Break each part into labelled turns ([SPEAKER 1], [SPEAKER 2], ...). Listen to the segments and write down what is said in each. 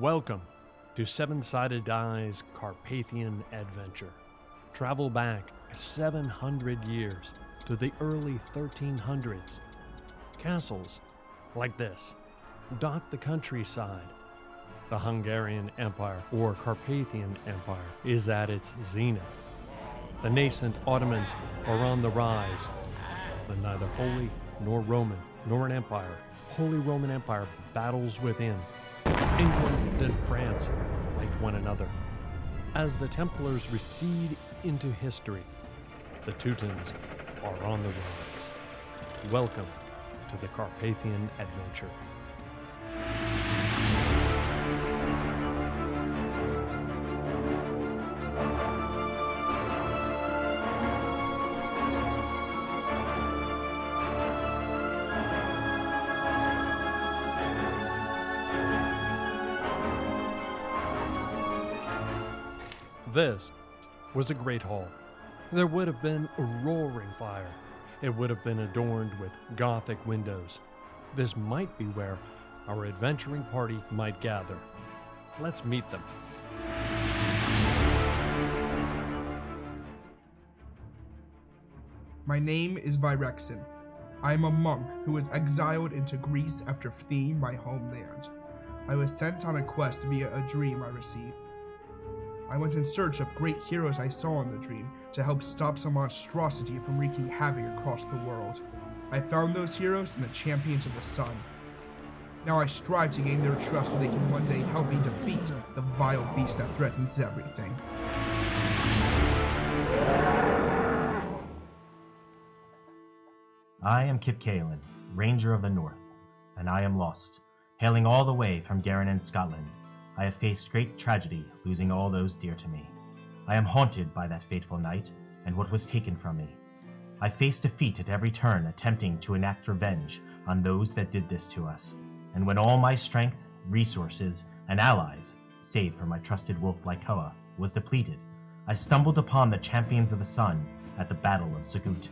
[SPEAKER 1] Welcome to Seven-Sided Die's Carpathian Adventure. Travel back 700 years to the early 1300s. Castles like this dot the countryside. The Hungarian Empire, or Carpathian Empire, is at its zenith. The nascent Ottomans are on the rise. But neither Holy nor Roman nor an empire, Holy Roman Empire battles within. England and France fight one another. As the Templars recede into history, the Teutons are on the rise. Welcome to the Carpathian Adventure. This was a great hall. There would have been a roaring fire. It would have been adorned with Gothic windows. This might be where our adventuring party might gather. Let's meet them.
[SPEAKER 2] My name is Virexin. I am a monk who was exiled into Greece after fleeing my homeland. I was sent on a quest via a dream I received. I went in search of great heroes I saw in the dream to help stop some monstrosity from wreaking havoc across the world. I found those heroes in the Champions of the Sun. Now I strive to gain their trust so they can one day help me defeat the vile beast that threatens everything.
[SPEAKER 3] I am Kip Kaelin, Ranger of the North, and I am lost. Hailing all the way from Garin in Scotland, I have faced great tragedy, losing all those dear to me. I am haunted by that fateful night, and what was taken from me. I face defeat at every turn, attempting to enact revenge on those that did this to us. And when all my strength, resources, and allies, save for my trusted wolf Lycoa, was depleted, I stumbled upon the Champions of the Sun at the Battle of Sagut.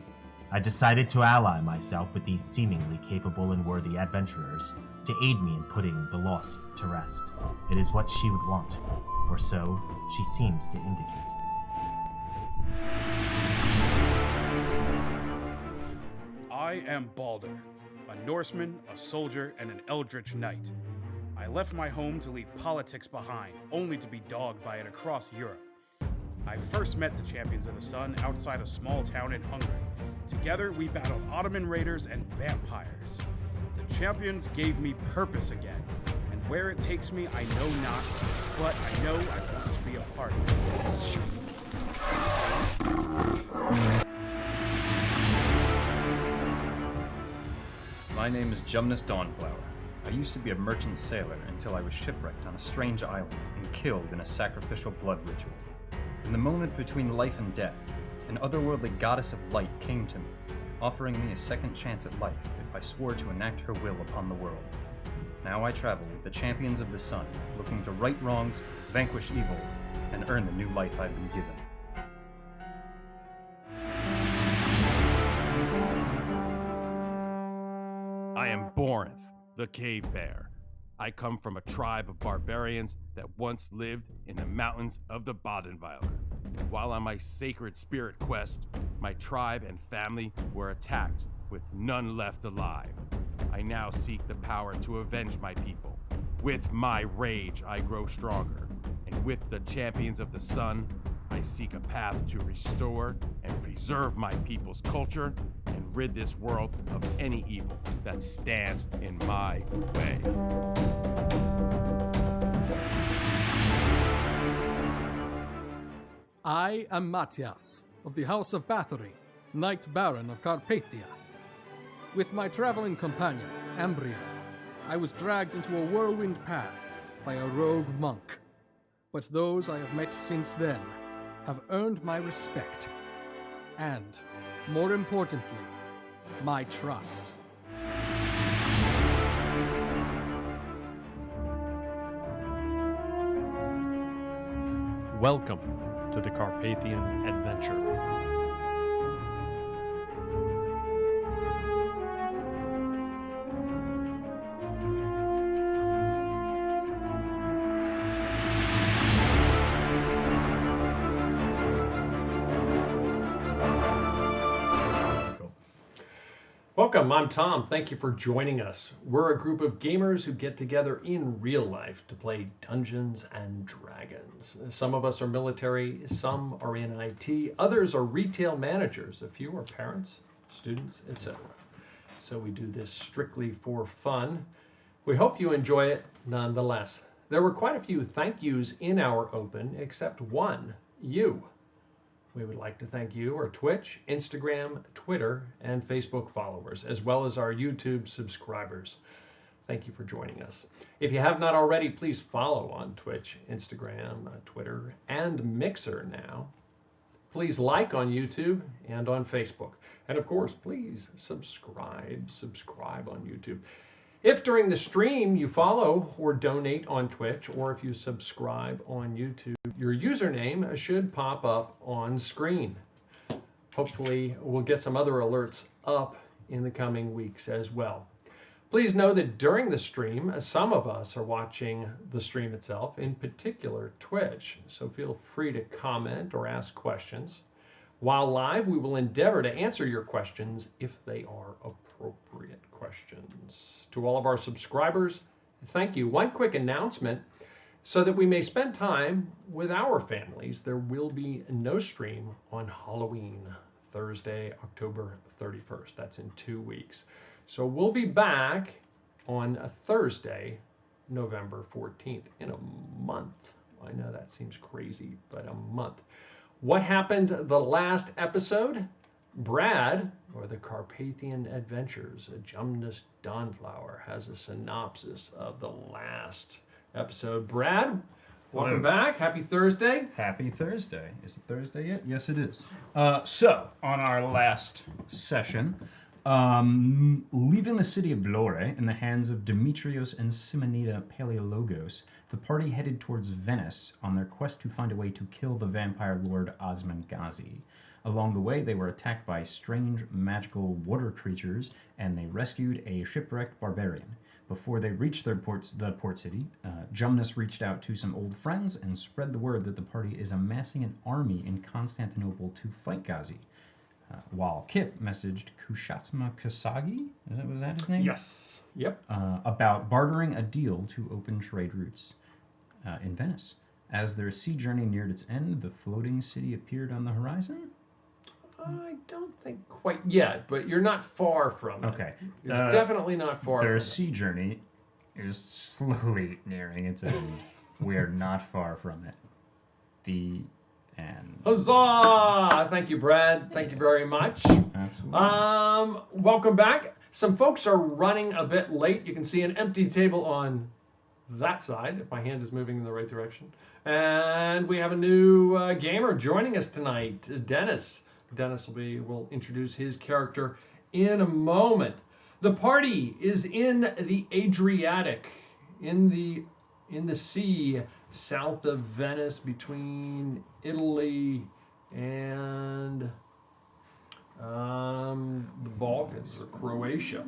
[SPEAKER 3] I decided to ally myself with these seemingly capable and worthy adventurers to aid me in putting the lost to rest. It is what she would want, or so she seems to indicate.
[SPEAKER 4] I am Balder, a Norseman, a soldier, and an eldritch knight. I left my home to leave politics behind, only to be dogged by it across Europe. I first met the Champions of the Sun outside a small town in Hungary. Together, we battled Ottoman raiders and vampires. The Champions gave me purpose again, and where it takes me, I know not, but I know I want to be a part of
[SPEAKER 5] it. My name is Jumnus Dawnflower. I used to be a merchant sailor until I was shipwrecked on a strange island and killed in a sacrificial blood ritual. In the moment between life and death, an otherworldly goddess of light came to me, offering me a second chance at life if I swore to enact her will upon the world. Now I travel with the Champions of the Sun, looking to right wrongs, vanquish evil, and earn the new life I've been given.
[SPEAKER 6] I am Borinth, the Cave Bear. I come from a tribe of barbarians that once lived in the mountains of the Bodenweiler. While on my sacred spirit quest, my tribe and family were attacked, with none left alive. I now seek the power to avenge my people. With my rage, I grow stronger, and with the Champions of the Sun, I seek a path to restore and preserve my people's culture and rid this world of any evil that stands in my way.
[SPEAKER 7] I am Matthias, of the House of Bathory, Knight Baron of Carpathia. With my traveling companion, Ambria, I was dragged into a whirlwind path by a rogue monk. But those I have met since then have earned my respect, and, more importantly, my trust.
[SPEAKER 1] Welcome to the Carpathian Adventure. Welcome, I'm Tom. Thank you for joining us. We're a group of gamers who get together in real life to play Dungeons and Dragons. Some of us are military, some are in IT, others are retail managers, a few are parents, students, etc. So we do this strictly for fun. We hope you enjoy it nonetheless. There were quite a few thank yous in our open, except one, you. We would like to thank you, our Twitch, Instagram, Twitter, and Facebook followers, as well as our YouTube subscribers. Thank you for joining us. If you have not already, please follow on Twitch, Instagram, Twitter, and Mixer now. Please like on YouTube and on Facebook. And of course, please subscribe on YouTube. If during the stream you follow or donate on Twitch, or if you subscribe on YouTube, your username should pop up on screen. Hopefully, we'll get some other alerts up in the coming weeks as well. Please know that during the stream, some of us are watching the stream itself, in particular Twitch, so feel free to comment or ask questions. While live, we will endeavor to answer your questions if they are appropriate questions. To all of our subscribers, thank you. One quick announcement, so that we may spend time with our families, there will be no stream on Halloween, Thursday, October 31st. That's in 2 weeks. So we'll be back on a Thursday, November 14th, in a month. I know that seems crazy, but a month. What happened the last episode? Brad, or the Carpathian Adventures, a Jumnus Dawnflower, has a synopsis of the last episode. Brad, welcome back. Happy Thursday.
[SPEAKER 5] Happy Thursday. Is it Thursday yet? Yes, it is. So, on our last session, leaving the city of Vlore in the hands of Demetrios and Simonida Paleologos, the party headed towards Venice on their quest to find a way to kill the vampire lord Osman Ghazi. Along the way, they were attacked by strange magical water creatures, and they rescued a shipwrecked barbarian. Before they reached the port city, Jumnus reached out to some old friends and spread the word that the party is amassing an army in Constantinople to fight Ghazi. While Kip messaged Kushatsma Kasagi, was that his name?
[SPEAKER 1] Yes. Yep.
[SPEAKER 5] About bartering a deal to open trade routes in Venice. As their sea journey neared its end, the floating city appeared on the horizon.
[SPEAKER 1] I don't think quite yet, but you're not far from it.
[SPEAKER 5] Okay.
[SPEAKER 1] You're definitely not far from
[SPEAKER 5] Their
[SPEAKER 1] it.
[SPEAKER 5] sea journey is slowly nearing its end. We're not far from it. The end.
[SPEAKER 1] Huzzah! Thank you, Brad. Thank you very much.
[SPEAKER 5] Absolutely.
[SPEAKER 1] Welcome back. Some folks are running a bit late. You can see an empty table on that side, if my hand is moving in the right direction. And we have a new gamer joining us tonight, Dennis. Dennis will introduce his character in a moment. The party is in the Adriatic, in the sea south of Venice, between Italy and the Balkans or Croatia.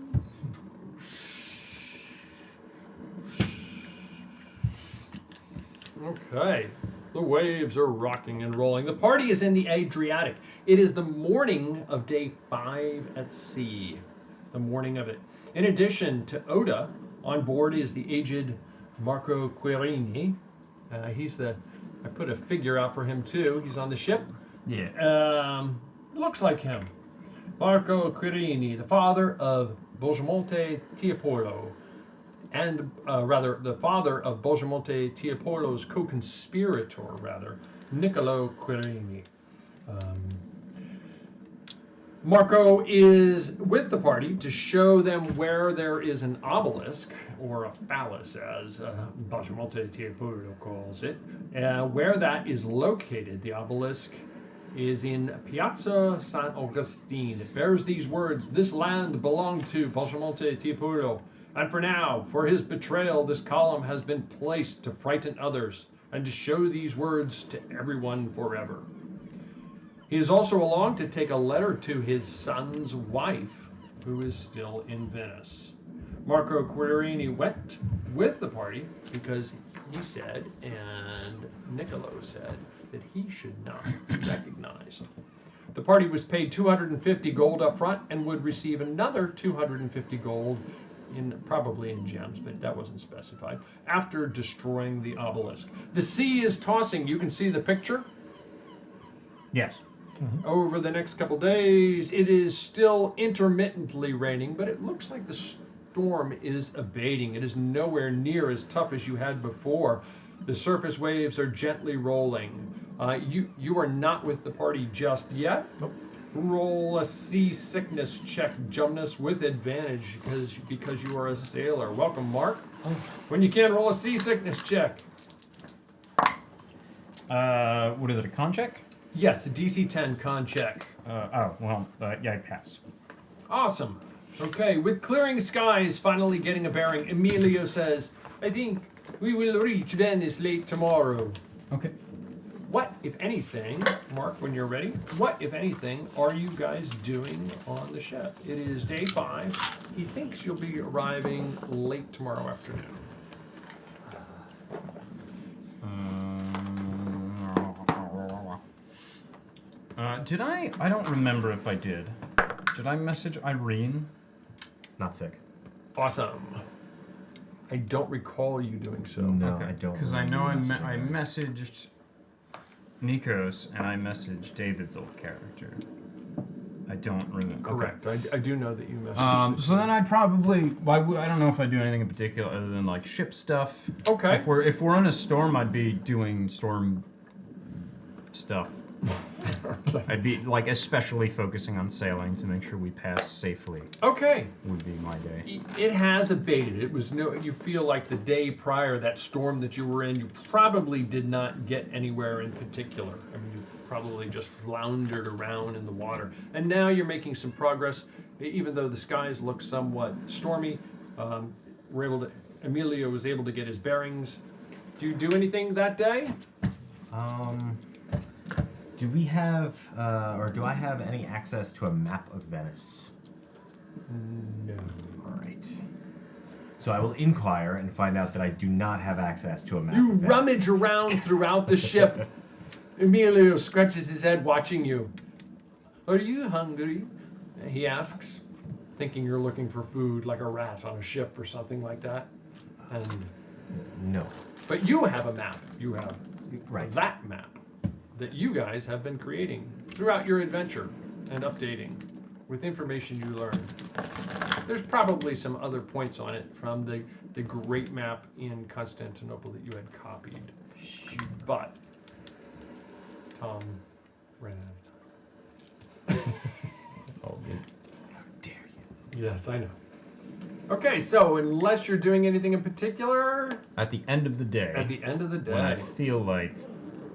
[SPEAKER 1] Okay, the waves are rocking and rolling. The party is in the Adriatic. It is the morning of day 5 at sea, the morning of it. In addition to Oda, on board is the aged Marco Quirini. I put a figure out for him too. He's on the ship.
[SPEAKER 5] Yeah.
[SPEAKER 1] Looks like him. Marco Quirini, the father of Bogimonte Tiepolo, and the father of Bogimonte Tiepolo's co-conspirator, Niccolo Quirini. Marco is with the party to show them where there is an obelisk, or a phallus as Bogimonte Tiepolo calls it, where that is located. The obelisk is in Piazza San Agostino. It bears these words: "This land belonged to Bogimonte Tiepolo, and for now, for his betrayal, this column has been placed to frighten others and to show these words to everyone forever." He is also along to take a letter to his son's wife, who is still in Venice. Marco Quirini went with the party because he said, and Niccolo said, that he should not be recognized.
[SPEAKER 8] The party was paid 250 gold up front and would receive another 250 gold, probably in gems, but that wasn't specified, after destroying the obelisk. The sea is tossing. You can see the picture.
[SPEAKER 5] Yes.
[SPEAKER 8] Over the next couple days, it is still intermittently raining, but it looks like the storm is abating. It is nowhere near as tough as you had before. The surface waves are gently rolling. You are not with the party just yet.
[SPEAKER 5] Nope.
[SPEAKER 8] Roll a seasickness check, Jumnus, with advantage because you are a sailor. Welcome, Mark. When you can, roll a seasickness check.
[SPEAKER 5] What is it, a con check?
[SPEAKER 8] Yes, a DC 10 con check.
[SPEAKER 5] Yeah, I pass.
[SPEAKER 8] Awesome. Okay, with clearing skies finally getting a bearing, Emilio says, I think we will reach Venice late tomorrow.
[SPEAKER 5] Okay.
[SPEAKER 8] What, if anything, Mark, when you're ready, what, if anything, are you guys doing on the ship? It is day 5. He thinks you'll be arriving late tomorrow afternoon.
[SPEAKER 5] Did I don't remember if I did. Did I message Irene?
[SPEAKER 3] Not sick.
[SPEAKER 8] Awesome. I don't recall you doing so.
[SPEAKER 3] No,
[SPEAKER 5] Okay.
[SPEAKER 3] I don't.
[SPEAKER 5] Because I know I messaged Nikos and I messaged David's old character. I don't remember.
[SPEAKER 8] Correct. Okay. I do know that you messaged.
[SPEAKER 5] So then I'd probably. I don't know if I'd do anything in particular other than like ship stuff.
[SPEAKER 8] Okay.
[SPEAKER 5] If we're in a storm, I'd be doing storm stuff. I'd be like especially focusing on sailing to make sure we pass safely.
[SPEAKER 8] Okay.
[SPEAKER 5] Would be my day.
[SPEAKER 8] It has abated. It was you feel like the day prior, that storm that you were in, you probably did not get anywhere in particular. I mean, you probably just floundered around in the water. And now you're making some progress, even though the skies look somewhat stormy. Emilio was able to get his bearings. Do you do anything that day?
[SPEAKER 3] Do we have, or do I have any access to a map of Venice?
[SPEAKER 8] No.
[SPEAKER 3] All right. So I will inquire and find out that I do not have access to a map
[SPEAKER 8] You
[SPEAKER 3] of Venice.
[SPEAKER 8] rummage around throughout the ship. Emilio scratches his head watching you. Are you hungry? He asks, thinking you're looking for food like a rat on a ship or something like that. And
[SPEAKER 3] No.
[SPEAKER 8] but you have a map. You have
[SPEAKER 3] Right.
[SPEAKER 8] that map that you guys have been creating throughout your adventure and updating with information you learned. There's probably some other points on it from the great map in Constantinople that you had copied. But Tom ran out of time.
[SPEAKER 5] Oh, good.
[SPEAKER 3] How dare you?
[SPEAKER 8] Yes, I know. Okay, so unless you're doing anything in particular,
[SPEAKER 5] At the end of the day.
[SPEAKER 8] at the end of the
[SPEAKER 5] When I
[SPEAKER 8] day,
[SPEAKER 5] feel like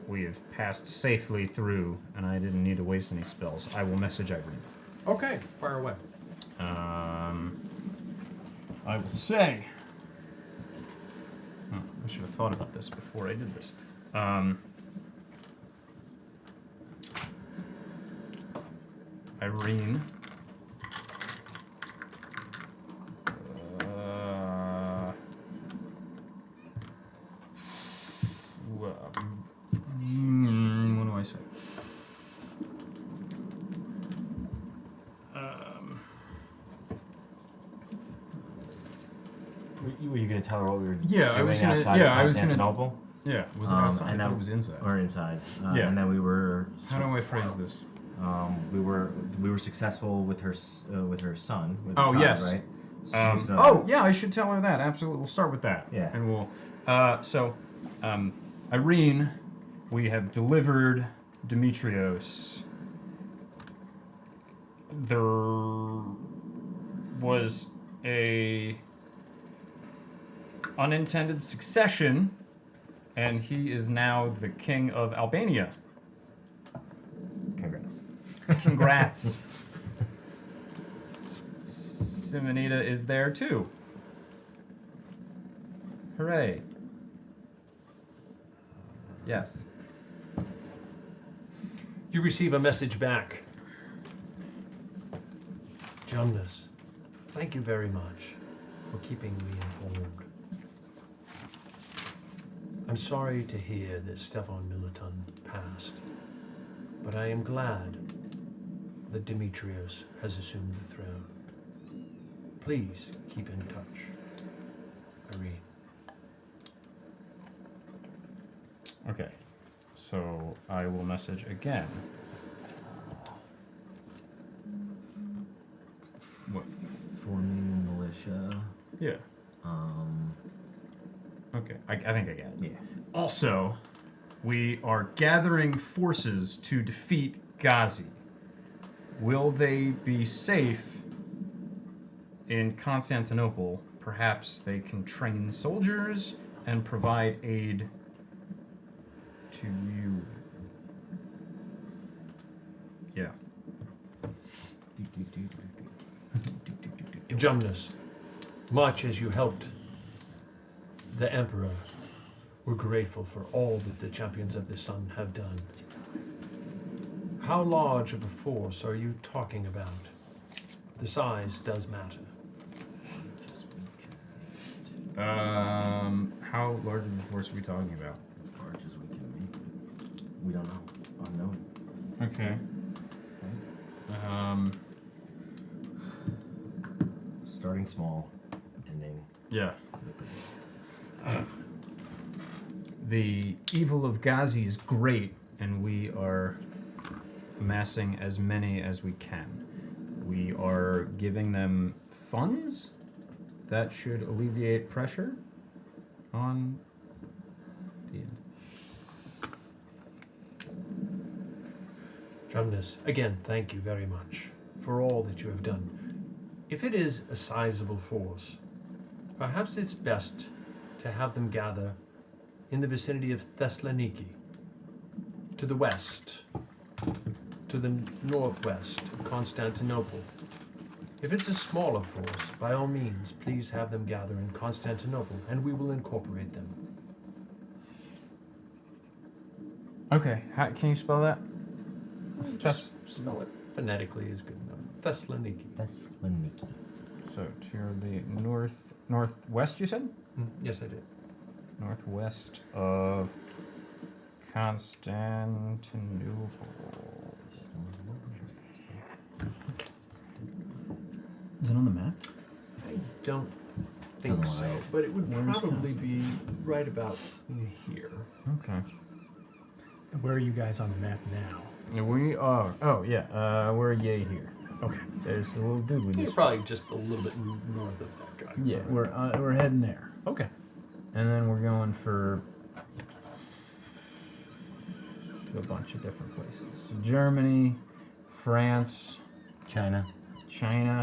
[SPEAKER 5] we have passed safely through and I didn't need to waste any spells, I will message Irene.
[SPEAKER 8] okay, fire away.
[SPEAKER 5] I will say. I should have thought about this before I did this. Irene. What do I say?
[SPEAKER 3] Were you going to tell her what we were
[SPEAKER 5] Yeah, I
[SPEAKER 3] doing
[SPEAKER 5] was gonna-
[SPEAKER 3] outside
[SPEAKER 5] yeah,
[SPEAKER 3] of
[SPEAKER 5] I was gonna-
[SPEAKER 3] Constantinople?
[SPEAKER 5] Yeah, was it outside?
[SPEAKER 3] And
[SPEAKER 5] I thought
[SPEAKER 3] then
[SPEAKER 5] it was inside.
[SPEAKER 3] Or inside.
[SPEAKER 5] Yeah.
[SPEAKER 3] And then we were.
[SPEAKER 5] How do I phrase this?
[SPEAKER 3] We were successful with her son. With her
[SPEAKER 5] Oh,
[SPEAKER 3] child,
[SPEAKER 5] yes.
[SPEAKER 3] Right. So she needs to know that.
[SPEAKER 5] Yeah, I should tell her that. Absolutely, we'll start with that.
[SPEAKER 3] Yeah.
[SPEAKER 5] And we'll. Irene, we have delivered Demetrios. There was a unintended succession, and he is now the king of Albania.
[SPEAKER 3] Congrats.
[SPEAKER 5] Congrats. Simonita is there too. Hooray. Yes.
[SPEAKER 8] You receive a message back. Jumnus, thank you very much for keeping me informed. I'm sorry to hear that Stefan Militon passed, but I am glad that Demetrios has assumed the throne. Please keep in touch. Irene.
[SPEAKER 9] Okay. So I will message again. What?
[SPEAKER 10] Forming militia.
[SPEAKER 9] Yeah. Okay, I think I get it. Yeah. Also, we are gathering forces to defeat Ghazi. Will they be safe in Constantinople? Perhaps they can train soldiers and provide aid to you. Yeah.
[SPEAKER 8] Jumnus, much as you helped the Emperor, we're grateful for all that the Champions of the Sun have done. How large of a force are you talking about? The size does matter.
[SPEAKER 9] How large of a force are we talking about?
[SPEAKER 10] As large as we can make it. We don't know. Unknown.
[SPEAKER 9] Okay.
[SPEAKER 10] Starting small, ending.
[SPEAKER 9] Yeah. The evil of Ghazi is great, and we are amassing as many as we can. We are giving them funds that should alleviate pressure on the end.
[SPEAKER 8] Jumnus, again, thank you very much for all that you have done. If it is a sizable force, perhaps it's best to have them gather in the vicinity of Thessaloniki, to the west, to the northwest of Constantinople. If it's a smaller force, by all means, please have them gather in Constantinople, and we will incorporate them.
[SPEAKER 9] Okay, can you spell that?
[SPEAKER 8] Just spell it phonetically is good enough. Thessaloniki.
[SPEAKER 10] Thessaloniki.
[SPEAKER 9] So to the northwest, you said?
[SPEAKER 8] Yes, I did.
[SPEAKER 9] Northwest of Constantinople.
[SPEAKER 10] Is it on the map?
[SPEAKER 8] I don't think
[SPEAKER 10] Doesn't
[SPEAKER 8] so,
[SPEAKER 10] like-
[SPEAKER 8] but it would
[SPEAKER 10] Where's
[SPEAKER 8] probably be right about here.
[SPEAKER 9] Okay.
[SPEAKER 11] Where are you guys on the map now?
[SPEAKER 9] We are. Oh yeah. We're yay here.
[SPEAKER 11] Okay.
[SPEAKER 9] There's the little dude we
[SPEAKER 8] You're
[SPEAKER 9] just.
[SPEAKER 8] probably just a little bit north of that guy.
[SPEAKER 9] Yeah, we're heading there,
[SPEAKER 11] Okay.
[SPEAKER 9] and then we're going for a bunch of different places. So Germany, France,
[SPEAKER 10] China.
[SPEAKER 9] China,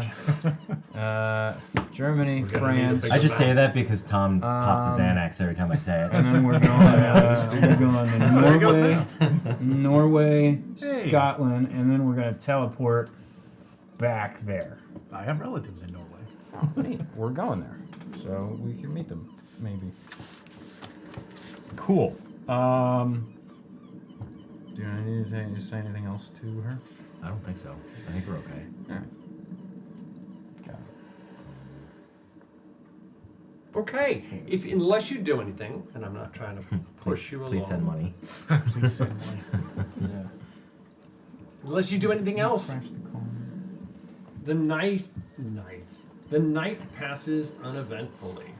[SPEAKER 9] Germany,
[SPEAKER 8] We're gonna need a
[SPEAKER 9] France.
[SPEAKER 8] big-
[SPEAKER 10] I just say that because Tom pops his Xanax every time I say it.
[SPEAKER 9] And then we're going to Norway,
[SPEAKER 11] Hey.
[SPEAKER 9] Scotland, and then we're going to teleport back there.
[SPEAKER 11] I have relatives in Norway.
[SPEAKER 9] Neat. We're going there, so we can meet them, maybe. Cool. Do I need to say anything else to her?
[SPEAKER 10] I don't think so. I think we're okay.
[SPEAKER 9] All right. Got it.
[SPEAKER 8] Okay, unless you do anything, and I'm not trying to push you along.
[SPEAKER 10] Please send money.
[SPEAKER 11] Please send money.
[SPEAKER 9] Yeah.
[SPEAKER 8] Unless you do anything else,
[SPEAKER 9] Crash the car.
[SPEAKER 8] the night passes uneventfully.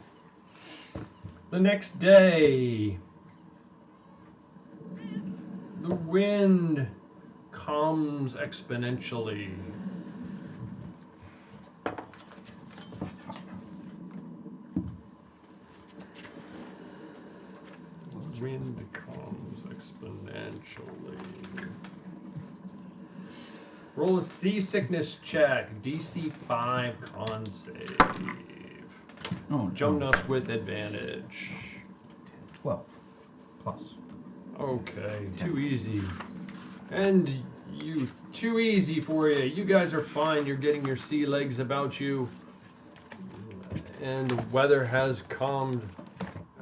[SPEAKER 8] The next day, the wind calms exponentially. The wind calms exponentially. Roll a seasickness check. DC 5 con save.
[SPEAKER 9] Oh,
[SPEAKER 8] Jumnus with advantage.
[SPEAKER 9] 12 plus.
[SPEAKER 8] Okay, too easy. And too easy for you. You guys are fine. You're getting your sea legs about you. And the weather has calmed.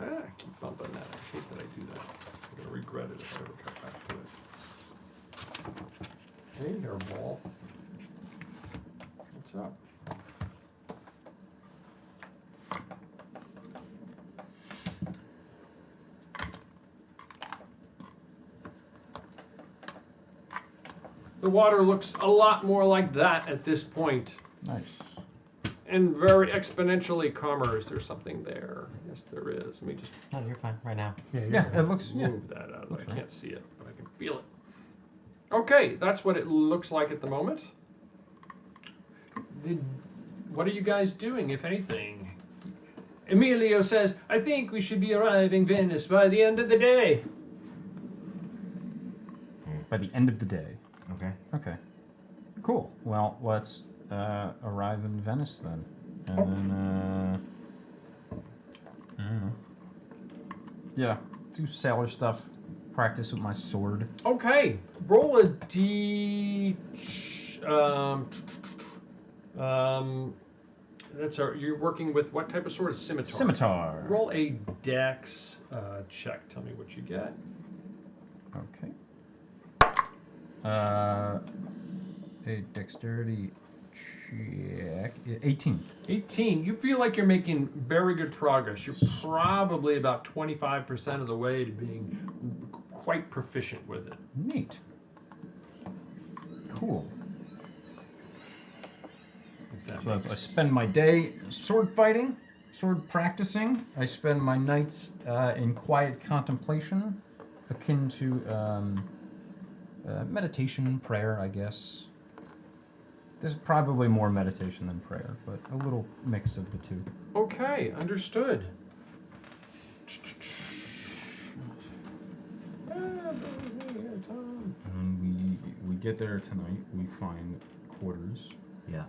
[SPEAKER 8] I keep bumping that. I hate that I do that. I'm going to regret it if I ever cut back to it. Hey, hairball. What's up? The water looks a lot more like that at this point.
[SPEAKER 9] Nice.
[SPEAKER 8] And very exponentially calmer. Is there something there? Yes, there is. Let me just
[SPEAKER 3] No, you're fine right now.
[SPEAKER 9] Yeah, it looks. Yeah.
[SPEAKER 8] move that out of there. I can't see it, but I can feel it. Okay, that's what it looks like at the moment. What are you guys doing, if anything? Emilio says, I think we should be arriving Venice by the end of the day.
[SPEAKER 9] By the end of the day.
[SPEAKER 3] Okay.
[SPEAKER 9] Okay. Cool. Well, let's arrive in Venice then. And then, I don't know. Yeah, do sailor stuff. Practice with my sword.
[SPEAKER 8] Okay, roll a you're working with what type of sword? A scimitar.
[SPEAKER 9] Scimitar.
[SPEAKER 8] Roll a dex check. Tell me what you get.
[SPEAKER 9] Okay. A dexterity check. 18.
[SPEAKER 8] 18. You feel like you're making very good progress. You're probably about 25% of the way to being quite proficient with it.
[SPEAKER 9] Neat. Cool. So I spend my day sword fighting, sword practicing. I spend my nights in quiet contemplation, akin to meditation, prayer, I guess. There's probably more meditation than prayer, but a little mix of the two.
[SPEAKER 8] Okay, understood.
[SPEAKER 9] And we get there tonight. We find quarters.
[SPEAKER 3] Yeah.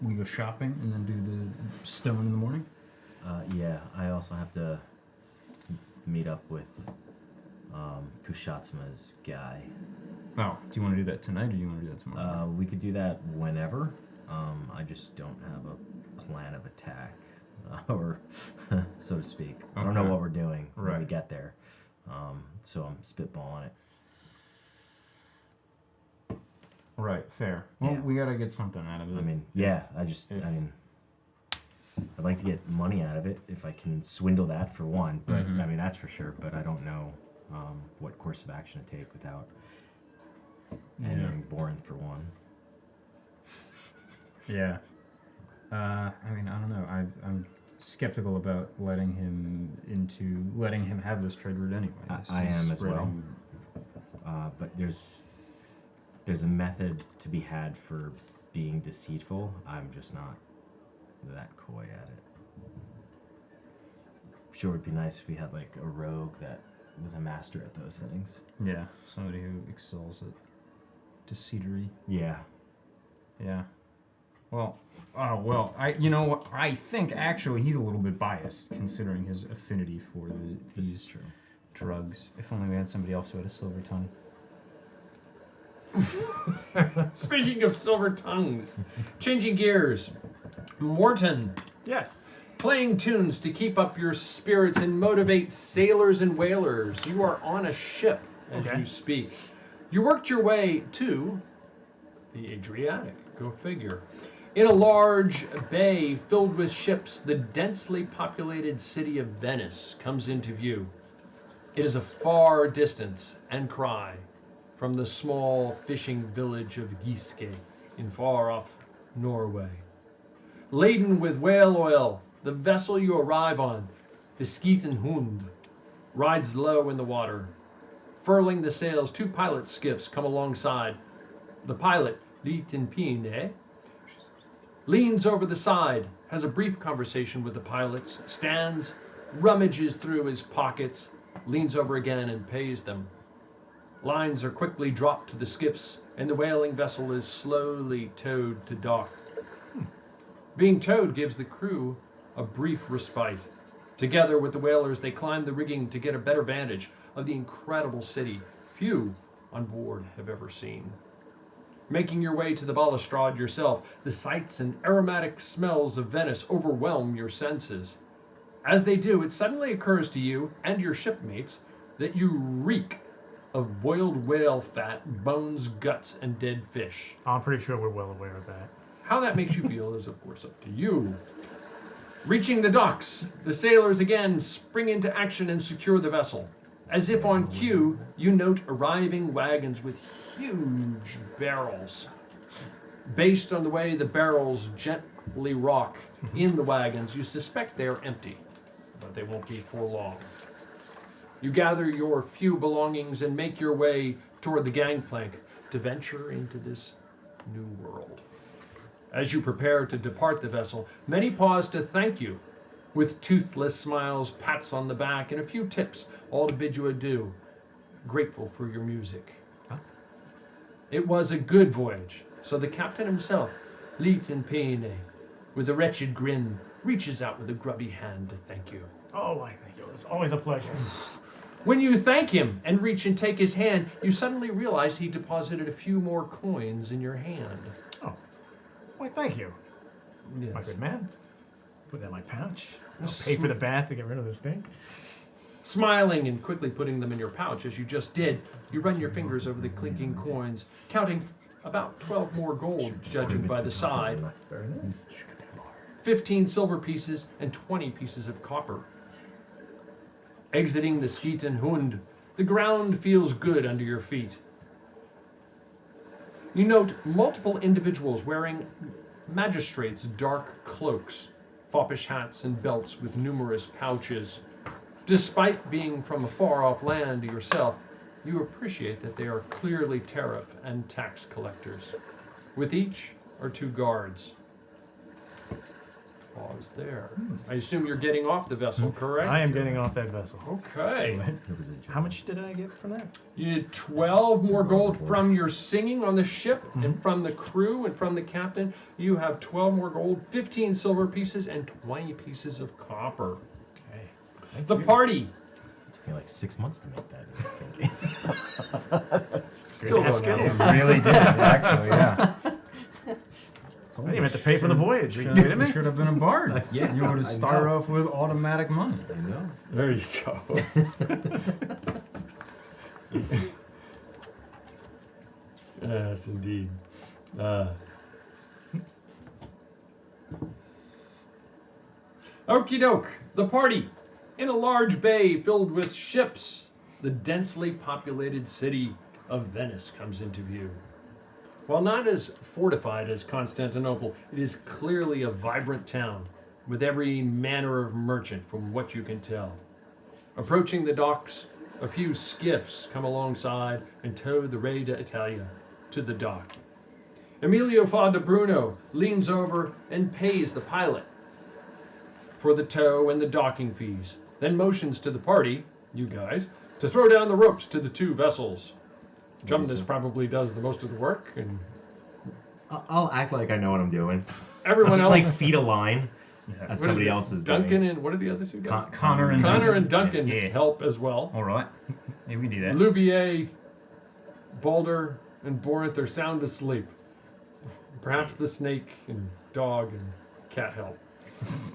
[SPEAKER 9] We go shopping and then do the stone in the morning.
[SPEAKER 3] Yeah, I also have to meet up with Kushatsma's guy.
[SPEAKER 9] Oh, do you want to do that tonight or do you want to do that tomorrow?
[SPEAKER 3] We could do that whenever. I just don't have a plan of attack, or so to speak. I don't know what we're doing when we get there, so I'm spitballing it.
[SPEAKER 9] Right, fair. Well, we gotta get something out of it.
[SPEAKER 3] I mean, I'd like to get money out of it if I can swindle that for one. But I mean, that's for sure. But I don't know what course of action to take without entering Borinth for one.
[SPEAKER 9] Yeah. I mean, I don't know. I'm skeptical about letting him have this trade route anyway.
[SPEAKER 3] I am as well. But there's a method to be had for being deceitful. I'm just not that coy at it. Sure, it'd be nice if we had like a rogue that was a master at those things.
[SPEAKER 9] Yeah, somebody who excels at deceitery.
[SPEAKER 3] Yeah.
[SPEAKER 9] Yeah. Well, I think actually he's a little bit biased considering his affinity for these drugs. If only we had somebody else who had a silver tongue.
[SPEAKER 8] Speaking of silver tongues, changing gears. Morton.
[SPEAKER 11] Yes.
[SPEAKER 8] Playing tunes to keep up your spirits and motivate sailors and whalers. You are on a ship as you speak. You worked your way to the Adriatic. Go figure. In a large bay filled with ships, the densely populated city of Venice comes into view. It is a far distance and cry from the small fishing village of Giske in far-off Norway. Laden with whale oil, the vessel you arrive on, the Skeethen Hund, rides low in the water. Furling the sails, two pilot skiffs come alongside. The pilot, Liten Pine, leans over the side, has a brief conversation with the pilots, stands, rummages through his pockets, leans over again and pays them. Lines are quickly dropped to the skiffs, and the whaling vessel is slowly towed to dock. Being towed gives the crew a brief respite. Together with the whalers, they climb the rigging to get a better vantage of the incredible city few on board have ever seen. Making your way to the balustrade yourself, the sights and aromatic smells of Venice overwhelm your senses. As they do, it suddenly occurs to you and your shipmates that you reek of boiled whale fat, bones, guts, and dead fish.
[SPEAKER 11] I'm pretty sure we're well aware of that.
[SPEAKER 8] How that makes you feel is, of course, up to you. Reaching the docks, the sailors again spring into action and secure the vessel. As if on cue, you note arriving wagons with huge barrels. Based on the way the barrels gently rock in the wagons, you suspect they are empty, but they won't be for long. You gather your few belongings and make your way toward the gangplank to venture into this new world. As you prepare to depart the vessel, many pause to thank you with toothless smiles, pats on the back, and a few tips, all to bid you adieu, grateful for your music. It was a good voyage, so the captain himself, Lieutenant Payne, with a wretched grin, reaches out with a grubby hand to thank you.
[SPEAKER 11] Oh, I thank you. It's always a pleasure.
[SPEAKER 8] When you thank him and reach and take his hand, you suddenly realize he deposited a few more coins in your hand.
[SPEAKER 11] Oh, why, thank you.
[SPEAKER 8] Yes.
[SPEAKER 11] My good man. Put that in my pouch. I'll pay for the bath to get rid of this thing.
[SPEAKER 8] Smiling and quickly putting them in your pouch, as you just did, you run your fingers over the clinking coins, counting about 12 more gold, judging by the side, 15 silver pieces, and 20 pieces of copper. Exiting the Skeeton Hund, the ground feels good under your feet. You note multiple individuals wearing magistrates' dark cloaks, foppish hats, and belts with numerous pouches. Despite being from a far-off land yourself, you appreciate that they are clearly tariff and tax collectors. With each are 2 guards. Pause there. I assume you're getting off the vessel, correct?
[SPEAKER 11] I am getting off that vessel.
[SPEAKER 8] Okay.
[SPEAKER 11] How much did I get from that?
[SPEAKER 8] You did 12 more gold from your singing on the ship, and from the crew, and from the captain. You have 12 more gold, 15 silver pieces, and 20 pieces of copper.
[SPEAKER 11] Okay.
[SPEAKER 8] The party.
[SPEAKER 10] It took me like 6 months to make that in this game.
[SPEAKER 8] Still
[SPEAKER 11] That's
[SPEAKER 8] don't know.
[SPEAKER 11] skills.
[SPEAKER 5] It really did, actually, yeah.
[SPEAKER 11] I didn't even have to pay for the voyage. Are you
[SPEAKER 5] Should
[SPEAKER 11] kidding me?
[SPEAKER 5] have been a bard.
[SPEAKER 10] Yeah,
[SPEAKER 5] You would have
[SPEAKER 10] I
[SPEAKER 5] started
[SPEAKER 10] know.
[SPEAKER 5] off with automatic money.
[SPEAKER 10] I know.
[SPEAKER 8] There you go. Yes, indeed. Okie doke. The party. In a large bay filled with ships, the densely populated city of Venice comes into view. While not as fortified as Constantinople, it is clearly a vibrant town, with every manner of merchant from what you can tell. Approaching the docks, a few skiffs come alongside and tow the Re d'Italia to the dock. Emilio Fa de Bruno leans over and pays the pilot for the tow and the docking fees, then motions to the party, you guys, to throw down the ropes to the 2 vessels. Jumnus probably does the most of the work, and
[SPEAKER 10] I'll act like I know what I'm doing.
[SPEAKER 8] everyone
[SPEAKER 10] I'll just
[SPEAKER 8] else.
[SPEAKER 10] like feed a line as
[SPEAKER 8] What is
[SPEAKER 10] somebody
[SPEAKER 8] it?
[SPEAKER 10] else is
[SPEAKER 8] Duncan
[SPEAKER 10] doing.
[SPEAKER 8] and what are the other 2 guys?
[SPEAKER 5] Connor and
[SPEAKER 8] Connor
[SPEAKER 5] Duncan.
[SPEAKER 8] and Duncan
[SPEAKER 5] Yeah.
[SPEAKER 8] help as well.
[SPEAKER 5] All right. Yeah, we can do that.
[SPEAKER 8] Louvier, Balder, and Borinth are sound asleep. Perhaps the snake and dog and cat help.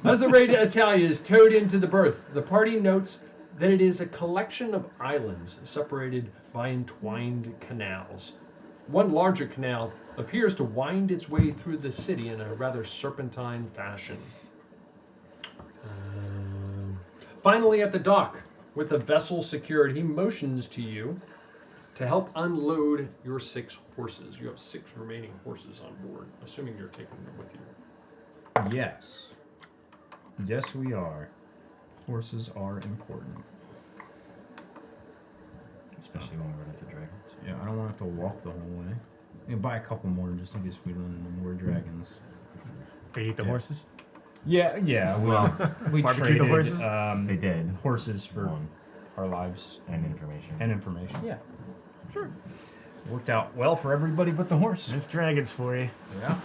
[SPEAKER 8] As the Re d'Italia is towed into the berth, the party notes that it is a collection of islands separated by entwined canals. One larger canal appears to wind its way through the city in a rather serpentine fashion. Finally, at the dock, with the vessel secured, he motions to you to help unload your 6 horses. You have 6 remaining horses on board, assuming you're taking them with you.
[SPEAKER 5] Yes. Yes, we are. Horses are important.
[SPEAKER 10] Especially when we run into dragons.
[SPEAKER 5] Yeah, I don't want to have to walk the whole way. You know, buy a couple more just in case we run into more dragons.
[SPEAKER 11] They eat the
[SPEAKER 5] Yeah.
[SPEAKER 11] horses?
[SPEAKER 5] Yeah. Well, we
[SPEAKER 11] Barbecue
[SPEAKER 5] traded
[SPEAKER 11] the horses?
[SPEAKER 10] They did.
[SPEAKER 5] horses for
[SPEAKER 10] One.
[SPEAKER 5] our lives
[SPEAKER 10] And information.
[SPEAKER 5] and information. Yeah, sure. Worked out well for everybody but the horse.
[SPEAKER 11] There's dragons for you.
[SPEAKER 5] Yeah.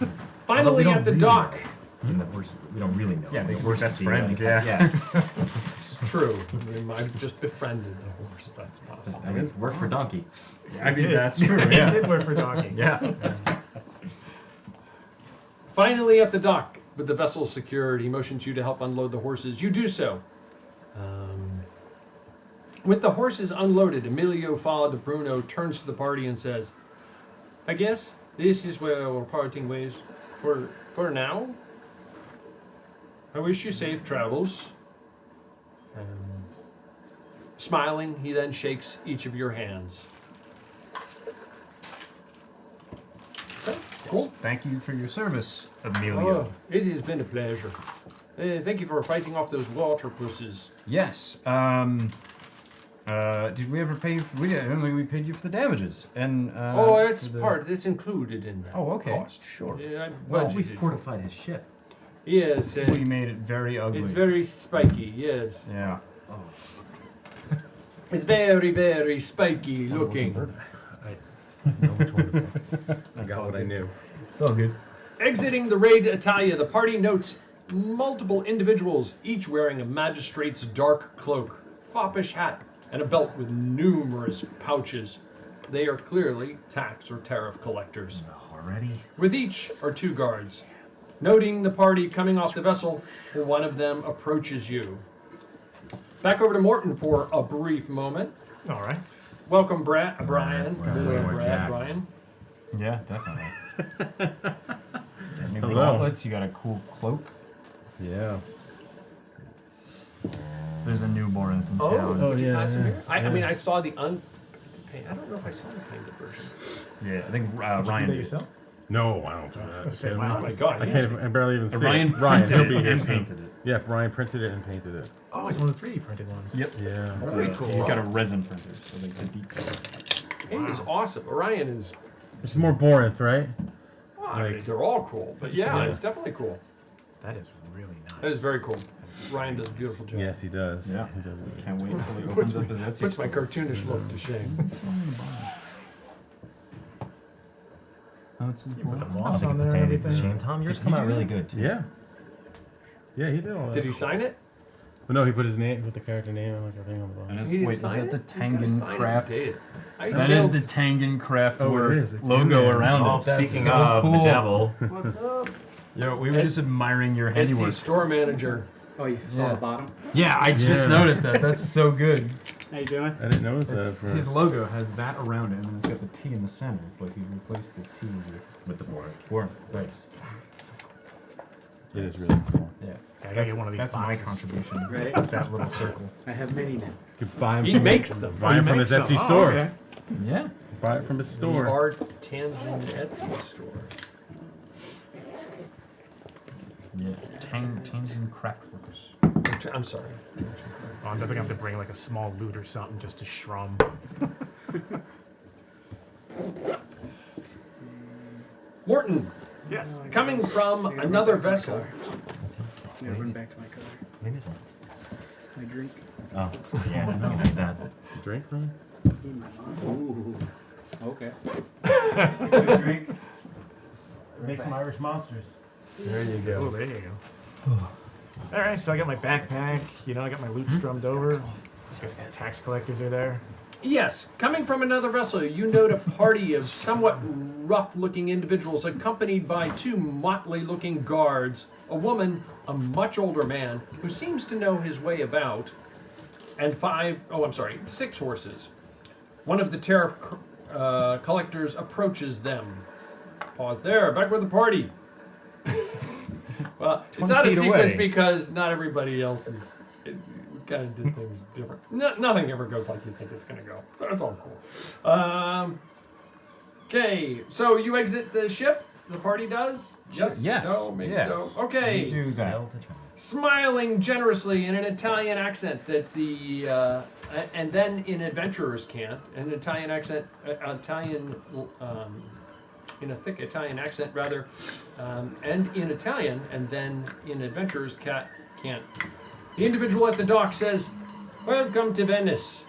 [SPEAKER 8] Finally,
[SPEAKER 10] don't
[SPEAKER 8] at the
[SPEAKER 10] really
[SPEAKER 8] dock.
[SPEAKER 10] And the horse, we don't really know.
[SPEAKER 5] Yeah,
[SPEAKER 10] The
[SPEAKER 5] they were
[SPEAKER 10] horse
[SPEAKER 5] best
[SPEAKER 10] could be
[SPEAKER 5] friends,
[SPEAKER 10] like-
[SPEAKER 5] yeah.
[SPEAKER 8] True. They might have just befriended the horse. That's possible.
[SPEAKER 10] I mean, it worked for Donkey.
[SPEAKER 5] I mean,
[SPEAKER 11] did.
[SPEAKER 5] that's true.
[SPEAKER 11] It
[SPEAKER 5] Yeah.
[SPEAKER 11] did work for donkey.
[SPEAKER 5] Yeah.
[SPEAKER 8] Finally, at the dock, with the vessel secured, he motions you to help unload the horses. You do so. With the horses unloaded, Emilio Fa de Bruno turns to the party and says, I guess this is where we're parting ways for now. I wish you safe travels. Smiling, he then shakes each of your hands. Okay, cool.
[SPEAKER 9] Thank you for your service, Emilio.
[SPEAKER 8] Oh, it has been a pleasure. Thank you for fighting off those water pusses.
[SPEAKER 9] Yes. Did we ever pay? I don't think we paid you for the damages. And
[SPEAKER 8] It's included in that.
[SPEAKER 9] Oh, okay.
[SPEAKER 8] Cost.
[SPEAKER 9] Sure.
[SPEAKER 8] Yeah, I
[SPEAKER 10] Well, we
[SPEAKER 8] budgeted.
[SPEAKER 10] fortified his ship.
[SPEAKER 8] Yes.
[SPEAKER 9] We made it very ugly.
[SPEAKER 8] It's very spiky. Yes.
[SPEAKER 9] Yeah.
[SPEAKER 8] It's very, very spiky looking.
[SPEAKER 10] I got what I knew.
[SPEAKER 11] It's all good.
[SPEAKER 8] Exiting the raid to Italia, the party notes multiple individuals, each wearing a magistrate's dark cloak, foppish hat, and a belt with numerous pouches. They are clearly tax or tariff collectors.
[SPEAKER 10] Already?
[SPEAKER 8] With each are 2 guards. Noting the party coming off the vessel, one of them approaches you. Back over to Morton for a brief moment.
[SPEAKER 11] All right.
[SPEAKER 8] Welcome, Brian.
[SPEAKER 10] jacked.
[SPEAKER 8] Brian.
[SPEAKER 9] Yeah, definitely. New
[SPEAKER 12] Hello.
[SPEAKER 9] gauntlets. You got a cool cloak.
[SPEAKER 12] Yeah.
[SPEAKER 9] There's a new Borinth in town.
[SPEAKER 11] Oh, yeah,
[SPEAKER 8] Pass him
[SPEAKER 11] yeah.
[SPEAKER 8] here? I mean, I saw the I don't know if I saw the painted version.
[SPEAKER 9] Yeah, I think
[SPEAKER 11] Did you
[SPEAKER 9] Ryan
[SPEAKER 11] do that
[SPEAKER 9] did.
[SPEAKER 11] yourself?
[SPEAKER 12] No, I don't do that.
[SPEAKER 11] Say,
[SPEAKER 12] Okay.
[SPEAKER 11] wow.
[SPEAKER 8] Oh my God!
[SPEAKER 12] I
[SPEAKER 8] yes.
[SPEAKER 12] can't. I barely even see
[SPEAKER 9] Ryan
[SPEAKER 12] it. Ryan,
[SPEAKER 9] printed
[SPEAKER 12] he'll be
[SPEAKER 9] it
[SPEAKER 12] here
[SPEAKER 9] and
[SPEAKER 12] soon.
[SPEAKER 9] painted it.
[SPEAKER 12] Yeah, Ryan printed it and painted it.
[SPEAKER 11] Oh, it's one of the 3D printed ones.
[SPEAKER 9] Yep.
[SPEAKER 12] Yeah.
[SPEAKER 8] Very cool.
[SPEAKER 9] He's got a resin printer, so they can deep.
[SPEAKER 8] It is awesome. Orion is.
[SPEAKER 12] It's more Borinth, right?
[SPEAKER 8] Well, I mean, they're all cool, but yeah, it's definitely cool.
[SPEAKER 11] That is really nice.
[SPEAKER 8] That is very cool. Ryan does a beautiful job.
[SPEAKER 12] Yes, he does.
[SPEAKER 9] Yeah.
[SPEAKER 12] He does it.
[SPEAKER 9] Can't wait until he opens up his Etsy
[SPEAKER 8] Puts my
[SPEAKER 9] store.
[SPEAKER 8] cartoonish look to shame.
[SPEAKER 9] Oh, it's
[SPEAKER 11] Put the
[SPEAKER 9] important.
[SPEAKER 11] moss on there and
[SPEAKER 10] Shame,
[SPEAKER 11] everything.
[SPEAKER 10] Tom. Yours
[SPEAKER 12] Did
[SPEAKER 10] come
[SPEAKER 12] he
[SPEAKER 10] out
[SPEAKER 12] do
[SPEAKER 10] really
[SPEAKER 12] that?
[SPEAKER 10] good, too.
[SPEAKER 12] Yeah. Yeah, he did all that.
[SPEAKER 8] Did he sign it?
[SPEAKER 12] But no, he put his name, put the character name and like everything on the bottom.
[SPEAKER 9] And
[SPEAKER 8] He didn't
[SPEAKER 9] wait, is
[SPEAKER 8] sign
[SPEAKER 9] that the
[SPEAKER 8] it? He's gotta
[SPEAKER 9] Tangen
[SPEAKER 8] sign it
[SPEAKER 9] Craft?
[SPEAKER 8] and date it. I
[SPEAKER 9] That is
[SPEAKER 8] failed.
[SPEAKER 9] the Tangen Craft
[SPEAKER 12] Oh, it
[SPEAKER 9] Work
[SPEAKER 12] is. It's in
[SPEAKER 9] logo
[SPEAKER 12] there.
[SPEAKER 9] around
[SPEAKER 10] Oh,
[SPEAKER 9] it. That's
[SPEAKER 10] speaking
[SPEAKER 9] so
[SPEAKER 10] of
[SPEAKER 9] cool.
[SPEAKER 10] the devil.
[SPEAKER 8] What's up?
[SPEAKER 9] Yo, we were just admiring your handiwork.
[SPEAKER 8] Etsy store manager.
[SPEAKER 13] Oh, you saw
[SPEAKER 9] Yeah.
[SPEAKER 13] the bottom?
[SPEAKER 9] Yeah, I just
[SPEAKER 12] Yeah.
[SPEAKER 9] noticed that. That's so good.
[SPEAKER 13] How you doing?
[SPEAKER 12] I didn't notice that. For,
[SPEAKER 9] His logo has that around it, and then it's got the T in the center, but he replaced the T
[SPEAKER 10] With the board.
[SPEAKER 9] with right.
[SPEAKER 12] it is really cool.
[SPEAKER 9] Yeah,
[SPEAKER 11] I gotta get one of these
[SPEAKER 9] that's
[SPEAKER 11] boxes.
[SPEAKER 9] my contribution.
[SPEAKER 13] Right.
[SPEAKER 9] It's that little circle.
[SPEAKER 13] I have many now.
[SPEAKER 12] You could buy him
[SPEAKER 8] He
[SPEAKER 12] from
[SPEAKER 8] makes
[SPEAKER 12] his,
[SPEAKER 8] them.
[SPEAKER 12] Buy him from his Etsy
[SPEAKER 11] Oh,
[SPEAKER 12] store.
[SPEAKER 11] okay.
[SPEAKER 9] Yeah.
[SPEAKER 12] Buy it from his store.
[SPEAKER 8] The Art Tangent Etsy store.
[SPEAKER 9] Yeah. Tangen Craft Workers.
[SPEAKER 8] I'm sorry.
[SPEAKER 11] Oh, I'm definitely gonna have to bring like a small loot or something just to shrum.
[SPEAKER 8] Morton,
[SPEAKER 11] Yes.
[SPEAKER 8] coming from another vessel.
[SPEAKER 13] I'm gonna run back to my car.
[SPEAKER 10] Maybe it's not.
[SPEAKER 13] My drink.
[SPEAKER 10] Oh, yeah, no, you need that.
[SPEAKER 12] Drink, Ryan?
[SPEAKER 13] Need my mom.
[SPEAKER 8] Ooh. Okay.
[SPEAKER 12] Make some Irish monsters.
[SPEAKER 9] There you
[SPEAKER 11] Oh,
[SPEAKER 9] go.
[SPEAKER 11] there you go. All right, so I got my backpack. You know, I got my loot strummed over. Tax collectors are there.
[SPEAKER 8] Yes, coming from another vessel, you note a party of somewhat rough-looking individuals accompanied by 2 motley-looking guards, a woman, a much older man who seems to know his way about, and 6 horses. One of the tariff collectors approaches them. Pause there, back with the party. Well, it's
[SPEAKER 9] 20
[SPEAKER 8] not a
[SPEAKER 9] feet
[SPEAKER 8] sequence
[SPEAKER 9] away.
[SPEAKER 8] because not everybody else is. We kind of did things different. Nothing ever goes like you think it's going to go. So it's all cool. Okay, so you exit the ship? The party does? Yes?
[SPEAKER 9] Yes.
[SPEAKER 8] No? Maybe
[SPEAKER 9] Yes.
[SPEAKER 8] so. Okay.
[SPEAKER 9] We do that.
[SPEAKER 10] Sail to China.
[SPEAKER 8] Smiling generously in an Italian accent that the and then in adventurers can't, an Italian accent, in a thick Italian accent rather, and in Italian, and then in adventurers can't. The individual at the dock says, "Welcome to Venice."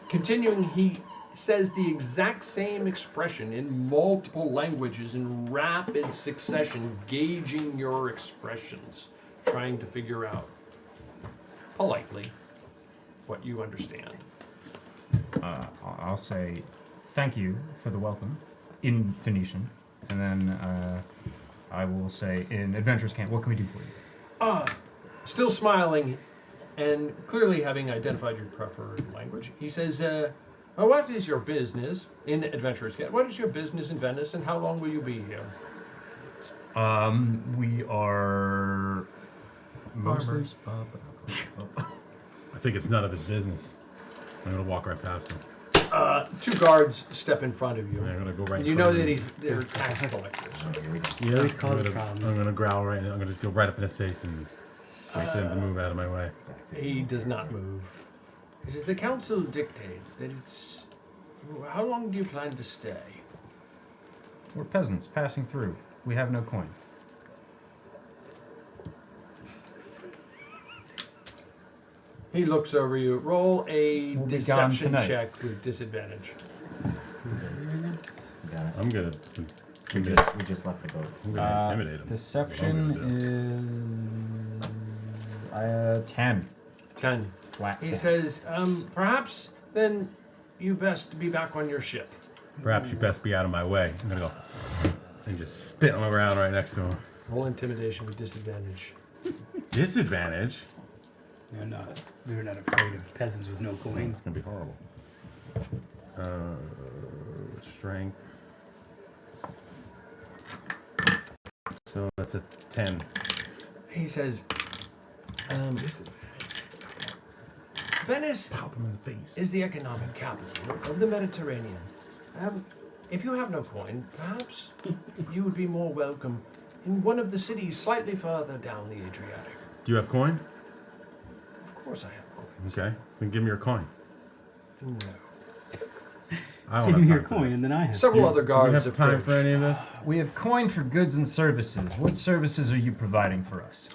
[SPEAKER 8] Continuing, he says the exact same expression in multiple languages in rapid succession, gauging your expressions, trying to figure out politely what you understand.
[SPEAKER 9] I'll say thank you for the welcome in Phoenician, and then I will say in Adventurers Camp, what can we do for you?
[SPEAKER 8] Still smiling and clearly having identified your preferred language, he says, well, what is your business in Adventurers Camp? What is your business in Venice, and how long will you be here?
[SPEAKER 9] We are mostly.
[SPEAKER 12] think it's none of his business. I'm gonna walk right past him.
[SPEAKER 8] 2 guards step in front of you.
[SPEAKER 12] I'm gonna go right.
[SPEAKER 8] And
[SPEAKER 12] in
[SPEAKER 8] you know
[SPEAKER 12] front of
[SPEAKER 8] that
[SPEAKER 12] him.
[SPEAKER 8] they're tax collectors.
[SPEAKER 12] Yeah,
[SPEAKER 13] always cause
[SPEAKER 12] I'm
[SPEAKER 13] problems.
[SPEAKER 12] gonna growl right now. I'm gonna go right up in his face and wait for him to move out of my way.
[SPEAKER 8] He does not move. He says, the council dictates that it's... How long do you plan to stay?
[SPEAKER 9] We're peasants passing through. We have no coin.
[SPEAKER 8] He looks over you. Roll a
[SPEAKER 9] We'll be gone
[SPEAKER 8] deception
[SPEAKER 9] tonight.
[SPEAKER 8] check with disadvantage.
[SPEAKER 12] I'm gonna.
[SPEAKER 10] We just left the boat.
[SPEAKER 12] I'm gonna intimidate him.
[SPEAKER 9] Deception is 10.
[SPEAKER 8] 10.
[SPEAKER 9] Flat
[SPEAKER 8] He
[SPEAKER 9] 10.
[SPEAKER 8] says, perhaps then you best be back on your ship.
[SPEAKER 12] Perhaps you best be out of my way. I'm gonna go and just spit on the ground right next to him.
[SPEAKER 8] Roll intimidation with disadvantage.
[SPEAKER 12] Disadvantage.
[SPEAKER 13] No, no, we were not afraid of peasants with no coin.
[SPEAKER 12] It's gonna be horrible. Strength. So that's a 10.
[SPEAKER 8] He says, Venice
[SPEAKER 12] Pop him in the face.
[SPEAKER 8] is the economic capital of the Mediterranean. If you have no coin, perhaps you would be more welcome in one of the cities slightly further down the Adriatic.
[SPEAKER 12] Do you have coin?
[SPEAKER 8] Of course I have coins.
[SPEAKER 12] Okay. Then give me your coin.
[SPEAKER 8] No.
[SPEAKER 12] I don't
[SPEAKER 13] Give
[SPEAKER 12] have
[SPEAKER 13] me your
[SPEAKER 12] time for
[SPEAKER 13] coin
[SPEAKER 12] this.
[SPEAKER 13] and then I have.
[SPEAKER 8] Several other
[SPEAKER 12] Do
[SPEAKER 8] guards
[SPEAKER 12] we have time
[SPEAKER 8] approach.
[SPEAKER 12] for any of this?
[SPEAKER 9] We have coin for goods and services. What services are you providing for us?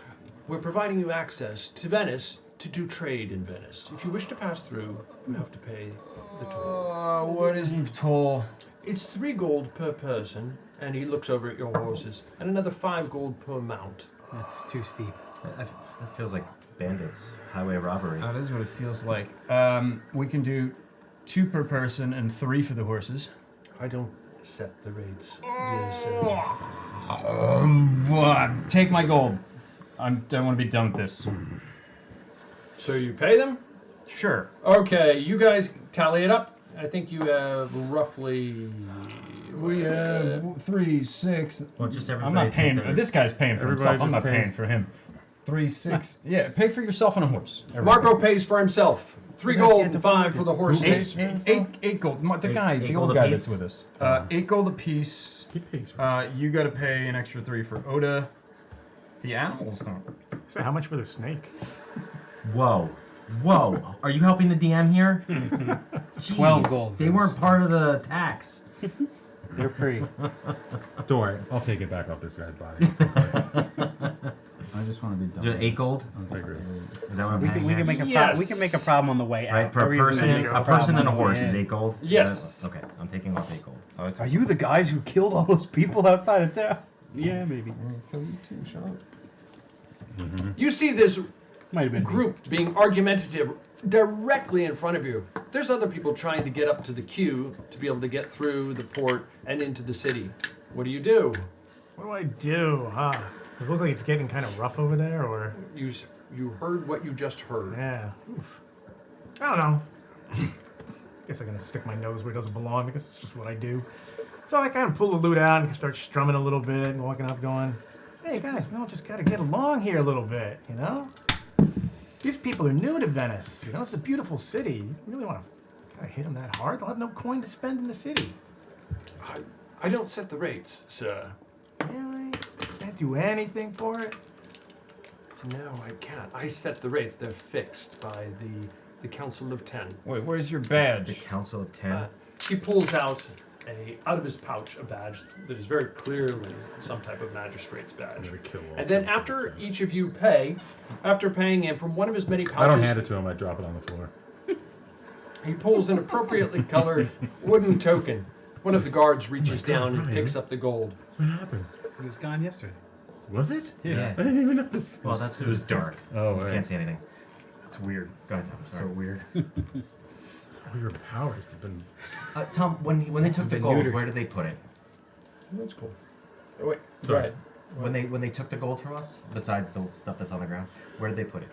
[SPEAKER 8] We're providing you access to Venice to do trade in Venice. If you wish to pass through, you have to pay the toll.
[SPEAKER 9] What is the toll?
[SPEAKER 8] It's 3 gold per person, and he looks over at your horses, and another 5 gold per mount.
[SPEAKER 13] That's too steep.
[SPEAKER 10] That feels like bandits, highway robbery.
[SPEAKER 9] That is what it feels like. We can do 2 per person and 3 for the horses.
[SPEAKER 8] I don't set the rates, dear sir.
[SPEAKER 9] Take my gold. I don't want to be done with this.
[SPEAKER 8] So you pay them?
[SPEAKER 9] Sure.
[SPEAKER 8] Okay, you guys tally it up. I think you have roughly...
[SPEAKER 9] We have 3, 6.
[SPEAKER 10] Well, just
[SPEAKER 9] I'm
[SPEAKER 10] everybody
[SPEAKER 9] not paying.
[SPEAKER 10] take their-
[SPEAKER 9] This guy's paying for
[SPEAKER 12] Everybody
[SPEAKER 9] himself. I'm
[SPEAKER 12] just
[SPEAKER 9] not paying
[SPEAKER 12] pays.
[SPEAKER 9] for him. 3, 6. Yeah, pay for yourself on a horse.
[SPEAKER 8] Marco pays for himself. 3 gold and 5 for the horses.
[SPEAKER 9] 8 gold. The guy,
[SPEAKER 10] Eight
[SPEAKER 9] the
[SPEAKER 10] gold
[SPEAKER 9] old guy
[SPEAKER 10] apiece?
[SPEAKER 9] that's with us. 8 gold apiece.
[SPEAKER 12] He pays for
[SPEAKER 9] You got to pay an extra 3 for Oda. The animals don't.
[SPEAKER 11] So how much for the snake?
[SPEAKER 10] Whoa. Whoa. Are you helping the DM here?
[SPEAKER 13] 12
[SPEAKER 10] Jeez,
[SPEAKER 13] gold.
[SPEAKER 10] They weren't part of the tax.
[SPEAKER 13] They're free.
[SPEAKER 12] Don't worry, I'll take it back off this guy's body. It's okay.
[SPEAKER 9] I just want to be done.
[SPEAKER 10] Just
[SPEAKER 9] with
[SPEAKER 10] 8
[SPEAKER 9] this.
[SPEAKER 10] gold?
[SPEAKER 12] I agree.
[SPEAKER 10] Is that what I'm
[SPEAKER 13] We
[SPEAKER 10] paying
[SPEAKER 13] can
[SPEAKER 10] here?
[SPEAKER 13] make a
[SPEAKER 8] Yes.
[SPEAKER 13] we can make a problem on the way out.
[SPEAKER 10] Right, for
[SPEAKER 13] Very
[SPEAKER 10] a
[SPEAKER 13] easily make
[SPEAKER 10] person and a
[SPEAKER 13] problem on the
[SPEAKER 10] horse
[SPEAKER 13] way
[SPEAKER 10] is
[SPEAKER 13] in.
[SPEAKER 10] 8 gold?
[SPEAKER 8] Yes.
[SPEAKER 10] Okay, I'm taking off 8 gold.
[SPEAKER 9] Oh, it's
[SPEAKER 13] Are you the guys who killed all those people outside of town? Yeah, maybe.
[SPEAKER 9] Kill you too, shut up.
[SPEAKER 8] You see this
[SPEAKER 13] Might have been
[SPEAKER 8] group being argumentative directly in front of you. There's other people trying to get up to the queue to be able to get through the port and into the city. What do you do?
[SPEAKER 11] What do I do? Does it look like it's getting kind of rough over there, or?
[SPEAKER 8] You heard what you just heard.
[SPEAKER 11] Yeah. Oof. I don't know. Guess I'm gonna stick my nose where it doesn't belong because it's just what I do. So I kind of pull the lute out and start strumming a little bit and walking up going, hey guys, we all just gotta get along here a little bit, you know? These people are new to Venice, you know? It's a beautiful city. You really want to kind of hit them that hard? They'll have no coin to spend in the city.
[SPEAKER 8] I don't set the rates, sir.
[SPEAKER 11] Really? Can't do anything for it?
[SPEAKER 8] No, I can't. I set the rates. They're fixed by the Council of 10.
[SPEAKER 9] Wait, where's your
[SPEAKER 10] The
[SPEAKER 9] badge?
[SPEAKER 10] Council of 10?
[SPEAKER 8] He pulls out out of his pouch a badge that is very clearly some type of magistrate's badge. And then after each of you pay, after paying him from one of his many pouches,
[SPEAKER 12] I don't hand it to him, I drop it on the floor.
[SPEAKER 8] he pulls an appropriately colored wooden token. One of the guards reaches
[SPEAKER 12] God,
[SPEAKER 8] down and
[SPEAKER 12] Ryan.
[SPEAKER 8] picks up the gold.
[SPEAKER 12] What happened?
[SPEAKER 13] He was gone yesterday.
[SPEAKER 12] Was it?
[SPEAKER 10] Yeah.
[SPEAKER 12] I didn't even notice.
[SPEAKER 10] Well, that's because it was dark.
[SPEAKER 12] Oh,
[SPEAKER 10] You
[SPEAKER 12] right.
[SPEAKER 10] can't see anything.
[SPEAKER 9] It's weird.
[SPEAKER 10] Go ahead, Tom.
[SPEAKER 9] So
[SPEAKER 10] Sorry.
[SPEAKER 9] weird.
[SPEAKER 12] All your powers have been.
[SPEAKER 10] Tom, when they took the
[SPEAKER 13] Been
[SPEAKER 10] gold,
[SPEAKER 13] neutered.
[SPEAKER 10] where did they put it?
[SPEAKER 8] That's cool. Oh, wait,
[SPEAKER 12] Sorry.
[SPEAKER 8] go ahead.
[SPEAKER 10] When they took the gold from us, besides the stuff that's on the ground, where did they put it?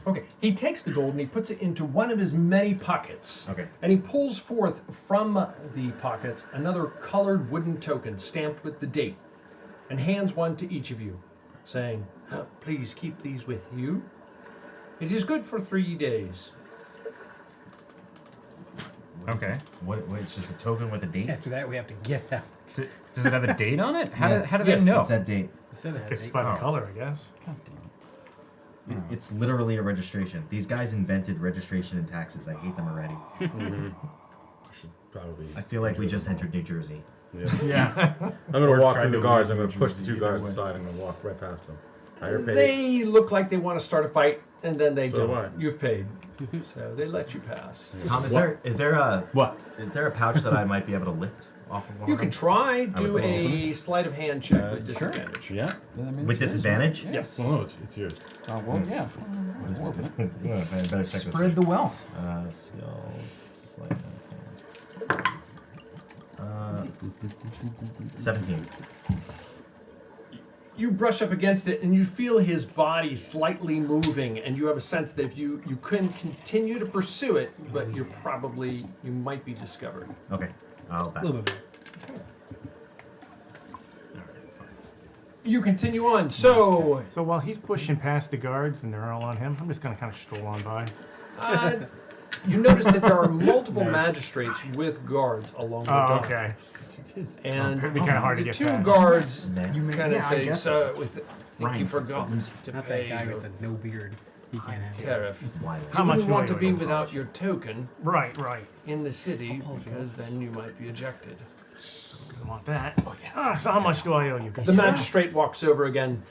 [SPEAKER 8] Okay, he takes the gold and he puts it into one of his many pockets.
[SPEAKER 10] Okay.
[SPEAKER 8] And he pulls forth from the pockets another colored wooden token stamped with the date and hands one to each of you, saying, please keep these with you. It is good for 3 days.
[SPEAKER 9] Okay.
[SPEAKER 3] What? It's just a token with a date.
[SPEAKER 13] After that, we have to get out.
[SPEAKER 9] Does it have a date on it? How
[SPEAKER 3] Yeah.
[SPEAKER 9] do
[SPEAKER 8] Yes.
[SPEAKER 9] they know?
[SPEAKER 3] What's that date?
[SPEAKER 13] I said it had
[SPEAKER 11] Guess
[SPEAKER 13] eight.
[SPEAKER 11] by the
[SPEAKER 9] Oh.
[SPEAKER 11] color, I guess.
[SPEAKER 9] God damn it.
[SPEAKER 3] It's literally a registration. These guys invented registration and taxes. I hate them already.
[SPEAKER 12] Should probably.
[SPEAKER 3] I feel like we just entered New Jersey.
[SPEAKER 12] Yeah.
[SPEAKER 9] Yeah.
[SPEAKER 12] I'm gonna
[SPEAKER 9] Or
[SPEAKER 12] walk
[SPEAKER 9] try
[SPEAKER 12] through the
[SPEAKER 9] to
[SPEAKER 12] guards.
[SPEAKER 9] leave
[SPEAKER 12] I'm gonna
[SPEAKER 9] New
[SPEAKER 12] push the
[SPEAKER 9] Jersey
[SPEAKER 12] two
[SPEAKER 9] either
[SPEAKER 12] guards
[SPEAKER 9] way.
[SPEAKER 12] aside. I'm gonna walk right past them. Higher paid.
[SPEAKER 8] They look like they want to start a fight, and then they
[SPEAKER 12] So do
[SPEAKER 8] don't.
[SPEAKER 12] I.
[SPEAKER 8] You've paid, so they let you pass.
[SPEAKER 3] Tom, is
[SPEAKER 12] What?
[SPEAKER 3] there a
[SPEAKER 9] What?
[SPEAKER 3] Is there a pouch that I might be able to lift off of one
[SPEAKER 8] You
[SPEAKER 3] of
[SPEAKER 8] can
[SPEAKER 3] them?
[SPEAKER 8] try.
[SPEAKER 3] would
[SPEAKER 8] Do
[SPEAKER 3] roll
[SPEAKER 8] a sleight of hand check with
[SPEAKER 9] Sure.
[SPEAKER 8] disadvantage.
[SPEAKER 12] Yeah.
[SPEAKER 3] With disadvantage?
[SPEAKER 8] Yes.
[SPEAKER 12] Well, no, it's yours.
[SPEAKER 9] Well, yeah.
[SPEAKER 3] I better check this.
[SPEAKER 9] Spread the wealth.
[SPEAKER 3] Skills. Sleight of hand. 17.
[SPEAKER 8] You brush up against it, and you feel his body slightly moving, and you have a sense that if you can continue to pursue it, but you might be discovered.
[SPEAKER 3] Okay. I'll back.
[SPEAKER 13] A little bit.
[SPEAKER 8] You continue on. So
[SPEAKER 11] So while he's pushing past the guards and they're all on him, I'm just gonna kind of stroll on by.
[SPEAKER 8] you notice that there are multiple magistrates with guards along the
[SPEAKER 11] Oh,
[SPEAKER 8] dock.
[SPEAKER 11] okay.
[SPEAKER 8] And
[SPEAKER 11] It'd be kind of hard to
[SPEAKER 8] the
[SPEAKER 11] get
[SPEAKER 8] two
[SPEAKER 11] past.
[SPEAKER 8] guards
[SPEAKER 3] You
[SPEAKER 8] kind of
[SPEAKER 9] yeah, I
[SPEAKER 8] say,
[SPEAKER 9] guess
[SPEAKER 8] "So, think you
[SPEAKER 9] Right.
[SPEAKER 8] forgot to
[SPEAKER 13] Not
[SPEAKER 8] pay
[SPEAKER 13] that guy
[SPEAKER 8] your
[SPEAKER 13] with the no beard. He can't have it.
[SPEAKER 8] tariff.
[SPEAKER 3] Why?
[SPEAKER 11] How
[SPEAKER 8] You
[SPEAKER 11] much
[SPEAKER 8] wouldn't
[SPEAKER 11] do I
[SPEAKER 8] want to
[SPEAKER 11] owe
[SPEAKER 8] be
[SPEAKER 11] you?
[SPEAKER 8] without your token
[SPEAKER 11] Right.
[SPEAKER 8] in the city, because then you might be ejected."
[SPEAKER 11] I want that. So how much do I owe you?
[SPEAKER 8] The magistrate walks over again.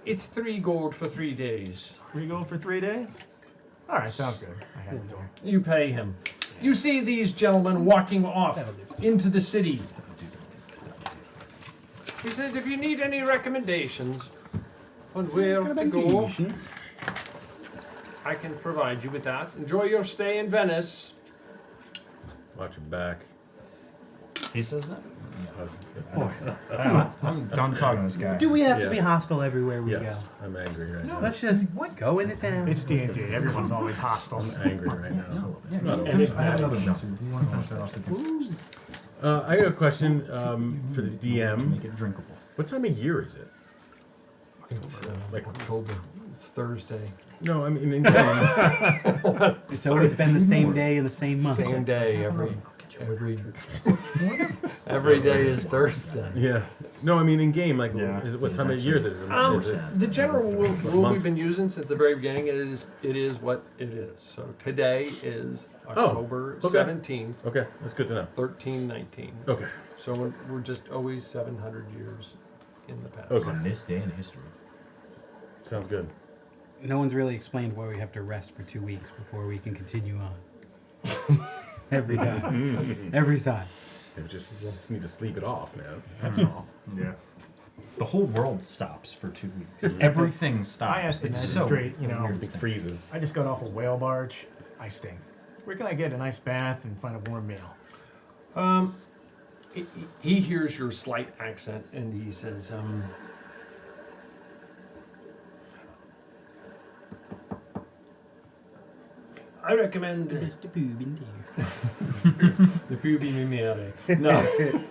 [SPEAKER 8] It's 3 gold for 3 days.
[SPEAKER 11] 3 gold for 3 days? All right, sounds good. I had it to him.
[SPEAKER 8] You pay him. You see these gentlemen walking off into the city. He says, if you need any recommendations on where to go, I can provide you with that. Enjoy your stay in Venice.
[SPEAKER 12] Watch your back.
[SPEAKER 9] He says that? I'm done talking to this guy.
[SPEAKER 13] Do we have
[SPEAKER 12] Yeah.
[SPEAKER 13] to be hostile everywhere we
[SPEAKER 12] Yes, I'm angry right
[SPEAKER 13] go?
[SPEAKER 12] now.
[SPEAKER 13] Let's just go into town.
[SPEAKER 11] It's D&D. Everyone's always hostile.
[SPEAKER 12] I'm angry right now.
[SPEAKER 9] Yeah,
[SPEAKER 12] Not
[SPEAKER 9] I
[SPEAKER 12] always.
[SPEAKER 9] have another one. So if you want to finish off the
[SPEAKER 12] I got a question for the DM.
[SPEAKER 9] make it drinkable.
[SPEAKER 12] What time of year is it?
[SPEAKER 8] It's
[SPEAKER 12] Like
[SPEAKER 8] October. It's Thursday.
[SPEAKER 12] no, I mean in game.
[SPEAKER 13] It's always been the same day and the same month.
[SPEAKER 8] Same day every day is Thursday.
[SPEAKER 12] Yeah. No, I mean in game. Like,
[SPEAKER 9] Yeah.
[SPEAKER 12] is it what time of year is it? Is it
[SPEAKER 8] The general rule
[SPEAKER 12] month?
[SPEAKER 8] we've been using since the very beginning it is what it is. So today is October
[SPEAKER 12] okay.
[SPEAKER 8] 17th,
[SPEAKER 12] okay, that's good to know.
[SPEAKER 8] 1319.
[SPEAKER 12] Okay.
[SPEAKER 8] So we're just always 700 years in the past.
[SPEAKER 12] Okay.
[SPEAKER 3] On this day in history.
[SPEAKER 12] Sounds good.
[SPEAKER 13] No one's really explained why we have to rest for 2 weeks before we can continue on. Every time. Every time.
[SPEAKER 12] They just need to sleep it off, man.
[SPEAKER 9] That's all. Yeah. The whole world stops for 2 weeks. Everything stops.
[SPEAKER 11] I asked the
[SPEAKER 9] It's so
[SPEAKER 11] magistrate, you know,
[SPEAKER 12] It freezes.
[SPEAKER 11] I just got off a whale barge. I stink. Where can I get a nice bath and find a warm meal?
[SPEAKER 8] He hears your slight accent and he says, I recommend
[SPEAKER 13] Mr. Boobin dear.
[SPEAKER 8] the Pubi Mimere. No.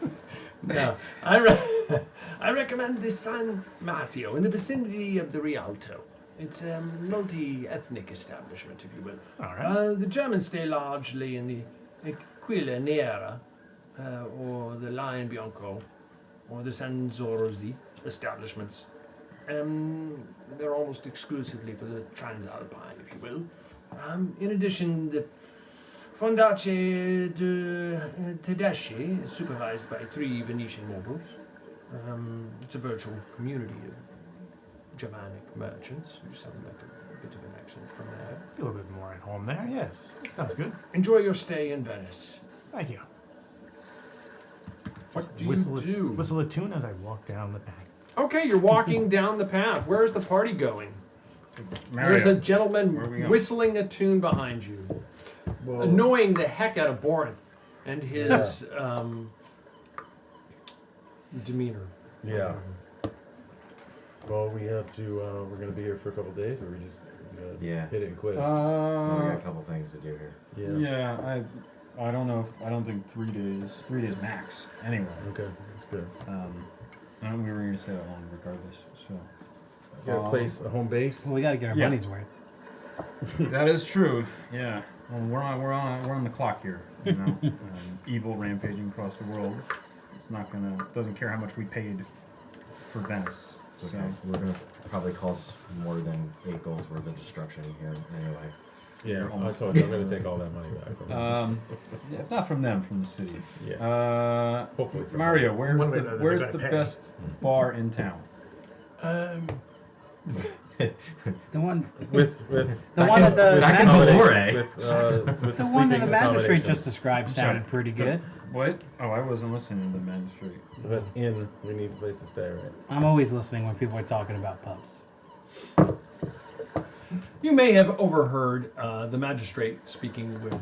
[SPEAKER 8] No. I recommend the San Matteo in the vicinity of the Rialto. It's a multi-ethnic establishment, if you will.
[SPEAKER 11] All right.
[SPEAKER 8] The Germans stay largely in the Aquila Nera, or the Lion Bianco, or the San Zorzi establishments. They're almost exclusively for the Transalpine, if you will. In addition, the Fondace de Tedeschi is supervised by 3 Venetian nobles. It's a virtual community of Germanic merchants who sound like a bit of an accent from there.
[SPEAKER 11] A little bit more at home there. Yes. Sounds good.
[SPEAKER 8] Enjoy your stay in Venice.
[SPEAKER 11] Thank you.
[SPEAKER 8] What do
[SPEAKER 11] Whistle
[SPEAKER 8] you do?
[SPEAKER 11] Whistle a tune as I walk down the path.
[SPEAKER 8] Okay, you're walking down the path. Where's the party going? There's a gentleman whistling a tune behind you, annoying the heck out of Borinth and his demeanor.
[SPEAKER 12] Yeah. Well, we have to. We're gonna be here for a couple days, or we just
[SPEAKER 3] Yeah.
[SPEAKER 12] hit it and quit.
[SPEAKER 3] We got a couple things to do here.
[SPEAKER 12] Yeah.
[SPEAKER 9] Yeah, I don't know. I don't think 3 days. 3 days max. Anyway.
[SPEAKER 12] Okay, that's good.
[SPEAKER 9] I don't think we were going to stay that long regardless. So.
[SPEAKER 12] Get a place, a home base.
[SPEAKER 13] Well, we got to get our
[SPEAKER 9] Yeah.
[SPEAKER 13] money's worth.
[SPEAKER 9] That is true. Yeah. Well, we're on the clock here. You know, evil rampaging across the world. It's not gonna. Doesn't care how much we paid for Venice. So
[SPEAKER 10] Okay. We're gonna probably cause more than 8 gold worth of destruction here anyway.
[SPEAKER 12] Yeah, I told you I'm gonna take all that money back from them.
[SPEAKER 9] yeah, if not from them, from the city.
[SPEAKER 12] Yeah. Hopefully from
[SPEAKER 9] Mario,
[SPEAKER 12] them.
[SPEAKER 9] where's
[SPEAKER 11] One way or
[SPEAKER 9] the
[SPEAKER 11] another,
[SPEAKER 9] where's
[SPEAKER 11] they're
[SPEAKER 9] the
[SPEAKER 11] gonna pay.
[SPEAKER 9] best bar in town?
[SPEAKER 13] The one.
[SPEAKER 12] With
[SPEAKER 13] The one at the
[SPEAKER 10] back in
[SPEAKER 13] magistrate.
[SPEAKER 10] Valore.
[SPEAKER 12] with
[SPEAKER 13] The one that the
[SPEAKER 12] sleeping
[SPEAKER 13] magistrate
[SPEAKER 12] accommodations.
[SPEAKER 13] just described sounded pretty good.
[SPEAKER 9] What? Oh, I wasn't listening to the magistrate.
[SPEAKER 12] The best inn. We need a place to stay, right?
[SPEAKER 13] I'm always listening when people are talking about pubs.
[SPEAKER 8] You may have overheard the magistrate speaking with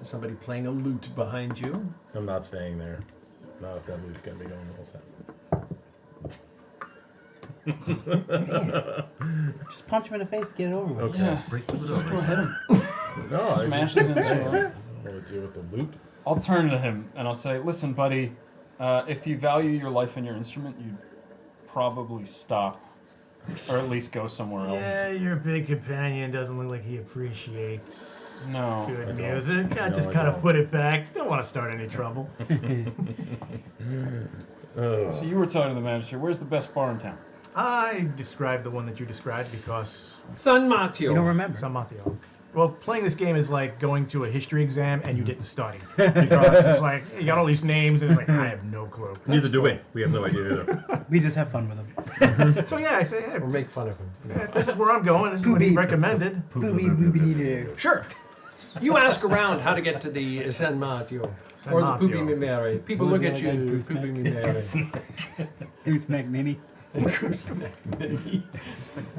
[SPEAKER 8] somebody playing a lute behind you.
[SPEAKER 12] I'm not staying there. Not if that loot's gonna be going the whole time.
[SPEAKER 13] Just punch him in the face, get it over with.
[SPEAKER 12] Okay.
[SPEAKER 9] Yeah.
[SPEAKER 10] Break the
[SPEAKER 9] Go
[SPEAKER 10] door.
[SPEAKER 9] ahead and
[SPEAKER 12] No,
[SPEAKER 9] smash his
[SPEAKER 12] I
[SPEAKER 9] into
[SPEAKER 12] want to deal with the loot.
[SPEAKER 9] I'll turn to him and I'll say, "Listen, buddy. If you value your life and your instrument, you'd probably stop, or at least go somewhere else."
[SPEAKER 11] Yeah, your big companion doesn't look like he appreciates
[SPEAKER 9] No.
[SPEAKER 12] I
[SPEAKER 11] good
[SPEAKER 12] don't.
[SPEAKER 11] music. I
[SPEAKER 12] No,
[SPEAKER 11] just
[SPEAKER 12] I
[SPEAKER 11] kind of
[SPEAKER 12] don't.
[SPEAKER 11] put it back. Don't want to start any trouble.
[SPEAKER 9] So you were talking to the magistrate. Where's the best bar in town?
[SPEAKER 11] I described the one that you described because
[SPEAKER 8] San Matteo.
[SPEAKER 13] You don't remember.
[SPEAKER 11] San Matteo. Well, playing this game is like going to a history exam and you didn't study. Because it's like, you got all these names and it's like, I have no clue.
[SPEAKER 12] Neither do we. We have no idea either.
[SPEAKER 13] We just have fun with them.
[SPEAKER 11] So yeah, I say, hey,
[SPEAKER 7] Or make fun of him.
[SPEAKER 11] this is where I'm going. This is what he recommended.
[SPEAKER 8] Sure. You ask around how to get to the San Matteo or the
[SPEAKER 11] Matteo.
[SPEAKER 8] Pupi Mimere. People
[SPEAKER 13] What
[SPEAKER 8] look
[SPEAKER 13] was
[SPEAKER 8] at
[SPEAKER 13] the
[SPEAKER 8] you,
[SPEAKER 13] other guy?
[SPEAKER 8] Pupi Mimere.
[SPEAKER 13] Gooseneck Ninny.
[SPEAKER 8] Gooseneck.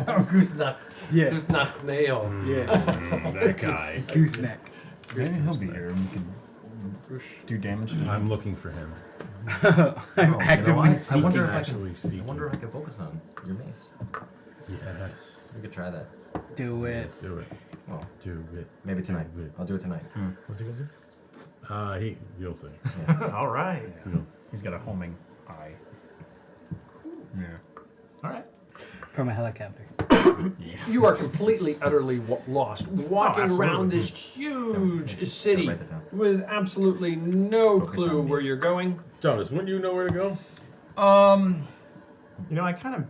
[SPEAKER 8] Oh, Gooseneck.
[SPEAKER 13] Yeah.
[SPEAKER 8] Gooseneck nail.
[SPEAKER 13] Yeah.
[SPEAKER 12] That guy.
[SPEAKER 13] Gooseneck.
[SPEAKER 9] Maybe he'll be here and we can do damage to him.
[SPEAKER 12] I'm looking for him.
[SPEAKER 13] I'm
[SPEAKER 10] Oh,
[SPEAKER 13] actively
[SPEAKER 10] you know what? I
[SPEAKER 13] seeking.
[SPEAKER 10] wonder if I
[SPEAKER 12] Actually
[SPEAKER 10] can.
[SPEAKER 12] seeking.
[SPEAKER 10] I wonder if I can focus on your mace.
[SPEAKER 12] Yes.
[SPEAKER 10] We could try that.
[SPEAKER 13] Do it.
[SPEAKER 12] Do it.
[SPEAKER 10] Well,
[SPEAKER 12] Do it.
[SPEAKER 10] maybe tonight.
[SPEAKER 12] Do it.
[SPEAKER 10] I'll do it tonight.
[SPEAKER 12] What's he gonna do? You'll see.
[SPEAKER 11] All right.
[SPEAKER 9] He's got a homing eye. Yeah.
[SPEAKER 11] All right.
[SPEAKER 13] From a helicopter.
[SPEAKER 8] You are completely, utterly lost. Walking
[SPEAKER 11] absolutely.
[SPEAKER 8] around this huge city
[SPEAKER 10] write that down.
[SPEAKER 8] with absolutely no
[SPEAKER 10] Focus
[SPEAKER 8] clue
[SPEAKER 10] on
[SPEAKER 8] where
[SPEAKER 10] these.
[SPEAKER 8] you're going.
[SPEAKER 12] Jonas, wouldn't you know where to go?
[SPEAKER 11] You know, I kind of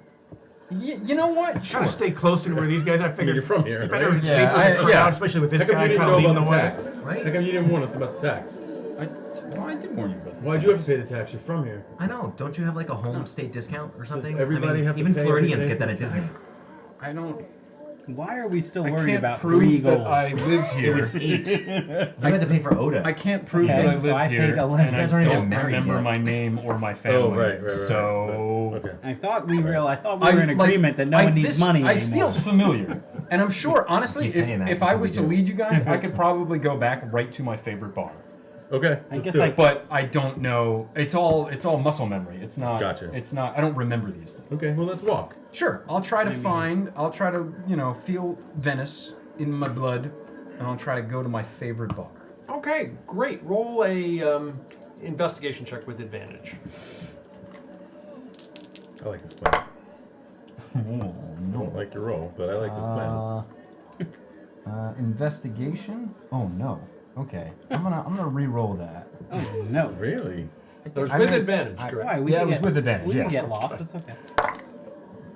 [SPEAKER 9] You know what?
[SPEAKER 11] try to stay close to where these guys are. I
[SPEAKER 12] I mean,
[SPEAKER 11] figured
[SPEAKER 12] you're from here,
[SPEAKER 11] you better
[SPEAKER 12] right?
[SPEAKER 11] stay with the crowd,
[SPEAKER 9] yeah.
[SPEAKER 11] especially with this
[SPEAKER 12] How come
[SPEAKER 11] guy
[SPEAKER 12] you didn't
[SPEAKER 11] kind of
[SPEAKER 12] know
[SPEAKER 11] leading
[SPEAKER 12] about
[SPEAKER 11] the
[SPEAKER 12] the
[SPEAKER 11] way.
[SPEAKER 12] tax?
[SPEAKER 10] Right?
[SPEAKER 12] How come you didn't warn us about the tax?
[SPEAKER 9] I did warn you about that.
[SPEAKER 12] Why'd you have to pay the tax? You're from here.
[SPEAKER 10] I know. Don't you have like a home state discount or something?
[SPEAKER 12] everybody have to
[SPEAKER 10] even
[SPEAKER 12] pay
[SPEAKER 10] Floridians
[SPEAKER 12] everything
[SPEAKER 10] get that
[SPEAKER 12] for
[SPEAKER 10] at Disney.
[SPEAKER 12] tax?
[SPEAKER 9] I don't.
[SPEAKER 13] Why are we still
[SPEAKER 9] I
[SPEAKER 13] worried
[SPEAKER 9] can't
[SPEAKER 13] about
[SPEAKER 9] prove
[SPEAKER 13] 3
[SPEAKER 9] that
[SPEAKER 13] gold?
[SPEAKER 9] I lived here.
[SPEAKER 10] It was 8. You had to pay for Oda.
[SPEAKER 9] I can't prove
[SPEAKER 13] Okay,
[SPEAKER 9] that I
[SPEAKER 13] so
[SPEAKER 9] lived
[SPEAKER 13] I paid
[SPEAKER 9] here,
[SPEAKER 13] 11.
[SPEAKER 9] and
[SPEAKER 10] You guys
[SPEAKER 9] I
[SPEAKER 10] aren't even
[SPEAKER 9] don't
[SPEAKER 10] married
[SPEAKER 9] remember
[SPEAKER 10] yet.
[SPEAKER 9] my name or my family.
[SPEAKER 12] Oh, right.
[SPEAKER 9] So
[SPEAKER 12] Okay.
[SPEAKER 13] I thought we were in agreement that no one needs
[SPEAKER 9] this,
[SPEAKER 13] money
[SPEAKER 9] I
[SPEAKER 13] anymore.
[SPEAKER 9] feel familiar, and I'm sure, honestly,
[SPEAKER 10] Keep saying that
[SPEAKER 9] if I
[SPEAKER 10] until
[SPEAKER 9] was
[SPEAKER 10] we
[SPEAKER 9] to
[SPEAKER 10] do.
[SPEAKER 9] lead you guys, I could probably go back right to my favorite bar.
[SPEAKER 12] Okay.
[SPEAKER 13] I
[SPEAKER 12] let's
[SPEAKER 13] guess
[SPEAKER 12] do
[SPEAKER 13] I-
[SPEAKER 12] it.
[SPEAKER 9] But I don't know. It's all muscle memory. It's not.
[SPEAKER 12] Gotcha.
[SPEAKER 9] It's not. I don't remember these things.
[SPEAKER 12] Okay, well, let's walk.
[SPEAKER 9] Sure, I'll try to feel Venice in my blood, and I'll try to go to my favorite bar.
[SPEAKER 8] Okay, great. Roll a investigation check with advantage.
[SPEAKER 12] I like this plan.
[SPEAKER 9] Oh,
[SPEAKER 12] I don't like your roll, but I like this plan.
[SPEAKER 9] Investigation? Oh no. Okay, I'm gonna re-roll that.
[SPEAKER 13] Oh no.
[SPEAKER 12] Really?
[SPEAKER 8] There's
[SPEAKER 9] I
[SPEAKER 8] with
[SPEAKER 9] mean,
[SPEAKER 8] advantage,
[SPEAKER 13] Why?
[SPEAKER 8] correct?
[SPEAKER 13] We
[SPEAKER 9] Yeah,
[SPEAKER 13] can
[SPEAKER 9] it was
[SPEAKER 13] get-
[SPEAKER 9] with advantage,
[SPEAKER 13] We can
[SPEAKER 9] yeah.
[SPEAKER 13] get lost. It's okay.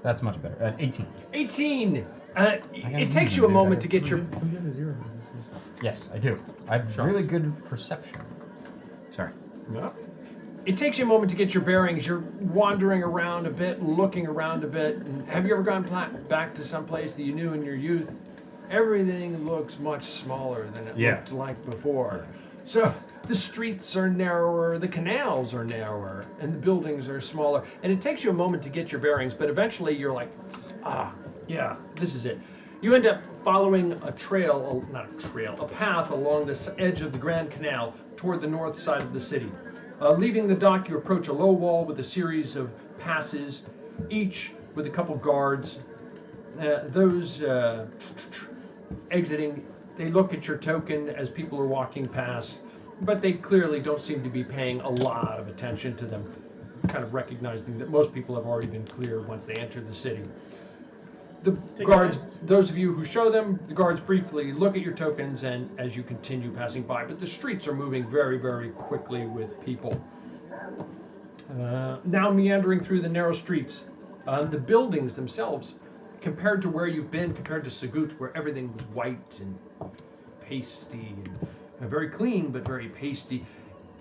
[SPEAKER 9] That's much better. 18.
[SPEAKER 8] 18.
[SPEAKER 9] gotta
[SPEAKER 8] It takes you a
[SPEAKER 9] do
[SPEAKER 8] moment
[SPEAKER 9] that.
[SPEAKER 8] to get your.
[SPEAKER 12] We got a 0.
[SPEAKER 9] Yes, I do. I have really good perception. Sorry.
[SPEAKER 8] It takes you a moment to get your bearings. You're wandering around a bit, looking around a bit. And have you ever gone back to some place that you knew in your youth? Everything looks much smaller than it
[SPEAKER 9] Yeah.
[SPEAKER 8] looked like before. So the streets are narrower, the canals are narrower, and the buildings are smaller. And it takes you a moment to get your bearings, but eventually you're like, yeah, this is it. You end up following a path along the edge of the Grand Canal toward the north side of the city. Leaving the dock, you approach a low wall with a series of passes, each with a couple guards. Those exiting, they look at your token as people are walking past, but they clearly don't seem to be paying a lot of attention to them, kind of recognizing that most people have already been cleared once they enter the city. The guards, those of you who show them, the guards briefly look at your tokens and as you continue passing by, but the streets are moving very, very quickly with people. Now meandering through the narrow streets, the buildings themselves, compared to where you've been, compared to Sagut, where everything was white and pasty and very clean, but very pasty,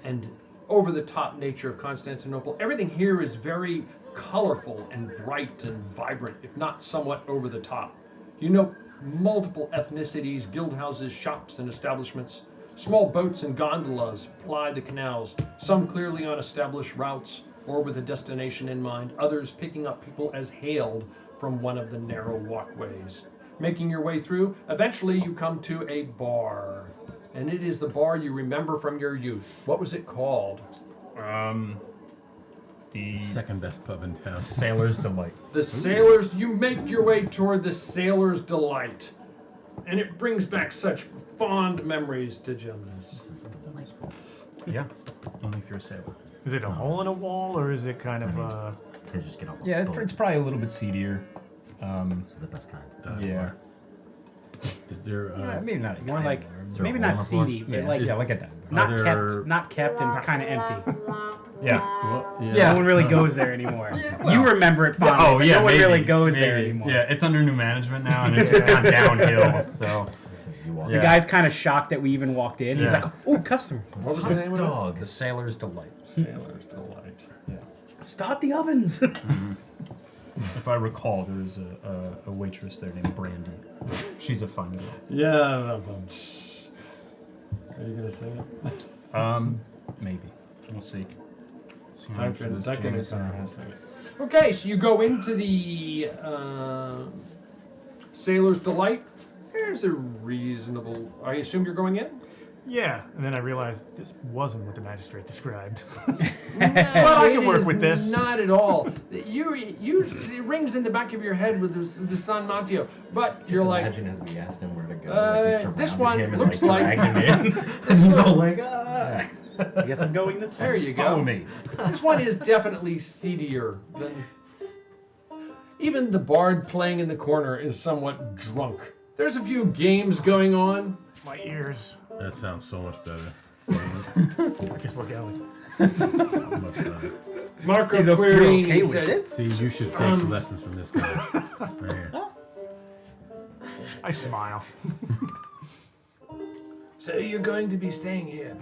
[SPEAKER 8] and over-the-top nature of Constantinople, everything here is very colorful and bright and vibrant, if not somewhat over the top. You know, multiple ethnicities, guild houses, shops, and establishments. Small boats and gondolas ply the canals, some clearly on established routes or with a destination in mind, others picking up people as hailed from one of the narrow walkways. Making your way through, eventually you come to a bar. And it is the bar you remember from your youth. What was it called?
[SPEAKER 9] The
[SPEAKER 10] second best pub in town.
[SPEAKER 9] Sailor's Delight.
[SPEAKER 8] The Sailor's, you make your way toward the Sailor's Delight. And it brings back such fond memories to Jonas.
[SPEAKER 10] This is delightful.
[SPEAKER 9] Yeah, only if you're a sailor.
[SPEAKER 11] Is it a hole in a wall, or is it kind of
[SPEAKER 10] They just get off.
[SPEAKER 9] Yeah, it's probably a little bit seedier.
[SPEAKER 10] It's the best kind.
[SPEAKER 9] Yeah.
[SPEAKER 10] Is there?
[SPEAKER 9] Maybe not.
[SPEAKER 13] More like
[SPEAKER 10] Is there a
[SPEAKER 13] maybe
[SPEAKER 10] hole on
[SPEAKER 13] not
[SPEAKER 10] the floor?
[SPEAKER 13] seedy, but
[SPEAKER 9] Yeah,
[SPEAKER 13] like
[SPEAKER 9] like a dive bar.
[SPEAKER 13] not
[SPEAKER 10] Are there-
[SPEAKER 13] not kept and kind of empty.
[SPEAKER 9] Yeah.
[SPEAKER 10] Well,
[SPEAKER 13] No one really goes there anymore. You remember it fondly.
[SPEAKER 9] Oh
[SPEAKER 13] but
[SPEAKER 9] yeah,
[SPEAKER 13] no one
[SPEAKER 9] maybe,
[SPEAKER 13] really goes
[SPEAKER 9] maybe.
[SPEAKER 13] there anymore.
[SPEAKER 9] Yeah, it's under new management now, and it's just gone downhill. So
[SPEAKER 10] You walk.
[SPEAKER 13] The guy's kind of shocked that we even walked in. He's
[SPEAKER 9] Yeah.
[SPEAKER 13] like, "Oh, customer,
[SPEAKER 8] What was the name of it?
[SPEAKER 10] Dog.
[SPEAKER 9] the Sailor's Delight.
[SPEAKER 8] Sailor's Delight. Yeah.
[SPEAKER 13] start the ovens."
[SPEAKER 9] If I recall, there's a waitress there named Brandy. She's a fine girl.
[SPEAKER 8] Yeah, Are you gonna sing it?
[SPEAKER 9] Maybe. We'll see.
[SPEAKER 8] Time for the second. Okay, so you go into the Sailor's Delight. There's a reasonable. I assume you're going in.
[SPEAKER 11] Yeah, and then I realized this wasn't what the magistrate described.
[SPEAKER 8] No,
[SPEAKER 11] But I can
[SPEAKER 8] it
[SPEAKER 11] work
[SPEAKER 8] is
[SPEAKER 11] with this.
[SPEAKER 8] Not at all. It rings in the back of your head with the San Matteo, but
[SPEAKER 10] Just
[SPEAKER 8] you're like,
[SPEAKER 10] imagine as we asked him where to go, like we surrounded
[SPEAKER 8] this one
[SPEAKER 10] him and
[SPEAKER 8] looks
[SPEAKER 10] like
[SPEAKER 8] like-
[SPEAKER 10] dragged him in, and he's all like, ah.
[SPEAKER 13] I guess I'm going this way.
[SPEAKER 8] there you
[SPEAKER 9] Follow
[SPEAKER 8] go.
[SPEAKER 9] me.
[SPEAKER 8] This one is definitely seedier than. Even the bard playing in the corner is somewhat drunk. There's a few games going on.
[SPEAKER 11] My ears.
[SPEAKER 10] That sounds so much better.
[SPEAKER 11] I guess look at
[SPEAKER 10] Much better.
[SPEAKER 8] Marco
[SPEAKER 13] You're
[SPEAKER 8] Quirini
[SPEAKER 13] okay with
[SPEAKER 8] says,
[SPEAKER 13] this?
[SPEAKER 10] See, you should take some lessons from this guy right here.
[SPEAKER 11] I smile.
[SPEAKER 8] "So you're going to be staying here?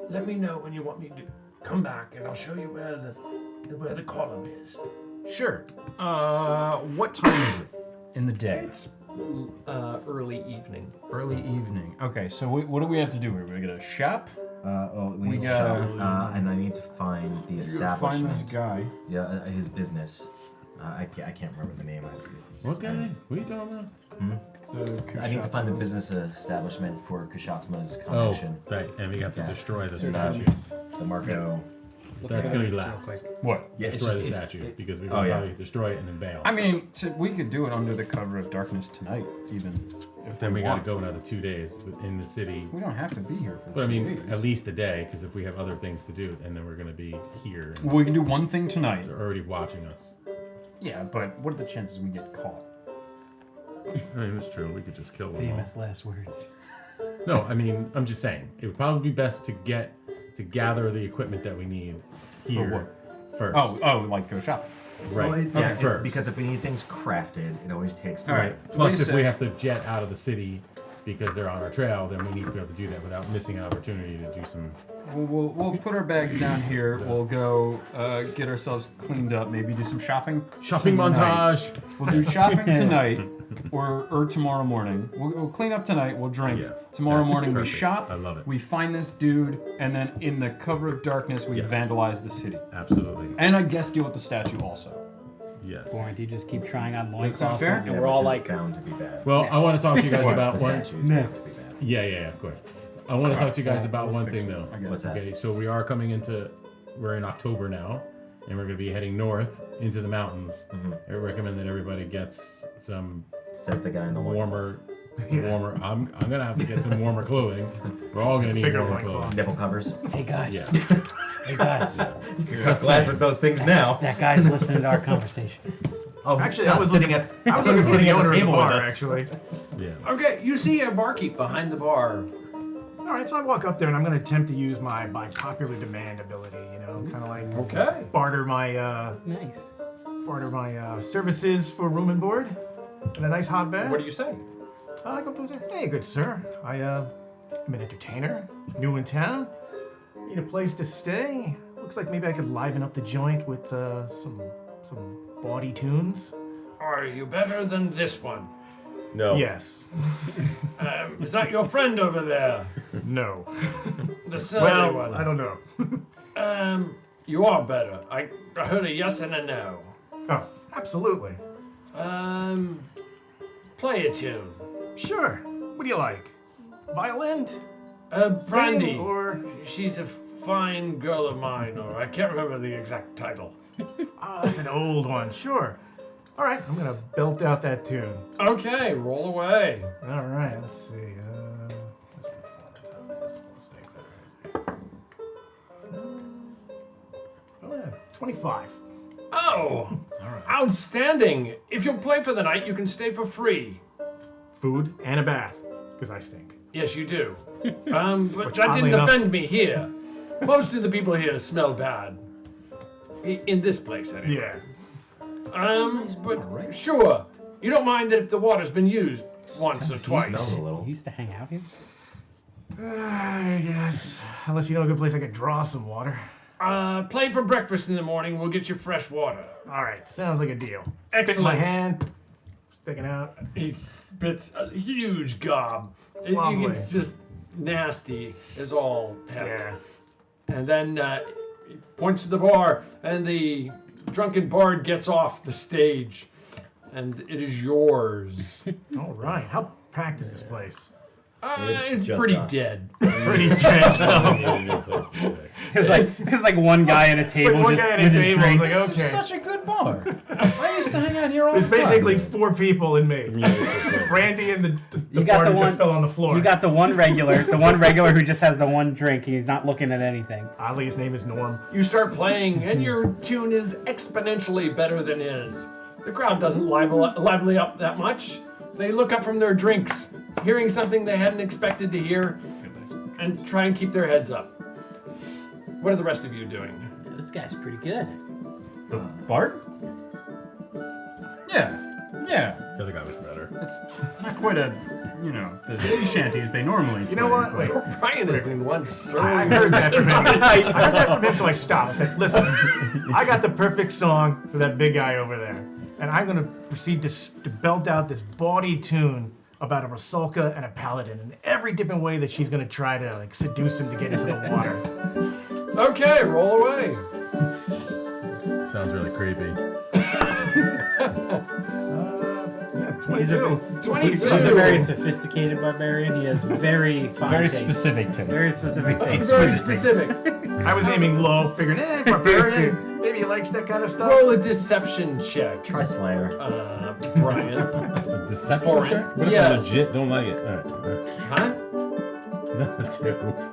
[SPEAKER 8] Let me know when you want me to come back, and I'll show you where the column is."
[SPEAKER 9] Sure. What time is it in the day?
[SPEAKER 8] It's early evening.
[SPEAKER 9] Early evening. Okay, so what do we have to do here? We gotta shop.
[SPEAKER 10] We
[SPEAKER 9] We
[SPEAKER 10] need to
[SPEAKER 9] gotta-
[SPEAKER 10] shop, and I need to find the
[SPEAKER 9] You gotta find
[SPEAKER 10] establishment.
[SPEAKER 9] this guy.
[SPEAKER 10] Yeah, his business. I can't remember the name.
[SPEAKER 12] What guy? What are you talking about?
[SPEAKER 10] I need to find the business establishment for Kushatsma's
[SPEAKER 12] Oh,
[SPEAKER 10] combination.
[SPEAKER 12] right. And we have to
[SPEAKER 10] Yes.
[SPEAKER 12] destroy the
[SPEAKER 10] So
[SPEAKER 12] statue.
[SPEAKER 10] the Marco.
[SPEAKER 12] That's gonna be last.
[SPEAKER 9] What?
[SPEAKER 10] Yeah, it's
[SPEAKER 12] Destroy
[SPEAKER 10] just,
[SPEAKER 12] the statue because we
[SPEAKER 10] oh,
[SPEAKER 12] will
[SPEAKER 10] yeah.
[SPEAKER 12] probably destroy it and then bail.
[SPEAKER 9] I mean, we could do it under the cover of darkness tonight, even. If
[SPEAKER 12] Then we gotta
[SPEAKER 9] want.
[SPEAKER 12] go another 2 days in the city.
[SPEAKER 9] We don't have to be here for
[SPEAKER 12] But I
[SPEAKER 9] 2
[SPEAKER 12] mean,
[SPEAKER 9] days.
[SPEAKER 12] at least a day, because if we have other things to do, and then we're gonna be here, and
[SPEAKER 9] We can do one thing tonight.
[SPEAKER 12] they're already watching us.
[SPEAKER 9] Yeah, but what are the chances we get caught?
[SPEAKER 12] I mean, it's true. We could just kill them
[SPEAKER 13] Famous last words.
[SPEAKER 12] all. No, I mean, I'm just saying. It would probably be best to gather the equipment that we need here first.
[SPEAKER 9] Oh, like go shopping.
[SPEAKER 12] right.
[SPEAKER 10] Well,
[SPEAKER 12] Yeah, first.
[SPEAKER 10] because if we need things crafted, it always takes time.
[SPEAKER 9] All right.
[SPEAKER 12] Plus, if
[SPEAKER 9] Lisa-
[SPEAKER 12] we have to jet out of the city because they're on our trail, then we need to be able to do that without missing an opportunity to do some.
[SPEAKER 9] We'll put our bags down here. We'll go get ourselves cleaned up. Maybe do some shopping.
[SPEAKER 12] Shopping
[SPEAKER 9] tonight.
[SPEAKER 12] montage!
[SPEAKER 9] We'll do shopping tonight, or tomorrow morning. We'll clean up tonight. We'll drink.
[SPEAKER 12] Yeah,
[SPEAKER 9] Tomorrow
[SPEAKER 12] that's
[SPEAKER 9] morning
[SPEAKER 12] perfect.
[SPEAKER 9] we shop.
[SPEAKER 12] I love it.
[SPEAKER 9] We find this dude, and then in the cover of darkness we
[SPEAKER 12] Yes.
[SPEAKER 9] vandalize the city.
[SPEAKER 12] Absolutely.
[SPEAKER 9] And I guess deal with the statue also.
[SPEAKER 12] Yes.
[SPEAKER 13] Borinth, you just keep trying on
[SPEAKER 9] That sound
[SPEAKER 13] loincloths,
[SPEAKER 9] fair?
[SPEAKER 13] and
[SPEAKER 10] Yeah,
[SPEAKER 13] we're all
[SPEAKER 10] which is
[SPEAKER 13] like,
[SPEAKER 10] bound to be bad.
[SPEAKER 12] Well, I want to talk to you guys
[SPEAKER 9] What?
[SPEAKER 12] about
[SPEAKER 10] The
[SPEAKER 12] one.
[SPEAKER 10] statues bound to be bad.
[SPEAKER 12] Yeah, of course. I want to talk to you guys about one thing though.
[SPEAKER 10] What's that?
[SPEAKER 12] Okay, so we're in October now, and we're going to be heading north into the mountains. I recommend that everybody gets some
[SPEAKER 10] Says the guy in the
[SPEAKER 12] warmer. I'm gonna have to get some warmer clothing. We're all gonna need
[SPEAKER 11] Bigger
[SPEAKER 12] warmer
[SPEAKER 11] loincloth.
[SPEAKER 12] clothing.
[SPEAKER 10] nipple covers.
[SPEAKER 13] "Hey guys,
[SPEAKER 12] Yeah.
[SPEAKER 13] hey guys,
[SPEAKER 10] You're not glad with those things now.
[SPEAKER 13] that guy's listening to our conversation."
[SPEAKER 10] Oh,
[SPEAKER 11] Actually,
[SPEAKER 10] not
[SPEAKER 11] I was
[SPEAKER 10] sitting
[SPEAKER 11] looking
[SPEAKER 10] at.
[SPEAKER 11] I was
[SPEAKER 10] he
[SPEAKER 11] looking for
[SPEAKER 10] sitting
[SPEAKER 11] the
[SPEAKER 10] at
[SPEAKER 11] owner
[SPEAKER 10] the
[SPEAKER 11] of the
[SPEAKER 10] table
[SPEAKER 11] bar,
[SPEAKER 10] with us.
[SPEAKER 11] actually.
[SPEAKER 12] Yeah.
[SPEAKER 8] Okay, you see a barkeep behind the bar.
[SPEAKER 11] All right, so I walk up there and I'm going to attempt to use my by popular demand ability. You know, kind of like
[SPEAKER 8] Okay.
[SPEAKER 11] barter my
[SPEAKER 13] Nice.
[SPEAKER 11] services for room and board and a nice hot bed.
[SPEAKER 8] What do you say?
[SPEAKER 11] I go up to him and say, "Hey, good sir, I'm an entertainer, new in town. Need a place to stay. Looks like maybe I could liven up the joint with some bawdy tunes."
[SPEAKER 8] Are you better than this one?
[SPEAKER 12] No.
[SPEAKER 11] Yes.
[SPEAKER 8] Is that your friend over there?
[SPEAKER 11] No.
[SPEAKER 8] The surly
[SPEAKER 11] Well,
[SPEAKER 8] one?
[SPEAKER 11] I don't know.
[SPEAKER 8] You are better. I heard a yes and a no.
[SPEAKER 11] Oh, absolutely.
[SPEAKER 8] Play a tune.
[SPEAKER 11] Sure. What do you like? Violin?
[SPEAKER 8] Brandy.
[SPEAKER 11] Sing, or
[SPEAKER 8] She's a fine girl of mine, or I can't remember the exact title.
[SPEAKER 11] oh, that's an old one. Sure. All right, I'm gonna belt out that tune.
[SPEAKER 8] Okay, roll away.
[SPEAKER 11] All right, let's see. Oh yeah, 25.
[SPEAKER 8] Oh, outstanding. If you'll play for the night, you can stay for free.
[SPEAKER 11] Food and a bath, because I stink.
[SPEAKER 8] Yes, you do. But
[SPEAKER 11] Which,
[SPEAKER 8] that
[SPEAKER 11] oddly
[SPEAKER 8] didn't
[SPEAKER 11] enough-
[SPEAKER 8] offend me here. Most of the people here smell bad. In this place, anyway.
[SPEAKER 11] Yeah.
[SPEAKER 8] But sure. You don't mind that if the water's been used once or twice.
[SPEAKER 10] Smells a little.
[SPEAKER 13] You used to hang out here?
[SPEAKER 11] Yes. Unless you know a good place I could draw some water.
[SPEAKER 8] Play for breakfast in the morning. We'll get you fresh water.
[SPEAKER 11] All right, sounds like a deal. Spit in my
[SPEAKER 8] Excellent.
[SPEAKER 11] hand, sticking out.
[SPEAKER 8] He spits a huge gob.
[SPEAKER 11] Lovely.
[SPEAKER 8] It's just nasty as all heck.
[SPEAKER 11] Yeah.
[SPEAKER 8] And then he points to the bar, and the drunken bard gets off the stage, and it is yours.
[SPEAKER 11] All right. How packed is this place?
[SPEAKER 8] It's
[SPEAKER 12] just
[SPEAKER 8] pretty
[SPEAKER 12] us.
[SPEAKER 8] dead.
[SPEAKER 11] Pretty dead.
[SPEAKER 13] There's like one guy at a table
[SPEAKER 11] One
[SPEAKER 13] just
[SPEAKER 11] guy at a
[SPEAKER 13] with his
[SPEAKER 11] table.
[SPEAKER 13] drink.
[SPEAKER 11] Like, okay.
[SPEAKER 10] Such a good bar. I used to hang out here all
[SPEAKER 11] There's
[SPEAKER 10] the time.
[SPEAKER 11] basically 4 people and me. Brandy and the
[SPEAKER 13] You got
[SPEAKER 11] bar
[SPEAKER 13] the
[SPEAKER 11] just
[SPEAKER 13] one-
[SPEAKER 11] fell on the floor.
[SPEAKER 13] You got the one regular who just has the one drink. He's not looking at anything.
[SPEAKER 11] Oddly, his name is Norm.
[SPEAKER 8] You start playing, and your tune is exponentially better than his. The crowd doesn't lively up that much. They look up from their drinks, hearing something they hadn't expected to hear, and try and keep their heads up. What are the rest of you doing?
[SPEAKER 10] This guy's pretty good.
[SPEAKER 9] Bart? Yeah.
[SPEAKER 12] The other guy was better.
[SPEAKER 9] It's not quite a, the sea shanties they normally
[SPEAKER 11] You know
[SPEAKER 9] play,
[SPEAKER 11] what?
[SPEAKER 9] but-
[SPEAKER 11] Wait.
[SPEAKER 8] Brian has been one surly.
[SPEAKER 11] I heard that from him. I heard that from him, so I stopped. I said, listen, I got the perfect song for that big guy over there. And I'm going to proceed to belt out this bawdy tune about a Rusalka and a paladin in every different way that she's going to try to seduce him to get into the water.
[SPEAKER 8] Okay, roll away.
[SPEAKER 12] Sounds really creepy.
[SPEAKER 11] Yeah,
[SPEAKER 13] He's a,
[SPEAKER 11] 22.
[SPEAKER 13] he's a very sophisticated barbarian. He has very fine
[SPEAKER 9] Very
[SPEAKER 13] taste.
[SPEAKER 9] specific taste.
[SPEAKER 13] Very specific taste.
[SPEAKER 8] Very
[SPEAKER 9] Exquisite taste.
[SPEAKER 8] specific.
[SPEAKER 11] I was aiming low, figuring, barbarian. Maybe he likes that kind of stuff.
[SPEAKER 8] Roll a deception check,
[SPEAKER 10] Try Slayer.
[SPEAKER 8] Brian.
[SPEAKER 12] The deception
[SPEAKER 8] Or-
[SPEAKER 12] check? What if
[SPEAKER 8] yes.
[SPEAKER 12] I legit don't like it? Alright.
[SPEAKER 8] Huh?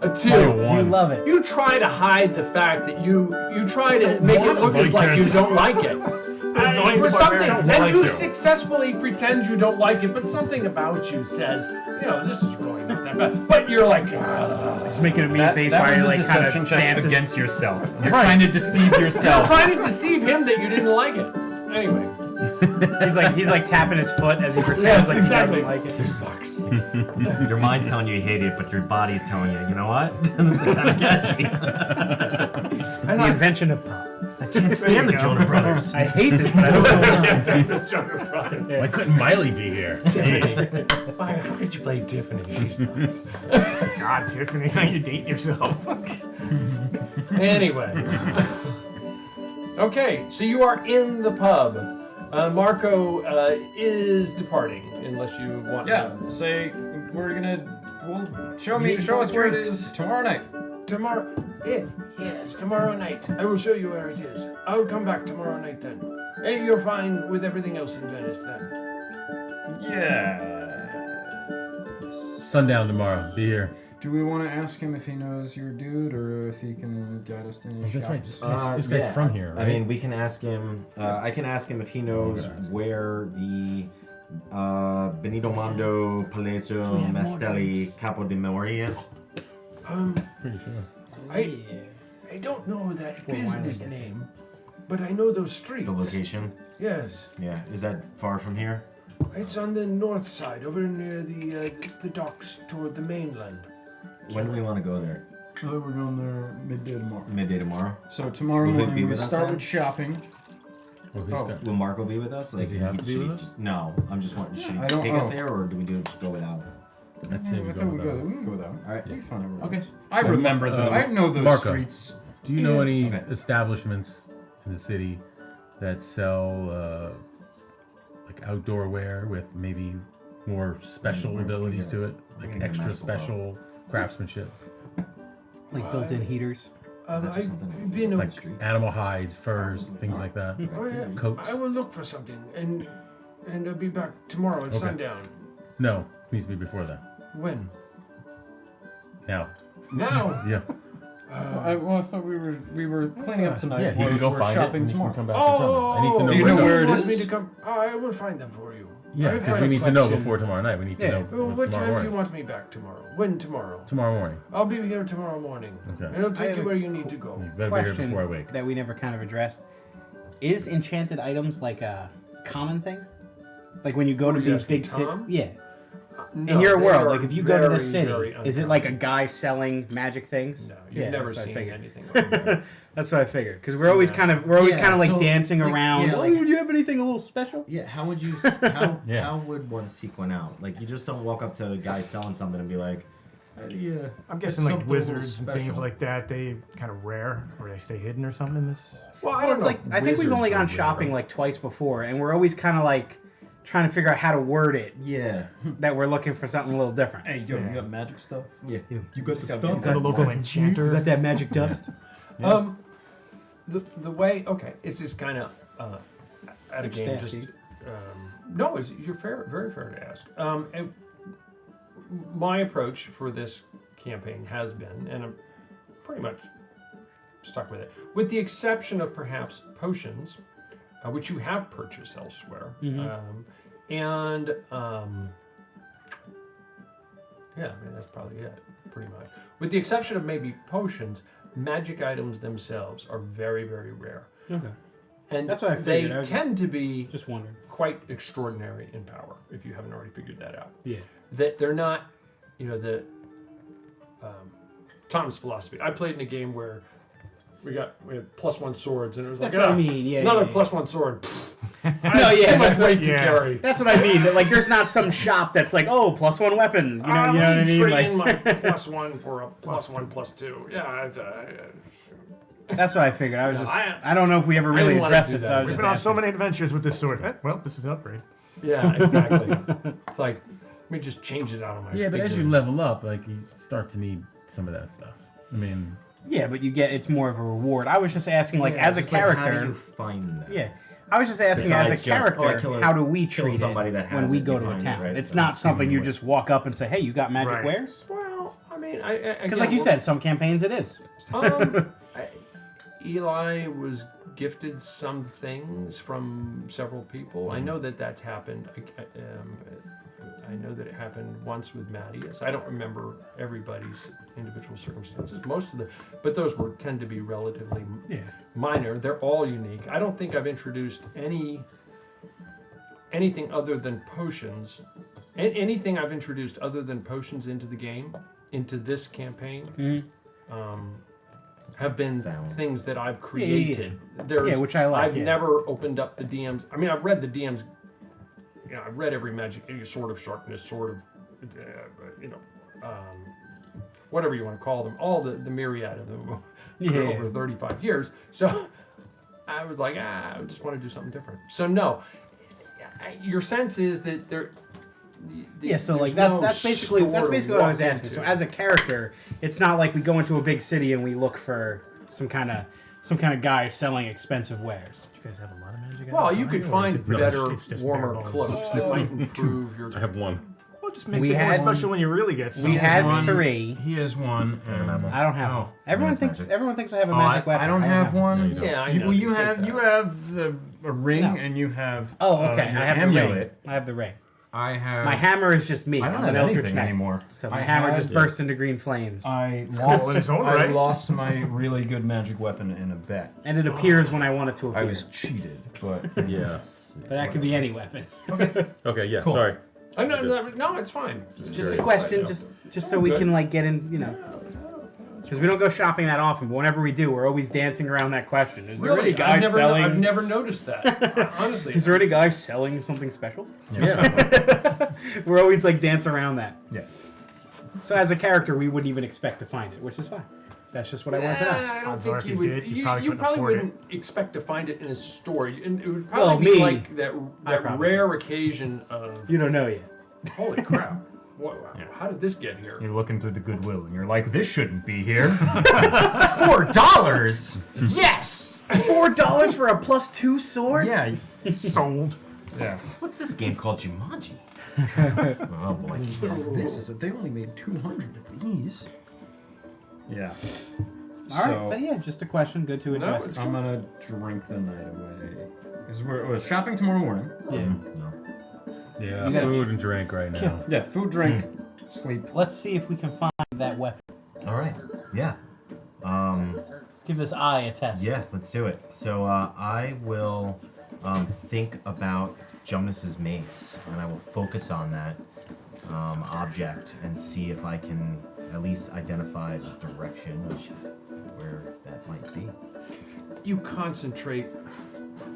[SPEAKER 8] A 2.
[SPEAKER 10] You love it.
[SPEAKER 8] You try to hide the fact that you try to make it look as like you don't like it.
[SPEAKER 11] Annoying
[SPEAKER 8] For something,
[SPEAKER 11] barbarian.
[SPEAKER 8] and you
[SPEAKER 11] Like to.
[SPEAKER 8] successfully pretend you don't like it, but something about you says, this is really not that bad. But you're like,
[SPEAKER 13] He's making a mean face
[SPEAKER 9] That
[SPEAKER 13] while
[SPEAKER 9] was
[SPEAKER 13] he
[SPEAKER 9] a
[SPEAKER 13] like kind
[SPEAKER 9] deception
[SPEAKER 13] of
[SPEAKER 9] check
[SPEAKER 13] dances.
[SPEAKER 9] against yourself. You're trying to deceive
[SPEAKER 8] you're
[SPEAKER 9] yourself.
[SPEAKER 8] trying to deceive him that you didn't like it. Anyway,
[SPEAKER 13] He's like tapping his foot as he pretends
[SPEAKER 8] yes,
[SPEAKER 13] like
[SPEAKER 8] exactly.
[SPEAKER 13] he doesn't like it.
[SPEAKER 8] This sucks.
[SPEAKER 3] Your mind's telling you you hate it, but your body's telling you, you know what? This is kind of catchy.
[SPEAKER 13] The invention of pop.
[SPEAKER 3] I can't stand the Jonah Brothers.
[SPEAKER 13] I hate this, but I don't know.
[SPEAKER 12] Why couldn't Miley be here?
[SPEAKER 10] Why? How could you play Tiffany? She sucks.
[SPEAKER 11] God, Tiffany, how you date yourself?
[SPEAKER 8] Anyway. Okay, so you are in the pub. Marco is departing, unless you want
[SPEAKER 9] Yeah,
[SPEAKER 8] to.
[SPEAKER 9] say show us where it is tomorrow night.
[SPEAKER 8] Tomorrow. Yes, tomorrow night. I will show you where it is. I'll come back tomorrow night then. Hey, you're fine with everything else in Venice then?
[SPEAKER 9] Yeah.
[SPEAKER 12] Sundown tomorrow. Be here.
[SPEAKER 9] Do we want to ask him if he knows your dude or if he can guide us to any
[SPEAKER 12] That's right.
[SPEAKER 9] shops?
[SPEAKER 12] This guy's from here, right?
[SPEAKER 10] I mean, we can ask him. I can ask him if he knows where the Benito Mondo Palazzo Mastelli Capo di Mori is.
[SPEAKER 12] Pretty sure.
[SPEAKER 14] I don't know that business name, but I know those streets.
[SPEAKER 10] The location?
[SPEAKER 14] Yes.
[SPEAKER 10] Yeah. Is that far from here?
[SPEAKER 14] It's on the north side, over near the docks toward the mainland.
[SPEAKER 10] When do we want to go there?
[SPEAKER 9] We're going there midday tomorrow.
[SPEAKER 10] Midday tomorrow?
[SPEAKER 9] So tomorrow
[SPEAKER 10] Will he
[SPEAKER 9] morning
[SPEAKER 10] be
[SPEAKER 9] we
[SPEAKER 10] with us
[SPEAKER 9] start
[SPEAKER 10] then?
[SPEAKER 9] with shopping.
[SPEAKER 10] Will Marco be with us?
[SPEAKER 12] Does he have to be with us?
[SPEAKER 10] No, I'm just wondering. Should
[SPEAKER 9] I
[SPEAKER 10] he
[SPEAKER 9] don't
[SPEAKER 10] take us
[SPEAKER 9] know.
[SPEAKER 10] there, or do we just go without?
[SPEAKER 12] I'd say we
[SPEAKER 9] I
[SPEAKER 12] go
[SPEAKER 9] thought
[SPEAKER 12] with
[SPEAKER 9] we
[SPEAKER 12] that.
[SPEAKER 9] can go without.
[SPEAKER 10] All right.
[SPEAKER 9] It'll be fun.
[SPEAKER 12] Okay.
[SPEAKER 9] I remember I know those
[SPEAKER 12] Marco,
[SPEAKER 9] streets.
[SPEAKER 12] do you know any
[SPEAKER 10] Okay.
[SPEAKER 12] establishments in the city that sell like outdoor wear with maybe more special abilities to it, like extra special craftsmanship,
[SPEAKER 13] Like built-in heaters.
[SPEAKER 14] I've been
[SPEAKER 12] like animal hides, furs, things like that,
[SPEAKER 14] Oh, yeah.
[SPEAKER 12] coats?
[SPEAKER 14] I will look for something, and I'll be back tomorrow at
[SPEAKER 12] Okay.
[SPEAKER 14] sundown.
[SPEAKER 12] No, needs to be before that.
[SPEAKER 14] When?
[SPEAKER 12] Now.
[SPEAKER 14] Now?
[SPEAKER 12] Yeah.
[SPEAKER 8] I thought we were cleaning up tonight.
[SPEAKER 12] Yeah, you can go
[SPEAKER 8] we're
[SPEAKER 12] find it
[SPEAKER 8] shopping
[SPEAKER 12] and you
[SPEAKER 8] tomorrow.
[SPEAKER 12] can come back and tell me. I need to know.
[SPEAKER 8] Do you know where it
[SPEAKER 14] wants me
[SPEAKER 8] is?
[SPEAKER 14] to come? I will find them for you.
[SPEAKER 12] Yeah,
[SPEAKER 14] I
[SPEAKER 12] because
[SPEAKER 14] have
[SPEAKER 12] we
[SPEAKER 14] a
[SPEAKER 12] need to know
[SPEAKER 14] collection.
[SPEAKER 12] before tomorrow night. We need to know
[SPEAKER 14] Well, what
[SPEAKER 12] tomorrow
[SPEAKER 14] time do you
[SPEAKER 12] morning.
[SPEAKER 14] want me back tomorrow? When tomorrow?
[SPEAKER 12] Tomorrow morning.
[SPEAKER 14] I'll be here tomorrow morning.
[SPEAKER 12] Okay.
[SPEAKER 14] And I'll
[SPEAKER 13] I
[SPEAKER 14] take
[SPEAKER 13] have
[SPEAKER 14] you
[SPEAKER 13] a
[SPEAKER 14] where you need to go.
[SPEAKER 12] You better be here
[SPEAKER 13] Question
[SPEAKER 12] before I wake.
[SPEAKER 13] that we never kind of addressed. Is enchanted items like a common thing? Like when you go
[SPEAKER 14] Who
[SPEAKER 13] to
[SPEAKER 14] are you
[SPEAKER 13] these
[SPEAKER 14] asking,
[SPEAKER 13] big cities?
[SPEAKER 14] Tom?
[SPEAKER 13] Yeah.
[SPEAKER 14] No,
[SPEAKER 13] In your
[SPEAKER 14] they
[SPEAKER 13] world,
[SPEAKER 14] are
[SPEAKER 13] like if you go to this
[SPEAKER 14] very,
[SPEAKER 13] city,
[SPEAKER 14] very
[SPEAKER 13] is it like a
[SPEAKER 14] uncommon.
[SPEAKER 13] guy selling magic things?
[SPEAKER 14] No, you've never
[SPEAKER 13] that's what I
[SPEAKER 14] seen
[SPEAKER 13] figured.
[SPEAKER 14] anything like that.
[SPEAKER 13] That's what I figured. Because we're always kind of like
[SPEAKER 10] so,
[SPEAKER 13] dancing
[SPEAKER 10] like,
[SPEAKER 13] around.
[SPEAKER 10] yeah,
[SPEAKER 13] oh,
[SPEAKER 10] like-
[SPEAKER 13] do you have anything a little special?
[SPEAKER 10] Yeah. How would you?
[SPEAKER 12] Yeah.
[SPEAKER 10] How would one seek one out? Like, you just don't walk up to a guy selling something and be like, "Yeah."
[SPEAKER 11] I'm guessing like wizards and things like that, they kind of rare, or they stay hidden or something. This.
[SPEAKER 14] Well,
[SPEAKER 13] Well, it's like I think we've only gone shopping like twice before, and we're always kind of like trying to figure out how to word it.
[SPEAKER 10] Yeah.
[SPEAKER 13] That we're looking for something a little different.
[SPEAKER 8] Hey, yo, you got magic stuff?
[SPEAKER 10] Yeah. You got the
[SPEAKER 11] You got the local enchanter.
[SPEAKER 13] You got that magic dust?
[SPEAKER 14] The way, okay, it's just kind of at a game. Just no, you're fair, very fair to ask. And my approach for this campaign has been, and I'm pretty much stuck with it, with the exception of perhaps potions, which you have purchased elsewhere, and yeah, I mean that's probably it, pretty much. With the exception of maybe potions, magic items themselves are very, very rare.
[SPEAKER 13] Okay.
[SPEAKER 14] And
[SPEAKER 13] That's what I
[SPEAKER 14] they
[SPEAKER 13] figured. I was
[SPEAKER 14] tend to be
[SPEAKER 13] Just wondering.
[SPEAKER 14] quite extraordinary in power, if you haven't already figured that out.
[SPEAKER 13] Yeah.
[SPEAKER 14] That they're not, the Tom's philosophy. I played in a game where we had +1 swords, and it was like,
[SPEAKER 13] That's what I mean. Yeah.
[SPEAKER 14] another
[SPEAKER 13] yeah.
[SPEAKER 14] +1 sword.
[SPEAKER 13] No, yeah,
[SPEAKER 14] too much
[SPEAKER 13] that's
[SPEAKER 14] weight to
[SPEAKER 11] yeah.
[SPEAKER 14] carry.
[SPEAKER 13] That's what I mean. That, like, there's not some shop that's like, oh, +1 weapons. You know what I mean?
[SPEAKER 14] Trading
[SPEAKER 13] Like,
[SPEAKER 14] my +1 for a +1/+2. Yeah,
[SPEAKER 13] that's what I figured. I was
[SPEAKER 14] No,
[SPEAKER 13] just.
[SPEAKER 14] I-
[SPEAKER 13] I don't know if we ever
[SPEAKER 14] I
[SPEAKER 13] really
[SPEAKER 14] didn't wanna
[SPEAKER 13] addressed
[SPEAKER 14] do
[SPEAKER 13] it.
[SPEAKER 14] that.
[SPEAKER 13] So I was
[SPEAKER 11] We've
[SPEAKER 13] just
[SPEAKER 11] been on so
[SPEAKER 13] asking.
[SPEAKER 11] many adventures with this sword. Well, this is an upgrade.
[SPEAKER 14] yeah, exactly. It's like, let me just change it out of my.
[SPEAKER 12] Yeah, but as
[SPEAKER 14] figure.
[SPEAKER 12] you level up, like you start to need some of that stuff. I mean,
[SPEAKER 13] Yeah, but you get it's more of a reward. I was just asking, like,
[SPEAKER 10] Yeah,
[SPEAKER 13] as a
[SPEAKER 10] just like,
[SPEAKER 13] character.
[SPEAKER 10] how do you find that?
[SPEAKER 13] Yeah. I was just asking
[SPEAKER 10] Besides
[SPEAKER 13] as a
[SPEAKER 10] just, oh, I
[SPEAKER 13] character,
[SPEAKER 10] kill a-
[SPEAKER 13] how do we
[SPEAKER 10] kill
[SPEAKER 13] treat
[SPEAKER 10] somebody
[SPEAKER 13] it
[SPEAKER 10] that
[SPEAKER 13] when
[SPEAKER 10] has
[SPEAKER 13] we
[SPEAKER 10] it,
[SPEAKER 13] go
[SPEAKER 10] you
[SPEAKER 13] to a
[SPEAKER 10] find it,
[SPEAKER 13] town?
[SPEAKER 10] right?
[SPEAKER 13] It's
[SPEAKER 10] So
[SPEAKER 13] not
[SPEAKER 10] it's
[SPEAKER 13] something you
[SPEAKER 10] seemingly-
[SPEAKER 13] just walk up and say, hey, you got magic
[SPEAKER 11] Right.
[SPEAKER 13] wares?
[SPEAKER 14] Well, I mean,
[SPEAKER 13] Because like you said, some campaigns it is.
[SPEAKER 14] Eli was gifted some things from several people. I know that that's happened. I know that it happened once with Mattias. I don't remember everybody's individual circumstances. But those tend to be relatively minor. They're all unique. I don't think I've introduced anything other than potions. Anything I've introduced other than potions into the game, into this campaign. Have been things that I've created.
[SPEAKER 13] Yeah, which I like.
[SPEAKER 14] I've never opened up the DMs. I mean, I've read the DMs. I've read every magic, sword of sharpness, sword of, whatever you want to call them, all the myriad of them over 35 years. So I was like, I just want to do something different. So no, your sense is that there.
[SPEAKER 13] Yeah, so like that's basically what I was asking. So as a character, it's not like we go into a big city and we look for some kind of guy selling expensive wares.
[SPEAKER 11] You guys have a lot of magic.
[SPEAKER 14] Well, you could find better,
[SPEAKER 11] It's just
[SPEAKER 14] warmer
[SPEAKER 11] bare bones.
[SPEAKER 14] clothes that might improve your.
[SPEAKER 12] I have one.
[SPEAKER 11] Well, it just makes
[SPEAKER 13] We
[SPEAKER 11] it more
[SPEAKER 13] had
[SPEAKER 11] special when you really get some.
[SPEAKER 13] We had
[SPEAKER 9] one.
[SPEAKER 13] 3.
[SPEAKER 9] He has one. And
[SPEAKER 13] I don't have one. Everyone thinks I have a magic weapon.
[SPEAKER 9] I don't have one.
[SPEAKER 14] Yeah, I know.
[SPEAKER 9] Well, you have a ring and you have
[SPEAKER 13] okay. I have
[SPEAKER 9] an
[SPEAKER 13] the ring.
[SPEAKER 9] amulet.
[SPEAKER 13] I have the ring.
[SPEAKER 9] I have.
[SPEAKER 13] My hammer is just me.
[SPEAKER 9] I don't
[SPEAKER 13] I'm
[SPEAKER 9] have
[SPEAKER 13] an Eldritch
[SPEAKER 9] anything
[SPEAKER 13] Knight.
[SPEAKER 9] anymore.
[SPEAKER 13] So my
[SPEAKER 9] I
[SPEAKER 13] hammer
[SPEAKER 9] had-
[SPEAKER 13] just burst into green flames.
[SPEAKER 9] I
[SPEAKER 11] cool in its own right.
[SPEAKER 9] lost my really good magic weapon in a bet.
[SPEAKER 13] And it appears when I want it to appear.
[SPEAKER 9] I was cheated, but
[SPEAKER 12] Yes.
[SPEAKER 13] But that could be any weapon.
[SPEAKER 12] Okay, yeah,
[SPEAKER 9] Cool.
[SPEAKER 12] sorry.
[SPEAKER 14] No, it's fine.
[SPEAKER 13] Just a question, just so we can like get in, because we don't go shopping that often. But whenever we do, we're always dancing around that question. Is there any
[SPEAKER 14] Really,
[SPEAKER 13] guy selling?
[SPEAKER 14] I've never noticed that. Honestly,
[SPEAKER 13] Is there any guy selling something special?
[SPEAKER 12] Yeah.
[SPEAKER 13] We're always like dance around that.
[SPEAKER 9] yeah.
[SPEAKER 13] So as a character, we wouldn't even expect to find it, which is fine. That's just what I want to know.
[SPEAKER 14] I don't
[SPEAKER 11] Odds are
[SPEAKER 14] think
[SPEAKER 11] if
[SPEAKER 14] you
[SPEAKER 11] you
[SPEAKER 14] would.
[SPEAKER 11] did, you
[SPEAKER 14] You
[SPEAKER 11] probably
[SPEAKER 14] you
[SPEAKER 11] couldn't
[SPEAKER 14] probably
[SPEAKER 11] afford
[SPEAKER 14] wouldn't expect to find it in a store. And it would
[SPEAKER 13] Well,
[SPEAKER 14] probably be
[SPEAKER 13] me,
[SPEAKER 14] like that
[SPEAKER 13] probably
[SPEAKER 14] rare occasion of
[SPEAKER 13] You don't know yet.
[SPEAKER 14] holy crap. How did this get here?
[SPEAKER 9] You're looking through the Goodwill and you're like, this shouldn't be here. $4. Yes.
[SPEAKER 13] $4 for a +2 sword?
[SPEAKER 9] Yeah.
[SPEAKER 11] Sold.
[SPEAKER 9] Yeah.
[SPEAKER 10] What's this game called, Jumanji? Oh boy.
[SPEAKER 5] This is they only made 200 of these.
[SPEAKER 9] Yeah.
[SPEAKER 13] All right, but yeah, just a question. Good to address.
[SPEAKER 14] it's
[SPEAKER 9] I'm gonna drink the night away. Because we're shopping tomorrow morning.
[SPEAKER 13] Yeah.
[SPEAKER 12] Yeah,
[SPEAKER 13] You gotta
[SPEAKER 12] food and drink right now.
[SPEAKER 9] Yeah, food, drink, sleep.
[SPEAKER 13] Let's see if we can find that weapon.
[SPEAKER 10] All right. Yeah.
[SPEAKER 13] Let's give this eye a test.
[SPEAKER 10] Yeah, let's do it. So I will think about Jonas's mace, and I will focus on that object and see if I can at least identify the direction of where that might be.
[SPEAKER 14] You concentrate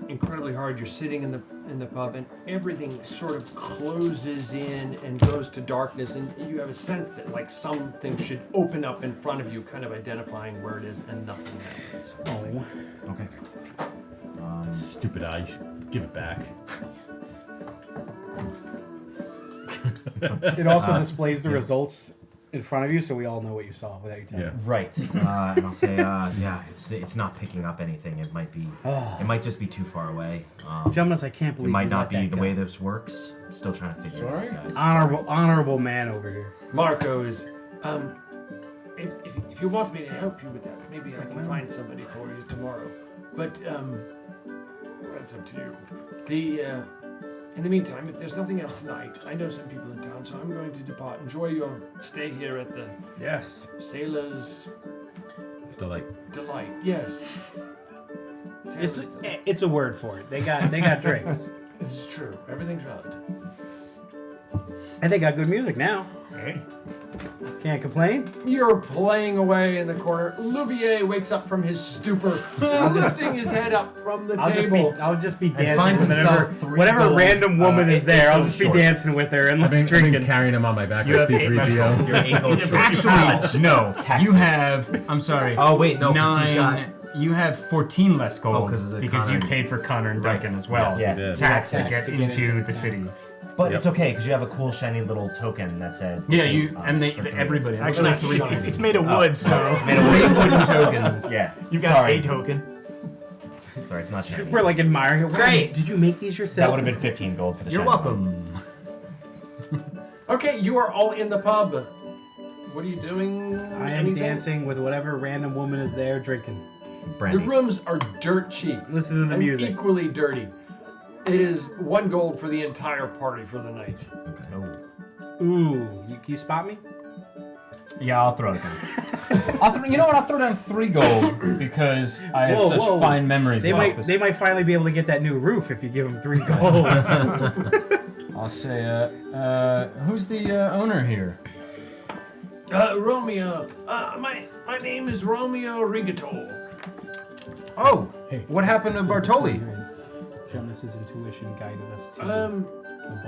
[SPEAKER 14] incredibly hard. You're sitting in the pub, and everything sort of closes in and goes to darkness, and you have a sense that like something should open up in front of you, kind of identifying where it is, and nothing happens.
[SPEAKER 13] Oh.
[SPEAKER 10] Okay.
[SPEAKER 12] Stupid eye, you should give it back.
[SPEAKER 13] It also displays the results in front of you, so we all know what you saw without you telling us.
[SPEAKER 10] Right. And I'll say, yeah, it's not picking up anything. It might be, it might just be too far away.
[SPEAKER 13] Jonas, I can't believe
[SPEAKER 10] it might
[SPEAKER 13] you
[SPEAKER 10] not
[SPEAKER 13] let
[SPEAKER 10] be
[SPEAKER 13] that
[SPEAKER 10] the
[SPEAKER 13] go.
[SPEAKER 10] way this works. I'm still trying to figure it out, guys.
[SPEAKER 13] Honorable man over here.
[SPEAKER 14] Marco is, if you want me to help you with that, maybe I can find somebody for you tomorrow. But that's up to you. In the meantime, if there's nothing else tonight, I know some people in town, so I'm going to depart. Enjoy your stay here at the Sailor's
[SPEAKER 12] Delight.
[SPEAKER 14] Yes.
[SPEAKER 13] It's a word for it. They got drinks.
[SPEAKER 14] This is true. Everything's relative.
[SPEAKER 13] And they got good music now.
[SPEAKER 11] Hey.
[SPEAKER 13] Can't complain.
[SPEAKER 14] You're playing away in the corner. Louvier wakes up from his stupor, lifting his head up from the table.
[SPEAKER 13] I'll just be
[SPEAKER 10] And
[SPEAKER 13] dancing
[SPEAKER 10] finds
[SPEAKER 13] with
[SPEAKER 10] himself
[SPEAKER 13] whatever
[SPEAKER 10] gold,
[SPEAKER 13] random woman is there. I'll just be
[SPEAKER 10] short.
[SPEAKER 13] dancing with her and
[SPEAKER 12] I've been
[SPEAKER 13] drinking.
[SPEAKER 12] carrying him on my back
[SPEAKER 11] You
[SPEAKER 12] like
[SPEAKER 11] have 8
[SPEAKER 12] C-3PO.
[SPEAKER 10] You're 8 gold short.
[SPEAKER 9] Actually, no.
[SPEAKER 10] Taxes.
[SPEAKER 9] You have. I'm sorry.
[SPEAKER 10] Oh, wait, no, 'cause he's
[SPEAKER 9] 9. You have 14 less gold
[SPEAKER 10] 'cause of the
[SPEAKER 9] because
[SPEAKER 10] Connor
[SPEAKER 9] you
[SPEAKER 10] and-
[SPEAKER 9] paid for Connor and
[SPEAKER 10] Right.
[SPEAKER 9] Duncan as well.
[SPEAKER 10] Yeah.
[SPEAKER 12] You did.
[SPEAKER 9] Tax to
[SPEAKER 13] Tax
[SPEAKER 9] get
[SPEAKER 13] to get
[SPEAKER 9] into
[SPEAKER 13] into
[SPEAKER 9] the
[SPEAKER 13] town.
[SPEAKER 9] city.
[SPEAKER 10] But
[SPEAKER 12] Yep.
[SPEAKER 10] it's okay because you have a cool shiny little token that says.
[SPEAKER 9] Yeah, you and
[SPEAKER 10] for 3
[SPEAKER 9] everybody.
[SPEAKER 10] minutes.
[SPEAKER 11] Actually, it's made of wood, so
[SPEAKER 10] It's made of wood.
[SPEAKER 9] wooden tokens.
[SPEAKER 10] Yeah.
[SPEAKER 11] you got
[SPEAKER 10] Sorry.
[SPEAKER 11] a token.
[SPEAKER 10] Sorry, it's not shiny.
[SPEAKER 13] We're like admiring it. Great. Did you make these yourself?
[SPEAKER 10] That would have been 15 gold for the
[SPEAKER 9] You're
[SPEAKER 10] shiny
[SPEAKER 9] welcome.
[SPEAKER 14] Okay, you are all in the pub. What are you doing?
[SPEAKER 13] I am dancing with whatever random woman is there drinking.
[SPEAKER 14] The
[SPEAKER 10] Brandy.
[SPEAKER 14] rooms are dirt cheap.
[SPEAKER 13] Listen to the
[SPEAKER 14] and
[SPEAKER 13] music.
[SPEAKER 14] equally dirty. It is 1 gold for the entire party for the night.
[SPEAKER 10] Oh.
[SPEAKER 13] Ooh, you spot me?
[SPEAKER 9] Yeah, I'll throw it down. You know what? I'll throw down 3 gold because I have such fine memories.
[SPEAKER 13] They
[SPEAKER 9] of
[SPEAKER 13] might finally be able to get that new roof if you give them 3 gold.
[SPEAKER 9] I'll say, who's the owner here?
[SPEAKER 14] Romeo. My name is Romeo Rigatol.
[SPEAKER 9] Oh, what happened to Bartoli?
[SPEAKER 13] Jonas's intuition guided us to.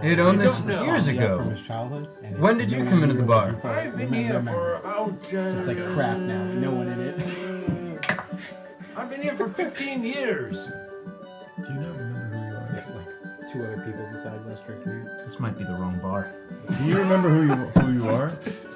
[SPEAKER 9] He had owned
[SPEAKER 14] I
[SPEAKER 9] this
[SPEAKER 14] don't know.
[SPEAKER 9] years
[SPEAKER 13] From
[SPEAKER 9] ago.
[SPEAKER 13] his childhood. and
[SPEAKER 9] When
[SPEAKER 13] it's
[SPEAKER 9] did you
[SPEAKER 13] no
[SPEAKER 9] come into the
[SPEAKER 13] one
[SPEAKER 9] bar?
[SPEAKER 14] I've been here for about.
[SPEAKER 13] It's like crap now. No one in it.
[SPEAKER 14] I've been here for 15 years.
[SPEAKER 12] Do you not remember who you are?
[SPEAKER 13] There's like 2 other people besides us drinking here.
[SPEAKER 9] This might be the wrong bar.
[SPEAKER 12] Do you remember who you are?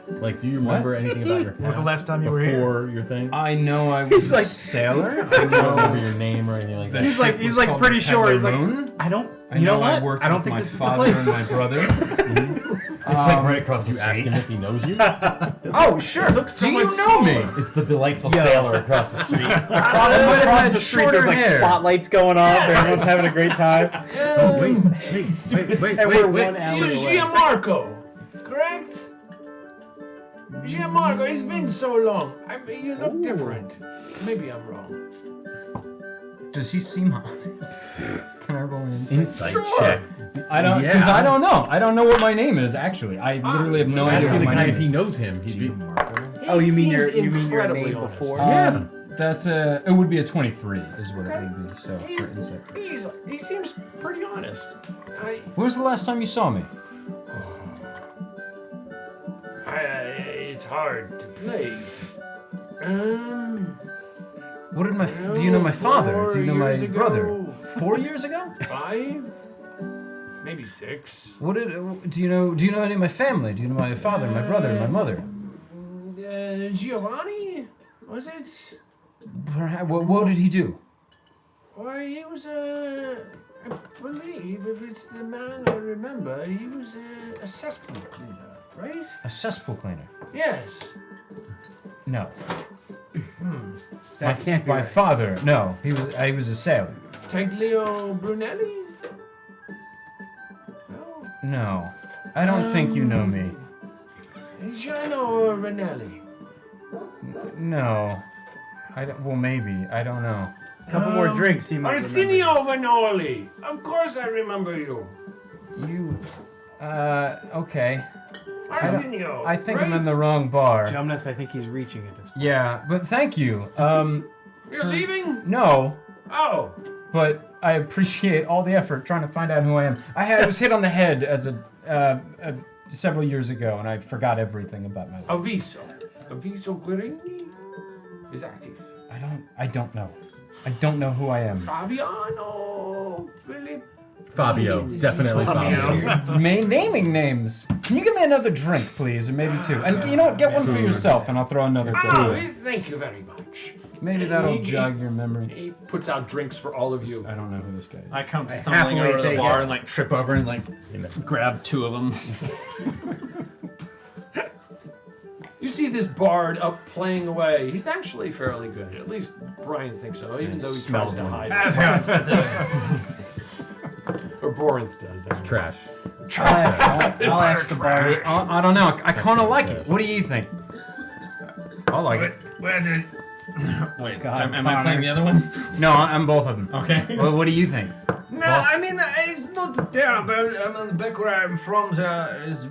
[SPEAKER 12] Like, do you remember anything about your past?
[SPEAKER 11] When was the last time you were here?
[SPEAKER 12] Before your thing?
[SPEAKER 9] I know I was a sailor.
[SPEAKER 12] I don't remember your name or anything like that.
[SPEAKER 13] He's like pretty sure. He's like, I don't.
[SPEAKER 9] I
[SPEAKER 13] You know
[SPEAKER 9] I
[SPEAKER 13] what?
[SPEAKER 9] worked
[SPEAKER 13] I don't
[SPEAKER 9] with
[SPEAKER 13] think
[SPEAKER 9] my
[SPEAKER 13] this is the
[SPEAKER 9] father
[SPEAKER 13] place.
[SPEAKER 9] and my brother.
[SPEAKER 13] It's
[SPEAKER 10] like right across the
[SPEAKER 12] You
[SPEAKER 10] street.
[SPEAKER 12] ask him if he knows you?
[SPEAKER 9] Oh, sure. Do you know me?
[SPEAKER 10] It's the delightful sailor across the street.
[SPEAKER 13] Across the street, there's like spotlights going off. Everyone's having a great time.
[SPEAKER 12] Wait,
[SPEAKER 13] And we're 1 hour
[SPEAKER 14] You're
[SPEAKER 13] away.
[SPEAKER 14] Gianmarco, correct? Gianmarco, it's been so long. I mean, you look different. Maybe I'm wrong.
[SPEAKER 9] Does he seem honest? Can I roll an
[SPEAKER 12] Insight
[SPEAKER 14] Sure.
[SPEAKER 12] check.
[SPEAKER 9] I don't, because I don't know. I don't know what my name is actually. I literally have no
[SPEAKER 12] Ask
[SPEAKER 9] idea
[SPEAKER 12] me
[SPEAKER 9] what
[SPEAKER 12] the
[SPEAKER 9] my
[SPEAKER 12] guy
[SPEAKER 9] name
[SPEAKER 12] if he
[SPEAKER 9] is.
[SPEAKER 12] knows him. He'd be.
[SPEAKER 13] Oh, you mean
[SPEAKER 14] seems
[SPEAKER 13] your
[SPEAKER 14] incredibly
[SPEAKER 13] name
[SPEAKER 14] honest.
[SPEAKER 13] before?
[SPEAKER 12] Yeah.
[SPEAKER 9] That's a. It would be a 23, is what it would be. So for insight.
[SPEAKER 14] He seems pretty honest.
[SPEAKER 9] When was the last time you saw me?
[SPEAKER 14] It's hard to place.
[SPEAKER 9] What did my? Do you know my father? Do you know my
[SPEAKER 14] 4 years
[SPEAKER 9] brother?
[SPEAKER 14] ago.
[SPEAKER 9] 4 years ago?
[SPEAKER 14] 5, maybe 6.
[SPEAKER 9] What did? Do you know? Do you know any of my family? Do you know my father, my brother, my mother?
[SPEAKER 14] Giovanni, was it?
[SPEAKER 9] Perhaps, what did he do?
[SPEAKER 14] Why, he was I believe, if it's the man I remember, he was a cesspool cleaner, right?
[SPEAKER 9] A cesspool cleaner?
[SPEAKER 14] Yes.
[SPEAKER 9] No.
[SPEAKER 13] That can't be
[SPEAKER 9] my
[SPEAKER 13] right.
[SPEAKER 9] father. No, he was a sailor.
[SPEAKER 14] Taglio Brunelli?
[SPEAKER 9] No, I don't think you know me.
[SPEAKER 14] Giano Ranelli?
[SPEAKER 9] No, I don't. Well, maybe I don't know.
[SPEAKER 13] A couple more drinks, he might remember.
[SPEAKER 14] Arsenio Vanoli! Of course I remember you.
[SPEAKER 9] You, okay.
[SPEAKER 14] Arsenio!
[SPEAKER 9] I think
[SPEAKER 14] right?
[SPEAKER 9] I'm in the wrong bar.
[SPEAKER 13] Jumnus, I think he's reaching at this point.
[SPEAKER 9] Yeah, but thank you.
[SPEAKER 14] You're leaving?
[SPEAKER 9] No,
[SPEAKER 14] Oh.
[SPEAKER 9] but I appreciate all the effort trying to find out who I am. I was hit on the head as several years ago, and I forgot everything about my life.
[SPEAKER 14] Aviso Guerini? Is that it?
[SPEAKER 9] I don't know. I don't know who I am.
[SPEAKER 14] Fabiano Philip.
[SPEAKER 12] Fabio, definitely Fabio.
[SPEAKER 9] Naming names. Can you give me another drink, please, or maybe two? And you know what? Get one for yourself, and I'll throw another.
[SPEAKER 14] Thank you very much.
[SPEAKER 9] Maybe that'll jog your memory.
[SPEAKER 14] He puts out drinks for all of you.
[SPEAKER 9] I don't know who this guy is.
[SPEAKER 15] I come stumbling
[SPEAKER 13] happily
[SPEAKER 15] over to the
[SPEAKER 13] take
[SPEAKER 15] bar
[SPEAKER 13] it.
[SPEAKER 15] and like trip over and like grab 2 of them.
[SPEAKER 14] You see this bard up playing away. He's actually fairly good. At least Brian thinks so, even though he tries to hide it. Or Borinth does. That's
[SPEAKER 12] Trash.
[SPEAKER 13] I'll ask the bar.
[SPEAKER 9] I don't know. I kind of like it. What do you think? I like it.
[SPEAKER 15] Where did? Wait,
[SPEAKER 13] God,
[SPEAKER 15] am I playing the other one?
[SPEAKER 9] No, I'm both of them.
[SPEAKER 15] Okay.
[SPEAKER 9] Well, what do you think?
[SPEAKER 15] No,
[SPEAKER 9] Boss?
[SPEAKER 15] I mean it's not terrible. I mean, back where I'm from, there is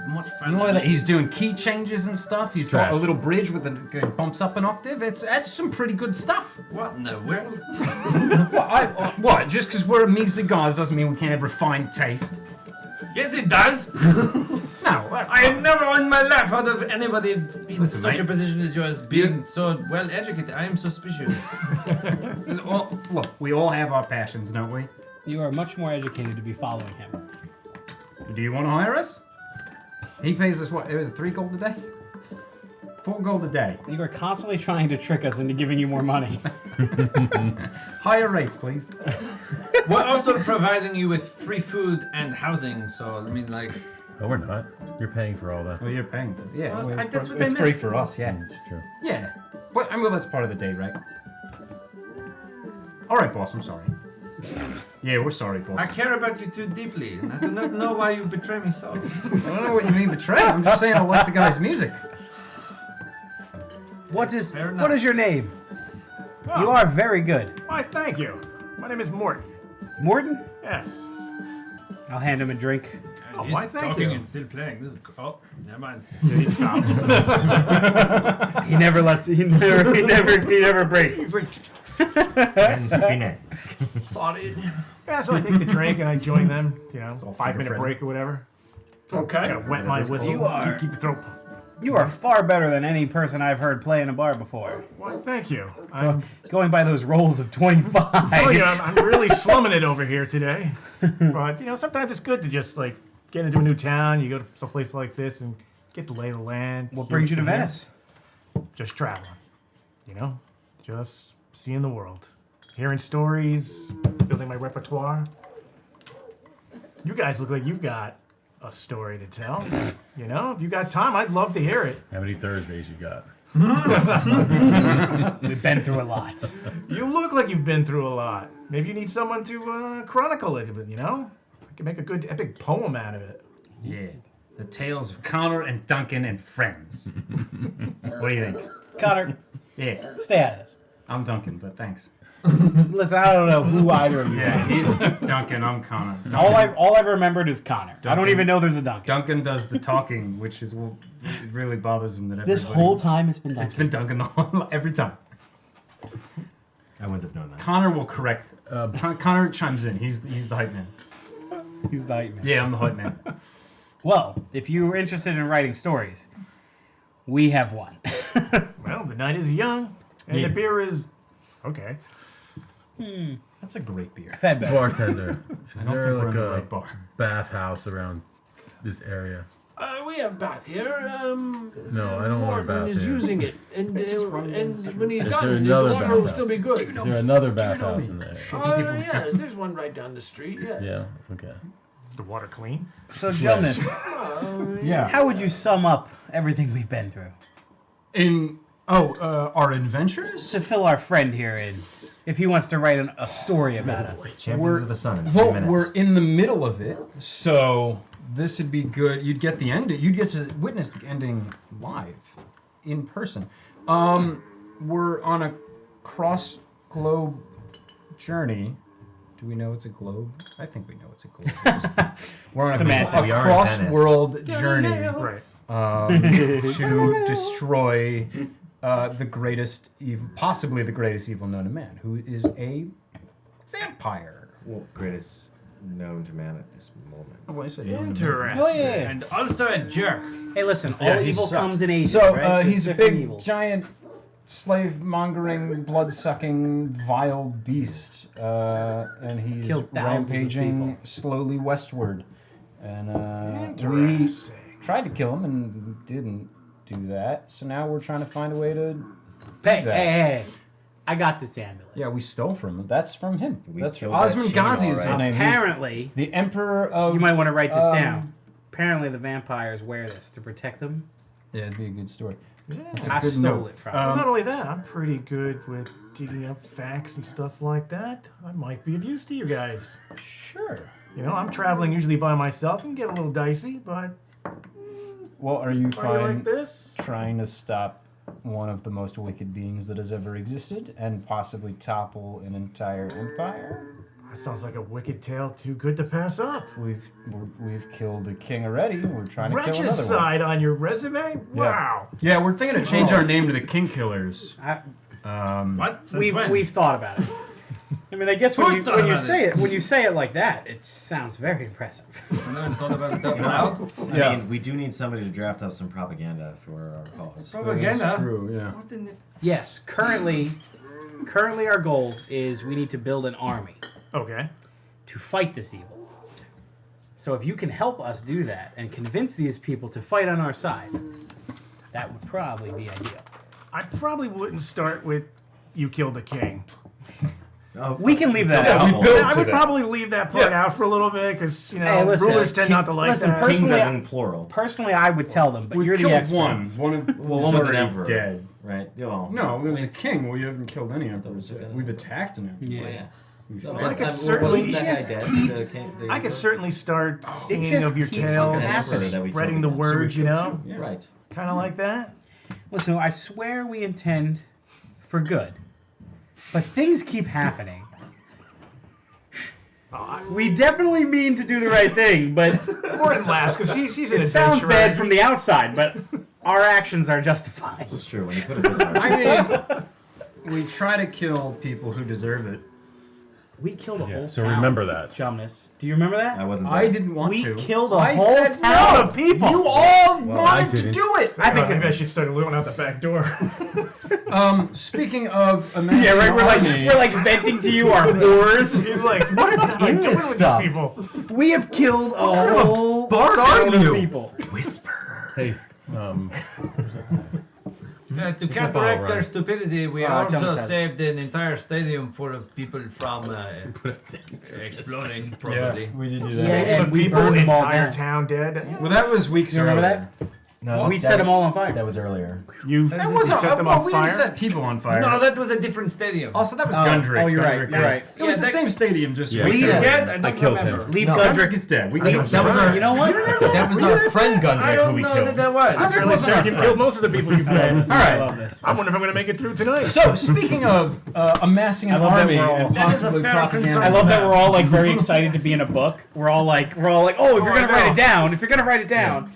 [SPEAKER 15] much fun.
[SPEAKER 9] You know that he's doing key changes and stuff. He's got
[SPEAKER 12] Trash.
[SPEAKER 9] a little bridge with it bumps up an octave. That's some pretty good stuff.
[SPEAKER 15] What in the world?
[SPEAKER 9] What? Just because we're measly guys doesn't mean we can't have refined taste.
[SPEAKER 15] Yes, it does.
[SPEAKER 9] No,
[SPEAKER 15] I have never in my life heard of anybody in
[SPEAKER 9] Listen,
[SPEAKER 15] such
[SPEAKER 9] mate.
[SPEAKER 15] a position as yours being so well educated. I am suspicious.
[SPEAKER 9] Well, look, we all have our passions, don't we?
[SPEAKER 13] You are much more educated to be following him.
[SPEAKER 9] Do you want to hire us? He pays us what? It was 3 gold a day. 4 gold a day.
[SPEAKER 13] You are constantly trying to trick us into giving you more money.
[SPEAKER 9] Higher rates, please.
[SPEAKER 15] We're also providing you with free food and housing. So I mean, like,
[SPEAKER 12] No, we're not. You're paying for all that.
[SPEAKER 9] Well, you're paying for it. Yeah,
[SPEAKER 15] Well,
[SPEAKER 9] well, it's
[SPEAKER 15] that's
[SPEAKER 9] fr-
[SPEAKER 15] what I
[SPEAKER 9] it's free
[SPEAKER 15] meant.
[SPEAKER 9] for us. Yeah.
[SPEAKER 12] It's true.
[SPEAKER 9] Yeah. But I mean, that's part of the day, right? All right, boss. I'm sorry. Yeah, we're sorry, boss.
[SPEAKER 15] I care about you too deeply, and I do not know why you betray me so.
[SPEAKER 9] I don't know what you mean betray. I'm just saying I like the guy's music.
[SPEAKER 13] What is
[SPEAKER 15] fair enough.
[SPEAKER 13] what is your name? You are very good.
[SPEAKER 11] Why, thank you. My name is Morton.
[SPEAKER 13] Morton?
[SPEAKER 11] Yes.
[SPEAKER 13] I'll hand him a drink.
[SPEAKER 11] Oh, why, thank you.
[SPEAKER 15] and still playing. This is never mind.
[SPEAKER 11] He stopped.
[SPEAKER 13] He never lets. He never breaks.
[SPEAKER 15] Sorry.
[SPEAKER 11] Yeah, so I take the drink and I join them. You know,
[SPEAKER 9] all
[SPEAKER 11] 5-minute
[SPEAKER 9] finger-friendly.
[SPEAKER 11] break or whatever.
[SPEAKER 14] Okay.
[SPEAKER 11] Gotta wet my whistle.
[SPEAKER 13] You are-
[SPEAKER 11] Keep the throat.
[SPEAKER 13] You are far better than any person I've heard play in a bar before.
[SPEAKER 11] Why, thank you. I'm,
[SPEAKER 13] Going by those rolls of 25.
[SPEAKER 11] oh, yeah, I'm really slumming it over here today. But, you know, sometimes it's good to just, like, get into a new town. You go to someplace like this and get to lay of the land.
[SPEAKER 13] What
[SPEAKER 11] hear
[SPEAKER 13] brings you to
[SPEAKER 11] hear.
[SPEAKER 13] Venice?
[SPEAKER 11] Just traveling. You know? Just seeing the world. Hearing stories, building my repertoire. You guys look like you've got a story to tell. You know, if you got time, I'd love to hear it.
[SPEAKER 12] How many Thursdays you got?
[SPEAKER 13] We've been through a lot.
[SPEAKER 11] You look like you've been through a lot. Maybe you need someone to chronicle it, you know? I can make a good epic poem out of it.
[SPEAKER 9] Yeah. The tales of Connor and Duncan and friends. What do you think?
[SPEAKER 13] Connor,
[SPEAKER 9] Yeah.
[SPEAKER 13] stay out of this.
[SPEAKER 9] I'm Duncan, but thanks.
[SPEAKER 13] Listen, I don't know who either of you
[SPEAKER 9] Yeah,
[SPEAKER 13] are.
[SPEAKER 9] he's Duncan, I'm Connor.
[SPEAKER 13] All I've remembered is Connor. I don't
[SPEAKER 9] Duncan.
[SPEAKER 13] even know there's a Duncan.
[SPEAKER 9] Duncan does the talking, which is what it really bothers him that
[SPEAKER 13] This
[SPEAKER 9] everybody...
[SPEAKER 13] whole time it's been Duncan.
[SPEAKER 9] It's been Duncan the whole every time.
[SPEAKER 10] I wouldn't have known that.
[SPEAKER 9] Connor will correct. Connor chimes in. He's the hype man.
[SPEAKER 13] He's the hype man.
[SPEAKER 9] Yeah, I'm the hype man.
[SPEAKER 13] Well, if you were interested in writing stories, we have one.
[SPEAKER 11] Well, the night is young, and
[SPEAKER 9] Yeah.
[SPEAKER 11] the beer is okay.
[SPEAKER 9] That's a great beer.
[SPEAKER 12] Bartender,
[SPEAKER 9] I
[SPEAKER 12] is
[SPEAKER 9] don't
[SPEAKER 12] there
[SPEAKER 9] think we're
[SPEAKER 12] like
[SPEAKER 9] in the
[SPEAKER 12] a
[SPEAKER 9] right bar.
[SPEAKER 12] bathhouse around this area?
[SPEAKER 14] We have bath here.
[SPEAKER 12] No, I don't want a
[SPEAKER 14] Morton
[SPEAKER 12] bath
[SPEAKER 14] is
[SPEAKER 12] here.
[SPEAKER 14] using it, and when he's
[SPEAKER 12] Is
[SPEAKER 14] done,
[SPEAKER 12] there
[SPEAKER 14] the
[SPEAKER 12] another
[SPEAKER 14] water will
[SPEAKER 12] bathhouse?
[SPEAKER 14] still be good.
[SPEAKER 12] Is there another bathhouse in there?
[SPEAKER 14] Yes, there's one right down the street. Yes.
[SPEAKER 12] Yeah. Okay.
[SPEAKER 11] The water clean?
[SPEAKER 13] So, Jonas,
[SPEAKER 9] Yeah.
[SPEAKER 13] how would you sum up everything we've been through?
[SPEAKER 9] Our adventures?
[SPEAKER 13] To fill our friend here in, if he wants to write a story about us.
[SPEAKER 10] Champions of the Sun in 3
[SPEAKER 9] Well,
[SPEAKER 10] minutes.
[SPEAKER 9] we're in the middle of it, so this would be good. You'd get the end. You'd get to witness the ending live, in person. We're on a cross globe journey. Do we know it's a globe? I think we know it's a globe. We're on
[SPEAKER 13] Semantics.
[SPEAKER 9] a
[SPEAKER 10] We are in
[SPEAKER 9] cross
[SPEAKER 10] Venice.
[SPEAKER 9] world journey
[SPEAKER 11] Right.
[SPEAKER 9] to destroy the greatest, possibly the greatest evil known to man, who is a vampire.
[SPEAKER 10] Well, greatest known to man at this moment.
[SPEAKER 9] Oh, I said
[SPEAKER 15] Interesting.
[SPEAKER 13] Oh, yeah.
[SPEAKER 15] And also a jerk.
[SPEAKER 13] Hey, listen, all
[SPEAKER 9] Yeah, he
[SPEAKER 13] evil
[SPEAKER 9] sucks.
[SPEAKER 13] comes in ages,
[SPEAKER 9] So
[SPEAKER 13] right? There's
[SPEAKER 9] he's a
[SPEAKER 13] different
[SPEAKER 9] big,
[SPEAKER 13] evils.
[SPEAKER 9] giant, slave-mongering, blood-sucking, vile beast, and he's
[SPEAKER 13] Killed thousands of
[SPEAKER 9] rampaging
[SPEAKER 13] people.
[SPEAKER 9] slowly westward. And we
[SPEAKER 11] Interesting.
[SPEAKER 9] tried to kill him and didn't do that. So now we're trying to find a way to do
[SPEAKER 13] Hey,
[SPEAKER 9] that.
[SPEAKER 13] hey, I got this amulet.
[SPEAKER 9] Yeah, we stole from him. That's from him.
[SPEAKER 10] We
[SPEAKER 9] That's
[SPEAKER 10] killed that
[SPEAKER 9] Osmond
[SPEAKER 10] chain,
[SPEAKER 9] Ghazi is his
[SPEAKER 10] alright.
[SPEAKER 9] name. He's
[SPEAKER 13] Apparently,
[SPEAKER 9] the Emperor of.
[SPEAKER 13] you might want to write this down. Apparently, the vampires wear this to protect them.
[SPEAKER 9] Yeah, it'd be a good story.
[SPEAKER 11] Yeah.
[SPEAKER 9] That's a
[SPEAKER 13] I
[SPEAKER 9] good
[SPEAKER 13] stole
[SPEAKER 9] note.
[SPEAKER 13] it from
[SPEAKER 11] Well, not only that, I'm pretty good with digging up facts and stuff like that. I might be of use to you guys.
[SPEAKER 9] Sure.
[SPEAKER 11] You know, I'm traveling usually by myself and get a little dicey, but
[SPEAKER 9] Well, are you
[SPEAKER 11] are you
[SPEAKER 9] fine
[SPEAKER 11] like this?
[SPEAKER 9] trying to stop one of the most wicked beings that has ever existed and possibly topple an entire empire?
[SPEAKER 11] That sounds like a wicked tale too good to pass up.
[SPEAKER 9] We've killed a king already. We're trying to kill another one.
[SPEAKER 11] Regicide on your resume? Wow.
[SPEAKER 9] Yeah, we're thinking of change our name to the King Killers.
[SPEAKER 15] What? Since
[SPEAKER 13] We've,
[SPEAKER 15] when?
[SPEAKER 13] we've thought about it. I mean, I guess
[SPEAKER 15] Who's
[SPEAKER 13] when you
[SPEAKER 15] thought about it?
[SPEAKER 13] when you say it like that, it sounds very impressive.
[SPEAKER 15] No one thought about it out loud.
[SPEAKER 10] I mean, we do need somebody to draft up some propaganda for our cause.
[SPEAKER 15] Propaganda.
[SPEAKER 9] True, yeah.
[SPEAKER 15] What in the-
[SPEAKER 13] Yes, currently our goal is we need to build an army
[SPEAKER 11] Okay.
[SPEAKER 13] to fight this evil. So if you can help us do that and convince these people to fight on our side, that would probably be ideal.
[SPEAKER 11] I probably wouldn't start with you killed the king.
[SPEAKER 13] We can leave that
[SPEAKER 11] Yeah,
[SPEAKER 13] out.
[SPEAKER 11] we built I would probably leave that part out for a little bit because, you know,
[SPEAKER 13] Hey, listen,
[SPEAKER 11] rulers tend not to like
[SPEAKER 13] listen,
[SPEAKER 11] that.
[SPEAKER 13] personally,
[SPEAKER 10] Kings as in plural.
[SPEAKER 13] Personally, I would tell them, but
[SPEAKER 9] We've
[SPEAKER 13] you're the
[SPEAKER 9] killed
[SPEAKER 13] expert.
[SPEAKER 9] one. One of
[SPEAKER 10] Well,
[SPEAKER 9] was
[SPEAKER 10] one was an
[SPEAKER 9] already
[SPEAKER 10] emperor.
[SPEAKER 9] dead.
[SPEAKER 10] Right? Yeah, well,
[SPEAKER 9] No, there was a king. We haven't killed any emperors yet.
[SPEAKER 10] together.
[SPEAKER 9] We've attacked an emperor.
[SPEAKER 13] Yeah.
[SPEAKER 9] We've
[SPEAKER 10] No,
[SPEAKER 9] fought.
[SPEAKER 11] I could
[SPEAKER 10] wasn't
[SPEAKER 11] certainly
[SPEAKER 10] that guy
[SPEAKER 13] just
[SPEAKER 10] dead?
[SPEAKER 13] keeps-
[SPEAKER 10] The king- the
[SPEAKER 11] I could
[SPEAKER 10] emperor?
[SPEAKER 11] certainly start singing
[SPEAKER 13] just
[SPEAKER 11] of your
[SPEAKER 13] keeps
[SPEAKER 11] tales,
[SPEAKER 13] happening.
[SPEAKER 10] That we
[SPEAKER 11] spreading
[SPEAKER 10] killed
[SPEAKER 11] the
[SPEAKER 10] him.
[SPEAKER 11] word, you know?
[SPEAKER 9] Yeah.
[SPEAKER 10] Right.
[SPEAKER 11] Kind of like that.
[SPEAKER 13] Listen, I swear we intend for good, but things keep happening. We definitely mean to do the right thing, but
[SPEAKER 11] Morton laughs because he's an
[SPEAKER 13] it sounds
[SPEAKER 11] adventurer.
[SPEAKER 13] bad from the outside, but our actions are justified.
[SPEAKER 10] This is true when you put it this way.
[SPEAKER 9] I mean, we try to kill people who deserve it.
[SPEAKER 13] We killed a whole
[SPEAKER 12] So
[SPEAKER 13] town.
[SPEAKER 12] remember that.
[SPEAKER 13] Jumnus. Do you remember that?
[SPEAKER 10] I wasn't
[SPEAKER 9] I
[SPEAKER 10] there.
[SPEAKER 9] didn't want
[SPEAKER 13] We
[SPEAKER 9] to.
[SPEAKER 13] killed a
[SPEAKER 9] I
[SPEAKER 13] whole
[SPEAKER 9] said
[SPEAKER 13] town
[SPEAKER 9] no.
[SPEAKER 13] of people.
[SPEAKER 9] You all
[SPEAKER 12] I
[SPEAKER 9] wanted to
[SPEAKER 12] didn't.
[SPEAKER 9] do it.
[SPEAKER 11] I think maybe I should start looking out the back door.
[SPEAKER 9] Speaking of amazing
[SPEAKER 13] Yeah, right.
[SPEAKER 9] army,
[SPEAKER 13] We're like venting to you our horrors.
[SPEAKER 11] He's like, what is
[SPEAKER 13] in
[SPEAKER 11] doing
[SPEAKER 13] this
[SPEAKER 11] with
[SPEAKER 13] stuff?
[SPEAKER 11] these people?
[SPEAKER 13] We have killed a whole
[SPEAKER 15] bard
[SPEAKER 13] town
[SPEAKER 15] are
[SPEAKER 13] of
[SPEAKER 15] you?
[SPEAKER 13] people.
[SPEAKER 12] Hey,
[SPEAKER 15] To counteract their stupidity, we also
[SPEAKER 13] Jonas has
[SPEAKER 15] saved an entire stadium full of people from exploding, probably.
[SPEAKER 9] Yeah, we did do
[SPEAKER 13] Yeah,
[SPEAKER 9] that.
[SPEAKER 13] and we
[SPEAKER 11] people,
[SPEAKER 13] burned them all
[SPEAKER 11] entire
[SPEAKER 13] down.
[SPEAKER 11] town dead.
[SPEAKER 9] Well, that was weeks
[SPEAKER 13] You remember
[SPEAKER 9] earlier.
[SPEAKER 13] that?
[SPEAKER 10] No,
[SPEAKER 13] We set them all on fire.
[SPEAKER 10] That was earlier.
[SPEAKER 11] You
[SPEAKER 9] That wasn't.
[SPEAKER 11] set them
[SPEAKER 9] well,
[SPEAKER 11] on
[SPEAKER 9] we
[SPEAKER 11] fire.
[SPEAKER 9] didn't set people on fire.
[SPEAKER 15] No, that was a different stadium.
[SPEAKER 9] Also, that was
[SPEAKER 13] Oh,
[SPEAKER 9] Gundrick.
[SPEAKER 13] oh, you're right,
[SPEAKER 9] Gundrick
[SPEAKER 13] you're
[SPEAKER 9] was-
[SPEAKER 13] right.
[SPEAKER 9] It was
[SPEAKER 15] Yeah,
[SPEAKER 9] the
[SPEAKER 15] that-
[SPEAKER 9] same stadium, just
[SPEAKER 12] Yeah.
[SPEAKER 9] weeks
[SPEAKER 15] You
[SPEAKER 9] earlier.
[SPEAKER 15] forget? I don't
[SPEAKER 12] killed
[SPEAKER 15] remember.
[SPEAKER 12] him.
[SPEAKER 13] Leave
[SPEAKER 9] No,
[SPEAKER 13] Gundrick.
[SPEAKER 9] Gundrick is dead. We
[SPEAKER 10] That
[SPEAKER 9] killed
[SPEAKER 10] was
[SPEAKER 9] him.
[SPEAKER 10] our.
[SPEAKER 13] You know what?
[SPEAKER 10] That was our friend
[SPEAKER 15] I
[SPEAKER 10] Gundrick who
[SPEAKER 15] don't
[SPEAKER 10] we
[SPEAKER 15] know
[SPEAKER 10] killed.
[SPEAKER 15] that that was.
[SPEAKER 11] I'm really
[SPEAKER 9] wasn't
[SPEAKER 11] sorry.
[SPEAKER 9] our
[SPEAKER 11] You
[SPEAKER 9] friend.
[SPEAKER 11] killed most of the people you've met.
[SPEAKER 9] All right.
[SPEAKER 13] I love this.
[SPEAKER 11] I wonder if I'm going to make it through tonight.
[SPEAKER 9] So, speaking of amassing
[SPEAKER 13] I
[SPEAKER 9] an
[SPEAKER 13] love that
[SPEAKER 9] army
[SPEAKER 13] we're all-
[SPEAKER 9] and
[SPEAKER 15] That is a
[SPEAKER 9] possibly
[SPEAKER 15] fair
[SPEAKER 9] propaganda,
[SPEAKER 15] concern.
[SPEAKER 13] I love that we're all like very excited to be in a book. We're all like, oh, if you're
[SPEAKER 11] I
[SPEAKER 13] gonna write
[SPEAKER 11] know.
[SPEAKER 13] it down,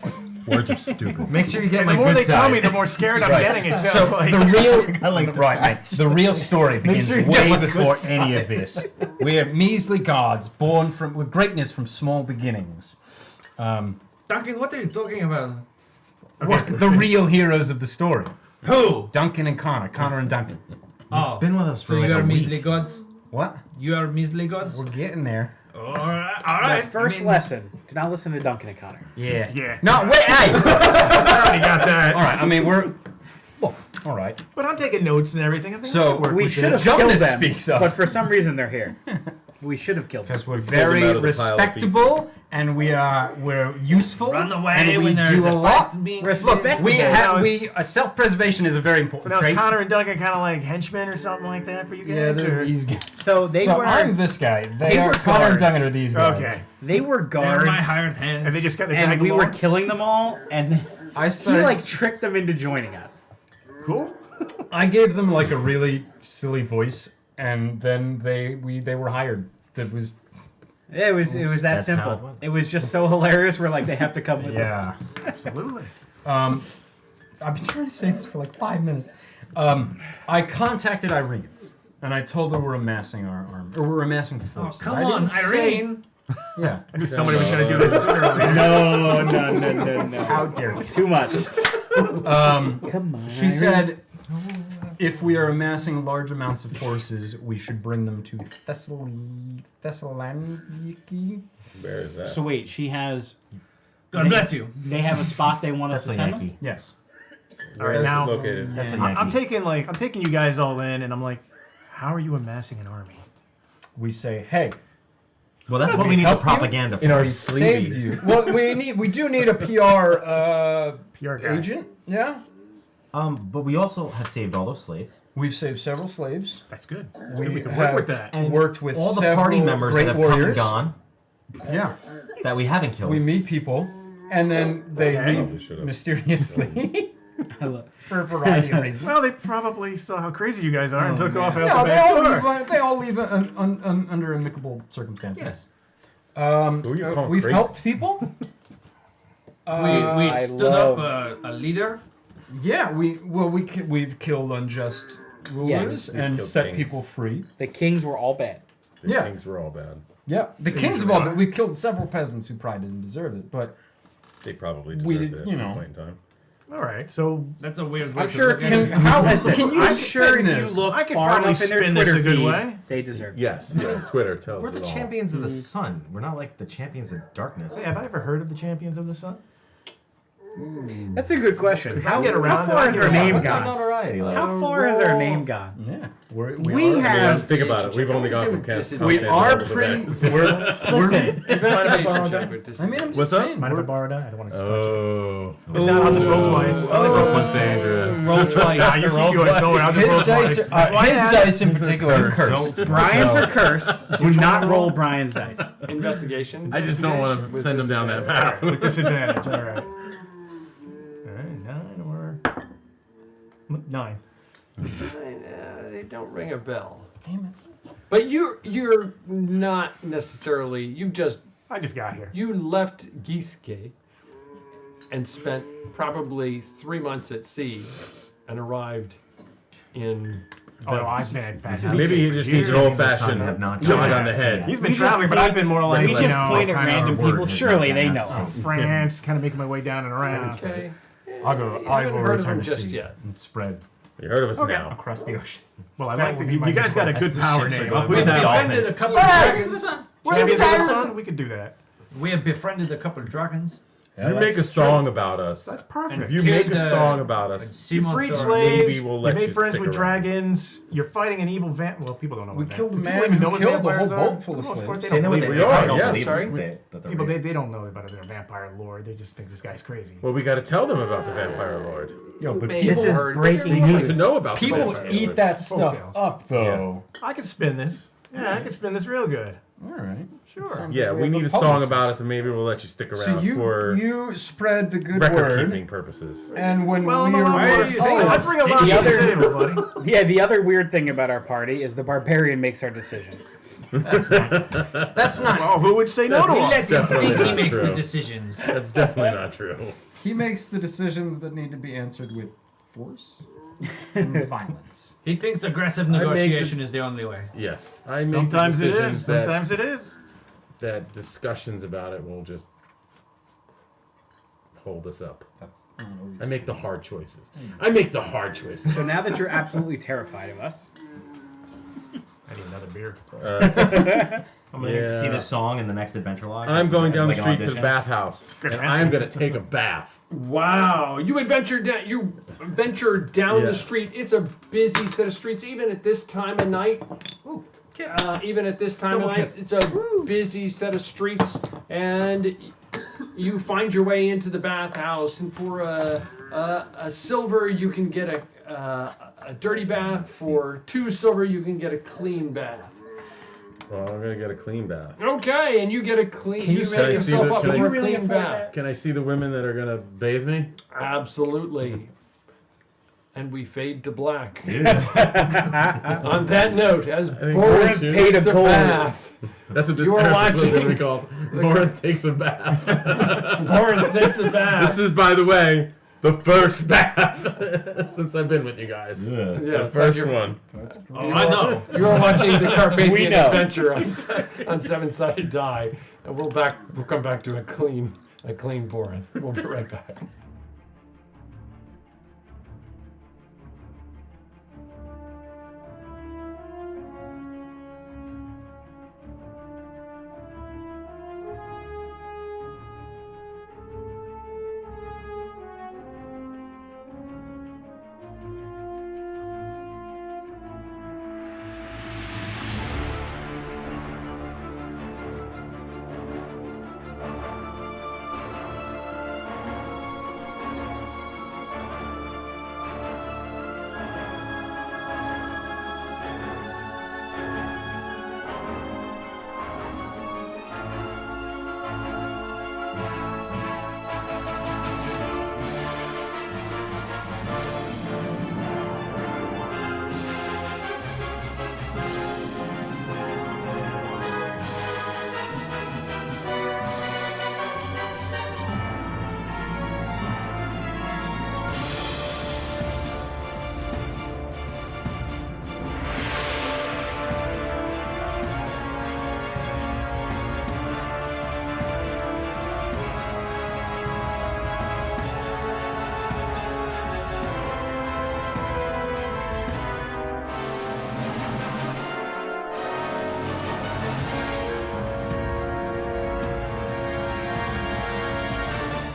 [SPEAKER 12] Words are stupid.
[SPEAKER 10] Make sure you get
[SPEAKER 11] And
[SPEAKER 10] my
[SPEAKER 11] the more
[SPEAKER 10] good
[SPEAKER 11] they
[SPEAKER 10] side.
[SPEAKER 11] tell me, the more scared I'm getting. It sounds
[SPEAKER 9] So
[SPEAKER 11] like.
[SPEAKER 9] the real,
[SPEAKER 10] I like the
[SPEAKER 9] right, the real story begins
[SPEAKER 10] sure you
[SPEAKER 9] way
[SPEAKER 10] get my
[SPEAKER 9] before
[SPEAKER 10] good
[SPEAKER 9] any of this. We are measly gods born from with greatness from small beginnings.
[SPEAKER 15] Duncan, what are you talking about?
[SPEAKER 9] What the real heroes of the story?
[SPEAKER 15] Who?
[SPEAKER 9] Duncan and Connor and Duncan.
[SPEAKER 15] Oh,
[SPEAKER 10] Been with us for
[SPEAKER 15] so
[SPEAKER 10] like
[SPEAKER 15] you
[SPEAKER 10] a
[SPEAKER 15] are
[SPEAKER 10] week.
[SPEAKER 15] measly gods?
[SPEAKER 9] What?
[SPEAKER 15] You are measly gods?
[SPEAKER 9] We're getting there.
[SPEAKER 15] Alright.
[SPEAKER 13] The first lesson: do not listen to Duncan and Connor.
[SPEAKER 9] Yeah.
[SPEAKER 11] Yeah.
[SPEAKER 9] No, wait, hey!
[SPEAKER 11] I already got that.
[SPEAKER 9] All right. I mean, we're. Well, all right.
[SPEAKER 11] But I'm taking notes and everything. I think
[SPEAKER 9] So,
[SPEAKER 11] I can work
[SPEAKER 13] We
[SPEAKER 11] with
[SPEAKER 13] should
[SPEAKER 11] this.
[SPEAKER 13] have killed
[SPEAKER 9] Jonas
[SPEAKER 13] them,
[SPEAKER 9] speaks up.
[SPEAKER 13] but for some reason they're here. We should have killed them.
[SPEAKER 9] Because we're
[SPEAKER 12] them
[SPEAKER 9] very
[SPEAKER 12] out of the pile of
[SPEAKER 9] respectable and we're useful.
[SPEAKER 15] Run away
[SPEAKER 9] and we
[SPEAKER 15] when there's
[SPEAKER 9] do
[SPEAKER 15] a
[SPEAKER 9] a lot.
[SPEAKER 15] fight being...
[SPEAKER 13] Respect-
[SPEAKER 9] We
[SPEAKER 11] Now
[SPEAKER 9] have
[SPEAKER 11] is-
[SPEAKER 9] self-preservation is a very
[SPEAKER 11] So
[SPEAKER 9] important
[SPEAKER 11] now is
[SPEAKER 9] trait.
[SPEAKER 11] Connor and Duncan kind of like henchmen or something like that for you guys?
[SPEAKER 9] Yeah, they're
[SPEAKER 11] or?
[SPEAKER 9] these guys.
[SPEAKER 13] So they
[SPEAKER 9] So
[SPEAKER 13] were
[SPEAKER 9] I'm this guy. They
[SPEAKER 13] were
[SPEAKER 9] are Connor and
[SPEAKER 13] guards.
[SPEAKER 9] Duncan are these guys.
[SPEAKER 11] Okay.
[SPEAKER 13] they were
[SPEAKER 15] They're
[SPEAKER 13] guards,
[SPEAKER 15] my hired hands.
[SPEAKER 11] And they just got to
[SPEAKER 13] and
[SPEAKER 11] tag
[SPEAKER 13] we were
[SPEAKER 11] along?
[SPEAKER 13] killing them all, and
[SPEAKER 9] I
[SPEAKER 13] he
[SPEAKER 9] started.
[SPEAKER 13] like tricked them into joining us.
[SPEAKER 11] Cool.
[SPEAKER 9] I gave them like a really silly voice, and then they were hired. That was
[SPEAKER 13] It was that
[SPEAKER 10] That's how
[SPEAKER 13] simple.
[SPEAKER 10] it went.
[SPEAKER 13] It was just so hilarious. We're like, they have to come with us.
[SPEAKER 11] Absolutely.
[SPEAKER 9] I've been trying to say this for like 5 minutes. I contacted Irene, and I told her we're amassing our army, or we're amassing
[SPEAKER 15] Oh,
[SPEAKER 9] forces.
[SPEAKER 15] come
[SPEAKER 9] I
[SPEAKER 15] on,
[SPEAKER 9] didn't say-
[SPEAKER 15] Irene.
[SPEAKER 9] Yeah.
[SPEAKER 11] I knew somebody was going to do that sooner or later.
[SPEAKER 13] No.
[SPEAKER 9] How dare you?
[SPEAKER 13] Too much.
[SPEAKER 9] Come
[SPEAKER 13] on.
[SPEAKER 9] She said, if we are amassing large amounts of forces, we should bring them to Thessaloniki.
[SPEAKER 12] Where is that?
[SPEAKER 13] So wait, she has.
[SPEAKER 15] God bless you.
[SPEAKER 13] They have a spot they want us
[SPEAKER 10] That's
[SPEAKER 13] to
[SPEAKER 10] a
[SPEAKER 13] send them.
[SPEAKER 10] Yankee.
[SPEAKER 9] Yes.
[SPEAKER 11] All right,
[SPEAKER 12] Where is
[SPEAKER 11] now
[SPEAKER 12] this located?
[SPEAKER 10] That's a
[SPEAKER 11] I'm
[SPEAKER 10] Yankee.
[SPEAKER 11] taking you guys all in, and I'm like, how are you amassing an army?
[SPEAKER 9] We say, hey,
[SPEAKER 10] Well, that's what we need the
[SPEAKER 9] helped you
[SPEAKER 10] propaganda for.
[SPEAKER 12] In our
[SPEAKER 9] we saved
[SPEAKER 12] sleeves.
[SPEAKER 9] you. Well, we do need a PR
[SPEAKER 11] PR guy.
[SPEAKER 9] agent. Yeah.
[SPEAKER 10] But we also have saved all those slaves.
[SPEAKER 9] We've saved several slaves.
[SPEAKER 11] That's good.
[SPEAKER 9] We
[SPEAKER 11] We can work
[SPEAKER 9] have
[SPEAKER 11] with that.
[SPEAKER 10] And
[SPEAKER 9] worked with
[SPEAKER 10] all the
[SPEAKER 9] several
[SPEAKER 10] party members
[SPEAKER 9] great
[SPEAKER 10] that have come and
[SPEAKER 9] warriors.
[SPEAKER 10] gone
[SPEAKER 9] Yeah.
[SPEAKER 10] that we haven't killed.
[SPEAKER 9] We meet people, and then they
[SPEAKER 11] Okay.
[SPEAKER 12] Probably
[SPEAKER 9] leave
[SPEAKER 12] should've.
[SPEAKER 9] mysteriously
[SPEAKER 13] I love.
[SPEAKER 9] for a variety of reasons.
[SPEAKER 11] Well, they probably saw how crazy you guys are and took off out
[SPEAKER 9] No,
[SPEAKER 11] the
[SPEAKER 9] they
[SPEAKER 11] back
[SPEAKER 9] all
[SPEAKER 11] door.
[SPEAKER 9] leave. They all leave under amicable circumstances.
[SPEAKER 10] Yes.
[SPEAKER 12] Who are you calling
[SPEAKER 9] We've
[SPEAKER 12] crazy?
[SPEAKER 9] helped people.
[SPEAKER 15] We
[SPEAKER 13] I
[SPEAKER 15] stood
[SPEAKER 13] love-
[SPEAKER 15] up a leader.
[SPEAKER 9] Yeah, we've killed unjust rulers
[SPEAKER 13] Yes.
[SPEAKER 12] We've
[SPEAKER 9] and
[SPEAKER 12] killed
[SPEAKER 9] set
[SPEAKER 12] kings.
[SPEAKER 9] people free.
[SPEAKER 13] The kings were all bad.
[SPEAKER 12] The
[SPEAKER 9] Yeah.
[SPEAKER 12] kings were all bad.
[SPEAKER 9] Yeah, the kings of all, but we killed several peasants who probably didn't deserve it. But
[SPEAKER 12] They probably
[SPEAKER 9] We
[SPEAKER 12] deserved
[SPEAKER 9] did-
[SPEAKER 12] it at
[SPEAKER 9] you
[SPEAKER 12] some
[SPEAKER 9] know.
[SPEAKER 12] point in time.
[SPEAKER 11] All right, so
[SPEAKER 15] That's a weird way
[SPEAKER 13] I'm
[SPEAKER 15] to
[SPEAKER 13] sure
[SPEAKER 15] look
[SPEAKER 13] if
[SPEAKER 15] at
[SPEAKER 13] you
[SPEAKER 15] it.
[SPEAKER 9] can you
[SPEAKER 13] I'm
[SPEAKER 9] spin
[SPEAKER 13] sure if
[SPEAKER 9] this?
[SPEAKER 13] you look
[SPEAKER 11] I could
[SPEAKER 13] far
[SPEAKER 11] probably
[SPEAKER 13] enough in their
[SPEAKER 11] spin this
[SPEAKER 13] Twitter
[SPEAKER 11] a good
[SPEAKER 13] feed,
[SPEAKER 11] way.
[SPEAKER 13] they deserve. it.
[SPEAKER 12] Yes, yeah, Twitter tells
[SPEAKER 10] We're the
[SPEAKER 12] it all.
[SPEAKER 10] champions of the sun. We're not like the champions of darkness.
[SPEAKER 11] Hey, have I ever heard of the Champions of the Sun?
[SPEAKER 13] That's a good question.
[SPEAKER 11] I get around
[SPEAKER 13] how far
[SPEAKER 11] it.
[SPEAKER 13] has our name
[SPEAKER 10] What's our
[SPEAKER 13] gone?
[SPEAKER 10] notoriety like?
[SPEAKER 13] How far has our name gone?
[SPEAKER 9] yeah,
[SPEAKER 13] We have.
[SPEAKER 12] Think about it. We've only gone from
[SPEAKER 9] we are
[SPEAKER 12] Constantinople to
[SPEAKER 9] pretty.
[SPEAKER 12] there.
[SPEAKER 13] Listen,
[SPEAKER 9] I mean, I'm just
[SPEAKER 12] What's up?
[SPEAKER 9] saying.
[SPEAKER 11] Mind if I
[SPEAKER 9] we're-
[SPEAKER 11] borrow that? I don't want to touch it.
[SPEAKER 12] Oh.
[SPEAKER 11] I'll just roll twice.
[SPEAKER 12] That's dangerous.
[SPEAKER 15] Roll twice.
[SPEAKER 11] Nah, you keep yours going. I'll just roll
[SPEAKER 9] His dice,
[SPEAKER 11] twice.
[SPEAKER 9] are, his dice in particular are cursed.
[SPEAKER 13] Brian's are cursed. Do not roll Brian's dice.
[SPEAKER 14] Investigation.
[SPEAKER 12] I just don't want to send them down that path.
[SPEAKER 11] With disadvantage. All right. All right, 9 or 9.
[SPEAKER 14] They don't ring a bell. Damn it. But you're not necessarily.
[SPEAKER 11] I just got here.
[SPEAKER 14] You left Gieske and spent probably 3 months at sea and arrived in.
[SPEAKER 11] Oh, I've been past
[SPEAKER 12] Maybe he just needs an old-fashioned
[SPEAKER 10] have not
[SPEAKER 12] shot
[SPEAKER 10] done
[SPEAKER 12] on the
[SPEAKER 10] that.
[SPEAKER 12] head.
[SPEAKER 11] He's been traveling, but I've been more like,
[SPEAKER 13] We
[SPEAKER 11] you
[SPEAKER 13] just
[SPEAKER 11] know,
[SPEAKER 13] point at
[SPEAKER 11] kind of
[SPEAKER 13] random
[SPEAKER 10] word
[SPEAKER 13] people.
[SPEAKER 10] has
[SPEAKER 13] Surely
[SPEAKER 10] not
[SPEAKER 13] they
[SPEAKER 10] done
[SPEAKER 13] know
[SPEAKER 10] that.
[SPEAKER 13] us.
[SPEAKER 11] France, kind of making my way down and around.
[SPEAKER 14] Okay.
[SPEAKER 9] I'll go.
[SPEAKER 14] You
[SPEAKER 9] I
[SPEAKER 14] haven't
[SPEAKER 9] will
[SPEAKER 14] heard of
[SPEAKER 9] return
[SPEAKER 14] him
[SPEAKER 9] to
[SPEAKER 14] just
[SPEAKER 9] sea
[SPEAKER 14] yet.
[SPEAKER 9] and spread
[SPEAKER 12] You heard of us
[SPEAKER 11] Okay.
[SPEAKER 12] now.
[SPEAKER 9] across the ocean.
[SPEAKER 11] Well, I like the, you guys got a
[SPEAKER 10] That's
[SPEAKER 11] good
[SPEAKER 10] the
[SPEAKER 11] power
[SPEAKER 10] ships are
[SPEAKER 11] name.
[SPEAKER 10] going
[SPEAKER 11] I'll put
[SPEAKER 10] with
[SPEAKER 11] it
[SPEAKER 10] the
[SPEAKER 11] that way.
[SPEAKER 15] Befriended a couple of dragons.
[SPEAKER 11] Champions of the Sun, we could do that.
[SPEAKER 15] We have befriended a couple of dragons.
[SPEAKER 9] Yeah,
[SPEAKER 12] you make a
[SPEAKER 9] that's
[SPEAKER 12] song about us.
[SPEAKER 11] That's perfect.
[SPEAKER 12] If you make a song about us,
[SPEAKER 11] You freed slaves.
[SPEAKER 12] maybe we'll let
[SPEAKER 11] you
[SPEAKER 12] you
[SPEAKER 11] made friends
[SPEAKER 12] stick
[SPEAKER 11] with
[SPEAKER 12] around.
[SPEAKER 11] dragons. You're fighting an evil Well, people don't know.
[SPEAKER 8] We
[SPEAKER 11] what
[SPEAKER 8] killed a
[SPEAKER 11] do
[SPEAKER 8] man
[SPEAKER 11] people even know
[SPEAKER 8] who
[SPEAKER 11] what
[SPEAKER 8] killed the
[SPEAKER 11] vampires
[SPEAKER 8] whole
[SPEAKER 11] are?
[SPEAKER 8] boat full of
[SPEAKER 11] For the most part,
[SPEAKER 8] slaves.
[SPEAKER 11] They don't believe
[SPEAKER 12] we
[SPEAKER 11] it.
[SPEAKER 12] are.
[SPEAKER 11] They
[SPEAKER 12] Yes.
[SPEAKER 11] don't
[SPEAKER 12] Sorry.
[SPEAKER 11] believe People, they don't know about their vampire lord. They just think this guy's crazy.
[SPEAKER 12] Well, we got to tell them about the vampire lord.
[SPEAKER 9] Yo, but
[SPEAKER 11] This
[SPEAKER 9] people
[SPEAKER 11] is breaking
[SPEAKER 12] They need
[SPEAKER 11] news.
[SPEAKER 12] to know about the
[SPEAKER 9] People
[SPEAKER 12] vampire
[SPEAKER 9] eat
[SPEAKER 12] lord.
[SPEAKER 9] that stuff
[SPEAKER 11] Folktales.
[SPEAKER 9] up, though.
[SPEAKER 11] I can spin this. Yeah, I can spin this real good.
[SPEAKER 9] All right.
[SPEAKER 11] Sure.
[SPEAKER 12] Yeah, we need a song about us, and maybe we'll let you stick around
[SPEAKER 9] So
[SPEAKER 12] for
[SPEAKER 9] you spread the good
[SPEAKER 12] record-keeping
[SPEAKER 9] word,
[SPEAKER 12] purposes.
[SPEAKER 9] and when
[SPEAKER 11] Well,
[SPEAKER 9] we
[SPEAKER 11] I'm a
[SPEAKER 9] are
[SPEAKER 11] lot more- I bring a lot to the table, buddy.
[SPEAKER 13] Yeah, the other weird thing about our party is the barbarian makes our decisions.
[SPEAKER 9] That's not.
[SPEAKER 11] Well, who would say no to
[SPEAKER 12] That's
[SPEAKER 11] him?
[SPEAKER 12] let him definitely think he not makes the true.
[SPEAKER 15] decisions.
[SPEAKER 12] That's definitely not true.
[SPEAKER 9] He makes the decisions that need to be answered with force and violence.
[SPEAKER 15] He thinks aggressive
[SPEAKER 12] make
[SPEAKER 15] negotiation is the only way.
[SPEAKER 12] Yes, I make
[SPEAKER 11] Sometimes
[SPEAKER 12] the
[SPEAKER 11] it
[SPEAKER 12] decisions
[SPEAKER 11] is. Sometimes it is.
[SPEAKER 12] that discussions about it will just hold us up.
[SPEAKER 9] That's not always
[SPEAKER 12] I make the hard choices. I make the hard choices.
[SPEAKER 13] So now that you're absolutely terrified of us,
[SPEAKER 11] I need another beer.
[SPEAKER 10] I'm going to get to see
[SPEAKER 12] Yeah.
[SPEAKER 10] the song in the next adventure log.
[SPEAKER 12] I'm
[SPEAKER 10] as-
[SPEAKER 12] going
[SPEAKER 10] as
[SPEAKER 12] down the
[SPEAKER 10] like an
[SPEAKER 12] street to the
[SPEAKER 10] audition.
[SPEAKER 12] bathhouse, and I'm going to take a bath.
[SPEAKER 14] Wow, you venture down. You venture down the
[SPEAKER 12] Yes.
[SPEAKER 14] street. It's a busy set of streets, even at this time of night. Even at this time of night, it's a busy set of streets, and you find your way into the bathhouse. And for a silver, you can get a dirty bath. For 2 silver, you can get a clean bath.
[SPEAKER 12] Well, I'm going to get a clean bath.
[SPEAKER 14] Okay, and you get a clean.
[SPEAKER 12] Can you
[SPEAKER 14] You
[SPEAKER 12] see
[SPEAKER 14] make yourself up
[SPEAKER 12] can
[SPEAKER 14] for
[SPEAKER 12] I
[SPEAKER 14] a
[SPEAKER 12] see-
[SPEAKER 14] clean bath.
[SPEAKER 12] Can I see the women that are going to bathe me?
[SPEAKER 14] Absolutely. And we fade to black. On that note, as Borinth
[SPEAKER 12] Borinth
[SPEAKER 14] takes a bath,
[SPEAKER 12] That's what this
[SPEAKER 14] you are
[SPEAKER 12] episode is going to
[SPEAKER 14] watching
[SPEAKER 12] be called. Borinth takes a bath.
[SPEAKER 14] Borinth takes a bath.
[SPEAKER 12] This is, by the way, the first bath since I've been with you guys.
[SPEAKER 14] Yeah,
[SPEAKER 12] The first one.
[SPEAKER 14] Oh, I know. You are watching the
[SPEAKER 13] We
[SPEAKER 14] Carpathian
[SPEAKER 13] know.
[SPEAKER 14] Adventure on Seven-Sided Die, and we'll come back to a clean Borinth. We'll be right back.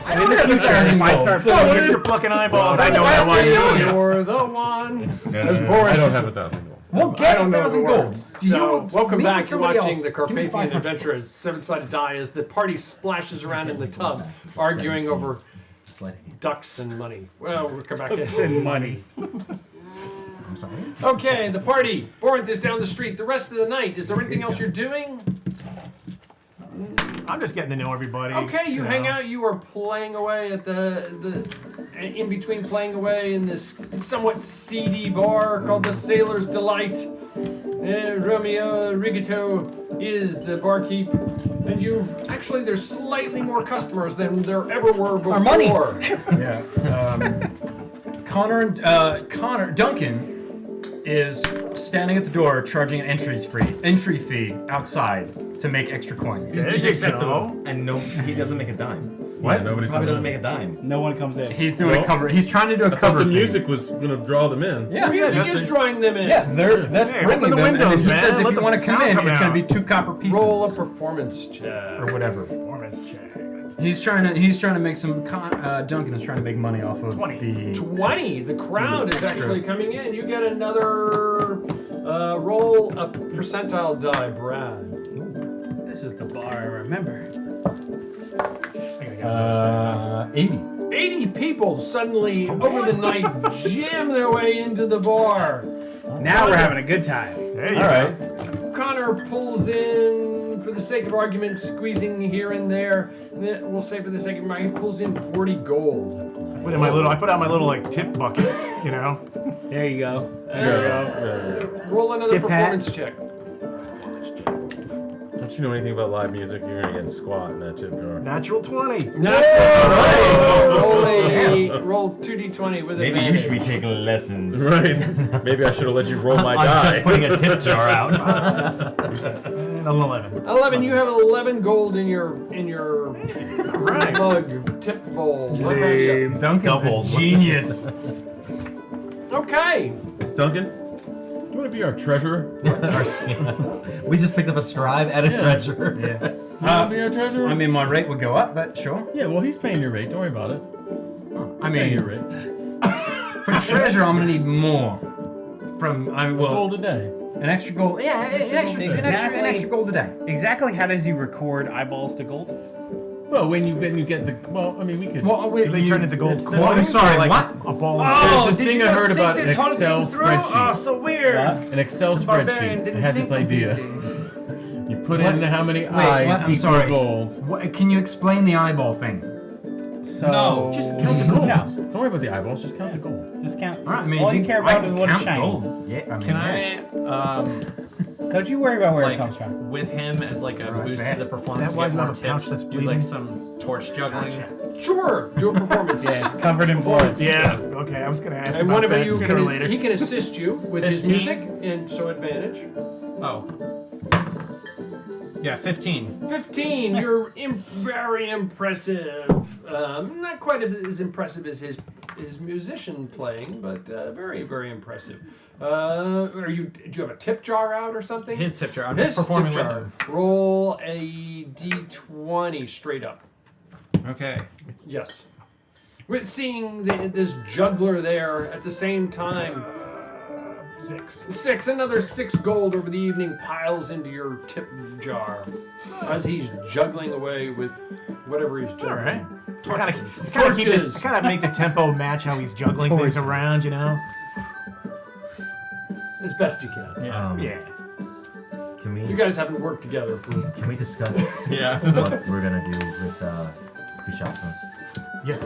[SPEAKER 11] I didn't know you guys might start you're plucking eyeballs. I know what I want to do.
[SPEAKER 14] You're the one. As
[SPEAKER 12] I
[SPEAKER 14] Borinth.
[SPEAKER 12] don't have 1,000 gold.
[SPEAKER 9] We'll get 1,000 gold.
[SPEAKER 14] So, welcome
[SPEAKER 9] meet
[SPEAKER 14] back
[SPEAKER 9] with
[SPEAKER 14] to
[SPEAKER 9] somebody
[SPEAKER 14] watching
[SPEAKER 9] else.
[SPEAKER 14] the
[SPEAKER 9] Give me
[SPEAKER 14] Carpathian
[SPEAKER 9] 500.
[SPEAKER 14] Adventure as Seven-Sided Die as the party splashes around in the tub, arguing over ducks and money. Well, we'll come back
[SPEAKER 13] ducks
[SPEAKER 14] in.
[SPEAKER 13] and money.
[SPEAKER 10] I'm sorry?
[SPEAKER 14] Okay, the party. Borinth is down the street. The rest of the night, is there anything else you're doing?
[SPEAKER 11] I'm just getting to know everybody.
[SPEAKER 14] Okay, you hang
[SPEAKER 11] know.
[SPEAKER 14] out. You are playing away at the in between playing away in this somewhat seedy bar called the Sailor's Delight. Romeo Rigato is the barkeep, and actually there's slightly more customers than there ever were before.
[SPEAKER 9] Our money. Yeah. Connor Duncan is standing at the door charging an entry fee outside to make extra coin.
[SPEAKER 11] It's acceptable.
[SPEAKER 10] And no, he doesn't make a dime.
[SPEAKER 12] What? Yeah, nobody's
[SPEAKER 10] Probably
[SPEAKER 12] coming
[SPEAKER 10] doesn't
[SPEAKER 12] in.
[SPEAKER 10] make a dime.
[SPEAKER 13] No one comes in.
[SPEAKER 9] He's doing a cover. He's trying to do a
[SPEAKER 12] I thought
[SPEAKER 9] cover.
[SPEAKER 12] the
[SPEAKER 9] thing.
[SPEAKER 12] music was going to draw them in.
[SPEAKER 9] Yeah,
[SPEAKER 14] The music is drawing them in.
[SPEAKER 9] Yeah, that's
[SPEAKER 11] Hey,
[SPEAKER 9] bringing
[SPEAKER 11] open the
[SPEAKER 9] them.
[SPEAKER 11] windows,
[SPEAKER 9] and he
[SPEAKER 11] man.
[SPEAKER 9] says if
[SPEAKER 11] Let
[SPEAKER 9] you
[SPEAKER 11] the
[SPEAKER 9] want to come
[SPEAKER 11] sound
[SPEAKER 9] in,
[SPEAKER 11] come
[SPEAKER 9] it's going to
[SPEAKER 11] out.
[SPEAKER 9] be 2 copper pieces.
[SPEAKER 14] Roll a performance check.
[SPEAKER 9] or whatever.
[SPEAKER 11] Performance check. Let's
[SPEAKER 9] He's trying to make some. Duncan is trying to make money off of
[SPEAKER 11] 20.
[SPEAKER 14] 20. The crowd is actually coming in. You get another roll a percentile die, Brad.
[SPEAKER 13] This is the bar I remember.
[SPEAKER 9] 80.
[SPEAKER 14] 80 people suddenly over the night jam their way into the bar.
[SPEAKER 13] Now we're having a good time.
[SPEAKER 11] There you
[SPEAKER 9] All right.
[SPEAKER 14] Connor pulls in, for the sake of argument, squeezing here and there. We'll say for the sake of argument, he pulls in 40 gold.
[SPEAKER 11] I put out my little like tip bucket, you know.
[SPEAKER 13] There you go.
[SPEAKER 14] Roll another
[SPEAKER 13] Tip hat.
[SPEAKER 14] performance check.
[SPEAKER 12] Don't you know anything about live music? You're gonna get squat in that tip jar.
[SPEAKER 11] Natural 20.
[SPEAKER 14] Roll 2d20 with
[SPEAKER 10] Maybe
[SPEAKER 14] advantage.
[SPEAKER 10] you should be taking lessons.
[SPEAKER 12] Right. Maybe I should have let you roll my
[SPEAKER 10] I'm
[SPEAKER 12] die.
[SPEAKER 10] just putting a tip jar out.
[SPEAKER 11] And 11.
[SPEAKER 14] 11. You have 11 gold in your
[SPEAKER 11] Right.
[SPEAKER 14] mug tip bowl. What have you?
[SPEAKER 9] Duncan's a genius.
[SPEAKER 14] Okay.
[SPEAKER 12] Duncan, you want to be our treasurer?
[SPEAKER 10] We just picked up a scribe and a treasurer.
[SPEAKER 9] Yeah.
[SPEAKER 12] You want to be our treasurer?
[SPEAKER 9] I mean, my rate would go up, but sure.
[SPEAKER 12] Yeah, well, he's paying your rate. Don't worry about it.
[SPEAKER 9] I
[SPEAKER 12] Paying
[SPEAKER 9] mean,
[SPEAKER 12] your rate.
[SPEAKER 9] for treasure, I'm gonna need more.
[SPEAKER 12] Gold a day.
[SPEAKER 9] An extra gold. Yeah, an extra gold a day.
[SPEAKER 13] Exactly how does he record eyeballs to gold?
[SPEAKER 12] Well, when you get the. Well, I mean, we could.
[SPEAKER 9] Well, wait,
[SPEAKER 11] They turn into gold
[SPEAKER 12] that's-
[SPEAKER 11] coins.
[SPEAKER 12] well, I'm
[SPEAKER 9] sorry,
[SPEAKER 11] like
[SPEAKER 9] what?
[SPEAKER 11] A ball.
[SPEAKER 12] There's this thing I heard about an
[SPEAKER 15] this whole
[SPEAKER 12] Excel
[SPEAKER 15] thing through?
[SPEAKER 12] spreadsheet.
[SPEAKER 15] Oh, so weird.
[SPEAKER 12] An Excel
[SPEAKER 15] The barbarian
[SPEAKER 12] spreadsheet
[SPEAKER 15] didn't
[SPEAKER 12] had this
[SPEAKER 15] think
[SPEAKER 12] idea.
[SPEAKER 15] completely.
[SPEAKER 12] You put
[SPEAKER 9] What?
[SPEAKER 12] in how many
[SPEAKER 9] Wait,
[SPEAKER 12] eyes
[SPEAKER 9] what? I'm
[SPEAKER 12] equal
[SPEAKER 9] sorry.
[SPEAKER 12] gold.
[SPEAKER 9] What, can you explain the eyeball thing?
[SPEAKER 13] So
[SPEAKER 15] No,
[SPEAKER 12] Just count the gold.
[SPEAKER 13] No,
[SPEAKER 12] Don't worry about the eyeballs. Just count the gold.
[SPEAKER 13] just count.
[SPEAKER 9] All right, I mean,
[SPEAKER 13] All you care about is what is
[SPEAKER 9] count
[SPEAKER 13] shiny.
[SPEAKER 9] gold. Yeah, I mean,
[SPEAKER 15] Can
[SPEAKER 9] yeah.
[SPEAKER 13] Don't you worry about where
[SPEAKER 16] like
[SPEAKER 13] it comes from.
[SPEAKER 16] with him as like a boost to the performance
[SPEAKER 11] Is that
[SPEAKER 16] to
[SPEAKER 11] why
[SPEAKER 16] get
[SPEAKER 11] you
[SPEAKER 16] more
[SPEAKER 11] have a pouch
[SPEAKER 16] tips?
[SPEAKER 11] that's
[SPEAKER 16] Do
[SPEAKER 11] bleeding?
[SPEAKER 16] like some torch juggling.
[SPEAKER 14] Sure. Do a performance.
[SPEAKER 13] Yeah, it's covered in blood.
[SPEAKER 11] Yeah. Okay, I was gonna ask
[SPEAKER 14] And
[SPEAKER 11] about
[SPEAKER 14] one of
[SPEAKER 11] that
[SPEAKER 14] you
[SPEAKER 11] sooner or later.
[SPEAKER 14] he can assist you with his
[SPEAKER 16] 15.
[SPEAKER 14] music, and so advantage.
[SPEAKER 16] Oh. Yeah, 15.
[SPEAKER 14] 15. You're very impressive. Not quite as impressive as his musician playing, but very, very impressive. Do you have a tip jar out or something?
[SPEAKER 16] His tip jar. I'm
[SPEAKER 14] His
[SPEAKER 16] just performing
[SPEAKER 14] tip
[SPEAKER 16] with
[SPEAKER 14] jar.
[SPEAKER 16] him.
[SPEAKER 14] Roll a d20 straight up.
[SPEAKER 16] Okay.
[SPEAKER 14] Yes. With seeing this juggler there at the same time. 6. Another 6 gold over the evening piles into your tip jar as he's juggling away with whatever he's juggling.
[SPEAKER 11] All right.
[SPEAKER 14] Torches.
[SPEAKER 11] I gotta make the tempo match how he's juggling things around, you know?
[SPEAKER 14] As best you can.
[SPEAKER 11] Yeah.
[SPEAKER 10] Can we?
[SPEAKER 14] You guys haven't worked together for.
[SPEAKER 10] Can we discuss
[SPEAKER 16] Yeah.
[SPEAKER 10] what we're gonna do with Kushatsmas?
[SPEAKER 11] Yeah.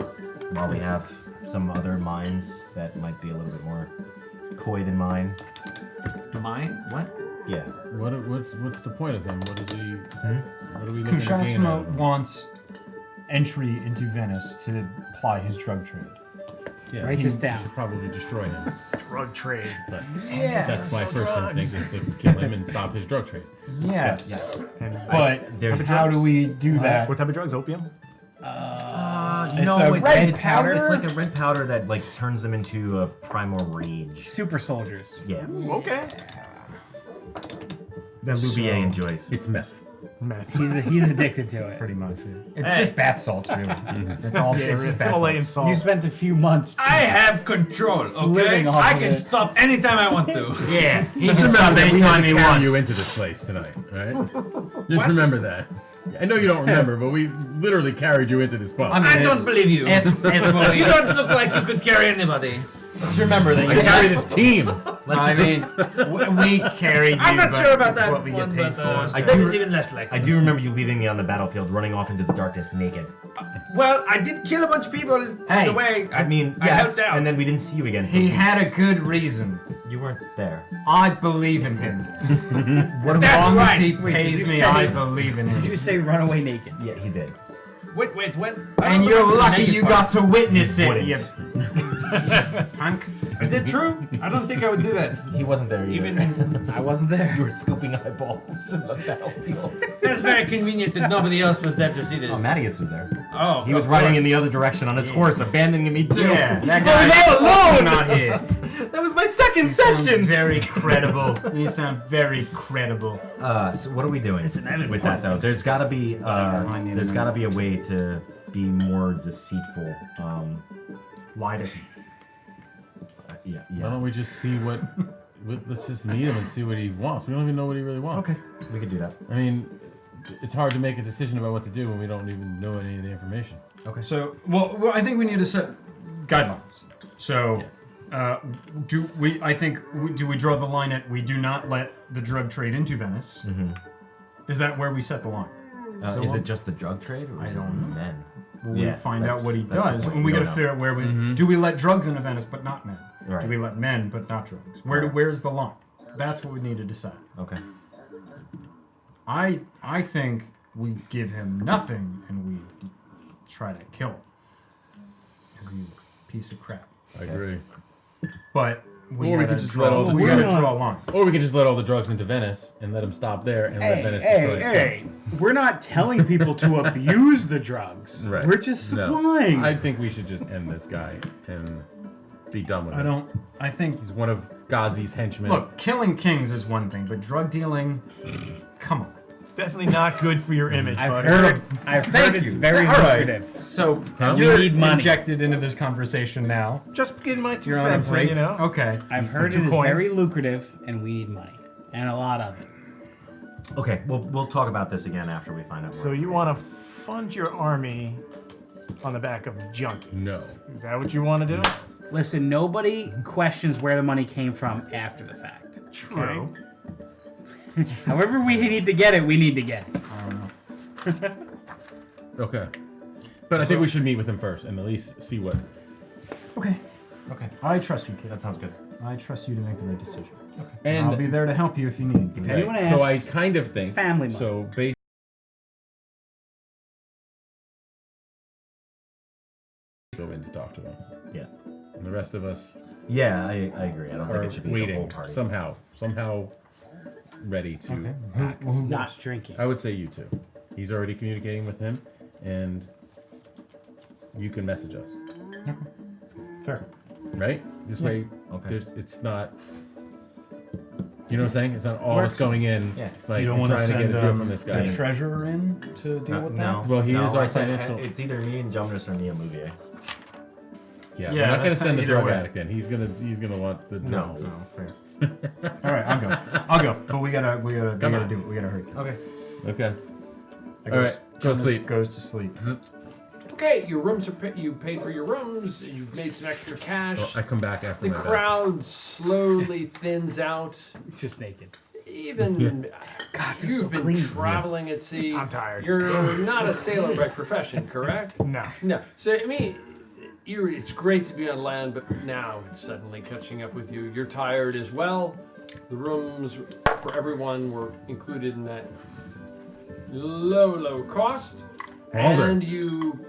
[SPEAKER 10] While we have some other minds that might be a little bit more coy than mine.
[SPEAKER 16] Mine? What?
[SPEAKER 10] Yeah.
[SPEAKER 12] What's the point of him? What is he?
[SPEAKER 10] Hmm?
[SPEAKER 12] What are we looking to gain out
[SPEAKER 9] Kushatsma
[SPEAKER 12] of him?
[SPEAKER 9] wants entry into Venice to ply his drug trade.
[SPEAKER 12] Yeah,
[SPEAKER 13] Write this down.
[SPEAKER 12] should probably destroy him.
[SPEAKER 11] Drug trade.
[SPEAKER 12] But
[SPEAKER 9] Yeah.
[SPEAKER 12] that's my first instinct is to kill him and stop his drug trade.
[SPEAKER 9] Yes.
[SPEAKER 10] Yes.
[SPEAKER 11] And
[SPEAKER 9] But
[SPEAKER 10] There's
[SPEAKER 9] how do we do that?
[SPEAKER 11] what type of drugs? Opium?
[SPEAKER 10] No,
[SPEAKER 9] a
[SPEAKER 10] it's
[SPEAKER 9] red
[SPEAKER 10] it's
[SPEAKER 9] powder?
[SPEAKER 10] It's like a red powder that like turns them into a primal rage.
[SPEAKER 13] Super soldiers.
[SPEAKER 10] Yeah.
[SPEAKER 11] Okay.
[SPEAKER 10] That Loubier enjoys.
[SPEAKER 12] It's meth.
[SPEAKER 11] Meth.
[SPEAKER 13] He's addicted to it.
[SPEAKER 9] Pretty much. It's just bath salts, really. That's all. It's just bath
[SPEAKER 11] Himalayan
[SPEAKER 9] salts.
[SPEAKER 11] salt.
[SPEAKER 13] You spent a few months.
[SPEAKER 15] I have control, okay?
[SPEAKER 13] Living off
[SPEAKER 15] I
[SPEAKER 13] of
[SPEAKER 15] can
[SPEAKER 13] it.
[SPEAKER 15] stop anytime I want to.
[SPEAKER 9] Yeah. He
[SPEAKER 12] Just
[SPEAKER 9] can stop
[SPEAKER 12] remember that we had
[SPEAKER 9] anytime
[SPEAKER 12] to
[SPEAKER 9] he
[SPEAKER 12] carry
[SPEAKER 9] wants.
[SPEAKER 12] you into this place tonight, all right? Just remember that. I know you don't remember, but we literally carried you into this pub.
[SPEAKER 9] I mean,
[SPEAKER 15] I don't believe you.
[SPEAKER 9] It's what
[SPEAKER 15] You don't look like you could carry anybody.
[SPEAKER 9] Let's remember that
[SPEAKER 12] I carry this team.
[SPEAKER 9] I mean, we carried you.
[SPEAKER 15] I'm not
[SPEAKER 9] but
[SPEAKER 15] sure about
[SPEAKER 9] it's
[SPEAKER 15] that
[SPEAKER 9] what we
[SPEAKER 15] one,
[SPEAKER 9] get paid
[SPEAKER 15] but
[SPEAKER 9] for.
[SPEAKER 10] I
[SPEAKER 15] that
[SPEAKER 10] do-
[SPEAKER 15] is even less likely.
[SPEAKER 10] I do remember you leaving me on the battlefield, running off into the darkness naked.
[SPEAKER 15] Well, I did kill a bunch of people on
[SPEAKER 10] Hey,
[SPEAKER 15] the way.
[SPEAKER 10] I mean,
[SPEAKER 15] I
[SPEAKER 10] yes,
[SPEAKER 15] helped out.
[SPEAKER 10] and then we didn't see you again. for
[SPEAKER 9] He had a
[SPEAKER 10] weeks.
[SPEAKER 9] good reason.
[SPEAKER 10] You weren't there.
[SPEAKER 9] I believe in him. As
[SPEAKER 15] That's
[SPEAKER 9] long
[SPEAKER 15] right.
[SPEAKER 9] as he
[SPEAKER 13] Wait, did
[SPEAKER 9] pays
[SPEAKER 13] you
[SPEAKER 9] me,
[SPEAKER 13] say-
[SPEAKER 9] I believe in
[SPEAKER 13] Did
[SPEAKER 9] him.
[SPEAKER 13] you say run away naked?
[SPEAKER 10] Yeah, he did.
[SPEAKER 15] Wait, what? I don't
[SPEAKER 9] And you're
[SPEAKER 15] remember the
[SPEAKER 9] lucky
[SPEAKER 15] naked
[SPEAKER 9] you
[SPEAKER 15] part.
[SPEAKER 9] got to witness it,
[SPEAKER 10] Wouldn't.
[SPEAKER 9] you punk.
[SPEAKER 15] Is it true? I don't think I would do that.
[SPEAKER 10] He wasn't there either.
[SPEAKER 15] Even
[SPEAKER 13] I wasn't there.
[SPEAKER 10] You were scooping eyeballs in the battlefield.
[SPEAKER 15] that's very convenient that nobody else was there to see this.
[SPEAKER 10] Oh, Mattias was there.
[SPEAKER 15] Oh,
[SPEAKER 10] He was
[SPEAKER 15] of
[SPEAKER 10] riding
[SPEAKER 15] course.
[SPEAKER 10] in the other direction on his horse, abandoning me too.
[SPEAKER 9] Yeah, that guy
[SPEAKER 10] all alone!
[SPEAKER 9] not here.
[SPEAKER 11] That was my second
[SPEAKER 9] You sound
[SPEAKER 11] session.
[SPEAKER 9] very credible. You sound very credible.
[SPEAKER 10] So what are we doing with that though? There's got to be a way to be more deceitful.
[SPEAKER 9] Lie to him.
[SPEAKER 10] Yeah.
[SPEAKER 12] Why don't we just see what? Let's just meet him and see what he wants. We don't even know what he really wants.
[SPEAKER 10] Okay, we could do that.
[SPEAKER 12] I mean, it's hard to make a decision about what to do when we don't even know any of the information.
[SPEAKER 10] Okay.
[SPEAKER 9] So, well, I think we need to set guidelines. So, do we draw the line at we do not let the drug trade into Venice?
[SPEAKER 10] Mm-hmm.
[SPEAKER 9] Is that where we set the line?
[SPEAKER 10] Is it just the drug trade, or
[SPEAKER 9] I
[SPEAKER 10] is
[SPEAKER 9] don't
[SPEAKER 10] it
[SPEAKER 9] know.
[SPEAKER 10] men?
[SPEAKER 9] We'll find out what he
[SPEAKER 10] that's the
[SPEAKER 9] does,
[SPEAKER 10] point.
[SPEAKER 9] and we got to
[SPEAKER 10] don't
[SPEAKER 9] figure
[SPEAKER 10] know.
[SPEAKER 9] out where we do we let drugs into Venice but not men?
[SPEAKER 10] Right.
[SPEAKER 9] Do we let men but not drugs? Where's the line? That's what we need to decide.
[SPEAKER 10] Okay.
[SPEAKER 9] I think we give him nothing and we try to kill him because he's a piece of crap.
[SPEAKER 12] I agree.
[SPEAKER 9] But we
[SPEAKER 12] Or we
[SPEAKER 9] gotta
[SPEAKER 12] could just
[SPEAKER 9] draw,
[SPEAKER 12] let all the
[SPEAKER 9] we gotta draw a line.
[SPEAKER 12] Or we could just let all the drugs into Venice and let them stop there and let Venice destroy itself.
[SPEAKER 13] We're not telling people to abuse the drugs.
[SPEAKER 12] Right.
[SPEAKER 13] We're just supplying.
[SPEAKER 12] No. I think we should just end this guy and be done with it.
[SPEAKER 9] I think
[SPEAKER 12] he's one of Ghazi's henchmen.
[SPEAKER 9] Look, killing kings is one thing, but drug dealing, come on.
[SPEAKER 11] It's definitely not good for your image, buddy.
[SPEAKER 13] I've heard it's very lucrative.
[SPEAKER 9] So
[SPEAKER 13] We
[SPEAKER 9] you're
[SPEAKER 13] need money.
[SPEAKER 9] injected into this conversation now.
[SPEAKER 11] Just getting my 2
[SPEAKER 9] You're on a
[SPEAKER 11] cents,
[SPEAKER 9] break,
[SPEAKER 11] you know?
[SPEAKER 9] Okay.
[SPEAKER 13] I've heard it is very lucrative, and we need money, and a lot of it.
[SPEAKER 10] Okay, we'll talk about this again after we find out.
[SPEAKER 11] So you want to fund your army on the back of junkies?
[SPEAKER 12] No.
[SPEAKER 11] Is that what you want to do?
[SPEAKER 13] Listen, nobody questions where the money came from after the fact.
[SPEAKER 11] True.
[SPEAKER 13] However we need to get it, we need to get it.
[SPEAKER 9] I don't know.
[SPEAKER 12] Okay. But I think we should meet with him first and at least see what.
[SPEAKER 9] Okay.
[SPEAKER 10] Okay.
[SPEAKER 9] I trust you, kid.
[SPEAKER 10] That sounds good.
[SPEAKER 9] I trust you to make the right decision.
[SPEAKER 10] Okay.
[SPEAKER 12] And
[SPEAKER 9] I'll be there to help you if you need.
[SPEAKER 13] If anyone
[SPEAKER 12] so I
[SPEAKER 13] asks,
[SPEAKER 12] kind of think
[SPEAKER 13] it's family money.
[SPEAKER 12] So based. Go in to talk to them.
[SPEAKER 10] Yeah.
[SPEAKER 12] And the rest of us.
[SPEAKER 10] Yeah, I agree. I don't think
[SPEAKER 12] are
[SPEAKER 10] it should be
[SPEAKER 12] waiting
[SPEAKER 10] the whole party.
[SPEAKER 12] somehow ready to act.
[SPEAKER 13] Not drinking.
[SPEAKER 12] I would say you two. He's already communicating with him, and you can message us.
[SPEAKER 9] Okay. Fair.
[SPEAKER 12] Right? This way,
[SPEAKER 10] Okay.
[SPEAKER 12] it's not. You know what I'm saying? It's not all
[SPEAKER 9] Works.
[SPEAKER 12] us going in.
[SPEAKER 10] Yeah.
[SPEAKER 12] Like,
[SPEAKER 9] You don't
[SPEAKER 12] and
[SPEAKER 9] want to
[SPEAKER 12] trying
[SPEAKER 9] send
[SPEAKER 12] to get a deal from this guy.
[SPEAKER 9] the treasurer in to deal with that?
[SPEAKER 10] No.
[SPEAKER 12] Well, he
[SPEAKER 10] no,
[SPEAKER 12] is our
[SPEAKER 10] I said,
[SPEAKER 12] financial-
[SPEAKER 10] It's either me and Jonas or Nia Mouvier.
[SPEAKER 12] Yeah,
[SPEAKER 9] Yeah,
[SPEAKER 12] we're not gonna
[SPEAKER 9] that's
[SPEAKER 12] send the
[SPEAKER 9] either
[SPEAKER 12] drug
[SPEAKER 9] way.
[SPEAKER 12] addict in. He's gonna want the drugs.
[SPEAKER 10] No, fair.
[SPEAKER 9] All right, I'll go. But we gotta
[SPEAKER 12] Come on.
[SPEAKER 9] do it. We gotta hurry.
[SPEAKER 10] Okay.
[SPEAKER 12] Okay.
[SPEAKER 9] I
[SPEAKER 12] All right, go to
[SPEAKER 9] Jonas
[SPEAKER 12] sleep.
[SPEAKER 9] Goes to sleep.
[SPEAKER 14] Okay, your rooms are you paid for your rooms. You've made some extra cash.
[SPEAKER 12] Well, I come back after
[SPEAKER 14] The
[SPEAKER 12] my bed.
[SPEAKER 14] crowd slowly thins out.
[SPEAKER 13] Just naked.
[SPEAKER 14] Even
[SPEAKER 13] God, feels
[SPEAKER 14] you've
[SPEAKER 13] so
[SPEAKER 14] been
[SPEAKER 13] clean.
[SPEAKER 14] traveling at sea.
[SPEAKER 11] I'm tired.
[SPEAKER 14] You're not a sailor by profession, correct?
[SPEAKER 11] No.
[SPEAKER 14] No. So I mean, it's great to be on land, but now it's suddenly catching up with you. You're tired as well. The rooms for everyone were included in that low cost,
[SPEAKER 12] Alder.
[SPEAKER 14] and you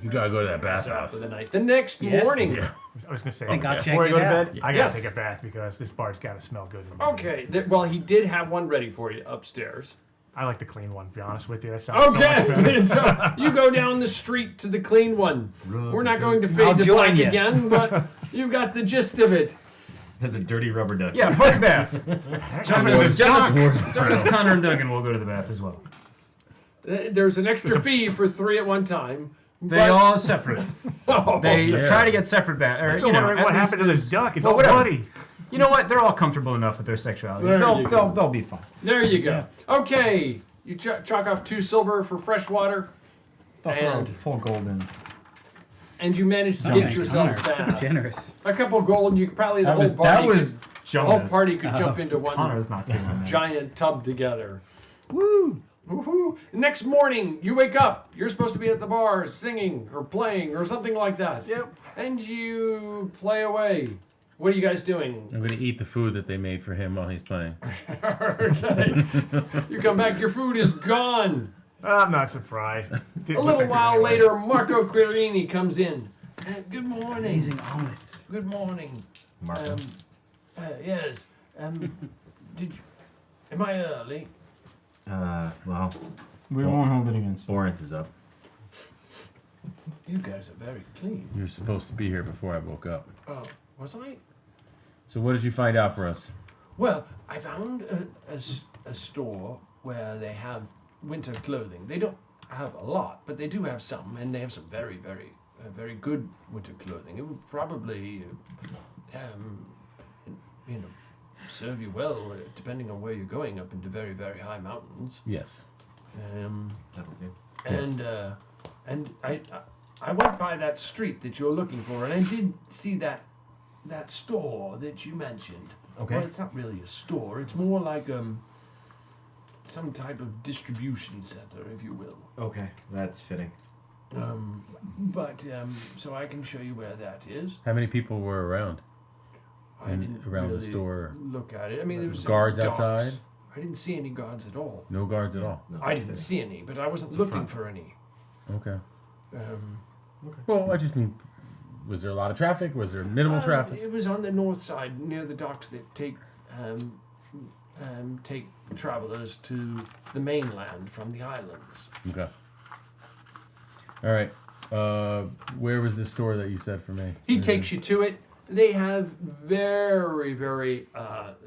[SPEAKER 12] You gotta go to that
[SPEAKER 14] pass out
[SPEAKER 12] bathhouse.
[SPEAKER 14] for the night. The next morning.
[SPEAKER 12] Yeah.
[SPEAKER 11] I was going to say,
[SPEAKER 13] Thank God
[SPEAKER 11] before I
[SPEAKER 13] check
[SPEAKER 11] go to
[SPEAKER 13] it out.
[SPEAKER 11] bed, I got to
[SPEAKER 14] Yes.
[SPEAKER 11] take a bath because this bar's got to smell good.
[SPEAKER 14] Okay. Well, he did have one ready for you upstairs.
[SPEAKER 11] I like the clean one, to be honest with you. That sounds so much
[SPEAKER 14] Okay,
[SPEAKER 11] better.
[SPEAKER 14] so you go down the street to the clean one. We're not going to
[SPEAKER 13] I'll
[SPEAKER 14] fade to
[SPEAKER 13] join
[SPEAKER 14] black
[SPEAKER 13] you.
[SPEAKER 14] again, but you got the gist of it.
[SPEAKER 10] There's a dirty rubber duck.
[SPEAKER 11] Yeah, bug bath.
[SPEAKER 9] Jonas, Connor, and Duggan will go to the bath as well.
[SPEAKER 14] There's an extra fee for 3 at one time.
[SPEAKER 9] They
[SPEAKER 14] but-
[SPEAKER 9] all separate.
[SPEAKER 14] Oh,
[SPEAKER 9] They
[SPEAKER 12] Yeah.
[SPEAKER 9] try to get separate bath. Or,
[SPEAKER 11] Still
[SPEAKER 9] you know,
[SPEAKER 11] wondering
[SPEAKER 9] at
[SPEAKER 11] what
[SPEAKER 9] least
[SPEAKER 11] happened to this
[SPEAKER 9] as-
[SPEAKER 11] duck. It's
[SPEAKER 9] well,
[SPEAKER 11] all
[SPEAKER 9] whatever.
[SPEAKER 11] bloody.
[SPEAKER 9] You know what? They're all comfortable enough with their sexuality.
[SPEAKER 14] There you go.
[SPEAKER 9] They'll be fine.
[SPEAKER 14] There you go. Okay, you chalk off 2 silver for fresh water,
[SPEAKER 9] They'll throw
[SPEAKER 14] And-
[SPEAKER 9] full gold in.
[SPEAKER 14] and you managed to
[SPEAKER 13] Oh
[SPEAKER 14] get
[SPEAKER 13] my
[SPEAKER 14] yourself
[SPEAKER 13] God, so
[SPEAKER 14] back.
[SPEAKER 13] generous.
[SPEAKER 14] A couple gold, you probably the
[SPEAKER 9] That
[SPEAKER 14] whole
[SPEAKER 9] was
[SPEAKER 14] party.
[SPEAKER 9] Jonas.
[SPEAKER 14] the whole party could jump into one
[SPEAKER 9] Connor's not doing that.
[SPEAKER 14] giant tub together. Woo! Woohoo! Next morning, you wake up. You're supposed to be at the bar singing or playing or something like that.
[SPEAKER 11] Yep.
[SPEAKER 14] And you play away. What are you guys doing?
[SPEAKER 12] I'm gonna eat the food that they made for him while he's playing.
[SPEAKER 14] Okay. You come back, your food is gone.
[SPEAKER 11] I'm not surprised.
[SPEAKER 14] A little while later, Marco Quirini comes in. Good morning.
[SPEAKER 13] Amazing omelets.
[SPEAKER 14] Good morning.
[SPEAKER 10] Marco.
[SPEAKER 14] Yes. Did you? Am I early?
[SPEAKER 10] Well,
[SPEAKER 9] We won't hold it against you.
[SPEAKER 10] Borinth is up.
[SPEAKER 14] You guys are very clean.
[SPEAKER 12] You were supposed to be here before I woke up.
[SPEAKER 14] Oh, was I?
[SPEAKER 12] So what did you find out for us?
[SPEAKER 14] Well, I found a store where they have winter clothing. They don't have a lot, but they do have some, and they have some very, very, very good winter clothing. It would probably, serve you well, depending on where you're going up into very, very high mountains.
[SPEAKER 12] Yes.
[SPEAKER 10] That'll do.
[SPEAKER 14] And I went by that street that you're looking for, and I did see that store that you mentioned.
[SPEAKER 10] Okay.
[SPEAKER 14] Well, it's not really a store. It's more like some type of distribution center, if you will.
[SPEAKER 10] Okay, that's fitting.
[SPEAKER 14] So I can show you where that is.
[SPEAKER 12] How many people were around?
[SPEAKER 14] I didn't
[SPEAKER 12] around
[SPEAKER 14] really
[SPEAKER 12] the store.
[SPEAKER 14] look at it. I mean, there was
[SPEAKER 12] guards
[SPEAKER 14] docks.
[SPEAKER 12] outside.
[SPEAKER 14] I didn't see any guards at all.
[SPEAKER 12] No guards at all.
[SPEAKER 14] I didn't see any, but I wasn't looking for any.
[SPEAKER 12] Okay.
[SPEAKER 14] Okay.
[SPEAKER 12] Well, I just mean, was there a lot of traffic? Was there minimal traffic?
[SPEAKER 14] It was on the north side, near the docks that take travelers to the mainland from the islands.
[SPEAKER 12] Okay. All right. Where was the store that you said for me?
[SPEAKER 14] He takes you to it. They have very, very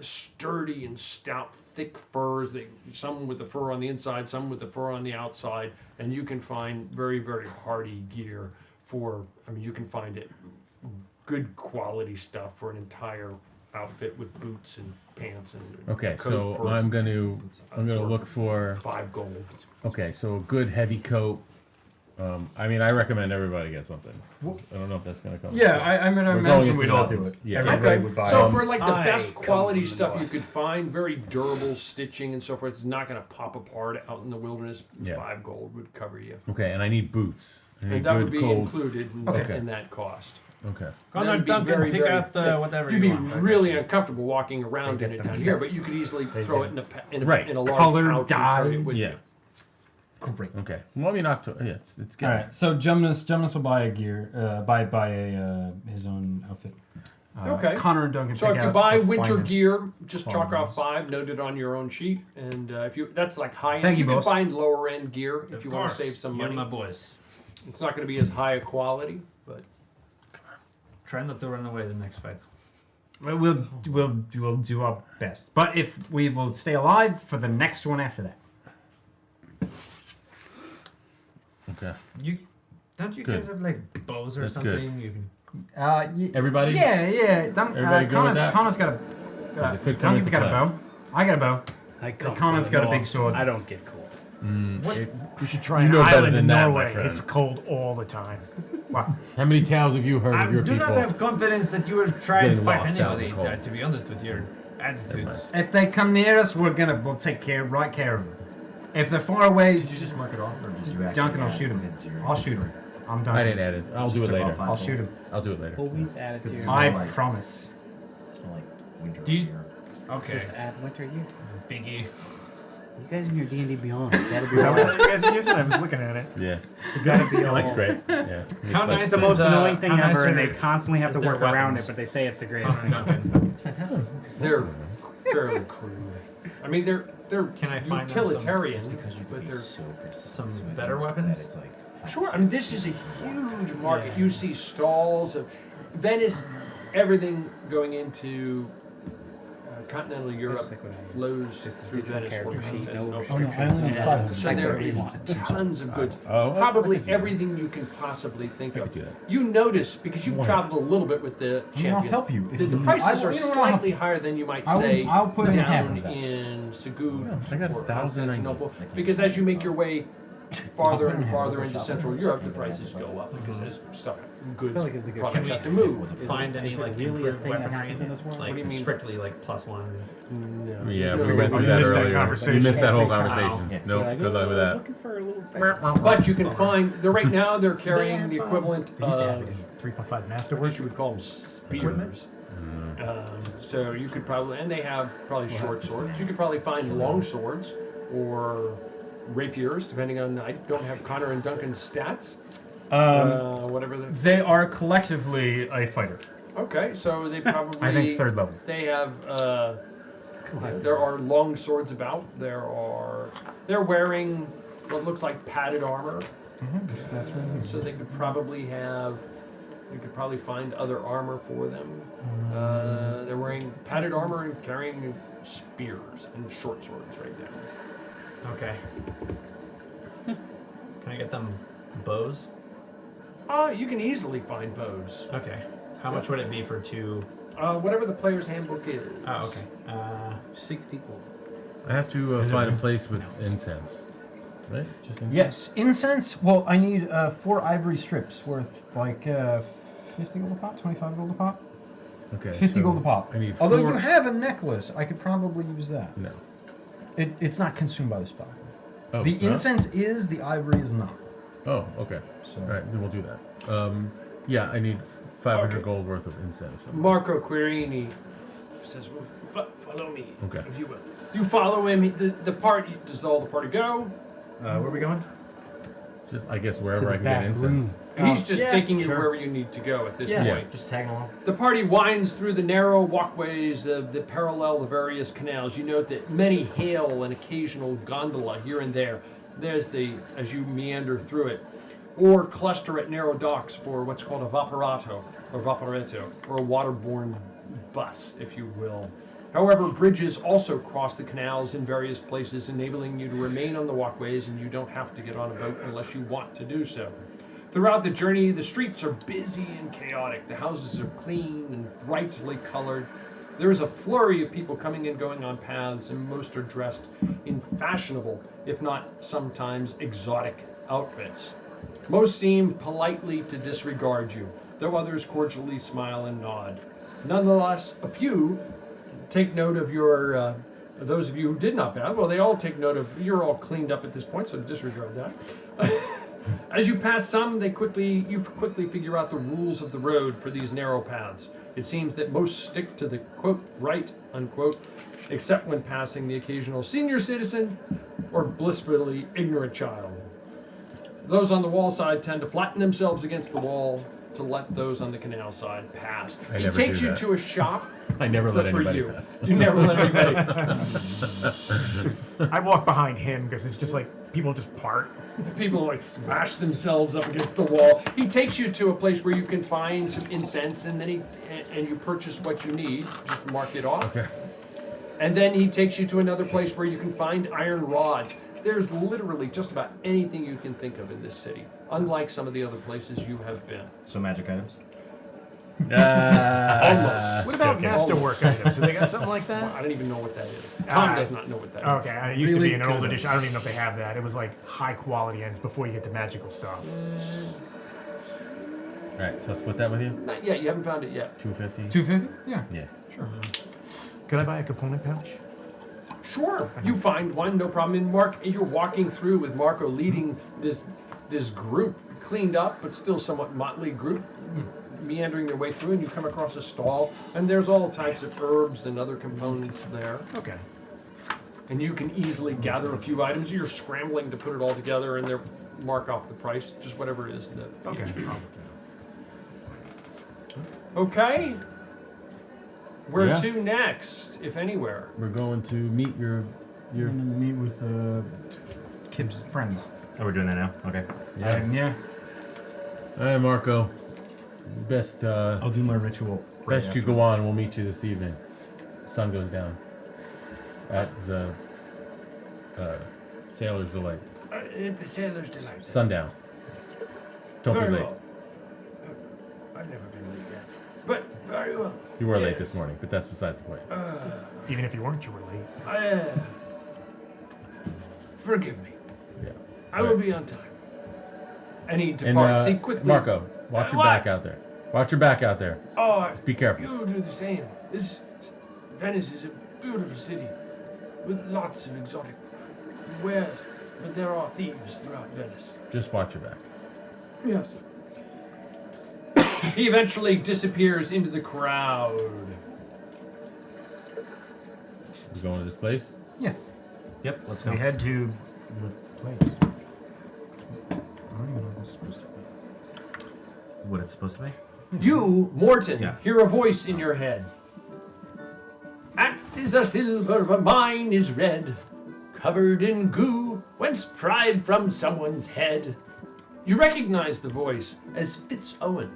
[SPEAKER 14] sturdy and stout, thick furs. Some with the fur on the inside, some with the fur on the outside, and you can find very, very hardy gear you can find it good quality stuff for an entire outfit with boots and pants and
[SPEAKER 12] Okay,
[SPEAKER 14] coat
[SPEAKER 12] so
[SPEAKER 14] for
[SPEAKER 12] I'm gonna look for
[SPEAKER 14] 5 gold.
[SPEAKER 12] Okay, so a good heavy coat. I recommend everybody get something. I don't know if that's gonna come.
[SPEAKER 9] Yeah, I imagine we'd all do it.
[SPEAKER 12] Yeah.
[SPEAKER 9] Everybody would buy
[SPEAKER 14] So
[SPEAKER 9] them.
[SPEAKER 14] for like the best
[SPEAKER 7] come
[SPEAKER 14] quality
[SPEAKER 7] from the
[SPEAKER 14] stuff you
[SPEAKER 7] north.
[SPEAKER 14] could find, very durable stitching and so forth, it's not going to pop apart out in the wilderness.
[SPEAKER 12] Yeah.
[SPEAKER 14] 5 gold would cover you.
[SPEAKER 12] Okay, and I need boots. I need
[SPEAKER 14] And that would
[SPEAKER 12] good,
[SPEAKER 14] be
[SPEAKER 12] cold-
[SPEAKER 14] included in,
[SPEAKER 12] Okay.
[SPEAKER 14] in that cost.
[SPEAKER 12] Okay.
[SPEAKER 15] Connor,
[SPEAKER 14] That'd be
[SPEAKER 15] Duncan,
[SPEAKER 14] very,
[SPEAKER 15] pick
[SPEAKER 14] very
[SPEAKER 15] out
[SPEAKER 14] thick.
[SPEAKER 15] whatever
[SPEAKER 14] You'd
[SPEAKER 15] you
[SPEAKER 14] be
[SPEAKER 15] want.
[SPEAKER 14] really uncomfortable walking around
[SPEAKER 11] They
[SPEAKER 14] in
[SPEAKER 11] get
[SPEAKER 14] it
[SPEAKER 11] them
[SPEAKER 14] down here, but
[SPEAKER 11] bits.
[SPEAKER 14] you could easily
[SPEAKER 11] They
[SPEAKER 14] throw
[SPEAKER 11] get
[SPEAKER 14] it
[SPEAKER 12] Right.
[SPEAKER 14] in a large
[SPEAKER 9] Colored
[SPEAKER 14] pouch and carry it with
[SPEAKER 12] Yeah.
[SPEAKER 14] you.
[SPEAKER 10] Great.
[SPEAKER 12] Okay. Well, I mean, October. Yeah, it's good.
[SPEAKER 9] All right, so Jumnus will buy a gear, buy his own outfit.
[SPEAKER 14] Okay.
[SPEAKER 9] Connor and Duncan.
[SPEAKER 14] So
[SPEAKER 9] pick
[SPEAKER 14] if you
[SPEAKER 9] out
[SPEAKER 14] buy
[SPEAKER 9] the
[SPEAKER 14] winter
[SPEAKER 9] finest
[SPEAKER 14] gear, just chalk
[SPEAKER 9] quality
[SPEAKER 14] off 5, note it on your own sheet, and that's like high end.
[SPEAKER 9] Thank you,
[SPEAKER 14] can
[SPEAKER 9] boss.
[SPEAKER 14] find lower end gear if
[SPEAKER 15] Of
[SPEAKER 14] you want
[SPEAKER 15] course,
[SPEAKER 14] to save some
[SPEAKER 15] you're
[SPEAKER 14] money.
[SPEAKER 15] my boys.
[SPEAKER 14] It's not going to be as high a quality, but
[SPEAKER 15] Try not to run away the next fight.
[SPEAKER 9] We'll do our best, but if we will stay alive for the next one after that.
[SPEAKER 12] Okay.
[SPEAKER 15] Don't you
[SPEAKER 12] Good.
[SPEAKER 15] guys have like bows or
[SPEAKER 12] That's
[SPEAKER 15] something?
[SPEAKER 12] good.
[SPEAKER 15] You can.
[SPEAKER 12] Everybody?
[SPEAKER 9] Yeah.
[SPEAKER 12] Everybody good with that?
[SPEAKER 9] Connor's got a.
[SPEAKER 12] Does it fit
[SPEAKER 9] Duncan's
[SPEAKER 12] into
[SPEAKER 9] got a
[SPEAKER 12] plan?
[SPEAKER 9] bow. I got a bow.
[SPEAKER 13] I come
[SPEAKER 9] Connor's
[SPEAKER 13] from the
[SPEAKER 9] got a big
[SPEAKER 13] north.
[SPEAKER 9] sword.
[SPEAKER 13] I don't get cold.
[SPEAKER 11] We should try
[SPEAKER 12] You
[SPEAKER 11] an
[SPEAKER 12] know better
[SPEAKER 11] island
[SPEAKER 12] than
[SPEAKER 11] in
[SPEAKER 12] that, my
[SPEAKER 11] Norway.
[SPEAKER 12] friend.
[SPEAKER 11] It's cold all the time.
[SPEAKER 9] Wow.
[SPEAKER 12] How many tales have you heard
[SPEAKER 15] I
[SPEAKER 12] of your
[SPEAKER 15] do
[SPEAKER 12] people?
[SPEAKER 15] not have confidence that you will try and
[SPEAKER 12] Getting
[SPEAKER 15] fight
[SPEAKER 12] lost out in the
[SPEAKER 15] anybody.
[SPEAKER 12] cold.
[SPEAKER 15] To be honest with your attitudes.
[SPEAKER 9] If they come near us, we'll take right care of them. If they're far away,
[SPEAKER 10] Did you just mark it off, or did you actually?
[SPEAKER 9] Duncan will
[SPEAKER 10] add
[SPEAKER 9] shoot him.
[SPEAKER 10] into your-
[SPEAKER 9] I'll shoot him. I'm done.
[SPEAKER 12] I didn't add it. I'll
[SPEAKER 10] Just
[SPEAKER 12] do it
[SPEAKER 10] took off
[SPEAKER 12] later.
[SPEAKER 10] 5
[SPEAKER 9] I'll
[SPEAKER 10] gold.
[SPEAKER 9] shoot him.
[SPEAKER 12] I'll do it later.
[SPEAKER 13] Always add it to your.
[SPEAKER 9] I
[SPEAKER 10] like-
[SPEAKER 9] promise.
[SPEAKER 10] It's more like winter.
[SPEAKER 15] Do you-
[SPEAKER 10] here.
[SPEAKER 15] Okay.
[SPEAKER 13] Just add winter year.
[SPEAKER 15] Biggie.
[SPEAKER 13] You guys in your D&D Beyond. Gotta be
[SPEAKER 11] Is that
[SPEAKER 13] all.
[SPEAKER 11] what you guys are using? I was looking at it.
[SPEAKER 12] Yeah.
[SPEAKER 11] It's gotta be all.
[SPEAKER 12] That's great. Yeah.
[SPEAKER 15] How
[SPEAKER 12] Let's-
[SPEAKER 15] nice
[SPEAKER 13] It's the most
[SPEAKER 15] is,
[SPEAKER 13] annoying thing
[SPEAKER 15] how nice
[SPEAKER 13] ever, and
[SPEAKER 15] are-
[SPEAKER 13] they constantly have
[SPEAKER 15] is
[SPEAKER 13] to
[SPEAKER 15] their
[SPEAKER 13] work around
[SPEAKER 15] weapons?
[SPEAKER 13] it, but they say it's the greatest
[SPEAKER 15] Connor
[SPEAKER 13] thing.
[SPEAKER 15] Duncan.
[SPEAKER 10] It's fantastic.
[SPEAKER 14] they're fairly crude. I mean, they're
[SPEAKER 15] Can I find them some-
[SPEAKER 14] utilitarian,
[SPEAKER 10] Because you
[SPEAKER 14] but
[SPEAKER 10] can be
[SPEAKER 14] they're
[SPEAKER 10] so precise
[SPEAKER 15] some
[SPEAKER 10] with
[SPEAKER 15] better
[SPEAKER 10] it
[SPEAKER 15] weapons?
[SPEAKER 10] that it's like
[SPEAKER 14] sure. I mean, this is a huge market. You see stalls of Venice, everything going into continental Europe
[SPEAKER 13] like what I use.
[SPEAKER 14] flows
[SPEAKER 13] Just a
[SPEAKER 14] through
[SPEAKER 13] digital
[SPEAKER 14] Venice or
[SPEAKER 13] character sheet, no
[SPEAKER 14] Constantinople.
[SPEAKER 13] restrictions.
[SPEAKER 14] And so
[SPEAKER 13] Like
[SPEAKER 14] there
[SPEAKER 13] whatever you
[SPEAKER 14] is
[SPEAKER 13] want.
[SPEAKER 14] tons of goods.
[SPEAKER 12] Oh, I
[SPEAKER 14] Probably
[SPEAKER 12] could do that.
[SPEAKER 14] everything you can possibly think
[SPEAKER 12] I
[SPEAKER 14] of.
[SPEAKER 12] could do that.
[SPEAKER 14] You notice, because you've traveled a little bit with the champions,
[SPEAKER 9] help you if
[SPEAKER 14] the
[SPEAKER 9] you need.
[SPEAKER 14] prices
[SPEAKER 9] I-
[SPEAKER 14] are
[SPEAKER 9] you know what, I'll help
[SPEAKER 14] slightly
[SPEAKER 9] you.
[SPEAKER 14] higher than you might
[SPEAKER 9] I'll-
[SPEAKER 14] say
[SPEAKER 9] I'll put in half
[SPEAKER 14] down
[SPEAKER 9] of that.
[SPEAKER 14] in Segud
[SPEAKER 12] I got
[SPEAKER 14] or
[SPEAKER 12] 1,000
[SPEAKER 14] Constantinople. Because as you make your way farther and farther into Central Europe, the prices go up because as stuff, goods,
[SPEAKER 13] feel like it's a good-
[SPEAKER 14] products
[SPEAKER 15] Can
[SPEAKER 14] have to
[SPEAKER 15] we-
[SPEAKER 14] move.
[SPEAKER 13] Is
[SPEAKER 15] Find
[SPEAKER 13] it-
[SPEAKER 15] any
[SPEAKER 13] is it
[SPEAKER 15] like
[SPEAKER 13] really a
[SPEAKER 15] improved
[SPEAKER 13] thing that
[SPEAKER 15] weaponry
[SPEAKER 13] happens in this world?
[SPEAKER 15] like
[SPEAKER 14] What do you mean?
[SPEAKER 15] strictly like +1.
[SPEAKER 14] No.
[SPEAKER 12] Yeah,
[SPEAKER 14] No.
[SPEAKER 12] we went through
[SPEAKER 11] You
[SPEAKER 12] that
[SPEAKER 11] missed that
[SPEAKER 12] earlier.
[SPEAKER 11] conversation.
[SPEAKER 12] You missed that whole
[SPEAKER 13] Wow.
[SPEAKER 12] conversation. Nope.
[SPEAKER 13] Like,
[SPEAKER 12] Good luck with that.
[SPEAKER 13] Looking for a little special.
[SPEAKER 14] But you can find, right now they're carrying the equivalent
[SPEAKER 11] They used to have it
[SPEAKER 14] of,
[SPEAKER 11] in 3.5
[SPEAKER 14] I guess
[SPEAKER 11] Masterwork.
[SPEAKER 14] you would call them spears. So you could probably, and they have probably short swords. You could probably find long swords or rapiers, depending on, I don't have Connor and Duncan's stats. Whatever the.
[SPEAKER 9] They are collectively a fighter.
[SPEAKER 14] Okay, so they probably.
[SPEAKER 9] I think 3rd level.
[SPEAKER 14] They have. There are long swords about. They're wearing what looks like padded armor.
[SPEAKER 9] That's right.
[SPEAKER 14] So they could probably have You could probably find other armor for them. They're wearing padded armor and carrying spears and short swords right now.
[SPEAKER 16] Okay. Can I get them bows?
[SPEAKER 14] You can easily find bows.
[SPEAKER 16] Okay. How much would it be for 2?
[SPEAKER 14] Whatever the player's handbook is.
[SPEAKER 16] Oh, okay.
[SPEAKER 13] 60 gold.
[SPEAKER 12] I have to find a place with incense, right? Just incense?
[SPEAKER 9] Yes, incense. Well, I need 4 ivory strips worth like 50 gold a pop, 25 gold a pop.
[SPEAKER 12] Okay.
[SPEAKER 9] 50
[SPEAKER 12] so
[SPEAKER 9] gold a pop.
[SPEAKER 12] I need
[SPEAKER 9] Although
[SPEAKER 12] 4.
[SPEAKER 9] you have a necklace, I could probably use that.
[SPEAKER 12] No.
[SPEAKER 9] It's not consumed by the spell.
[SPEAKER 12] Oh,
[SPEAKER 9] The
[SPEAKER 12] it's not?
[SPEAKER 9] incense is, the ivory is not.
[SPEAKER 12] Oh, okay.
[SPEAKER 9] So.
[SPEAKER 12] All right, then we'll do that. Yeah, I need 500
[SPEAKER 14] Okay.
[SPEAKER 12] gold worth of incense.
[SPEAKER 14] Marco Quirini says, well, follow me,
[SPEAKER 12] Okay.
[SPEAKER 14] if you will. You follow him. The party, does all the party go?
[SPEAKER 16] Where are we going?
[SPEAKER 12] Just, I guess, wherever
[SPEAKER 13] the
[SPEAKER 12] I can get
[SPEAKER 13] back
[SPEAKER 12] incense.
[SPEAKER 13] room.
[SPEAKER 14] He's just
[SPEAKER 13] yeah,
[SPEAKER 14] taking you
[SPEAKER 13] sure.
[SPEAKER 14] wherever you need to go at this
[SPEAKER 13] Yeah.
[SPEAKER 14] point.
[SPEAKER 10] Just tagging along.
[SPEAKER 14] The party winds through the narrow walkways that parallel the various canals. You note that many hail an occasional gondola here and there. There's as you meander through it, or cluster at narrow docks for what's called a vaporetto, or a waterborne bus, if you will. However, bridges also cross the canals in various places, enabling you to remain on the walkways, and you don't have to get on a boat unless you want to do so. Throughout the journey, the streets are busy and chaotic. The houses are clean and brightly colored. There is a flurry of people coming and going on paths, and most are dressed in fashionable, if not sometimes exotic, outfits. Most seem politely to disregard you, though others cordially smile and nod. Nonetheless, a few take note of your, those of you who did not bow, well, they all take note of, you're all cleaned up at this point, so disregard that. As you pass some, you quickly figure out the rules of the road for these narrow paths. It seems that most stick to the, quote, right, unquote, except when passing the occasional senior citizen or blissfully ignorant child. Those on the wall side tend to flatten themselves against the wall to let those on the canal side pass. He takes you to a shop.
[SPEAKER 12] I never let anybody
[SPEAKER 14] you.
[SPEAKER 12] pass.
[SPEAKER 14] You never let anybody.
[SPEAKER 11] I walk behind him because it's just like people just part.
[SPEAKER 14] People like smash themselves up against the wall. He takes you to a place where you can find some incense, and then and you purchase what you need. Just mark it off.
[SPEAKER 12] Okay.
[SPEAKER 14] And then he takes you to another place where you can find iron rods. There's literally just about anything you can think of in this city, unlike some of the other places you have been.
[SPEAKER 10] So magic items?
[SPEAKER 14] Almost.
[SPEAKER 11] What about masterwork items? Do they got something like that?
[SPEAKER 14] Well, I don't even know what that is. Tom does not know what that is.
[SPEAKER 11] Okay, it used to be an old edition. I don't even know if they have that. It was like high quality ends before you get to magical stuff.
[SPEAKER 12] All right, so I'll split that with you.
[SPEAKER 14] Not yet. You haven't found it yet.
[SPEAKER 12] 250.
[SPEAKER 9] 250? Yeah.
[SPEAKER 12] Yeah.
[SPEAKER 14] Sure.
[SPEAKER 11] Could I buy a component pouch?
[SPEAKER 14] Sure. You find one, no problem. And Mark, you're walking through with Marco leading this group, cleaned up but still somewhat motley group, meandering their way through, and you come across a stall, and there's all types of herbs and other components there.
[SPEAKER 11] Okay.
[SPEAKER 14] And you can easily gather a few items. You're scrambling to put it all together, and they're mark off the price, just whatever it is that.
[SPEAKER 11] Okay.
[SPEAKER 14] Okay. Where
[SPEAKER 12] Yeah.
[SPEAKER 14] to next, if anywhere?
[SPEAKER 12] We're going to meet your.
[SPEAKER 9] You're gonna meet with Kip's friends.
[SPEAKER 10] Oh, we're doing that now? Okay.
[SPEAKER 12] Yeah.
[SPEAKER 9] Yeah.
[SPEAKER 12] All right, Marco. Best.
[SPEAKER 9] I'll do my ritual.
[SPEAKER 12] Best you go on. We'll meet you this evening. Sun goes down. At the Sailor's Delight.
[SPEAKER 14] The Sailor's Delight.
[SPEAKER 12] Sundown. Don't
[SPEAKER 14] Very
[SPEAKER 12] be late.
[SPEAKER 14] well. I've never been late yet. But very well.
[SPEAKER 12] You were late
[SPEAKER 14] Yes.
[SPEAKER 12] this morning, but that's besides the point.
[SPEAKER 11] Even if you weren't, you were late.
[SPEAKER 14] Forgive me.
[SPEAKER 12] Yeah.
[SPEAKER 14] I will be on time. And he
[SPEAKER 12] And
[SPEAKER 14] departs. He quickly.
[SPEAKER 12] Marco, watch your
[SPEAKER 14] what?
[SPEAKER 12] back out there. Watch your back out there.
[SPEAKER 14] Oh,
[SPEAKER 12] Just be careful.
[SPEAKER 14] you do the same. Venice is a beautiful city with lots of exotic wares, but there are thieves throughout Venice.
[SPEAKER 12] Just watch your back.
[SPEAKER 14] Yes. He eventually disappears into the crowd.
[SPEAKER 12] You going to this place?
[SPEAKER 9] Yeah.
[SPEAKER 10] Yep, let's go.
[SPEAKER 9] We head to the place. I don't even know what it's supposed to be.
[SPEAKER 10] What it's supposed to be?
[SPEAKER 14] You, Morton,
[SPEAKER 10] Yeah.
[SPEAKER 14] hear a voice in your head. Axes are silver, but mine is red. Covered in goo, whence pried from someone's head. You recognize the voice as Fitz Owen.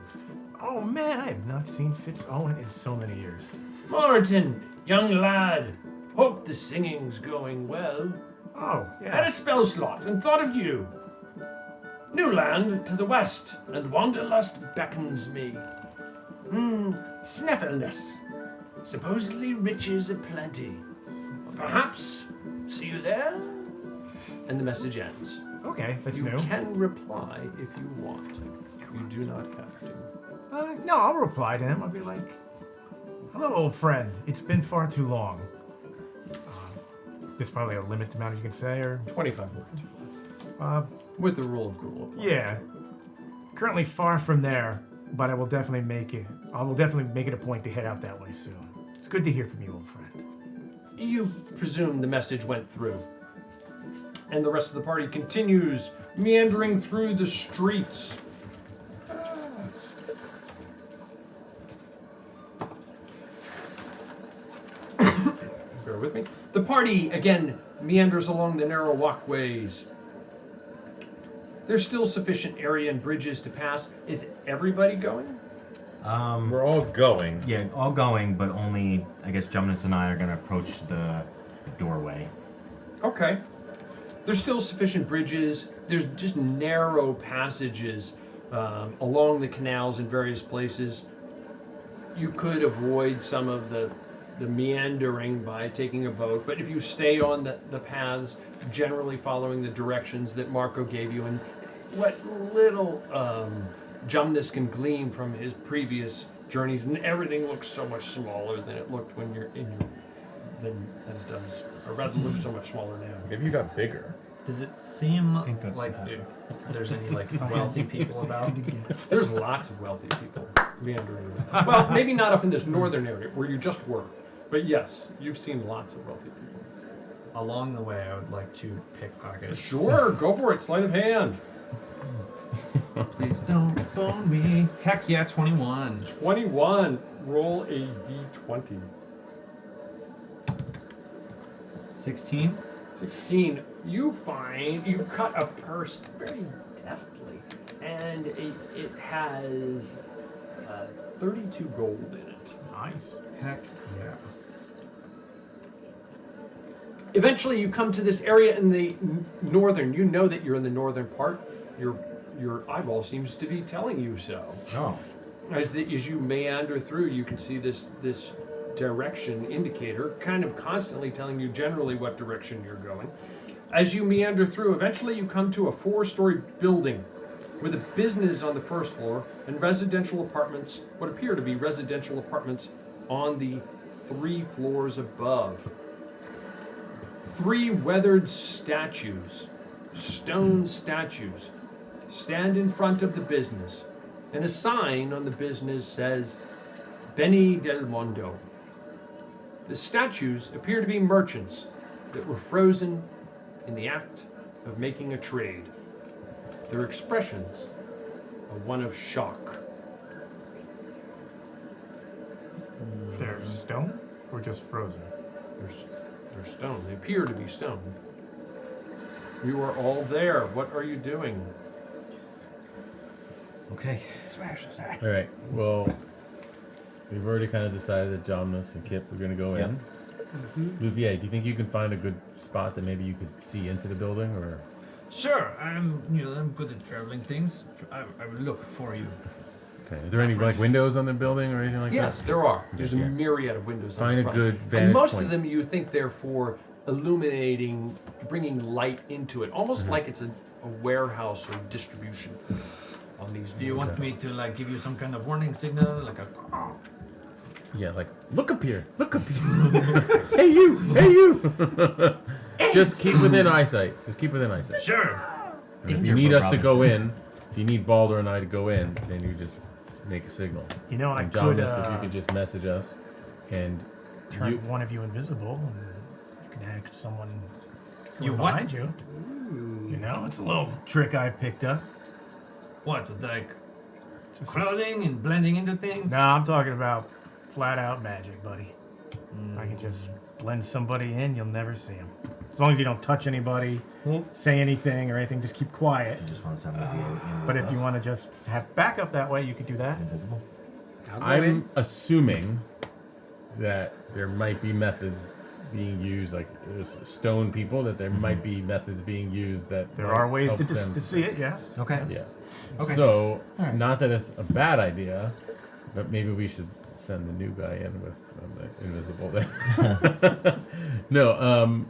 [SPEAKER 11] Oh man, I have not seen Fitz Owen in so many years.
[SPEAKER 14] Martin, young lad. Hope the singing's going well.
[SPEAKER 11] Oh, yeah.
[SPEAKER 14] Had a spell slot and thought of you. New land to the west, and wanderlust beckons me. Sneffleness. Supposedly riches aplenty. Perhaps see you there? And the message ends.
[SPEAKER 11] Okay, that's
[SPEAKER 14] you
[SPEAKER 11] new.
[SPEAKER 14] You can reply if you want. You do not have to.
[SPEAKER 11] No, I'll reply to him. I'll be like, hello, old friend. It's been far too long. There's probably a limit amount you can say, or
[SPEAKER 14] 25 words. With the rule of cool.
[SPEAKER 11] Yeah. Currently far from there, but I will definitely make it. I will definitely make it a point to head out that way soon. It's good to hear from you, old friend.
[SPEAKER 14] You presume the message went through. And the rest of the party continues meandering through the streets. Bear with me. The party, again, meanders along the narrow walkways. There's still sufficient area and bridges to pass. Is everybody going?
[SPEAKER 10] We're all going. Yeah, all going, but only, I guess, Jumnus and I are going to approach the doorway.
[SPEAKER 14] Okay. There's still sufficient bridges. There's just narrow passages along the canals in various places. You could avoid some of the meandering by taking a boat, but if you stay on the paths, generally following the directions that Marco gave you, and what little Jumnus can glean from his previous journeys, and everything looks so much smaller than it looked when you're in your than it does, or rather looks so much smaller now.
[SPEAKER 12] Maybe you got bigger.
[SPEAKER 16] Does it seem like there's any like wealthy people about?
[SPEAKER 14] There's lots of wealthy people meandering. Well, maybe not up in this northern area where you just were, but yes, you've seen lots of wealthy people.
[SPEAKER 16] Along the way, I would like to pickpocket.
[SPEAKER 14] Sure, go for it. Sleight of hand.
[SPEAKER 16] Please don't bone me. Heck yeah, 21.
[SPEAKER 14] 21. Roll a d20.
[SPEAKER 16] 16.
[SPEAKER 14] 16. You cut a purse very deftly, and it has 32 gold in it.
[SPEAKER 11] Nice.
[SPEAKER 16] Heck yeah.
[SPEAKER 14] Eventually, you come to this area in the northern. You know that you're in the northern part. Your eyeball seems to be telling you so.
[SPEAKER 10] Oh.
[SPEAKER 14] As you meander through, you can see this direction indicator kind of constantly telling you generally what direction you're going. As you meander through, eventually you come to a 4-story building with a business on the first floor and residential apartments, what appear to be residential apartments, on the 3 floors above. 3 weathered statues, stone statues, stand in front of the business, and a sign on the business says, Beni del Mondo. The statues appear to be merchants that were frozen in the act of making a trade. Their expressions are one of shock.
[SPEAKER 11] They're stone or just frozen?
[SPEAKER 14] They're stone. They appear to be stone. You are all there. What are you doing?
[SPEAKER 10] Okay.
[SPEAKER 11] Smash this act.
[SPEAKER 12] All right. Well, we've already kind of decided that Jomnus and Kip are going to go in. Louvier, do you think you can find a good spot that maybe you could see into the building, or?
[SPEAKER 15] Sure. I'm good at traveling things. I will look for you.
[SPEAKER 12] Okay. Are there any like windows on the building or anything like that?
[SPEAKER 14] Yes, there are. There's a myriad of windows on the front.
[SPEAKER 12] Find a good vantage
[SPEAKER 14] and most
[SPEAKER 12] point.
[SPEAKER 14] of them you think they're for illuminating, bringing light into it, almost like it's a warehouse or distribution on these.
[SPEAKER 15] Do you want me to like give you some kind of warning signal, like a?
[SPEAKER 12] Yeah, like look up here, look up here. Hey you, hey you. Just keep within eyesight. Just keep within eyesight.
[SPEAKER 15] Sure.
[SPEAKER 12] And if you need us to go in, if you need Balder and I to go in, then you just make a signal.
[SPEAKER 11] You know, I
[SPEAKER 12] and
[SPEAKER 11] could,
[SPEAKER 12] Jomnus, if you could just message us, and
[SPEAKER 11] turn one of you invisible, and you can hack someone
[SPEAKER 15] You
[SPEAKER 11] behind
[SPEAKER 15] what?
[SPEAKER 11] you. You know, it's a little trick I picked up.
[SPEAKER 15] What, with like clothing and blending into things?
[SPEAKER 11] No, I'm talking about flat out magic, buddy. I can just blend somebody in, you'll never see them. As long as you don't touch anybody, say anything or anything, just keep quiet.
[SPEAKER 10] You just want somebody to be in
[SPEAKER 11] But
[SPEAKER 10] with
[SPEAKER 11] if you
[SPEAKER 10] us?
[SPEAKER 11] want to just have backup that way, you could do that.
[SPEAKER 10] Invisible.
[SPEAKER 12] I'm assuming that there might be methods being used, like there's stone people, that there might be methods being used that
[SPEAKER 11] There
[SPEAKER 12] might
[SPEAKER 11] are ways
[SPEAKER 12] help
[SPEAKER 11] to
[SPEAKER 12] them.
[SPEAKER 11] see it, yes.
[SPEAKER 10] Okay.
[SPEAKER 12] Yeah.
[SPEAKER 10] Okay.
[SPEAKER 12] So,
[SPEAKER 10] Alright.
[SPEAKER 12] not that it's a bad idea, but maybe we should send the new guy in with the invisible then. No,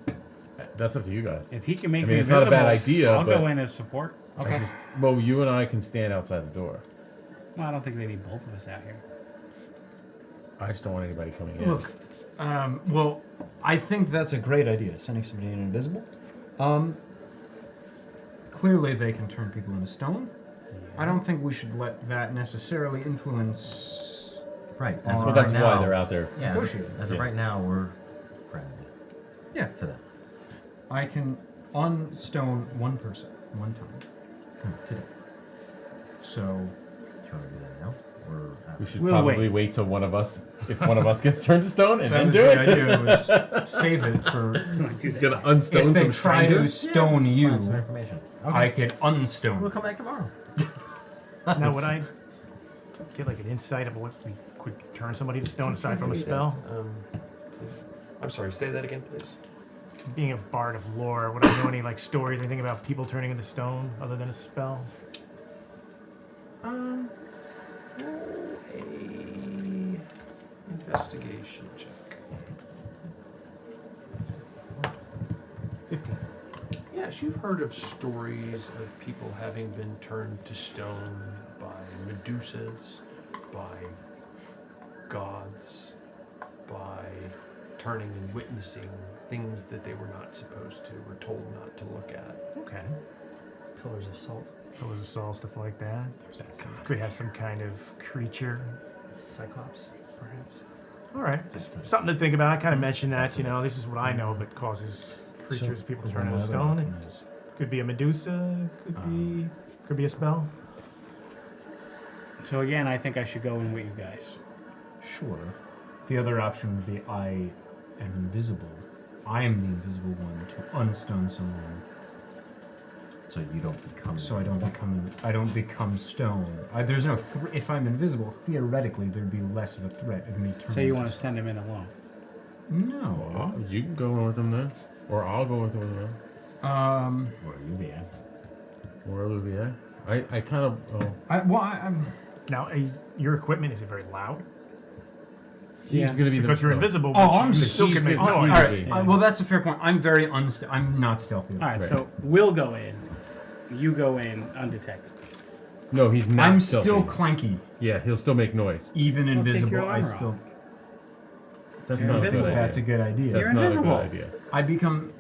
[SPEAKER 12] that's up to you guys.
[SPEAKER 13] If he can make
[SPEAKER 12] I mean,
[SPEAKER 13] me
[SPEAKER 12] it's not a bad
[SPEAKER 13] invisible,
[SPEAKER 12] idea.
[SPEAKER 13] I'll
[SPEAKER 12] but
[SPEAKER 13] go in as support.
[SPEAKER 12] I well, you and I can stand outside the door.
[SPEAKER 13] Well, I don't think they need both of us out here.
[SPEAKER 12] I just don't want anybody coming in.
[SPEAKER 9] Look, well, I think that's a great idea, sending somebody in invisible. Clearly, they can turn people into stone. I don't think we should let that necessarily influence.
[SPEAKER 10] Right.
[SPEAKER 9] As
[SPEAKER 12] well, that's why they're out there.
[SPEAKER 10] Yeah. As of right now, we're friendly.
[SPEAKER 9] Yeah.
[SPEAKER 10] To them.
[SPEAKER 9] I can unstone one person one time today. So.
[SPEAKER 10] Do you want to do that now? Or
[SPEAKER 12] we should probably wait till one of us, if one of us gets turned to stone, and then
[SPEAKER 9] That was
[SPEAKER 12] do
[SPEAKER 9] the
[SPEAKER 12] it.
[SPEAKER 9] idea, was save it for.
[SPEAKER 12] Gonna unstone
[SPEAKER 9] if they
[SPEAKER 12] some
[SPEAKER 9] try to
[SPEAKER 12] strangers?
[SPEAKER 9] stone you,
[SPEAKER 10] Find some information.
[SPEAKER 9] I could unstone.
[SPEAKER 10] We'll come back tomorrow.
[SPEAKER 11] Now, would I get like an insight of what we could turn somebody to stone aside from a spell?
[SPEAKER 14] I'm sorry, say that again, please.
[SPEAKER 11] Being a bard of lore, would I know any like stories, anything about people turning into stone other than a spell?
[SPEAKER 14] Roll a investigation check.
[SPEAKER 11] 15.
[SPEAKER 14] Yes, you've heard of stories of people having been turned to stone by Medusas, by gods, by turning and witnessing things that they were not supposed to, were told not to look at.
[SPEAKER 11] Okay.
[SPEAKER 15] Pillars of salt.
[SPEAKER 11] Pillars of salt, stuff like that. Could have some kind of creature.
[SPEAKER 15] Cyclops, perhaps.
[SPEAKER 11] All right, just something to think about. I kind of mentioned that, you know, this is what I know, but causes creatures, people turn into stone. Could be a Medusa, could be a spell.
[SPEAKER 13] So again, I think I should go in with you guys.
[SPEAKER 9] Sure. The other option would be I am invisible. I am the invisible one to unstone someone.
[SPEAKER 10] So you don't become.
[SPEAKER 9] So I don't become stone. There's no. If I'm invisible, theoretically, there'd be less of a threat of me turning.
[SPEAKER 13] So you want to send him in alone?
[SPEAKER 9] No.
[SPEAKER 12] Well, you can go in with them then, or I'll go with them then.
[SPEAKER 10] Where you be at?
[SPEAKER 12] Wherever we at. I kind of. Oh.
[SPEAKER 9] I'm.
[SPEAKER 11] Now, your equipment, is it very loud?
[SPEAKER 12] He's going to be
[SPEAKER 11] because you're invisible.
[SPEAKER 9] Oh,
[SPEAKER 11] but
[SPEAKER 9] I'm
[SPEAKER 11] you still can make noise.
[SPEAKER 9] all right. Well, that's a fair point. I'm very I'm not stealthy.
[SPEAKER 13] All right, so we'll go in. You go in undetected.
[SPEAKER 12] No, he's not.
[SPEAKER 9] I'm
[SPEAKER 12] stealthy.
[SPEAKER 9] still clanky.
[SPEAKER 12] Yeah, he'll still make noise.
[SPEAKER 9] Even
[SPEAKER 13] Well, take
[SPEAKER 9] invisible,
[SPEAKER 13] your
[SPEAKER 9] I
[SPEAKER 13] armor
[SPEAKER 9] still.
[SPEAKER 13] off.
[SPEAKER 12] That's
[SPEAKER 13] You're
[SPEAKER 12] not
[SPEAKER 13] invisible.
[SPEAKER 12] a good idea.
[SPEAKER 9] That's a good idea.
[SPEAKER 12] That's
[SPEAKER 13] You're
[SPEAKER 12] not
[SPEAKER 13] invisible.
[SPEAKER 12] a good idea.
[SPEAKER 9] I become.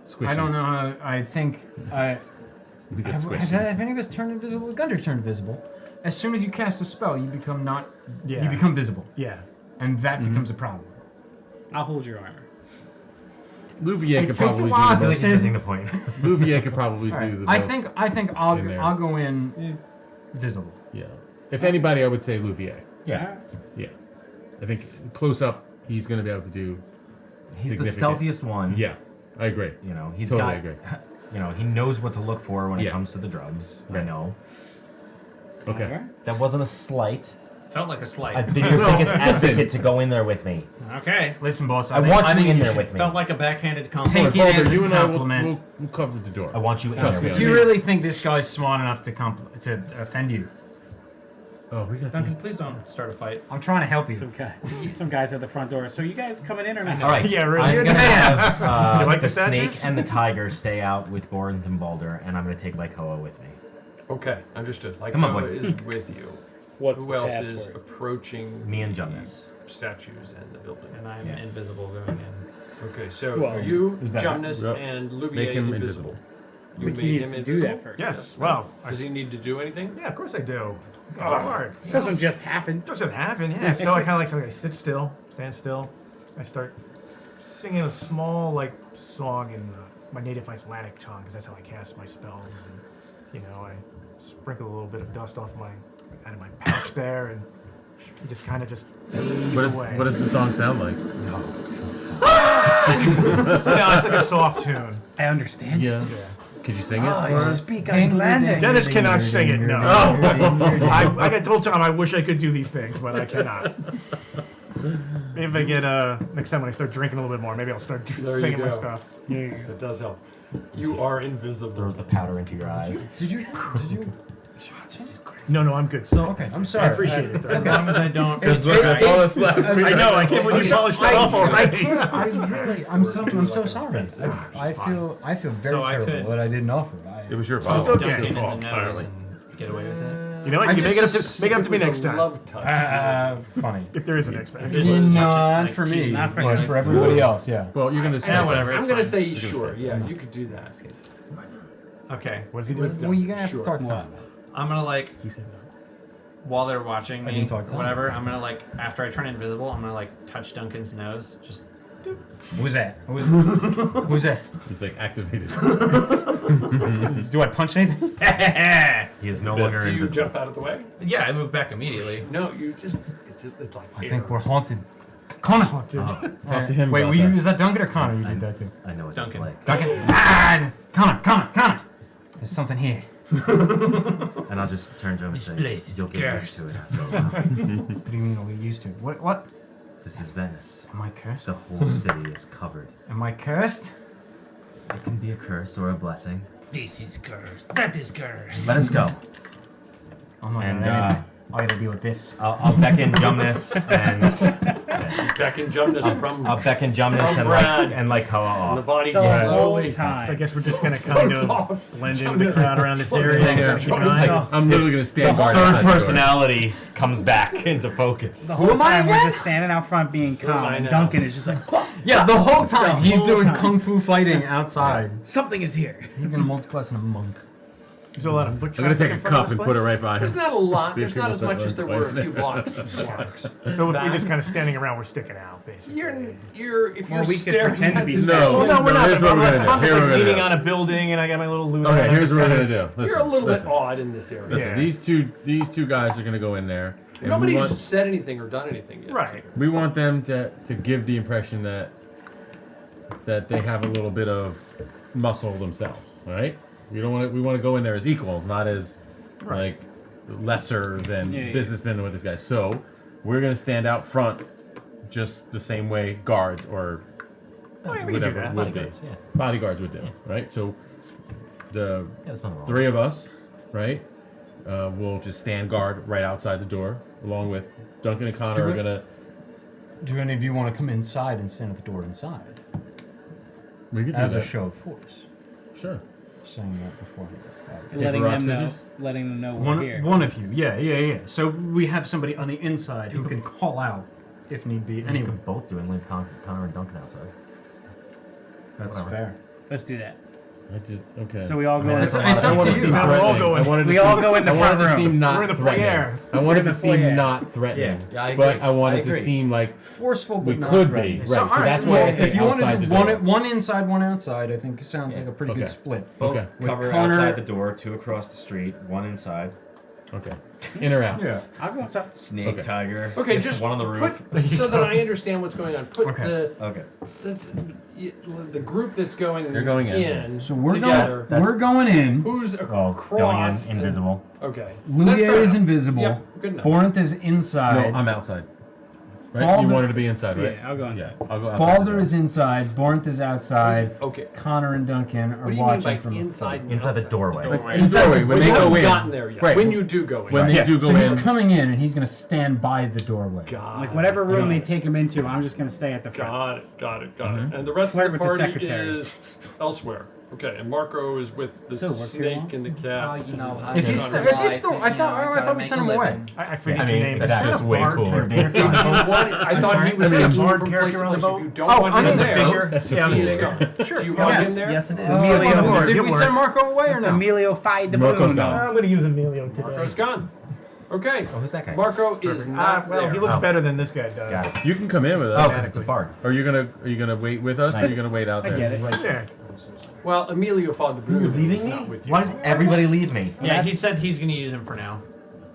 [SPEAKER 12] Squishy.
[SPEAKER 9] I don't know how. I think.
[SPEAKER 12] We get
[SPEAKER 9] Have
[SPEAKER 12] squishy.
[SPEAKER 9] any of us turned invisible? Gunter turned invisible. As soon as you cast a spell, you become not.
[SPEAKER 11] Yeah.
[SPEAKER 9] You become visible.
[SPEAKER 11] Yeah.
[SPEAKER 9] And that becomes a problem.
[SPEAKER 13] I'll hold your armor.
[SPEAKER 12] Louvier
[SPEAKER 9] It
[SPEAKER 12] could
[SPEAKER 9] takes a
[SPEAKER 12] probably
[SPEAKER 9] while.
[SPEAKER 12] do
[SPEAKER 10] I feel like
[SPEAKER 12] the
[SPEAKER 10] he's missing the point.
[SPEAKER 12] Louvier could probably do the
[SPEAKER 9] I
[SPEAKER 12] most
[SPEAKER 9] think
[SPEAKER 12] in there.
[SPEAKER 9] I'll go in visible.
[SPEAKER 12] Yeah. If anybody, I would say Louvier.
[SPEAKER 10] Yeah.
[SPEAKER 12] Yeah. I think close up, he's going to be able to do.
[SPEAKER 10] He's the
[SPEAKER 12] significant-
[SPEAKER 10] stealthiest one.
[SPEAKER 12] Yeah, I agree.
[SPEAKER 10] You know, he's
[SPEAKER 12] Totally
[SPEAKER 10] got.
[SPEAKER 12] agree.
[SPEAKER 10] You know, he knows what to look for when it
[SPEAKER 12] Yeah.
[SPEAKER 10] comes to the drugs. I
[SPEAKER 12] Right.
[SPEAKER 10] know.
[SPEAKER 12] Okay.
[SPEAKER 10] That wasn't a slight.
[SPEAKER 16] Felt like a slight.
[SPEAKER 10] I've been your
[SPEAKER 12] No,
[SPEAKER 10] biggest
[SPEAKER 12] listen.
[SPEAKER 10] advocate to go in there with me.
[SPEAKER 16] Okay.
[SPEAKER 9] Listen, boss.
[SPEAKER 10] I want you
[SPEAKER 9] think
[SPEAKER 10] in there
[SPEAKER 9] should-
[SPEAKER 10] with me.
[SPEAKER 16] Felt like a backhanded
[SPEAKER 9] Take
[SPEAKER 16] compliment.
[SPEAKER 9] it
[SPEAKER 12] Boulder,
[SPEAKER 9] as a
[SPEAKER 12] you and I will
[SPEAKER 9] compliment.
[SPEAKER 12] we'll cover the door.
[SPEAKER 10] I want you in
[SPEAKER 12] Trust
[SPEAKER 10] there
[SPEAKER 12] me
[SPEAKER 10] with
[SPEAKER 12] on
[SPEAKER 9] Do
[SPEAKER 10] me.
[SPEAKER 9] you
[SPEAKER 12] that.
[SPEAKER 9] really think this guy's smart enough to offend you?
[SPEAKER 12] Oh, we got
[SPEAKER 16] Duncan,
[SPEAKER 12] these.
[SPEAKER 16] please don't start a fight.
[SPEAKER 9] I'm trying to help you.
[SPEAKER 13] Some guys at the front door. So you guys coming in or not?
[SPEAKER 10] All right.
[SPEAKER 11] Yeah, really.
[SPEAKER 10] I'm
[SPEAKER 11] You're
[SPEAKER 10] gonna
[SPEAKER 11] the man.
[SPEAKER 10] have
[SPEAKER 11] You like
[SPEAKER 10] the
[SPEAKER 11] the statues?
[SPEAKER 10] snake and the tiger stay out with Borinth and Balder, and I'm gonna take Lycoa with me.
[SPEAKER 14] Okay, understood. Like
[SPEAKER 10] Come on,
[SPEAKER 14] Noah
[SPEAKER 10] boy.
[SPEAKER 14] is with you.
[SPEAKER 13] What's
[SPEAKER 14] Who
[SPEAKER 13] the
[SPEAKER 14] else is
[SPEAKER 13] password?
[SPEAKER 14] approaching
[SPEAKER 10] Me and Jonas.
[SPEAKER 14] the statues and the building?
[SPEAKER 16] And I'm
[SPEAKER 10] Yeah.
[SPEAKER 16] invisible going in.
[SPEAKER 14] Okay, so
[SPEAKER 13] Well,
[SPEAKER 14] are you,
[SPEAKER 9] is that-
[SPEAKER 14] Jonas,
[SPEAKER 12] Yep.
[SPEAKER 14] and Louvier
[SPEAKER 12] Make him
[SPEAKER 14] invisible? You
[SPEAKER 13] But
[SPEAKER 14] made
[SPEAKER 13] he needs
[SPEAKER 14] him
[SPEAKER 13] to do
[SPEAKER 14] invisible?
[SPEAKER 13] that first.
[SPEAKER 11] Yes. Well,
[SPEAKER 14] Does he need to do anything?
[SPEAKER 11] yeah, of course I do. Hard.
[SPEAKER 13] It doesn't just happen.
[SPEAKER 11] It just happened, yeah. So I kind of like, okay, sit still, stand still. I start singing a small, like, song in my native Icelandic tongue, because that's how I cast my spells. And, you know, I sprinkle a little bit of dust out of my pouch there, and it just kind of just fades away.
[SPEAKER 12] What does the song sound like?
[SPEAKER 11] No, it's like a soft tune.
[SPEAKER 13] I understand.
[SPEAKER 12] Yeah.
[SPEAKER 11] Yeah.
[SPEAKER 12] Could you sing it for us?
[SPEAKER 13] Speak Icelandic.
[SPEAKER 11] Dennis cannot sing it. No. I got told Tom I wish I could do these things, but I cannot. Maybe if I get next time when I start drinking a little bit more, maybe I'll start singing my stuff. Yeah,
[SPEAKER 14] It does help. You are invisible.
[SPEAKER 10] Throws the powder into your eyes.
[SPEAKER 8] Did you?
[SPEAKER 11] No, I'm good.
[SPEAKER 8] So okay, I'm sorry.
[SPEAKER 11] I appreciate it.
[SPEAKER 15] As long as I don't.
[SPEAKER 12] Because look, that's all that's left.
[SPEAKER 11] I know. I can't believe you polished it off already.
[SPEAKER 8] I'm so sorry. I feel very
[SPEAKER 15] So I
[SPEAKER 8] terrible
[SPEAKER 15] could-
[SPEAKER 8] that I didn't offer.
[SPEAKER 12] It was your
[SPEAKER 11] It's
[SPEAKER 12] fault.
[SPEAKER 11] okay.
[SPEAKER 12] It was
[SPEAKER 15] Dunk
[SPEAKER 12] your
[SPEAKER 15] it in
[SPEAKER 12] fault
[SPEAKER 15] the nose
[SPEAKER 12] entirely.
[SPEAKER 15] and get away with it.
[SPEAKER 11] You know what? You make it up to me next time.
[SPEAKER 14] Love touch.
[SPEAKER 8] Funny.
[SPEAKER 11] If there is a next time.
[SPEAKER 15] Just
[SPEAKER 8] Not
[SPEAKER 15] like
[SPEAKER 8] for
[SPEAKER 15] tease,
[SPEAKER 8] me,
[SPEAKER 15] not for
[SPEAKER 8] but
[SPEAKER 15] you.
[SPEAKER 8] for everybody else, yeah.
[SPEAKER 12] Well, you're gonna say
[SPEAKER 15] whatever.
[SPEAKER 14] I'm
[SPEAKER 15] it's
[SPEAKER 14] gonna
[SPEAKER 15] fine.
[SPEAKER 14] say sure. Yeah, you could do that.
[SPEAKER 15] Okay.
[SPEAKER 11] What does he do?
[SPEAKER 8] Well, you're gonna have
[SPEAKER 14] Sure.
[SPEAKER 8] to talk to him.
[SPEAKER 15] I'm gonna like
[SPEAKER 11] He said no.
[SPEAKER 15] while they're watching
[SPEAKER 8] I
[SPEAKER 15] me,
[SPEAKER 8] can talk to them.
[SPEAKER 15] whatever. I'm gonna like after I turn invisible, I'm gonna like touch Duncan's nose. Just
[SPEAKER 8] Who's that? Who's that?
[SPEAKER 12] He's like activated.
[SPEAKER 8] Do I punch anything?
[SPEAKER 10] He is no longer
[SPEAKER 14] Do you
[SPEAKER 10] invisible.
[SPEAKER 14] jump out of the way?
[SPEAKER 15] yeah, I move back immediately.
[SPEAKER 14] No, you just. It's like.
[SPEAKER 8] I
[SPEAKER 14] air.
[SPEAKER 8] think we're haunted. Connor.
[SPEAKER 12] Talk to him
[SPEAKER 8] Wait,
[SPEAKER 12] about
[SPEAKER 8] were you,
[SPEAKER 12] that.
[SPEAKER 8] is that Duncan or Connor? You did that too.
[SPEAKER 10] I know what
[SPEAKER 15] Duncan.
[SPEAKER 10] that's like.
[SPEAKER 8] Duncan. Ah, Connor. There's something here.
[SPEAKER 10] And I'll just turn to him and
[SPEAKER 15] This
[SPEAKER 10] say,
[SPEAKER 15] place is
[SPEAKER 10] you'll get used to it after a while.
[SPEAKER 8] What do you mean we're used to it? What?
[SPEAKER 10] This is Venice.
[SPEAKER 8] Am I cursed?
[SPEAKER 10] The whole city is covered.
[SPEAKER 8] Am I cursed?
[SPEAKER 10] It can be a curse or a blessing.
[SPEAKER 15] This is cursed. That is cursed.
[SPEAKER 10] Let us go.
[SPEAKER 8] I'm not
[SPEAKER 10] And,
[SPEAKER 8] gonna anything. I gotta deal with this.
[SPEAKER 10] I'll beckon Jumnus and
[SPEAKER 14] Back in Jumnus from.
[SPEAKER 10] I'll beckon Jumnus
[SPEAKER 14] From
[SPEAKER 10] and
[SPEAKER 14] Brad.
[SPEAKER 10] like how
[SPEAKER 14] And the
[SPEAKER 10] off.
[SPEAKER 14] body
[SPEAKER 13] The
[SPEAKER 14] slowly.
[SPEAKER 13] whole time.
[SPEAKER 11] So I guess we're just gonna kind
[SPEAKER 14] Fucks
[SPEAKER 11] of
[SPEAKER 14] off.
[SPEAKER 11] blend in with the crowd around this area.
[SPEAKER 12] Yeah,
[SPEAKER 11] Keep an
[SPEAKER 12] it's
[SPEAKER 11] eye
[SPEAKER 12] like,
[SPEAKER 11] on-
[SPEAKER 12] I'm literally gonna stand guard.
[SPEAKER 10] Third
[SPEAKER 12] outside the door.
[SPEAKER 10] personality comes back into focus.
[SPEAKER 13] The whole time we're just standing out front being
[SPEAKER 14] Who am
[SPEAKER 13] calm,
[SPEAKER 14] I
[SPEAKER 13] and
[SPEAKER 14] now?
[SPEAKER 13] Duncan is just like,
[SPEAKER 8] Yeah, the whole time
[SPEAKER 13] The
[SPEAKER 8] he's
[SPEAKER 13] whole
[SPEAKER 8] doing
[SPEAKER 13] time.
[SPEAKER 8] kung fu fighting outside.
[SPEAKER 13] something is here.
[SPEAKER 8] He's gonna multi-class in a monk.
[SPEAKER 11] There's a lot of foot
[SPEAKER 12] I'm gonna
[SPEAKER 11] traffic
[SPEAKER 12] take
[SPEAKER 11] in
[SPEAKER 12] a
[SPEAKER 11] front of
[SPEAKER 12] cup
[SPEAKER 11] this
[SPEAKER 12] and put it
[SPEAKER 11] place.
[SPEAKER 12] right by him.
[SPEAKER 14] There's not a lot.
[SPEAKER 12] See if
[SPEAKER 14] There's not
[SPEAKER 12] people
[SPEAKER 14] as much
[SPEAKER 12] start
[SPEAKER 14] as there were a
[SPEAKER 12] running
[SPEAKER 14] few blocks.
[SPEAKER 11] So if we're just kind of standing around, we're sticking out, basically.
[SPEAKER 14] You're if
[SPEAKER 13] Well,
[SPEAKER 14] you're
[SPEAKER 13] we could
[SPEAKER 14] staring
[SPEAKER 13] pretend to
[SPEAKER 14] at
[SPEAKER 13] be
[SPEAKER 14] the
[SPEAKER 13] standing.
[SPEAKER 11] Well, no, we're not.
[SPEAKER 12] Here's
[SPEAKER 11] But
[SPEAKER 12] what we're
[SPEAKER 11] I'm
[SPEAKER 12] gonna
[SPEAKER 11] just
[SPEAKER 12] do. Here's
[SPEAKER 11] like
[SPEAKER 12] what we're
[SPEAKER 11] leaning
[SPEAKER 12] gonna
[SPEAKER 11] on a building, and I got my little loot.
[SPEAKER 12] Okay,
[SPEAKER 11] on.
[SPEAKER 12] here's what we're
[SPEAKER 11] Just
[SPEAKER 12] gonna do.
[SPEAKER 14] You're a little bit
[SPEAKER 12] Listen.
[SPEAKER 14] odd in this area.
[SPEAKER 12] Listen,
[SPEAKER 11] Yeah.
[SPEAKER 12] these two guys are gonna go in there. And
[SPEAKER 14] Nobody's
[SPEAKER 12] we want,
[SPEAKER 14] said anything or done anything yet.
[SPEAKER 11] Right.
[SPEAKER 12] we want them to give the impression that they have a little bit of muscle themselves, right? We want to go in there as equals, not as like lesser than businessmen with this guy. So we're gonna stand out front, just the same way guards or
[SPEAKER 11] we can do
[SPEAKER 12] whatever
[SPEAKER 11] that.
[SPEAKER 12] would
[SPEAKER 10] Bodyguards,
[SPEAKER 12] be.
[SPEAKER 10] yeah.
[SPEAKER 12] Bodyguards would do, right? So the
[SPEAKER 10] There's nothing wrong.
[SPEAKER 12] three of us, right? Will just stand guard right outside the door, along with Duncan and Connor are gonna.
[SPEAKER 8] Do any of you want to come inside and stand at the door inside?
[SPEAKER 12] We could do
[SPEAKER 8] As
[SPEAKER 12] that.
[SPEAKER 8] a show of force.
[SPEAKER 12] Sure.
[SPEAKER 8] Saying that beforehand.
[SPEAKER 13] Letting
[SPEAKER 12] rock,
[SPEAKER 13] them know.
[SPEAKER 12] scissors?
[SPEAKER 13] Letting them know we're here.
[SPEAKER 8] One of you, yeah. So we have somebody on the inside who can call out if need be.
[SPEAKER 10] You
[SPEAKER 8] Anyway,
[SPEAKER 10] can both do it and leave Connor and Duncan outside.
[SPEAKER 8] that's
[SPEAKER 10] whatever.
[SPEAKER 8] fair.
[SPEAKER 13] Let's do that.
[SPEAKER 12] Okay.
[SPEAKER 13] So we all go in.
[SPEAKER 8] It's up to you.
[SPEAKER 11] Now we're all going.
[SPEAKER 13] We all go in the front room.
[SPEAKER 12] Seem not
[SPEAKER 11] We're in the
[SPEAKER 12] threatening.
[SPEAKER 11] foyer.
[SPEAKER 12] I want
[SPEAKER 13] We're
[SPEAKER 12] it
[SPEAKER 13] in
[SPEAKER 12] to
[SPEAKER 13] the
[SPEAKER 12] seem
[SPEAKER 13] foyer.
[SPEAKER 12] not threatening.
[SPEAKER 10] Yeah, I agree.
[SPEAKER 12] But I want
[SPEAKER 10] I
[SPEAKER 12] it to
[SPEAKER 10] agree.
[SPEAKER 12] seem like
[SPEAKER 8] Forceful, but
[SPEAKER 12] we
[SPEAKER 8] not
[SPEAKER 12] could be.
[SPEAKER 8] threatening.
[SPEAKER 12] Right.
[SPEAKER 8] So,
[SPEAKER 12] So
[SPEAKER 8] all right,
[SPEAKER 12] that's why I
[SPEAKER 8] well,
[SPEAKER 12] say
[SPEAKER 8] if you wanted
[SPEAKER 12] outside
[SPEAKER 8] to
[SPEAKER 12] the
[SPEAKER 8] do
[SPEAKER 12] door.
[SPEAKER 8] one inside, one outside, I think it sounds like a pretty good
[SPEAKER 12] Okay.
[SPEAKER 8] split.
[SPEAKER 10] Both
[SPEAKER 12] Okay.
[SPEAKER 8] With
[SPEAKER 10] cover
[SPEAKER 8] Connor-
[SPEAKER 10] outside the door, two across the street, one inside.
[SPEAKER 12] Okay. In or out?
[SPEAKER 8] Yeah.
[SPEAKER 13] I'll go inside.
[SPEAKER 10] Snake,
[SPEAKER 12] Okay.
[SPEAKER 10] tiger.
[SPEAKER 14] Okay, just
[SPEAKER 10] one on the roof.
[SPEAKER 14] put so that I understand what's going on. Put
[SPEAKER 8] Okay.
[SPEAKER 10] Okay.
[SPEAKER 14] the group that's going.
[SPEAKER 12] They're going in.
[SPEAKER 8] So we're
[SPEAKER 14] together.
[SPEAKER 8] we're going in.
[SPEAKER 14] Who's
[SPEAKER 10] Going
[SPEAKER 14] across?
[SPEAKER 10] in, invisible.
[SPEAKER 14] Okay.
[SPEAKER 8] Lumiere is invisible.
[SPEAKER 14] Yep, good enough.
[SPEAKER 8] Borinth is inside.
[SPEAKER 12] No, I'm outside. Right?
[SPEAKER 8] Balder-
[SPEAKER 12] You wanted to be inside, right?
[SPEAKER 13] Yeah, I'll go inside.
[SPEAKER 12] Yeah, I'll go outside.
[SPEAKER 8] Balder is inside. Borinth is outside.
[SPEAKER 14] Okay.
[SPEAKER 8] Connor and Duncan are
[SPEAKER 14] What do you mean
[SPEAKER 8] watching
[SPEAKER 14] by
[SPEAKER 8] from
[SPEAKER 14] inside? and
[SPEAKER 10] Inside the
[SPEAKER 14] outside?
[SPEAKER 10] doorway.
[SPEAKER 12] In the doorway, when
[SPEAKER 14] We
[SPEAKER 12] they go
[SPEAKER 14] haven't
[SPEAKER 12] in.
[SPEAKER 14] gotten there yet.
[SPEAKER 12] Right.
[SPEAKER 14] When you do go in.
[SPEAKER 12] When they do go
[SPEAKER 8] so he's
[SPEAKER 12] in.
[SPEAKER 8] coming in and he's going to stand by the doorway.
[SPEAKER 13] Like whatever room they take him into, I'm just gonna stay at the front.
[SPEAKER 14] Got it. And the rest
[SPEAKER 13] Flirt
[SPEAKER 14] of the
[SPEAKER 13] with the
[SPEAKER 14] party
[SPEAKER 13] secretary.
[SPEAKER 14] is elsewhere. Okay, and Marco is with the
[SPEAKER 13] So, what's your
[SPEAKER 14] snake
[SPEAKER 13] name?
[SPEAKER 14] and the cat.
[SPEAKER 15] you know,
[SPEAKER 8] If he's still, I thought we sent him away.
[SPEAKER 11] I forget
[SPEAKER 12] I
[SPEAKER 11] your
[SPEAKER 12] mean,
[SPEAKER 11] name.
[SPEAKER 12] that's
[SPEAKER 11] Is that
[SPEAKER 12] just
[SPEAKER 11] a
[SPEAKER 12] way
[SPEAKER 11] bard
[SPEAKER 12] cooler.
[SPEAKER 11] character?
[SPEAKER 14] I thought he was
[SPEAKER 11] Is it a
[SPEAKER 14] taking you
[SPEAKER 11] bard
[SPEAKER 14] from place
[SPEAKER 11] character
[SPEAKER 14] to
[SPEAKER 11] on the
[SPEAKER 14] place.
[SPEAKER 11] boat?
[SPEAKER 14] If you don't
[SPEAKER 8] Oh,
[SPEAKER 14] want
[SPEAKER 8] I'm
[SPEAKER 14] him
[SPEAKER 8] in the
[SPEAKER 14] there,
[SPEAKER 8] figure.
[SPEAKER 11] That's
[SPEAKER 14] he
[SPEAKER 11] just
[SPEAKER 14] is
[SPEAKER 11] me.
[SPEAKER 14] gone.
[SPEAKER 8] Sure.
[SPEAKER 14] Do you want
[SPEAKER 13] Yes,
[SPEAKER 14] him there?
[SPEAKER 15] Yes, it is.
[SPEAKER 13] Emilio,
[SPEAKER 8] Did we send Marco away or
[SPEAKER 13] It's
[SPEAKER 8] no?
[SPEAKER 13] Emilio fight the
[SPEAKER 12] Marco's
[SPEAKER 13] balloon.
[SPEAKER 12] gone.
[SPEAKER 11] I'm gonna use Emilio today.
[SPEAKER 14] Marco's gone. Okay.
[SPEAKER 10] Oh, who's that guy?
[SPEAKER 14] Marco is not
[SPEAKER 11] Well,
[SPEAKER 14] there.
[SPEAKER 11] he looks
[SPEAKER 10] Oh.
[SPEAKER 11] better than this guy does.
[SPEAKER 10] Got it.
[SPEAKER 12] You can come in with
[SPEAKER 10] Oh,
[SPEAKER 12] us.
[SPEAKER 10] because it's a bard.
[SPEAKER 12] Are you gonna wait with us, or are you gonna wait out
[SPEAKER 13] I
[SPEAKER 12] there?
[SPEAKER 13] get it.
[SPEAKER 11] Yeah.
[SPEAKER 14] Well, Emilio fought the blue.
[SPEAKER 10] leaving
[SPEAKER 14] not
[SPEAKER 10] me?
[SPEAKER 14] with you.
[SPEAKER 10] Why does everybody leave me?
[SPEAKER 15] Yeah, he said he's gonna use him for now.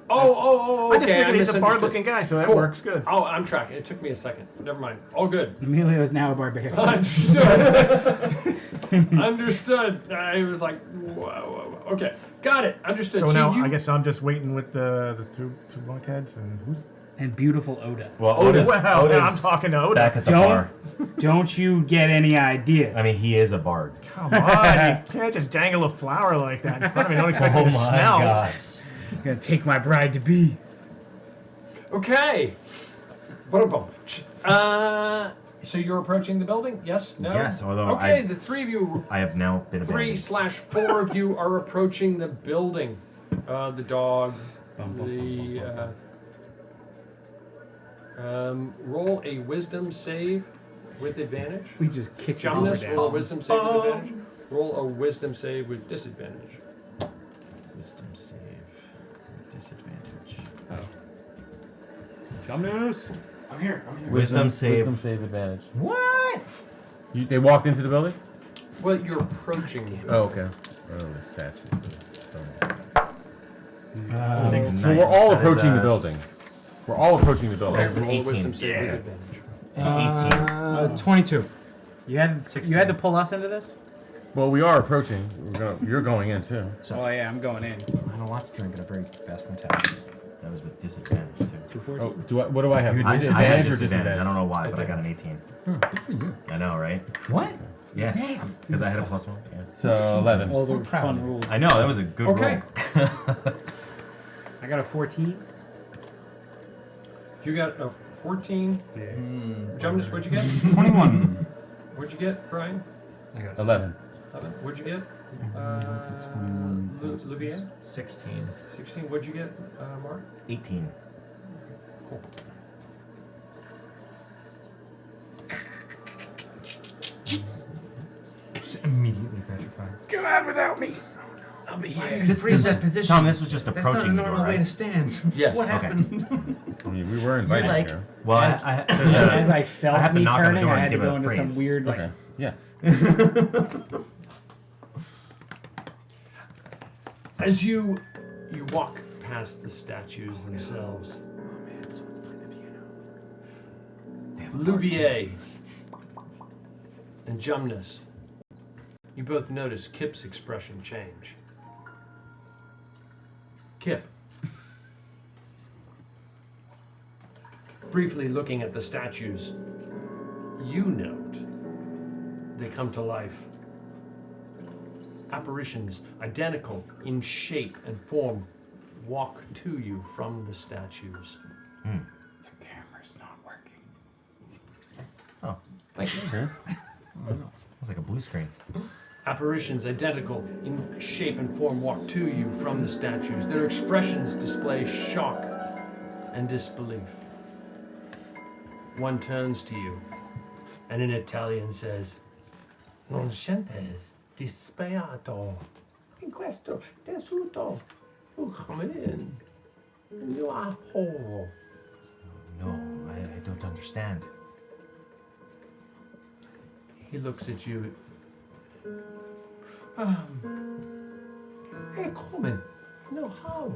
[SPEAKER 14] Oh,
[SPEAKER 11] I just
[SPEAKER 14] okay.
[SPEAKER 11] figured he's a
[SPEAKER 14] misunderstood.
[SPEAKER 11] bard-looking guy, so that
[SPEAKER 14] Cool.
[SPEAKER 11] works good.
[SPEAKER 14] Oh, I'm tracking. It took me a second. Never mind. All good.
[SPEAKER 13] Emilio is now a barbarian.
[SPEAKER 14] Understood. Understood. I was like, whoa. Okay, got it. Understood.
[SPEAKER 11] So now
[SPEAKER 14] you,
[SPEAKER 11] I guess I'm just waiting with the two lunkheads and who's.
[SPEAKER 13] And beautiful Oda.
[SPEAKER 10] Well,
[SPEAKER 11] Otis,
[SPEAKER 10] Otis
[SPEAKER 11] I'm talking to Oda.
[SPEAKER 10] back at the bar.
[SPEAKER 13] Don't you get any ideas?
[SPEAKER 10] I mean, he is a bard.
[SPEAKER 11] Come on, you can't just dangle a flower like that in front of me. Don't expect me to smell.
[SPEAKER 10] gosh.
[SPEAKER 13] You're gonna take my bride to be.
[SPEAKER 14] Okay. So you're approaching the building? Yes? No?
[SPEAKER 10] Yes, although
[SPEAKER 14] okay, the three of you.
[SPEAKER 10] I have now been abandoned.
[SPEAKER 14] 3/4 of you are approaching the building. The dog. Roll a wisdom save with advantage.
[SPEAKER 13] We just kicked the
[SPEAKER 14] Jonas,
[SPEAKER 13] door down.
[SPEAKER 14] roll a wisdom save with advantage. Roll a wisdom save with disadvantage.
[SPEAKER 10] Wisdom save. Disadvantage.
[SPEAKER 11] Jonas?
[SPEAKER 13] I'm here.
[SPEAKER 10] Wisdom save.
[SPEAKER 12] Wisdom save advantage.
[SPEAKER 10] What?
[SPEAKER 12] They walked into the building?
[SPEAKER 14] Well, you're approaching the building.
[SPEAKER 12] Oh, okay. Oh, the statue. So
[SPEAKER 10] Nice.
[SPEAKER 12] we're all
[SPEAKER 10] That is
[SPEAKER 12] approaching the
[SPEAKER 10] a
[SPEAKER 12] building. We're all approaching the building.
[SPEAKER 10] That's an
[SPEAKER 14] Roll a wisdom
[SPEAKER 10] 18.
[SPEAKER 14] save with advantage.
[SPEAKER 10] 18.
[SPEAKER 13] 22. You had to pull us into this?
[SPEAKER 12] Well, we are approaching. You're going in too.
[SPEAKER 13] Oh yeah, I'm going in.
[SPEAKER 10] I don't want to drink at a very fast metabolism. That was with disadvantage too.
[SPEAKER 12] Oh, what do I have?
[SPEAKER 10] I had
[SPEAKER 12] Advantage or
[SPEAKER 10] disadvantage.
[SPEAKER 12] disadvantage?
[SPEAKER 10] I don't know why, but I got an 18.
[SPEAKER 8] Good for you.
[SPEAKER 10] I know, right?
[SPEAKER 13] What?
[SPEAKER 10] Yeah.
[SPEAKER 13] Damn.
[SPEAKER 10] Because I had a +1. Yeah.
[SPEAKER 12] So 11.
[SPEAKER 13] All the fun rules.
[SPEAKER 10] I know, that was a good
[SPEAKER 14] Okay.
[SPEAKER 10] roll.
[SPEAKER 13] I got a 14.
[SPEAKER 14] You got a 14.
[SPEAKER 11] Yeah.
[SPEAKER 14] Jonas, what'd you get?
[SPEAKER 9] 21.
[SPEAKER 14] What'd you get, Brian?
[SPEAKER 8] I got
[SPEAKER 12] 11.
[SPEAKER 14] 11. What'd you get? Olivier?
[SPEAKER 16] 16.
[SPEAKER 14] 16. What'd you get, Mark?
[SPEAKER 10] 18.
[SPEAKER 14] Cool.
[SPEAKER 11] Just immediately petrified.
[SPEAKER 16] Go on without me. I'll be here.
[SPEAKER 10] This position. Tom, this was just
[SPEAKER 16] That's
[SPEAKER 10] approaching
[SPEAKER 16] not a
[SPEAKER 10] the
[SPEAKER 16] normal
[SPEAKER 10] door,
[SPEAKER 16] way
[SPEAKER 10] right?
[SPEAKER 16] to stand.
[SPEAKER 14] Yes.
[SPEAKER 16] What
[SPEAKER 10] Okay.
[SPEAKER 16] happened?
[SPEAKER 12] I mean, we were invited
[SPEAKER 16] like-
[SPEAKER 12] here.
[SPEAKER 10] Well,
[SPEAKER 13] As I felt
[SPEAKER 10] I have to
[SPEAKER 13] me
[SPEAKER 10] knock on the
[SPEAKER 13] turning,
[SPEAKER 10] door
[SPEAKER 13] I
[SPEAKER 10] and
[SPEAKER 13] had to
[SPEAKER 10] give it
[SPEAKER 13] go
[SPEAKER 10] a
[SPEAKER 13] into some
[SPEAKER 10] phrase.
[SPEAKER 13] weird like.
[SPEAKER 12] Okay. Yeah.
[SPEAKER 14] As you walk past the statues themselves, Louvier and Jumnus, you both notice Kip's expression change. Kip, briefly looking at the statues, you note they come to life. Apparitions, identical in shape and form, walk to you from the statues.
[SPEAKER 10] The camera's not working. Oh,
[SPEAKER 14] Thank you.
[SPEAKER 10] it was like a blue screen.
[SPEAKER 14] Apparitions, identical in shape and form, walk to you from the statues. Their expressions display shock and disbelief. One turns to you and in Italian says, "Non sentes disperato. In questo tessuto. You come in. You are whole."
[SPEAKER 10] No, I don't understand.
[SPEAKER 14] He looks at you. Hey, come no how.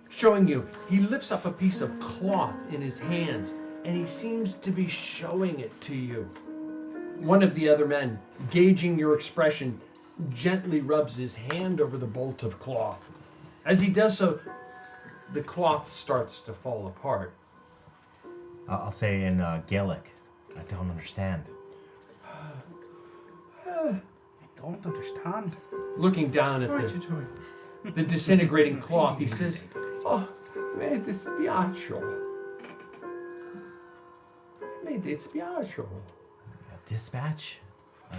[SPEAKER 14] Showing you, he lifts up a piece of cloth in his hands, and he seems to be showing it to you. One of the other men, gauging your expression, gently rubs his hand over the bolt of cloth. As he does so, the cloth starts to fall apart.
[SPEAKER 10] I'll say in Gaelic, I don't understand.
[SPEAKER 13] I don't understand.
[SPEAKER 14] Looking down at the disintegrating cloth, he says, "Oh, me dispiace. Me dispiace."
[SPEAKER 10] Dispatch? I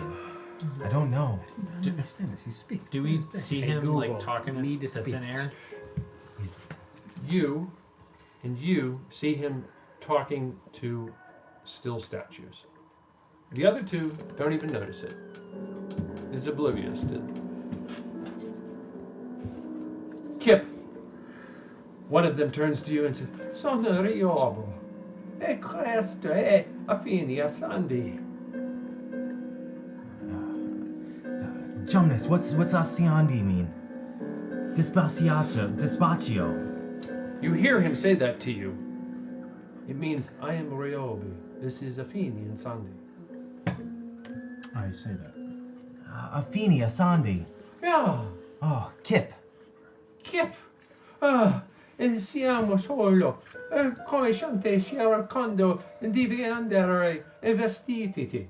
[SPEAKER 10] don't know.
[SPEAKER 9] I don't understand this. He speaks.
[SPEAKER 16] Do we see him
[SPEAKER 13] Google,
[SPEAKER 16] like talking
[SPEAKER 13] need
[SPEAKER 16] to
[SPEAKER 13] to speak.
[SPEAKER 16] thin air?
[SPEAKER 14] You see him talking to still statues. The other two don't even notice it. It's oblivious to Kip. One of them turns to you and says, "Sono Riobo. E questo è Affinia Sandy."
[SPEAKER 10] Jonas, what's Asiandi mean? Dispaccio.
[SPEAKER 14] You hear him say that to you. It means, "I am Riobi. This is Affinia Sandy."
[SPEAKER 9] I say that.
[SPEAKER 10] Afini, Asandi.
[SPEAKER 14] Yeah.
[SPEAKER 10] Oh, Kip.
[SPEAKER 14] Kip. Siamo solo. Come sciante si raccando di andare vestiti.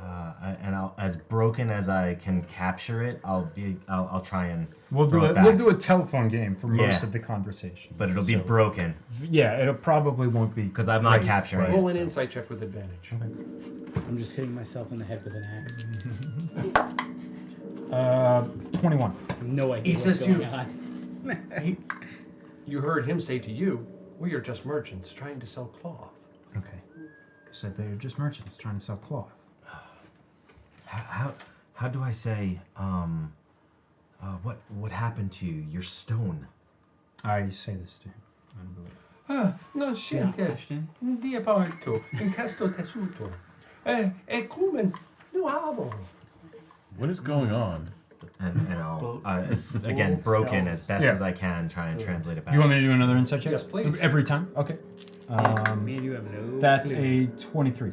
[SPEAKER 10] And as broken as I can capture it, I'll try and
[SPEAKER 9] We'll
[SPEAKER 10] throw it back.
[SPEAKER 9] we'll do a telephone game for most
[SPEAKER 10] Yeah.
[SPEAKER 9] of the conversation.
[SPEAKER 10] But it'll be
[SPEAKER 9] So-
[SPEAKER 10] broken.
[SPEAKER 9] Yeah, it'll probably won't be
[SPEAKER 10] because I'm not capturing
[SPEAKER 14] Roll
[SPEAKER 10] it.
[SPEAKER 14] an insight check with advantage.
[SPEAKER 13] I'm just hitting myself in the head with an axe.
[SPEAKER 9] 21.
[SPEAKER 13] No idea
[SPEAKER 14] He
[SPEAKER 13] what's
[SPEAKER 14] says to
[SPEAKER 13] going
[SPEAKER 14] you,
[SPEAKER 13] on.
[SPEAKER 14] you heard him say to you, we are just merchants trying to sell cloth.
[SPEAKER 9] Okay. Said they're just merchants trying to sell cloth.
[SPEAKER 10] How do I say what happened to your stone?
[SPEAKER 9] I say this to him. I believe.
[SPEAKER 14] Non scientes di apparto in questo tessuto. E come nuovo.
[SPEAKER 12] What is going on?
[SPEAKER 10] And I'll again broken as best as I can try and translate it back.
[SPEAKER 9] Do you want me to do another insight check?
[SPEAKER 14] Yes, please.
[SPEAKER 9] Every time? Okay.
[SPEAKER 13] Me and you have no
[SPEAKER 9] That's
[SPEAKER 13] clue.
[SPEAKER 9] a 23.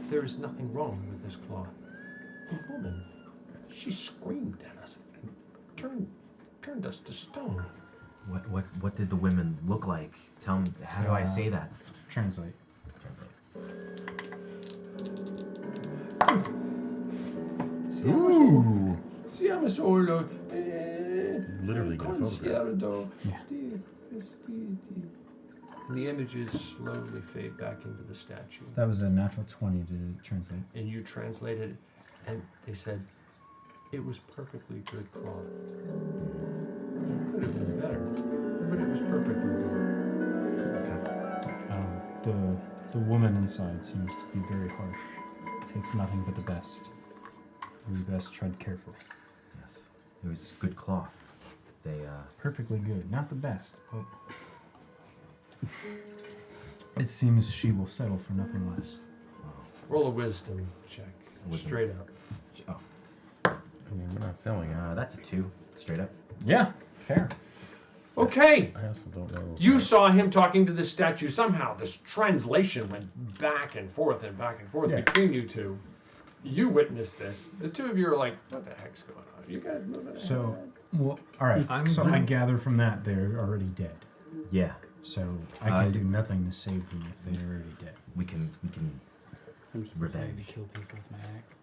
[SPEAKER 14] There is nothing wrong with this cloth. The woman, she screamed at us and turned us to stone.
[SPEAKER 10] What did the women look like? Tell me, how do I say that?
[SPEAKER 9] Translate.
[SPEAKER 12] Ooh.
[SPEAKER 14] Siamo solo
[SPEAKER 12] Literally get a photograph.
[SPEAKER 14] concierto di vestiti. And the images slowly fade back into the statue.
[SPEAKER 9] That was a natural 20 to translate.
[SPEAKER 14] And you translated, and they said, it was perfectly good cloth. It could have been better, but it was perfectly good.
[SPEAKER 9] The woman inside seems to be very harsh. Takes nothing but the best. We best tread carefully.
[SPEAKER 10] Yes, it was good cloth. They
[SPEAKER 9] Perfectly good. Not the best, but it seems she will settle for nothing less.
[SPEAKER 14] Roll a wisdom check.
[SPEAKER 10] Wisdom.
[SPEAKER 14] Straight up.
[SPEAKER 10] Oh.
[SPEAKER 12] I mean, we're not selling it.
[SPEAKER 10] That's a 2, straight up.
[SPEAKER 9] Yeah, fair.
[SPEAKER 14] Okay.
[SPEAKER 12] I also don't know.
[SPEAKER 14] You saw him talking to the statue. Somehow this translation went back and forth between you two. You witnessed this. The two of you are like, what the heck's going on? You guys moving ahead?
[SPEAKER 9] So, well, all right. I gather from that they're already dead.
[SPEAKER 10] Yeah.
[SPEAKER 9] So I can do nothing to save them if they're already dead.
[SPEAKER 10] We can
[SPEAKER 13] I'm just
[SPEAKER 10] revenge.
[SPEAKER 13] trying to kill people with my axe.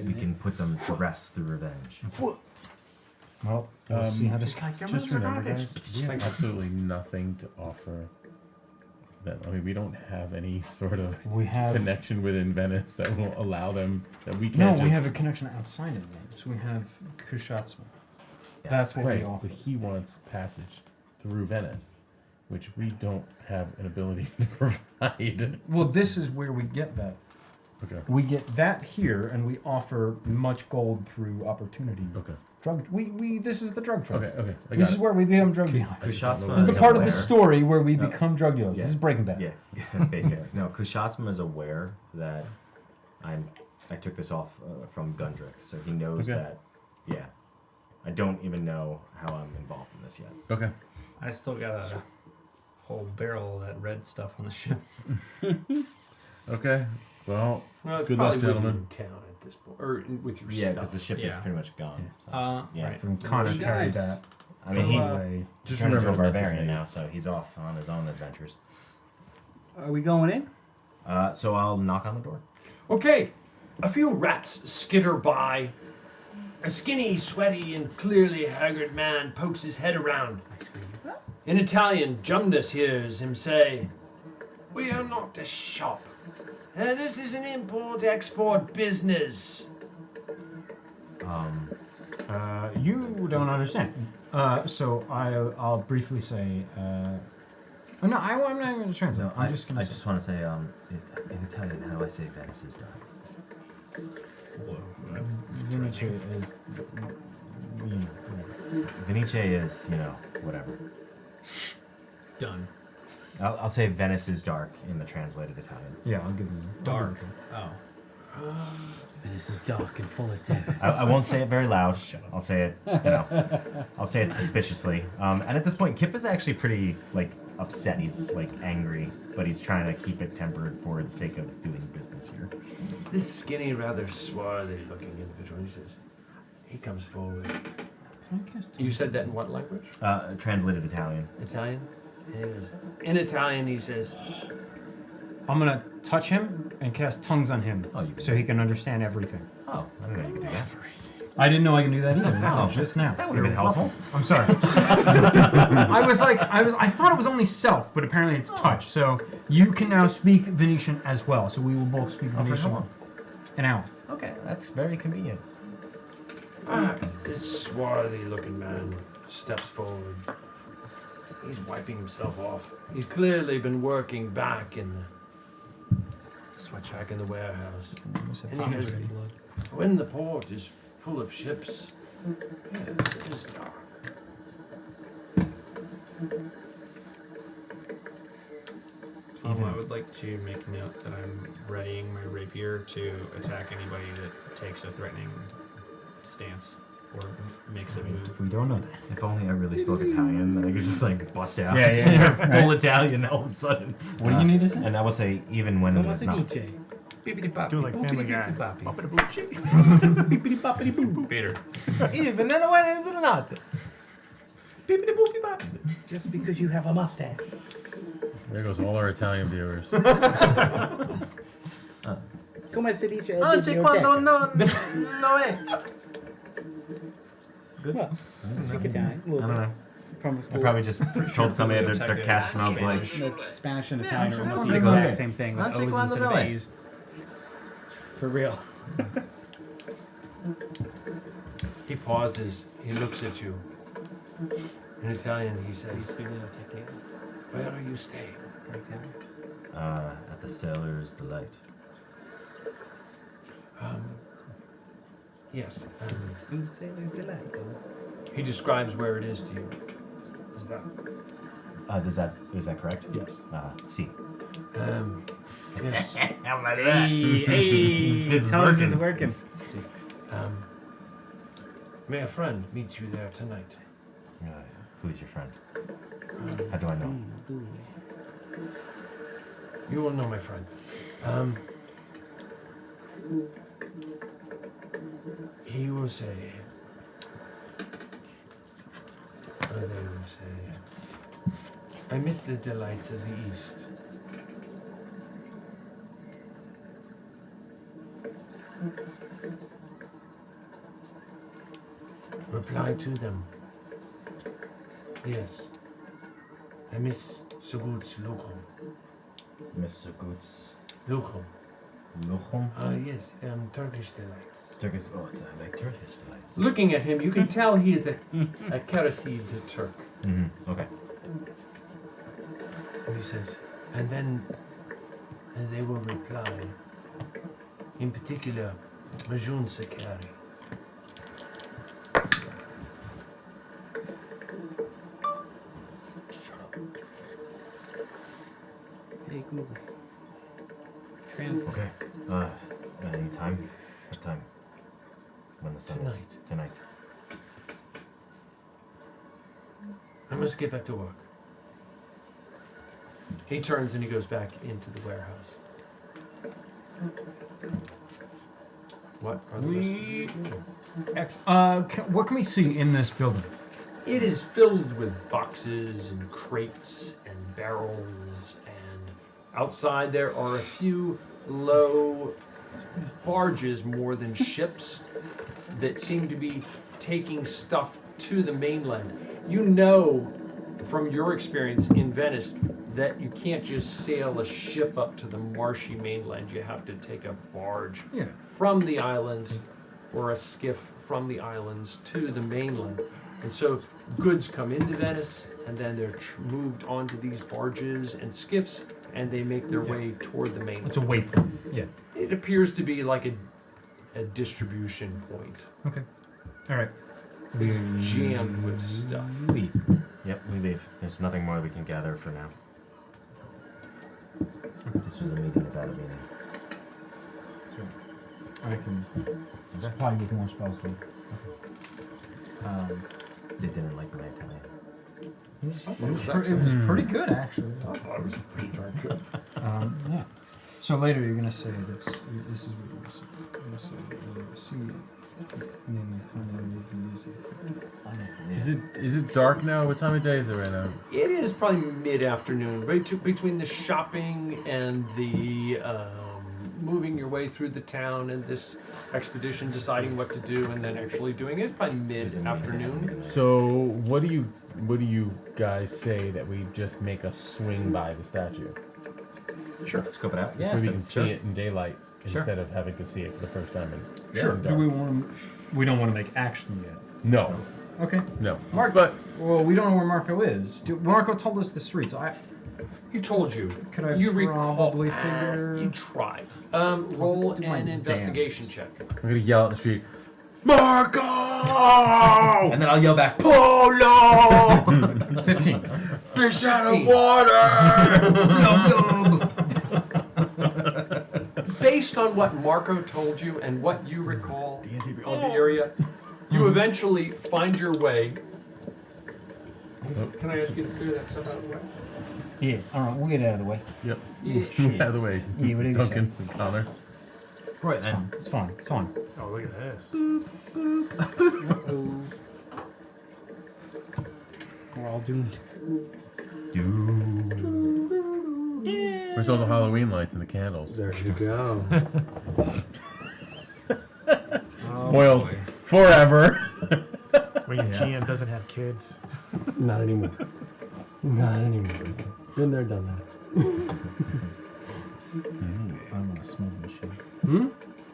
[SPEAKER 10] We can put them to rest through revenge.
[SPEAKER 9] Well, we'll see how this
[SPEAKER 12] Just remember, guys, we have absolutely nothing to offer them. I mean, we don't have any sort of connection within Venice that will allow them that we can't.
[SPEAKER 9] No, we have a connection outside of Venice. We have Kushatsma.
[SPEAKER 10] Yes.
[SPEAKER 9] That's what
[SPEAKER 12] right,
[SPEAKER 9] we offer.
[SPEAKER 12] but he wants passage through Venice, which we don't have an ability to provide.
[SPEAKER 9] Well, this is where we get that.
[SPEAKER 12] Okay.
[SPEAKER 9] We get that here, and we offer much gold through opportunity.
[SPEAKER 12] Okay.
[SPEAKER 9] This is the drug trade.
[SPEAKER 12] Okay. I
[SPEAKER 9] This
[SPEAKER 12] got
[SPEAKER 9] is
[SPEAKER 12] it.
[SPEAKER 9] where we become drug dealers.
[SPEAKER 10] Kushatsma
[SPEAKER 9] This is the
[SPEAKER 10] is
[SPEAKER 9] part of
[SPEAKER 10] aware.
[SPEAKER 9] the story where we become drug dealers. This is Breaking Bad.
[SPEAKER 10] Yeah, basically. No, Kushatsma is aware that I took this off from Gundrick, so he knows
[SPEAKER 12] Okay.
[SPEAKER 10] that. Yeah, I don't even know how I'm involved in this yet.
[SPEAKER 12] Okay.
[SPEAKER 16] I still got a whole barrel of that red stuff on the ship.
[SPEAKER 12] Okay. Well,
[SPEAKER 14] it's
[SPEAKER 12] good
[SPEAKER 14] probably
[SPEAKER 12] luck, gentlemen.
[SPEAKER 14] with you in town at this point, or with your
[SPEAKER 10] Yeah,
[SPEAKER 14] stuff.
[SPEAKER 10] because the ship is pretty much gone. So, yeah.
[SPEAKER 9] Right. From Connor carried that.
[SPEAKER 10] I mean,
[SPEAKER 9] he's
[SPEAKER 10] just
[SPEAKER 12] remember
[SPEAKER 10] turned into a
[SPEAKER 12] to message
[SPEAKER 10] barbarian
[SPEAKER 12] me.
[SPEAKER 10] now, so he's off on his own adventures.
[SPEAKER 13] Are we going in?
[SPEAKER 10] So I'll knock on the door.
[SPEAKER 14] Okay, a few rats skitter by. A skinny, sweaty, and clearly haggard man pokes his head around. In Italian, Jumnus hears him say, "We are not a shop. This is an import-export business."
[SPEAKER 9] You don't understand. So I'll briefly say. I'm not going to translate.
[SPEAKER 10] No,
[SPEAKER 9] I'm just going
[SPEAKER 10] I
[SPEAKER 9] to.
[SPEAKER 10] just want to say, in Italian, how do I say Venice is dark?
[SPEAKER 9] Venice is.
[SPEAKER 10] Venice is, whatever.
[SPEAKER 16] Done.
[SPEAKER 10] I'll say Venice is dark in the translated Italian.
[SPEAKER 9] Yeah, I'll give you
[SPEAKER 16] Dark. Oh.
[SPEAKER 13] Venice is dark and full of terrors.
[SPEAKER 10] I won't say it very loud. I'll say it, I'll say it suspiciously. And at this point, Kip is actually pretty, like, upset. He's, like, angry, but he's trying to keep it tempered for the sake of doing business here.
[SPEAKER 14] This skinny, rather swarthy-looking individual, he comes forward. You said that in what language?
[SPEAKER 10] Translated Italian.
[SPEAKER 14] Italian? In Italian, he says,
[SPEAKER 9] I'm gonna touch him and cast tongues on him, so he can understand everything.
[SPEAKER 10] Oh, I didn't know you could do that.
[SPEAKER 9] I didn't know I could do that either. Until just now.
[SPEAKER 10] That would have been helpful.
[SPEAKER 9] I'm sorry. I thought it was only self, but apparently it's touch. So you can now speak Venetian as well. So we will both speak Venetian. An hour.
[SPEAKER 10] Okay, that's very convenient.
[SPEAKER 14] This swarthy-looking man steps forward. He's wiping himself off. He's clearly been working back in the warehouse. And he goes, when the port is full of ships, it is dark.
[SPEAKER 16] I would like to make note that I'm readying my rapier to attack anybody that takes a threatening stance or makes a move.
[SPEAKER 10] We don't know that. If only I really spoke Italian, then I could just like bust out.
[SPEAKER 9] Yeah.
[SPEAKER 10] Full Italian all of a sudden.
[SPEAKER 9] What do you need to say?
[SPEAKER 10] And I will say, even when it's not.
[SPEAKER 11] Do like Family Guy.
[SPEAKER 16] Peter.
[SPEAKER 10] Even then when it's not.
[SPEAKER 13] Just because you have a mustache.
[SPEAKER 12] There goes all our Italian viewers.
[SPEAKER 13] Come si dice
[SPEAKER 10] quando no è. Good.
[SPEAKER 13] Well, I speak Italian.
[SPEAKER 10] I don't know.
[SPEAKER 13] From
[SPEAKER 10] I
[SPEAKER 13] school.
[SPEAKER 10] probably just told somebody that their cat smells like.
[SPEAKER 13] Spanish and Italian are almost
[SPEAKER 10] I'm
[SPEAKER 13] the
[SPEAKER 10] sure
[SPEAKER 13] exact
[SPEAKER 10] quando-
[SPEAKER 13] same thing with
[SPEAKER 10] I'm sure
[SPEAKER 13] O's
[SPEAKER 10] quando
[SPEAKER 13] instead of
[SPEAKER 10] no è.
[SPEAKER 13] A's. For real.
[SPEAKER 14] He pauses. He looks at you. In Italian, he says, where are you staying?
[SPEAKER 10] At the Sailor's Delight.
[SPEAKER 14] Yes.
[SPEAKER 13] Sailor's Delight.
[SPEAKER 14] He describes where it is to you. Is that?
[SPEAKER 10] Is that correct?
[SPEAKER 14] Yes.
[SPEAKER 10] C.
[SPEAKER 14] Yes.
[SPEAKER 10] How about
[SPEAKER 13] Hey,
[SPEAKER 10] This is
[SPEAKER 13] tongues
[SPEAKER 10] working.
[SPEAKER 13] is working.
[SPEAKER 14] May a friend meet you there tonight?
[SPEAKER 10] Who's your friend? How do I know?
[SPEAKER 14] You will know my friend. He will say, they will say, I miss the delights of the East. Reply to them. Yes. I miss Sugut's Luchum.
[SPEAKER 10] Miss Sugut's
[SPEAKER 14] Luchum.
[SPEAKER 10] Luchum?
[SPEAKER 14] Yes, Turkish delights.
[SPEAKER 10] Turkish. Oh, I like Turkish delights.
[SPEAKER 14] Looking at him, you can tell he is a Karasid Turk.
[SPEAKER 10] Mm-hmm. Okay.
[SPEAKER 14] And he says, and then they will reply. In particular, Majun Sakari.
[SPEAKER 13] Hey Google. Translate.
[SPEAKER 10] Okay. Any time? What time? When the sun is? Tonight.
[SPEAKER 14] I must get back to work. He turns and he goes back into the warehouse. What are the
[SPEAKER 9] What can we see in this building?
[SPEAKER 14] It is filled with boxes and crates and barrels, and outside there are a few low barges more than ships that seem to be taking stuff to the mainland. You know from your experience in Venice that you can't just sail a ship up to the marshy mainland. You have to take a barge from the islands or a skiff from the islands to the mainland. And so goods come into Venice, and then they're moved onto these barges and skiffs, and they make their way toward the mainland.
[SPEAKER 9] It's a waypoint. Yeah.
[SPEAKER 14] It appears to be like a distribution point.
[SPEAKER 9] Okay. All right.
[SPEAKER 14] It's jammed with stuff.
[SPEAKER 10] Leave. Yep, we leave. There's nothing more we can gather for now. This was a meeting about a meeting.
[SPEAKER 9] I can supply you with more spells. Then.
[SPEAKER 10] They didn't like my Italian.
[SPEAKER 9] It was pretty good, actually.
[SPEAKER 14] It was pretty darn good.
[SPEAKER 9] Yeah. So later you're gonna say this. This is what you're gonna say. You're gonna say, see.
[SPEAKER 12] Is it dark now? What time of day is it right now?
[SPEAKER 14] It is probably mid-afternoon, between the shopping and the moving your way through the town and this expedition, deciding what to do, and then actually doing it. It's probably mid-afternoon.
[SPEAKER 12] So what do you guys say that we just make a swing by the statue?
[SPEAKER 10] Sure, scope it out.
[SPEAKER 12] Yeah, maybe we can see it in daylight instead of having to see it for the first time.
[SPEAKER 9] Sure. Do we want to? We don't want to make action yet.
[SPEAKER 12] No.
[SPEAKER 9] Okay.
[SPEAKER 12] No.
[SPEAKER 9] Well, we don't know where Marco is. Marco told us the streets.
[SPEAKER 14] He told you.
[SPEAKER 9] Could I
[SPEAKER 14] you
[SPEAKER 9] probably
[SPEAKER 14] recall,
[SPEAKER 9] figure?
[SPEAKER 14] You tried. Roll an investigation check.
[SPEAKER 12] I'm gonna yell out the street, Marco!
[SPEAKER 10] And then I'll yell back, Polo!
[SPEAKER 9] 15.
[SPEAKER 12] Fish out of water!
[SPEAKER 14] Based on what Marco told you and what you recall of the area, you eventually find your way. Can I ask you to clear that stuff out of the way?
[SPEAKER 9] Yeah, alright, we'll get it out of the way.
[SPEAKER 12] Yep.
[SPEAKER 14] Yeah,
[SPEAKER 12] out of the way.
[SPEAKER 9] Yeah, what do you
[SPEAKER 12] Duncan and Connor.
[SPEAKER 9] Right, it's fine. It's fine.
[SPEAKER 11] Oh, look at this.
[SPEAKER 13] We're all doomed.
[SPEAKER 12] Where's all the Halloween lights and the candles?
[SPEAKER 14] There you go.
[SPEAKER 12] Spoiled forever.
[SPEAKER 11] When your GM doesn't have kids.
[SPEAKER 7] Not anymore. Not anymore. Been there, done that.
[SPEAKER 9] I'm a smoke machine.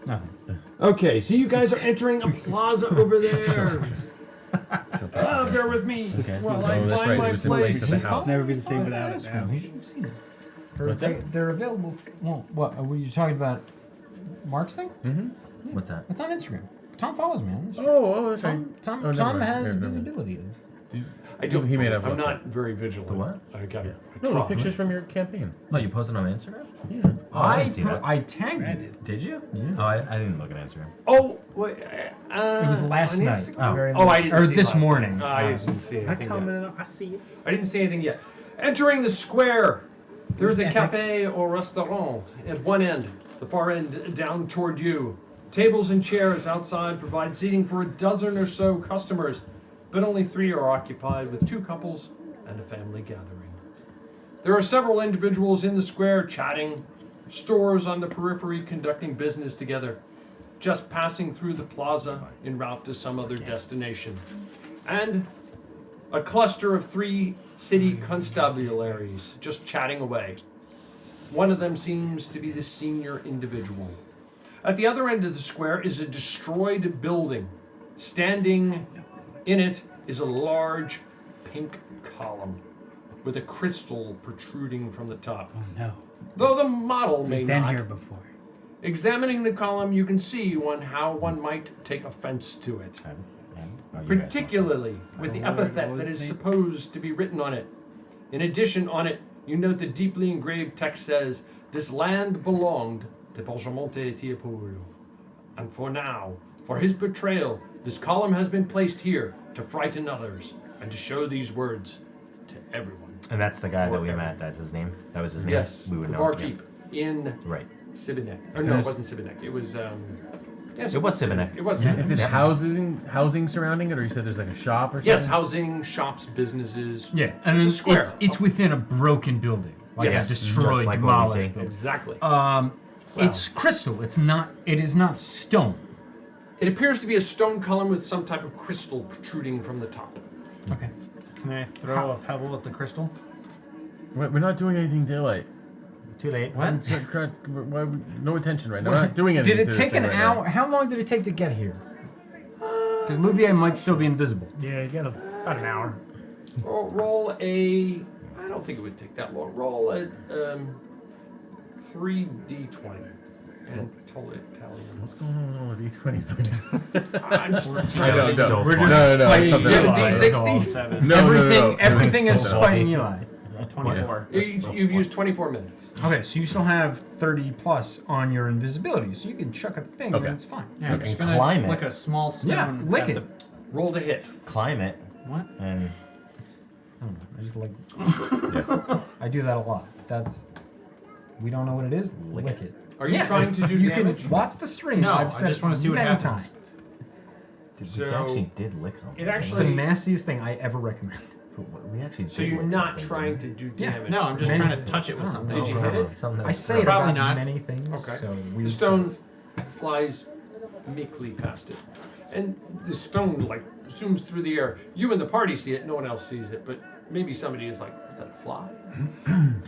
[SPEAKER 9] Nothing.
[SPEAKER 14] Okay, so you guys are entering a plaza over there. Bear with me while I find my place.
[SPEAKER 13] It's never be the same without it now.
[SPEAKER 9] You've seen it. They're available. Well, what were you talking about? Mark's thing?
[SPEAKER 12] Mm-hmm.
[SPEAKER 9] Yeah.
[SPEAKER 10] What's that?
[SPEAKER 9] It's on Instagram. Tom follows me on Instagram.
[SPEAKER 12] Oh, okay.
[SPEAKER 9] Tom has visibility.
[SPEAKER 14] I do.
[SPEAKER 12] He made up.
[SPEAKER 14] I'm not very vigilant.
[SPEAKER 10] The what?
[SPEAKER 14] I got it.
[SPEAKER 12] No, pictures from your campaign.
[SPEAKER 10] Oh, you posted on Instagram?
[SPEAKER 12] Yeah.
[SPEAKER 10] Oh, I didn't see that.
[SPEAKER 9] I tagged it.
[SPEAKER 10] Did you?
[SPEAKER 9] Yeah.
[SPEAKER 10] Oh, I didn't look at Instagram.
[SPEAKER 14] Oh, wait.
[SPEAKER 9] It was last
[SPEAKER 14] on
[SPEAKER 9] night.
[SPEAKER 14] Instagram?
[SPEAKER 9] Oh,
[SPEAKER 14] I didn't
[SPEAKER 9] or
[SPEAKER 14] see it
[SPEAKER 9] this
[SPEAKER 14] last
[SPEAKER 9] morning.
[SPEAKER 14] night. I didn't see anything yet.
[SPEAKER 11] I see it.
[SPEAKER 14] I didn't see anything yet. Entering the square, there's a cafe or restaurant at one end, the far end down toward you. Tables and chairs outside provide seating for a dozen or so customers, but only 3 are occupied, with 2 couples and a family gathering. There are several individuals in the square chatting, stores on the periphery conducting business together, just passing through the plaza en route to some other destination. And a cluster of 3 city constabularies just chatting away. One of them seems to be the senior individual. At the other end of the square is a destroyed building. Standing in it is a large pink column with a crystal protruding from the top.
[SPEAKER 13] Oh no.
[SPEAKER 14] Though the model may
[SPEAKER 13] We've been
[SPEAKER 14] not.
[SPEAKER 13] here before.
[SPEAKER 14] Examining the column, you can see how one might take offense to it. Particularly with the epithet that is supposed to be written on it. In addition, on it, you note the deeply engraved text says, "This land belonged to Belgemonte Tiepolo. And for now, for his betrayal, this column has been placed here to frighten others and to show these words to everyone."
[SPEAKER 10] And that's the guy that we met. That's his name. That was his name.
[SPEAKER 14] Yes,
[SPEAKER 10] we would
[SPEAKER 14] the
[SPEAKER 10] know.
[SPEAKER 14] barkeep in
[SPEAKER 10] Right.
[SPEAKER 14] Sibinek. Or no, it wasn't Sibinek. It was yes,
[SPEAKER 10] It was Sibinek.
[SPEAKER 14] It was
[SPEAKER 12] Is
[SPEAKER 14] Sibinek.
[SPEAKER 12] it housing surrounding it, or you said there's like a shop or something?
[SPEAKER 14] Yes, housing, shops, businesses.
[SPEAKER 9] Yeah, and
[SPEAKER 14] it's a
[SPEAKER 9] then
[SPEAKER 14] square.
[SPEAKER 9] it's within a broken building, like
[SPEAKER 14] Yes.
[SPEAKER 9] a destroyed,
[SPEAKER 10] Just like what we
[SPEAKER 9] demolished
[SPEAKER 10] see.
[SPEAKER 9] building.
[SPEAKER 14] Exactly.
[SPEAKER 9] It's crystal. It is not stone.
[SPEAKER 14] It appears to be a stone column with some type of crystal protruding from the top.
[SPEAKER 9] Okay.
[SPEAKER 13] Can I throw a pebble at the crystal?
[SPEAKER 12] We're not doing anything daylight.
[SPEAKER 13] Too late.
[SPEAKER 12] What? No attention right now. We're not doing anything.
[SPEAKER 9] Did it
[SPEAKER 12] to
[SPEAKER 9] take
[SPEAKER 12] this
[SPEAKER 9] an
[SPEAKER 12] thing right
[SPEAKER 9] hour? How long did it take to get here? Because Louvier might still be invisible.
[SPEAKER 11] Yeah, you got about an hour.
[SPEAKER 14] Roll a. I don't think it would take that long. Roll a 3d20 and tell it.
[SPEAKER 12] What's going on with all the d20s right now?
[SPEAKER 14] I'm just
[SPEAKER 12] I know, no.
[SPEAKER 9] We're just
[SPEAKER 12] no,
[SPEAKER 9] spiting
[SPEAKER 12] it's something
[SPEAKER 9] Eli.
[SPEAKER 12] else.
[SPEAKER 14] D60?
[SPEAKER 12] No,
[SPEAKER 9] Everything is
[SPEAKER 12] no.
[SPEAKER 9] spiting Eli.
[SPEAKER 16] 24.
[SPEAKER 14] You've used 24 minutes.
[SPEAKER 9] Okay, so you still have 30 plus on your invisibility, so you can chuck a thing and it's fine.
[SPEAKER 16] Yeah, I'm just gonna
[SPEAKER 10] Climb
[SPEAKER 16] flick
[SPEAKER 10] it.
[SPEAKER 16] a small stone.
[SPEAKER 9] Yeah, lick
[SPEAKER 16] at
[SPEAKER 9] it.
[SPEAKER 14] Roll to hit.
[SPEAKER 10] Climb it.
[SPEAKER 16] What?
[SPEAKER 10] And
[SPEAKER 9] I don't know. I just like. I do that a lot. We don't know what it is. Lick it.
[SPEAKER 14] Are you trying to do
[SPEAKER 9] you
[SPEAKER 14] damage?
[SPEAKER 9] Can watch the stream.
[SPEAKER 16] No,
[SPEAKER 9] I've
[SPEAKER 16] I
[SPEAKER 9] said
[SPEAKER 16] just
[SPEAKER 9] it
[SPEAKER 16] want to see what
[SPEAKER 9] many
[SPEAKER 16] happens.
[SPEAKER 9] times.
[SPEAKER 10] dude, we actually did lick something.
[SPEAKER 14] It
[SPEAKER 9] It's the
[SPEAKER 14] actually.
[SPEAKER 9] nastiest thing I ever recommend.
[SPEAKER 10] We actually.
[SPEAKER 14] So
[SPEAKER 10] did
[SPEAKER 14] you're
[SPEAKER 10] lick
[SPEAKER 14] not
[SPEAKER 10] something,
[SPEAKER 14] trying
[SPEAKER 10] didn't
[SPEAKER 14] to do
[SPEAKER 9] Yeah.
[SPEAKER 14] damage.
[SPEAKER 16] No, I'm just trying to touch it with something.
[SPEAKER 14] Did you hit it?
[SPEAKER 10] Something
[SPEAKER 9] I say it
[SPEAKER 16] Probably
[SPEAKER 9] about
[SPEAKER 16] not.
[SPEAKER 9] many things.
[SPEAKER 14] Okay.
[SPEAKER 9] So
[SPEAKER 14] The
[SPEAKER 9] weird
[SPEAKER 14] stone flies meekly past it, and the stone like zooms through the air. You and the party see it. No one else sees it, but maybe somebody is like, "Is that a fly?"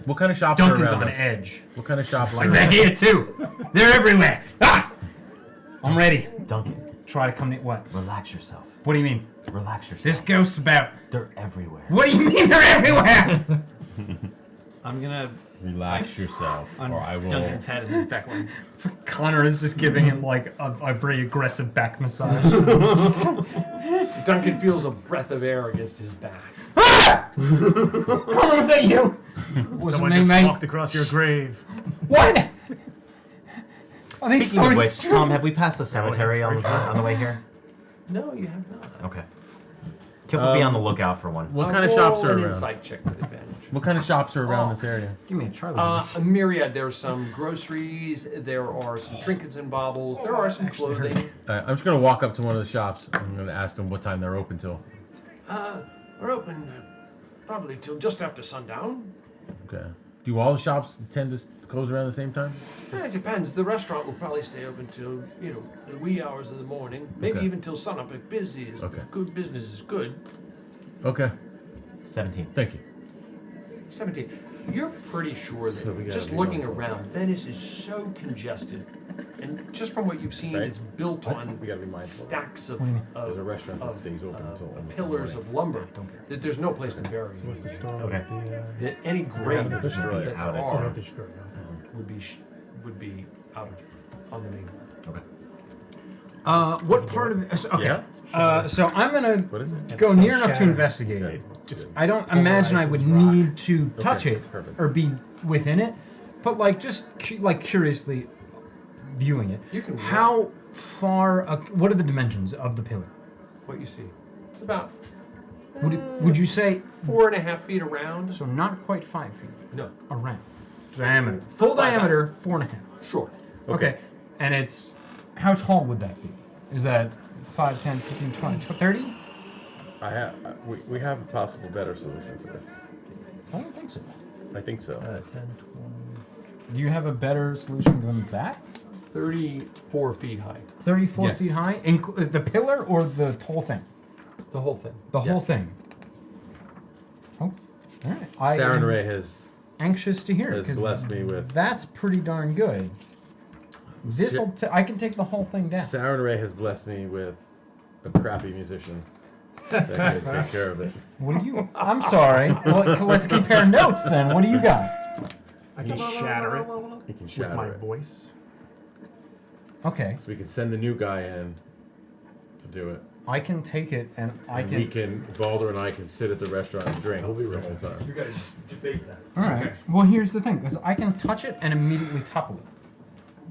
[SPEAKER 12] What kind of shops
[SPEAKER 9] Duncan's
[SPEAKER 12] are around
[SPEAKER 9] on
[SPEAKER 12] us?
[SPEAKER 9] edge.
[SPEAKER 12] What kind of shops are
[SPEAKER 9] Like
[SPEAKER 12] around
[SPEAKER 9] they're
[SPEAKER 12] us?
[SPEAKER 9] here too. They're everywhere. Ah! I'm ready.
[SPEAKER 10] Duncan,
[SPEAKER 9] Try to come to what?
[SPEAKER 10] relax yourself.
[SPEAKER 9] What do you mean?
[SPEAKER 10] Relax yourself.
[SPEAKER 9] This ghost's about.
[SPEAKER 10] They're everywhere.
[SPEAKER 9] What do you mean they're everywhere?
[SPEAKER 16] I'm gonna
[SPEAKER 12] Relax yourself,
[SPEAKER 16] on
[SPEAKER 12] or I will.
[SPEAKER 16] Duncan's head and then back one.
[SPEAKER 9] Connor is just giving him like a very aggressive back massage.
[SPEAKER 14] Duncan feels a breath of air against his back.
[SPEAKER 9] Connor, was that you?
[SPEAKER 11] Someone
[SPEAKER 9] me,
[SPEAKER 11] just
[SPEAKER 9] mate?
[SPEAKER 11] walked across your grave.
[SPEAKER 9] What? Are these
[SPEAKER 10] Speaking of
[SPEAKER 9] stories
[SPEAKER 10] which, Tom, have we passed the cemetery on the way here?
[SPEAKER 14] No, you have not.
[SPEAKER 10] Okay. Can we be on the lookout for one?
[SPEAKER 12] What kind of shops are
[SPEAKER 14] Roll an
[SPEAKER 12] around?
[SPEAKER 14] insight check with advantage.
[SPEAKER 12] What kind of shops are around
[SPEAKER 14] Oh.
[SPEAKER 12] this area?
[SPEAKER 9] Give me a Charlie.
[SPEAKER 14] A myriad. There's some groceries. There are some trinkets and baubles. There are some clothing.
[SPEAKER 12] I'm just gonna walk up to one of the shops. I'm gonna ask them what time they're open till.
[SPEAKER 14] We're open probably till just after sundown.
[SPEAKER 12] Okay. Do all the shops tend to close around the same time?
[SPEAKER 14] It depends. The restaurant will probably stay open till the wee hours of the morning, maybe
[SPEAKER 12] Okay.
[SPEAKER 14] even till sunup. If busy is good, business is good.
[SPEAKER 12] Okay.
[SPEAKER 10] 17.
[SPEAKER 12] Thank you.
[SPEAKER 14] 17. You're pretty sure that
[SPEAKER 12] So we gotta
[SPEAKER 14] just
[SPEAKER 12] be
[SPEAKER 14] looking
[SPEAKER 12] going for it.
[SPEAKER 14] around, Venice is so congested, and just from what you've seen,
[SPEAKER 12] Right.
[SPEAKER 14] it's built on
[SPEAKER 12] We gotta be mindful.
[SPEAKER 14] stacks of,
[SPEAKER 12] There's a restaurant that stays open until almost
[SPEAKER 14] pillars
[SPEAKER 12] morning.
[SPEAKER 14] of lumber. That there's no place to bury.
[SPEAKER 11] What's the story?
[SPEAKER 10] Okay.
[SPEAKER 11] with the,
[SPEAKER 14] That any grave
[SPEAKER 12] have to destroy it.
[SPEAKER 14] that there
[SPEAKER 10] Out
[SPEAKER 14] are
[SPEAKER 11] Out the story, okay.
[SPEAKER 14] would be out on the mainland.
[SPEAKER 12] Okay.
[SPEAKER 9] What part of it? Okay.
[SPEAKER 12] Yeah?
[SPEAKER 9] So I'm gonna
[SPEAKER 12] What is it?
[SPEAKER 9] go near enough to
[SPEAKER 11] Shatter.
[SPEAKER 9] investigate
[SPEAKER 12] Okay.
[SPEAKER 9] it.
[SPEAKER 11] Just
[SPEAKER 9] I don't imagine I would
[SPEAKER 11] pulverizes rock.
[SPEAKER 9] need to touch
[SPEAKER 12] Okay,
[SPEAKER 9] it
[SPEAKER 12] perfect.
[SPEAKER 9] or be within it, but like just like curiously viewing it.
[SPEAKER 14] You can
[SPEAKER 9] How far? What are the dimensions of the pillar?
[SPEAKER 14] What you see? It's about
[SPEAKER 9] Would you say
[SPEAKER 14] 4.5 feet around.
[SPEAKER 9] so? Not quite 5 feet
[SPEAKER 14] No,
[SPEAKER 9] around diameter. Full
[SPEAKER 14] 5.5.
[SPEAKER 9] diameter, 4.5.
[SPEAKER 14] sure.
[SPEAKER 9] Okay. And it's how tall would that be? Is that 5, 10, 15, 20, 30?
[SPEAKER 12] We have a possible better solution for this.
[SPEAKER 9] I don't think so.
[SPEAKER 12] I think so.
[SPEAKER 9] 10, 20. Do you have a better solution than that?
[SPEAKER 14] 34 feet high.
[SPEAKER 9] 34
[SPEAKER 12] Yes.
[SPEAKER 9] feet high? The pillar or the whole thing?
[SPEAKER 14] The whole thing.
[SPEAKER 9] The whole
[SPEAKER 12] Yes.
[SPEAKER 9] thing. Oh, all right. I
[SPEAKER 12] Saren
[SPEAKER 9] am
[SPEAKER 12] Ray has
[SPEAKER 9] anxious to hear it
[SPEAKER 12] has
[SPEAKER 9] 'cause
[SPEAKER 12] blessed me with.
[SPEAKER 9] that's pretty darn good. I can take the whole thing down.
[SPEAKER 12] Saren Ray has blessed me with a crappy musician that can take care of it.
[SPEAKER 9] What do you? I'm sorry. Well, let's compare notes then. What do you got?
[SPEAKER 11] I can shatter it
[SPEAKER 12] He can
[SPEAKER 11] with
[SPEAKER 12] shatter
[SPEAKER 11] my
[SPEAKER 12] it.
[SPEAKER 11] voice.
[SPEAKER 9] Okay,
[SPEAKER 12] So we can send the new guy in to do it.
[SPEAKER 9] I can take it and I
[SPEAKER 12] And
[SPEAKER 9] can.
[SPEAKER 12] we can, Balder and I can sit at the restaurant and drink the whole time.
[SPEAKER 14] You guys debate that.
[SPEAKER 9] All right. Well, here's the thing, because I can touch it and immediately topple it.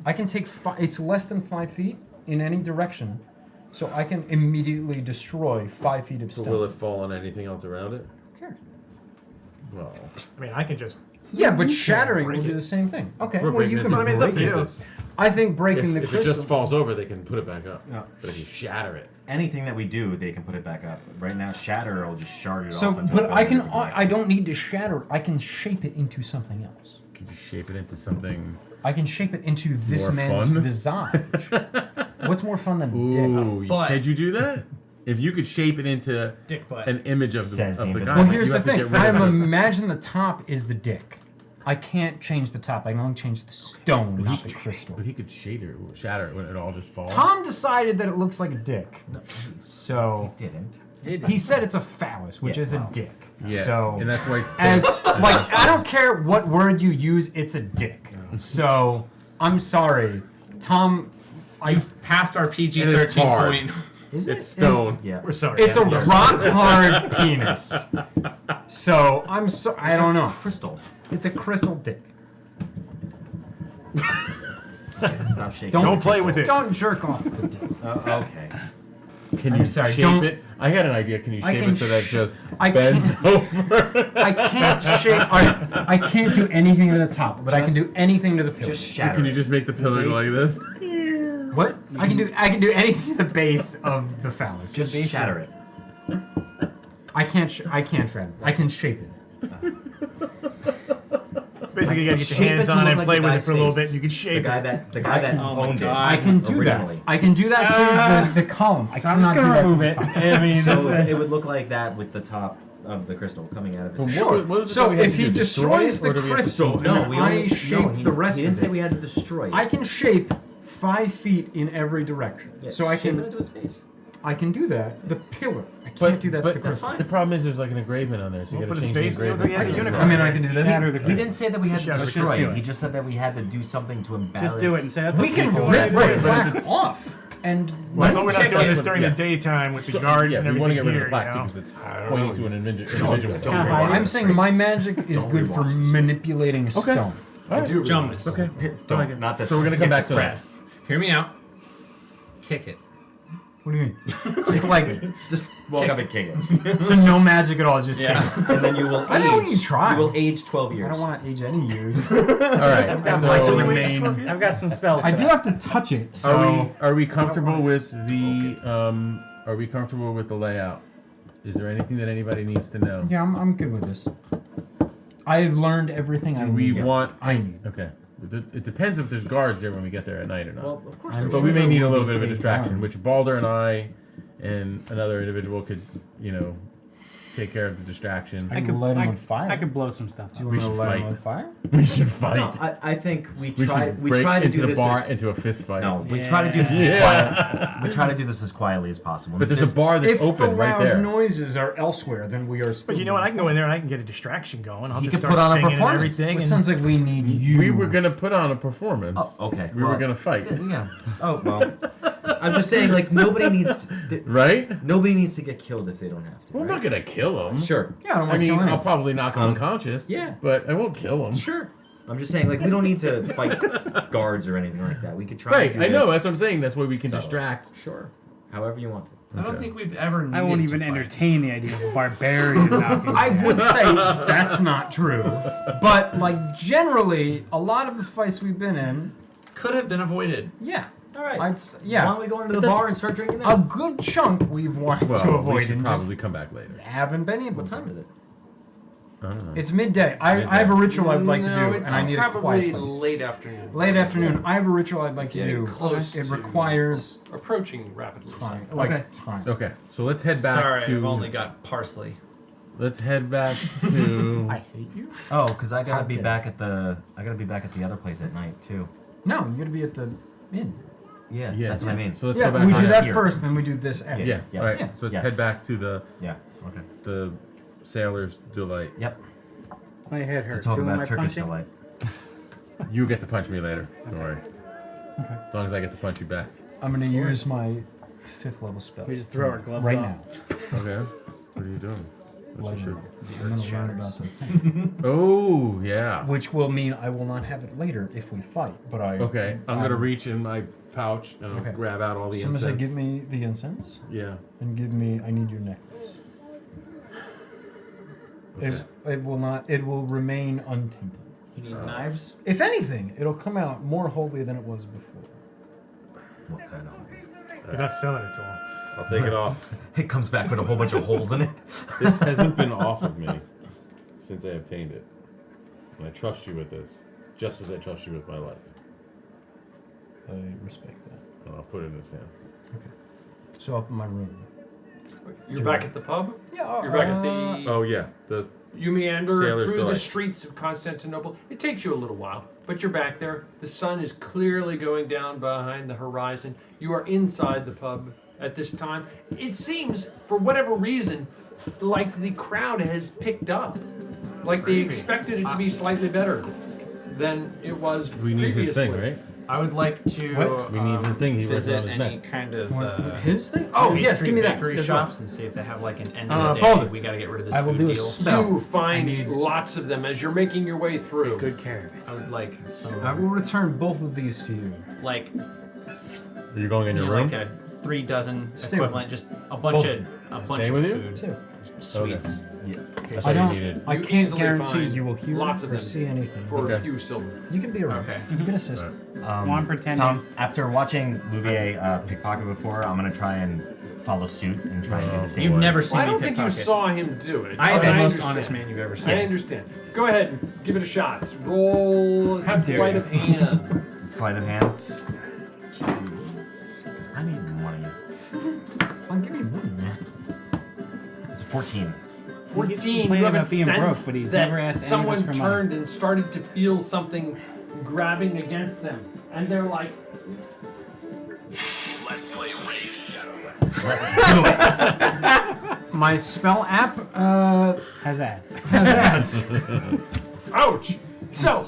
[SPEAKER 9] I can take it's less than 5 feet in any direction, so I can immediately destroy 5 feet of
[SPEAKER 12] So
[SPEAKER 9] stone.
[SPEAKER 12] will it fall on anything else around it?
[SPEAKER 9] Who cares?
[SPEAKER 12] Well,
[SPEAKER 11] I mean, I can just.
[SPEAKER 9] Yeah, but
[SPEAKER 11] You can't
[SPEAKER 9] shattering
[SPEAKER 11] break
[SPEAKER 9] will do
[SPEAKER 11] it.
[SPEAKER 9] the same thing. Okay,
[SPEAKER 12] we're
[SPEAKER 9] well
[SPEAKER 12] breaking
[SPEAKER 9] you
[SPEAKER 12] it
[SPEAKER 9] can.
[SPEAKER 12] into
[SPEAKER 11] I mean, it's up to you.
[SPEAKER 12] pieces.
[SPEAKER 9] I think breaking the
[SPEAKER 12] If
[SPEAKER 9] crystal.
[SPEAKER 12] it just falls over, they can put it back up.
[SPEAKER 10] No.
[SPEAKER 12] But if you shatter it,
[SPEAKER 10] Anything that we do, they can put it back up. Right now, shatter will just shard it
[SPEAKER 9] So,
[SPEAKER 10] off. into
[SPEAKER 9] but
[SPEAKER 10] a
[SPEAKER 9] I can.
[SPEAKER 10] different direction.
[SPEAKER 9] I don't need to shatter it. I can shape it into something else.
[SPEAKER 12] could you shape it into something?
[SPEAKER 9] I can shape it into this
[SPEAKER 12] More
[SPEAKER 9] man's
[SPEAKER 12] fun?
[SPEAKER 9] visage. What's more fun than
[SPEAKER 12] Ooh,
[SPEAKER 9] dick?
[SPEAKER 16] But-
[SPEAKER 12] could you do that? If you could shape it into
[SPEAKER 16] Dick butt.
[SPEAKER 12] an image of the,
[SPEAKER 10] Says the
[SPEAKER 12] of the
[SPEAKER 10] invisible
[SPEAKER 12] guy,
[SPEAKER 9] Well, here's
[SPEAKER 12] you
[SPEAKER 9] the
[SPEAKER 12] have to
[SPEAKER 9] thing.
[SPEAKER 12] get rid of
[SPEAKER 9] I'm
[SPEAKER 12] it.
[SPEAKER 9] imagine the top is the dick. I can't change the top. I can only change the stone, not the crystal.
[SPEAKER 12] But he could shatter it when it all just falls.
[SPEAKER 9] Tom decided that it looks like a dick. So
[SPEAKER 10] Didn't.
[SPEAKER 9] he said it's a phallus, which
[SPEAKER 10] Yeah,
[SPEAKER 9] is a
[SPEAKER 10] well,
[SPEAKER 9] dick.
[SPEAKER 12] Yes,
[SPEAKER 9] So
[SPEAKER 12] and that's why it's
[SPEAKER 9] as
[SPEAKER 12] placed-
[SPEAKER 9] like I don't care what word you use, it's a dick. So I'm sorry, Tom.
[SPEAKER 16] You've passed our
[SPEAKER 12] And it's
[SPEAKER 16] PG-13
[SPEAKER 12] hard.
[SPEAKER 16] point.
[SPEAKER 9] Is
[SPEAKER 12] It's stone.
[SPEAKER 10] Yeah.
[SPEAKER 11] We're sorry.
[SPEAKER 9] It's a
[SPEAKER 11] Adam.
[SPEAKER 9] rock hard penis. So I don't know.
[SPEAKER 10] Crystal.
[SPEAKER 9] It's a crystal dick.
[SPEAKER 10] Stop shaking.
[SPEAKER 11] Don't play with it.
[SPEAKER 9] Don't jerk off the dick.
[SPEAKER 10] Okay.
[SPEAKER 12] Can
[SPEAKER 9] I'm
[SPEAKER 12] you
[SPEAKER 9] sorry,
[SPEAKER 12] shape
[SPEAKER 9] don't-
[SPEAKER 12] it? I got an idea. Can you
[SPEAKER 9] I
[SPEAKER 12] shape
[SPEAKER 9] can
[SPEAKER 12] it so that
[SPEAKER 9] sh-
[SPEAKER 12] just
[SPEAKER 9] I
[SPEAKER 12] bends
[SPEAKER 9] can't-
[SPEAKER 12] over?
[SPEAKER 9] I can't shape. I can't do anything to the top, but I can do anything to the pillar.
[SPEAKER 10] Just shatter.
[SPEAKER 12] Can you just make the pillar go like this?
[SPEAKER 9] What? I can do anything to the base of the phallus.
[SPEAKER 10] Just shatter it.
[SPEAKER 9] I can't shred it. I can shape it.
[SPEAKER 11] Basically, you gotta get your
[SPEAKER 10] Shape
[SPEAKER 11] hands
[SPEAKER 10] it to
[SPEAKER 11] on it
[SPEAKER 10] look
[SPEAKER 11] and
[SPEAKER 10] like
[SPEAKER 11] play
[SPEAKER 10] the
[SPEAKER 11] with it
[SPEAKER 10] guy's
[SPEAKER 11] for a little
[SPEAKER 10] face.
[SPEAKER 11] bit, and you can shape
[SPEAKER 10] The guy that owned it.
[SPEAKER 9] I can do
[SPEAKER 10] originally.
[SPEAKER 9] that. I can do that to the column. I
[SPEAKER 11] So I'm just
[SPEAKER 9] cannot
[SPEAKER 11] gonna
[SPEAKER 9] do
[SPEAKER 11] remove
[SPEAKER 9] that
[SPEAKER 11] it.
[SPEAKER 9] to the top.
[SPEAKER 11] I mean,
[SPEAKER 10] So
[SPEAKER 11] that's
[SPEAKER 10] it would look like that with the top of the crystal coming out of his
[SPEAKER 12] But
[SPEAKER 10] head.
[SPEAKER 12] what- what is it that
[SPEAKER 9] So
[SPEAKER 12] we have
[SPEAKER 9] if
[SPEAKER 12] to
[SPEAKER 9] he
[SPEAKER 12] do? Destroy
[SPEAKER 9] destroys
[SPEAKER 12] it, or
[SPEAKER 9] the
[SPEAKER 12] do we have to
[SPEAKER 9] crystal,
[SPEAKER 12] shape it?
[SPEAKER 9] and
[SPEAKER 10] No,
[SPEAKER 9] then
[SPEAKER 10] we
[SPEAKER 9] I
[SPEAKER 10] only
[SPEAKER 9] shape the rest
[SPEAKER 10] He
[SPEAKER 9] of
[SPEAKER 10] didn't say
[SPEAKER 9] it,
[SPEAKER 10] we had to destroy it.
[SPEAKER 9] I can shape 5 feet in every direction.
[SPEAKER 10] Yes,
[SPEAKER 9] So I
[SPEAKER 10] shape
[SPEAKER 9] can
[SPEAKER 10] it into his face.
[SPEAKER 9] I can do that. The pillar. I can't do that to the crystal.
[SPEAKER 12] The problem is there's like an engraving on there, so you
[SPEAKER 11] We'll
[SPEAKER 12] gotta
[SPEAKER 11] put his
[SPEAKER 12] change the
[SPEAKER 11] face-
[SPEAKER 12] engraving.
[SPEAKER 11] he has a unicorn.
[SPEAKER 9] I mean, I can do this.
[SPEAKER 11] Shatter the
[SPEAKER 10] He didn't say that we had to
[SPEAKER 11] Shatter the
[SPEAKER 10] destroy
[SPEAKER 11] crystal.
[SPEAKER 10] it. He just said that we had to do something to embarrass.
[SPEAKER 11] Just do it and say that.
[SPEAKER 9] We can
[SPEAKER 11] people
[SPEAKER 9] rip
[SPEAKER 11] right
[SPEAKER 9] the
[SPEAKER 11] there.
[SPEAKER 9] plaque off and
[SPEAKER 11] Well, I thought we're not
[SPEAKER 9] kick
[SPEAKER 11] doing
[SPEAKER 9] it.
[SPEAKER 11] this during the daytime with the guards
[SPEAKER 12] Yeah,
[SPEAKER 11] and
[SPEAKER 12] we
[SPEAKER 11] everything
[SPEAKER 12] want to get rid
[SPEAKER 11] here,
[SPEAKER 12] of the plaque too,
[SPEAKER 11] you know?
[SPEAKER 12] because it's pointing to an individual.
[SPEAKER 9] I'm saying my magic is
[SPEAKER 10] Don't
[SPEAKER 9] good for
[SPEAKER 10] rewatch this.
[SPEAKER 9] manipulating a stone.
[SPEAKER 16] I do
[SPEAKER 11] Jump.
[SPEAKER 16] realize.
[SPEAKER 12] Okay.
[SPEAKER 10] Don't, not this
[SPEAKER 12] So we're
[SPEAKER 10] one.
[SPEAKER 12] gonna come back to
[SPEAKER 16] Brad,
[SPEAKER 12] that.
[SPEAKER 16] hear me out. Kick it.
[SPEAKER 9] What do you mean? Just like,
[SPEAKER 10] Just walk up and kick it.
[SPEAKER 9] so no magic at all, just
[SPEAKER 16] Yeah.
[SPEAKER 9] kick.
[SPEAKER 10] And then you will age.
[SPEAKER 9] I know you try.
[SPEAKER 10] You will age 12 years.
[SPEAKER 9] I don't want to age any years.
[SPEAKER 12] All right.
[SPEAKER 9] Mine to
[SPEAKER 12] So
[SPEAKER 9] remain.
[SPEAKER 11] I've got some spells.
[SPEAKER 9] I
[SPEAKER 11] for
[SPEAKER 9] do
[SPEAKER 11] that.
[SPEAKER 9] have to touch it. So
[SPEAKER 12] are we comfortable with the are we comfortable with the layout? Is there anything that anybody needs to know?
[SPEAKER 9] yeah, I'm good with this. I've learned everything I
[SPEAKER 12] Do we
[SPEAKER 9] need.
[SPEAKER 12] want?
[SPEAKER 9] I need.
[SPEAKER 12] Okay. It depends if there's guards there when we get there at night or not.
[SPEAKER 10] Well, of course.
[SPEAKER 9] I'm
[SPEAKER 10] there
[SPEAKER 12] But
[SPEAKER 10] will
[SPEAKER 12] we
[SPEAKER 10] be.
[SPEAKER 12] may need a little
[SPEAKER 9] will
[SPEAKER 12] bit of a
[SPEAKER 9] be
[SPEAKER 12] distraction,
[SPEAKER 9] fine.
[SPEAKER 12] which Balder and I and another individual could, take care of the distraction.
[SPEAKER 9] I could light him on fire.
[SPEAKER 11] I could blow some stuff.
[SPEAKER 9] Do you
[SPEAKER 11] up.
[SPEAKER 12] We
[SPEAKER 9] want to
[SPEAKER 12] should
[SPEAKER 9] light him
[SPEAKER 12] fight.
[SPEAKER 9] on fire?
[SPEAKER 12] We should fight.
[SPEAKER 10] No, I think we
[SPEAKER 12] we
[SPEAKER 10] try.
[SPEAKER 12] should
[SPEAKER 10] We
[SPEAKER 12] break
[SPEAKER 10] try to
[SPEAKER 12] into
[SPEAKER 10] do
[SPEAKER 12] the
[SPEAKER 10] this.
[SPEAKER 12] bar
[SPEAKER 10] As,
[SPEAKER 12] into a fist fight.
[SPEAKER 10] no, we try to do this as
[SPEAKER 12] Yeah.
[SPEAKER 10] we try to do this as quietly as possible.
[SPEAKER 12] But there's a bar that's
[SPEAKER 9] If
[SPEAKER 12] open
[SPEAKER 9] the
[SPEAKER 12] right
[SPEAKER 9] loud
[SPEAKER 12] there.
[SPEAKER 9] noises are elsewhere, then we are still.
[SPEAKER 11] But you know what? I can go in there and I can get a distraction going. I'll
[SPEAKER 10] He
[SPEAKER 11] just
[SPEAKER 10] could
[SPEAKER 11] start
[SPEAKER 10] put on a
[SPEAKER 11] singing and
[SPEAKER 10] performance.
[SPEAKER 11] everything.
[SPEAKER 9] It
[SPEAKER 11] And
[SPEAKER 9] sounds like we need you.
[SPEAKER 12] We were gonna put on a performance.
[SPEAKER 10] Oh, okay.
[SPEAKER 12] We were gonna fight.
[SPEAKER 10] Yeah. Oh well. I'm just saying, like nobody needs to.
[SPEAKER 12] Right?
[SPEAKER 10] Nobody needs to get killed if they don't have to.
[SPEAKER 12] Well, I'm
[SPEAKER 10] right?
[SPEAKER 12] not gonna kill him.
[SPEAKER 10] Sure.
[SPEAKER 9] Yeah, I don't
[SPEAKER 12] I
[SPEAKER 9] want to
[SPEAKER 12] mean,
[SPEAKER 9] kill
[SPEAKER 12] I'll
[SPEAKER 9] anyone.
[SPEAKER 12] probably knock him unconscious.
[SPEAKER 10] yeah.
[SPEAKER 12] But I won't kill him.
[SPEAKER 10] Sure. I'm just saying, like we don't need to fight guards or anything like that. We could try.
[SPEAKER 12] Right.
[SPEAKER 10] To do
[SPEAKER 12] I know.
[SPEAKER 10] this
[SPEAKER 12] That's what I'm saying. That's why we can
[SPEAKER 10] subtle.
[SPEAKER 12] distract.
[SPEAKER 10] Sure. However you want to.
[SPEAKER 16] I don't think we've ever.
[SPEAKER 11] I won't
[SPEAKER 16] needed
[SPEAKER 11] even
[SPEAKER 16] to fight.
[SPEAKER 11] entertain the idea of a barbarian knocking.
[SPEAKER 9] I
[SPEAKER 11] me
[SPEAKER 9] would
[SPEAKER 11] out.
[SPEAKER 9] say that's not true, but like generally, a lot of the fights we've been in,
[SPEAKER 16] Could have been avoided.
[SPEAKER 9] yeah,
[SPEAKER 10] All right.
[SPEAKER 9] yeah.
[SPEAKER 10] Why don't we go into the bar and start drinking
[SPEAKER 9] A
[SPEAKER 10] now?
[SPEAKER 9] good chunk we've wanted
[SPEAKER 12] Well,
[SPEAKER 9] to avoid
[SPEAKER 12] we should
[SPEAKER 9] and
[SPEAKER 12] probably come back later.
[SPEAKER 9] just haven't been able.
[SPEAKER 10] What
[SPEAKER 9] to.
[SPEAKER 10] time is it?
[SPEAKER 12] I don't know.
[SPEAKER 9] It's midday. I have a ritual I'd like to
[SPEAKER 16] No,
[SPEAKER 9] do,
[SPEAKER 16] it's
[SPEAKER 9] and I need a
[SPEAKER 16] probably
[SPEAKER 9] quiet place.
[SPEAKER 16] late afternoon.
[SPEAKER 9] Late afternoon. I have a ritual I'd like to
[SPEAKER 16] Getting
[SPEAKER 9] do.
[SPEAKER 16] close
[SPEAKER 9] It
[SPEAKER 16] to-
[SPEAKER 9] requires
[SPEAKER 14] Approaching rapidly.
[SPEAKER 9] time.
[SPEAKER 14] so.
[SPEAKER 9] Like time.
[SPEAKER 12] Okay. So let's head back
[SPEAKER 16] Sorry,
[SPEAKER 12] to.
[SPEAKER 16] I've only got parsley.
[SPEAKER 12] Let's head back to.
[SPEAKER 9] I hate you.
[SPEAKER 10] Oh, because I gotta
[SPEAKER 9] How
[SPEAKER 10] be
[SPEAKER 9] dare
[SPEAKER 10] back at the. I gotta be back at the other place at night too.
[SPEAKER 9] No, you got to be at the inn.
[SPEAKER 10] Yeah,
[SPEAKER 12] Yeah.
[SPEAKER 10] that's what I mean.
[SPEAKER 12] So let's
[SPEAKER 9] Yeah,
[SPEAKER 12] go back.
[SPEAKER 9] we
[SPEAKER 12] to
[SPEAKER 9] do that
[SPEAKER 10] here.
[SPEAKER 9] first, then we do this after.
[SPEAKER 12] Yeah.
[SPEAKER 10] Yes.
[SPEAKER 12] All right.
[SPEAKER 9] Yeah.
[SPEAKER 12] So let's
[SPEAKER 10] Yes.
[SPEAKER 12] head back to the
[SPEAKER 10] Yeah. Okay.
[SPEAKER 12] the sailor's delight.
[SPEAKER 10] Yep.
[SPEAKER 11] My head
[SPEAKER 10] To
[SPEAKER 11] hurts.
[SPEAKER 10] talk
[SPEAKER 11] Who am I
[SPEAKER 10] about Turkish
[SPEAKER 11] punching?
[SPEAKER 10] delight.
[SPEAKER 12] You get to punch me later. Don't worry.
[SPEAKER 9] Okay.
[SPEAKER 12] As long as I get to punch you back.
[SPEAKER 9] I'm gonna use my 5th level spell.
[SPEAKER 11] We just throw our gloves
[SPEAKER 9] right
[SPEAKER 11] off.
[SPEAKER 9] now.
[SPEAKER 12] Okay. What are you doing? What's your
[SPEAKER 9] I'm gonna learn about the thing,
[SPEAKER 12] Oh yeah.
[SPEAKER 9] which will mean I will not have it later if we fight. But I
[SPEAKER 12] Okay. I'm gonna reach in my pouch and I'll
[SPEAKER 9] Okay.
[SPEAKER 12] grab out all the
[SPEAKER 9] As soon as
[SPEAKER 12] incense.
[SPEAKER 9] I give me the incense
[SPEAKER 12] Yeah.
[SPEAKER 9] and give me, I need your necklace.
[SPEAKER 12] Okay.
[SPEAKER 9] It will not. It will remain untainted.
[SPEAKER 16] You need knives?
[SPEAKER 9] If anything, it'll come out more holy than it was before.
[SPEAKER 10] What kind of?
[SPEAKER 11] You're not selling it to him.
[SPEAKER 12] I'll take it off.
[SPEAKER 10] It comes back with a whole bunch of holes in it.
[SPEAKER 12] This hasn't been off of me since I obtained it. And I trust you with this, just as I trust you with my life.
[SPEAKER 9] I respect that.
[SPEAKER 12] And I'll put it in the sand.
[SPEAKER 9] So up in my room.
[SPEAKER 14] You're back at the pub?
[SPEAKER 9] Yeah.
[SPEAKER 14] You're back at the.
[SPEAKER 12] Oh yeah. The
[SPEAKER 14] You meander
[SPEAKER 12] Sailor's
[SPEAKER 14] through the
[SPEAKER 12] Delight.
[SPEAKER 14] streets of Constantinople. It takes you a little while, but you're back there. The sun is clearly going down behind the horizon. You are inside the pub at this time. It seems, for whatever reason, like the crowd has picked up. Like they expected it to be slightly better than it was
[SPEAKER 12] we need
[SPEAKER 14] previously.
[SPEAKER 12] his thing, right?
[SPEAKER 16] I would like to
[SPEAKER 12] What? We need the thing he was
[SPEAKER 16] visit
[SPEAKER 12] on his
[SPEAKER 16] any
[SPEAKER 12] neck.
[SPEAKER 16] kind of
[SPEAKER 9] his thing? Oh yes, give me that.
[SPEAKER 16] bakery
[SPEAKER 9] as well.
[SPEAKER 16] shops and see if they have like an end of the day.
[SPEAKER 9] Baldur.
[SPEAKER 16] We got to get rid of this
[SPEAKER 9] I will
[SPEAKER 16] food
[SPEAKER 9] do a
[SPEAKER 16] deal.
[SPEAKER 9] spell.
[SPEAKER 14] You find
[SPEAKER 9] I need-
[SPEAKER 14] lots of them as you're making your way through.
[SPEAKER 13] Take good care of it.
[SPEAKER 16] I would like some.
[SPEAKER 9] I will return both of these to you.
[SPEAKER 16] Like,
[SPEAKER 12] Are you going in your room?
[SPEAKER 16] like a 3 dozen
[SPEAKER 9] Stay with
[SPEAKER 16] equivalent,
[SPEAKER 9] me.
[SPEAKER 16] just a bunch
[SPEAKER 9] Both.
[SPEAKER 12] Stay with you?
[SPEAKER 16] food,
[SPEAKER 9] Too.
[SPEAKER 16] sweets.
[SPEAKER 10] Yeah.
[SPEAKER 12] I
[SPEAKER 9] I
[SPEAKER 12] thought you
[SPEAKER 9] don't.
[SPEAKER 12] needed.
[SPEAKER 9] I
[SPEAKER 14] You
[SPEAKER 9] can't
[SPEAKER 14] easily
[SPEAKER 9] guarantee
[SPEAKER 14] find
[SPEAKER 9] you will hear
[SPEAKER 14] lots of
[SPEAKER 9] or
[SPEAKER 14] them
[SPEAKER 9] see anything.
[SPEAKER 14] for
[SPEAKER 12] Okay.
[SPEAKER 14] a few silver.
[SPEAKER 9] You can be around.
[SPEAKER 16] Okay.
[SPEAKER 9] You can assist.
[SPEAKER 10] Um,
[SPEAKER 13] Well, I'm pretending.
[SPEAKER 10] Tom, after watching Louvier pickpocket before, I'm gonna try and follow suit and try and do the same.
[SPEAKER 16] You've never seen
[SPEAKER 14] Well, I
[SPEAKER 16] me
[SPEAKER 14] don't think you
[SPEAKER 16] pickpocket.
[SPEAKER 14] saw him do it.
[SPEAKER 16] I am
[SPEAKER 14] but
[SPEAKER 16] the most
[SPEAKER 14] understand.
[SPEAKER 16] honest man you've ever seen.
[SPEAKER 14] I understand. Go ahead and give it a shot. Roll
[SPEAKER 9] How dare
[SPEAKER 14] sleight
[SPEAKER 9] you.
[SPEAKER 14] of hand.
[SPEAKER 10] Sleight of hand. Jeez. I need money.
[SPEAKER 9] I'll give you money, man.
[SPEAKER 10] It's a 14.
[SPEAKER 14] 14.
[SPEAKER 13] He's
[SPEAKER 14] You
[SPEAKER 13] complaining
[SPEAKER 14] have a
[SPEAKER 13] about being
[SPEAKER 14] sense
[SPEAKER 13] broke, but he's
[SPEAKER 14] that
[SPEAKER 13] never asked any of
[SPEAKER 14] someone
[SPEAKER 13] us for money.
[SPEAKER 14] turned and started to feel something grabbing against them, and they're like,
[SPEAKER 6] Let's play Raid Shadow.
[SPEAKER 9] My spell app
[SPEAKER 13] Has ads.
[SPEAKER 9] has ads.
[SPEAKER 14] "Ouch!" So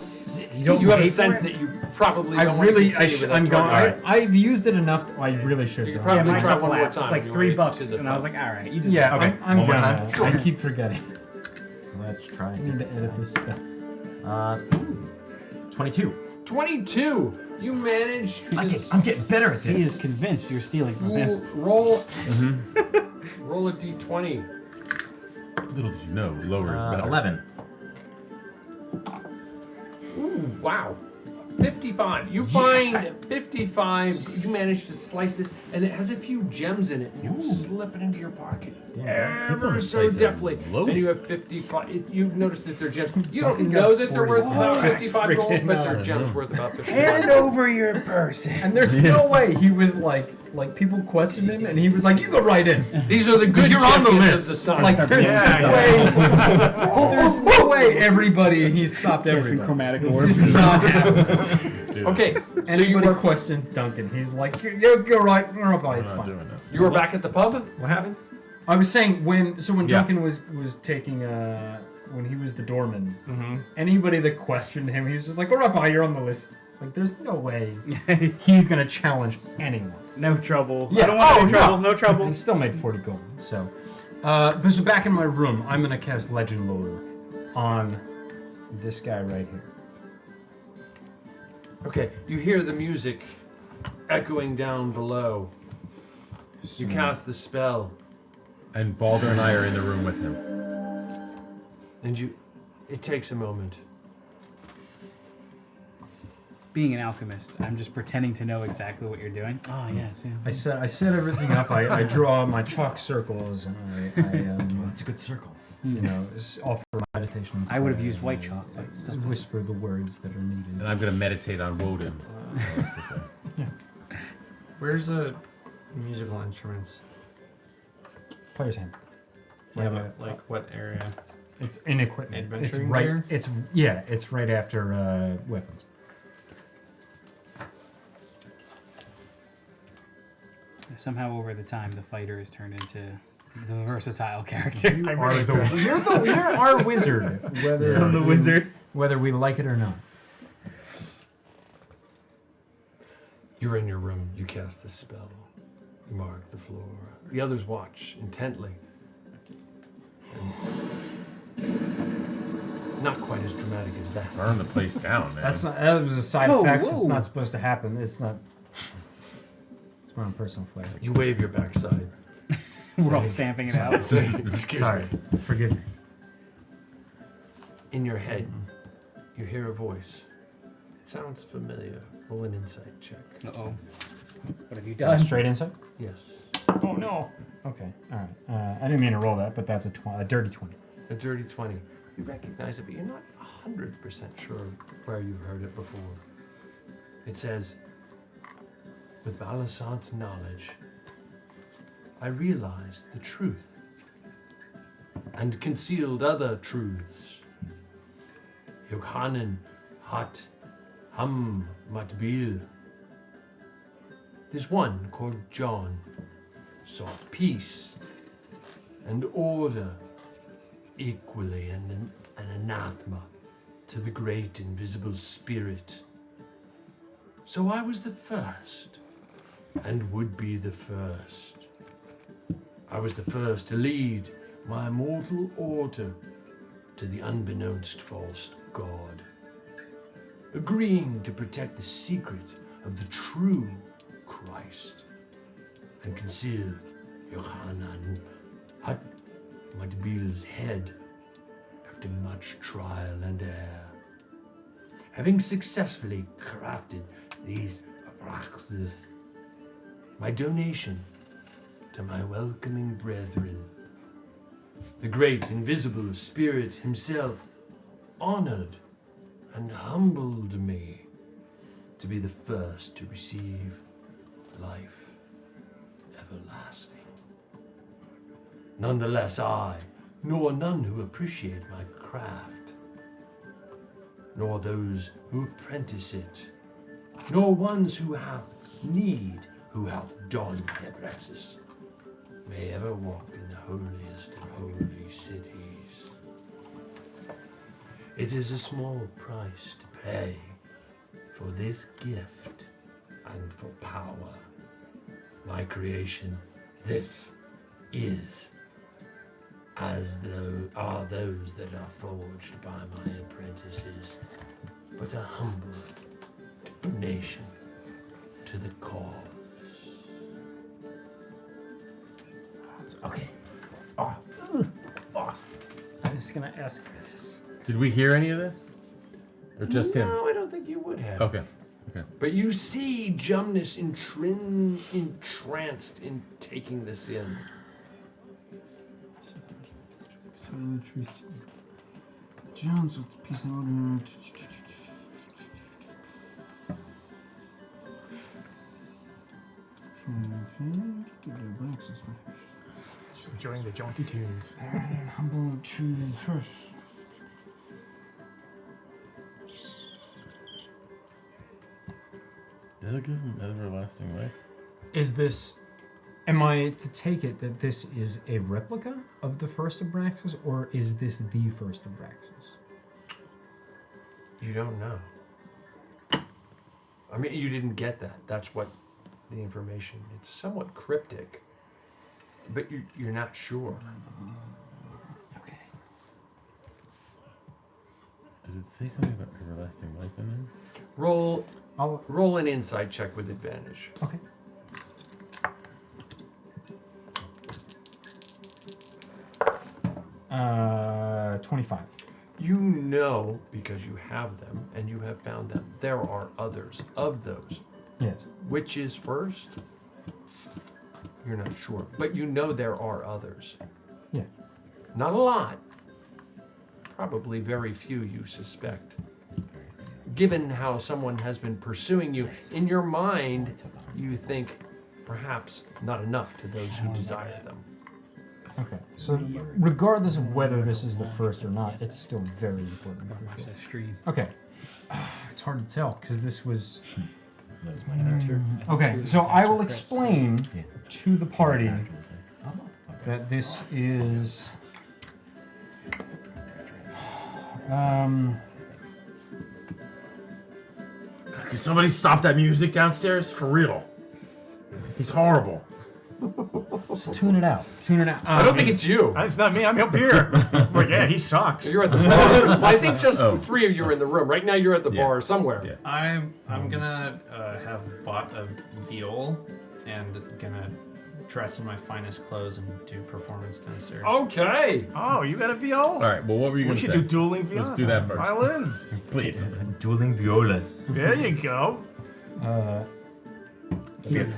[SPEAKER 9] You
[SPEAKER 14] you have a
[SPEAKER 9] pay for
[SPEAKER 14] sense
[SPEAKER 9] it?
[SPEAKER 14] that you probably
[SPEAKER 9] I
[SPEAKER 14] don't want to
[SPEAKER 9] really,
[SPEAKER 14] continue with
[SPEAKER 9] I'm
[SPEAKER 14] that
[SPEAKER 9] going.
[SPEAKER 14] target.
[SPEAKER 9] I've used it enough. I really should.
[SPEAKER 14] You
[SPEAKER 9] though.
[SPEAKER 14] could probably
[SPEAKER 13] my
[SPEAKER 14] try
[SPEAKER 13] couple
[SPEAKER 14] one more
[SPEAKER 13] apps,
[SPEAKER 14] time
[SPEAKER 13] it's like
[SPEAKER 14] when you
[SPEAKER 13] $3,
[SPEAKER 14] wait to the
[SPEAKER 13] and I was
[SPEAKER 14] pub.
[SPEAKER 13] like, all right, you just
[SPEAKER 9] Yeah,
[SPEAKER 12] Okay,
[SPEAKER 9] I'm
[SPEAKER 12] one more
[SPEAKER 9] gonna.
[SPEAKER 12] time.
[SPEAKER 9] I keep forgetting.
[SPEAKER 10] Let's try
[SPEAKER 9] I
[SPEAKER 10] it.
[SPEAKER 9] need to edit this spell.
[SPEAKER 10] 22.
[SPEAKER 14] 22. You manage to
[SPEAKER 10] I'm getting better at
[SPEAKER 13] He
[SPEAKER 10] this.
[SPEAKER 13] is convinced you're stealing from him.
[SPEAKER 14] roll roll a d20.
[SPEAKER 12] Little did you know, lower is better.
[SPEAKER 10] 11.
[SPEAKER 14] Ooh, wow. 55. You find 55. You manage to slice this, and it has a few gems in it. You slip it into your pocket ever so
[SPEAKER 12] slice it
[SPEAKER 14] deftly.
[SPEAKER 12] low.
[SPEAKER 14] And you have 55. You notice that they're gems. You don't
[SPEAKER 9] Fucking
[SPEAKER 14] know
[SPEAKER 9] got
[SPEAKER 14] that they're
[SPEAKER 9] 40.
[SPEAKER 14] worth about
[SPEAKER 9] Oh,
[SPEAKER 14] 55 gold,
[SPEAKER 9] freaking
[SPEAKER 14] but they're
[SPEAKER 9] hell.
[SPEAKER 14] gems worth about 55.
[SPEAKER 13] Hand over your person.
[SPEAKER 9] And there's no way he was like people questioned him, and he was like, "You go right in.
[SPEAKER 14] These are the good
[SPEAKER 9] You're on the
[SPEAKER 14] champions
[SPEAKER 9] list."
[SPEAKER 14] of the sun.
[SPEAKER 9] Like there's no way. There's no way everybody. He stopped
[SPEAKER 13] Some
[SPEAKER 9] everybody.
[SPEAKER 13] chromatic
[SPEAKER 9] It
[SPEAKER 13] orb.
[SPEAKER 9] just did not happen.
[SPEAKER 12] Let's do
[SPEAKER 14] Okay,
[SPEAKER 12] this.
[SPEAKER 14] so you
[SPEAKER 9] Anybody
[SPEAKER 14] were,
[SPEAKER 9] questions Duncan, he's like, "You're right. You're right.
[SPEAKER 12] We're
[SPEAKER 9] It's
[SPEAKER 12] not
[SPEAKER 9] fine."
[SPEAKER 12] doing this.
[SPEAKER 14] you were back at the pub?
[SPEAKER 16] What happened?
[SPEAKER 9] I was saying when
[SPEAKER 12] Yeah.
[SPEAKER 9] Duncan was taking when he was the doorman,
[SPEAKER 16] Mm-hmm.
[SPEAKER 9] anybody that questioned him, he was just like, "All right, bye, you're on the list." Like, there's no way he's gonna challenge anyone.
[SPEAKER 13] No trouble.
[SPEAKER 9] Yeah.
[SPEAKER 13] I don't want
[SPEAKER 9] Oh,
[SPEAKER 13] any trouble.
[SPEAKER 9] no.
[SPEAKER 13] No trouble.
[SPEAKER 9] He still made 40 gold. So, so back in my room, I'm gonna cast Legend Lore on this guy right here.
[SPEAKER 14] Okay, you hear the music echoing down below. You cast the spell,
[SPEAKER 12] And Baldur and I are in the room with him.
[SPEAKER 14] and it takes a moment.
[SPEAKER 13] Being an alchemist, I'm just pretending to know exactly what you're doing. Oh, yes. Yeah.
[SPEAKER 9] I set everything up. I draw my chalk circles, and
[SPEAKER 10] Well, it's a good circle.
[SPEAKER 9] offer meditation.
[SPEAKER 13] I would have used white chalk, but still.
[SPEAKER 9] Whisper the words that are needed.
[SPEAKER 12] And I'm going to meditate on Woden. That's the thing.
[SPEAKER 16] Where's the musical instruments?
[SPEAKER 9] Player's hand.
[SPEAKER 16] Yeah, but like what area?
[SPEAKER 9] It's in equipment. It's
[SPEAKER 16] Adventuring
[SPEAKER 9] right.
[SPEAKER 16] gear?
[SPEAKER 9] It's right after weapons.
[SPEAKER 13] Somehow, over the time, the fighter has turned into the versatile character.
[SPEAKER 9] You're our wizard. Whether
[SPEAKER 13] I'm the wizard.
[SPEAKER 9] Whether we like it or not.
[SPEAKER 14] You're in your room, you cast the spell. You mark the floor. The others watch intently. And not quite as dramatic as that.
[SPEAKER 12] Burn the place down, man.
[SPEAKER 9] That was a side
[SPEAKER 13] Oh,
[SPEAKER 9] effect.
[SPEAKER 13] whoa.
[SPEAKER 9] It's not supposed to happen. It's not. It's my own personal flair.
[SPEAKER 14] You wave your backside.
[SPEAKER 13] We're all stamping it out.
[SPEAKER 14] Excuse
[SPEAKER 9] Sorry.
[SPEAKER 14] me.
[SPEAKER 9] Forgive me.
[SPEAKER 14] In your head, you hear a voice. It sounds familiar. Roll an insight check.
[SPEAKER 13] Uh-oh. What have you done?
[SPEAKER 9] Straight insight.
[SPEAKER 14] Yes.
[SPEAKER 9] Oh no. Okay. All right. I didn't mean to roll that, but that's a dirty 20.
[SPEAKER 14] A dirty 20. You recognize it, but you're not 100% sure where you've heard it before. It says, with Valasant's knowledge, I realized the truth and concealed other truths. Yochanan hat ham matbil. There's one called John, sought peace and order equally, and an anathema to the great invisible spirit. So I was the first, and would be the first. I was the first to lead my mortal order to the unbeknownst false god, agreeing to protect the secret of the true Christ and conceal Yohanan Matbil's head after much trial and error. Having successfully crafted these abraxas, my donation to my welcoming brethren, the great invisible spirit himself honored and humbled me to be the first to receive life everlasting. Nonetheless, I, nor none who appreciate my craft, nor those who apprentice it, nor ones who hath donned their dresses, may ever walk in the holiest of holy cities. It is a small price to pay for this gift and for power. My creation, this is as though are those that are forged by my apprentices, but a humble donation to the cause.
[SPEAKER 13] Okay.
[SPEAKER 11] I'm just gonna ask for this.
[SPEAKER 12] Did we hear any of this? Or just him?
[SPEAKER 14] No, I don't think you would have.
[SPEAKER 12] Okay. Okay.
[SPEAKER 14] But you see Jumnus entranced in taking this in.
[SPEAKER 11] Jones with peace and order. Just enjoying the jaunty tunes. Humble to first.
[SPEAKER 12] Does it give him everlasting life?
[SPEAKER 13] Is this... Am I to take it that this is a replica of the first Abraxas, or is this the first Abraxas?
[SPEAKER 14] You don't know. I mean, you didn't get that. That's what the information. It's somewhat cryptic, but you're not sure.
[SPEAKER 13] Okay.
[SPEAKER 12] Did it say something about everlasting life in there?
[SPEAKER 14] Roll an insight check with advantage.
[SPEAKER 13] Okay. 25.
[SPEAKER 14] You know, because you have them and you have found them, there are others of those.
[SPEAKER 13] Yes.
[SPEAKER 14] Which is first? You're not sure, but you know there are others.
[SPEAKER 13] Yeah.
[SPEAKER 14] Not a lot. Probably very few, you suspect. Given how someone has been pursuing you, in your mind, you think perhaps not enough to those who desire them.
[SPEAKER 13] Okay, so regardless of whether this is the first or not, it's still very important. Okay, it's hard to tell because this was. Okay, so I will explain to the party that this is.
[SPEAKER 12] Can somebody stop that music downstairs? For real. He's horrible.
[SPEAKER 13] Just tune it out. Tune it out.
[SPEAKER 14] I don't think it's you.
[SPEAKER 11] It's not me. I'm up here. Well, yeah, he sucks.
[SPEAKER 14] You're at the bar. Well, I think just three of you are in the room. Right now you're at the bar somewhere.
[SPEAKER 12] Yeah.
[SPEAKER 16] I'm gonna have bought a viol and gonna dress in my finest clothes and do performance downstairs.
[SPEAKER 14] Okay.
[SPEAKER 11] Oh, you got a viol?
[SPEAKER 12] All right. Well, what were you going
[SPEAKER 11] We
[SPEAKER 12] to say?
[SPEAKER 11] should do dueling violas.
[SPEAKER 12] Let's do that first.
[SPEAKER 11] Violins.
[SPEAKER 12] Please.
[SPEAKER 10] Dueling violas.
[SPEAKER 11] There you go.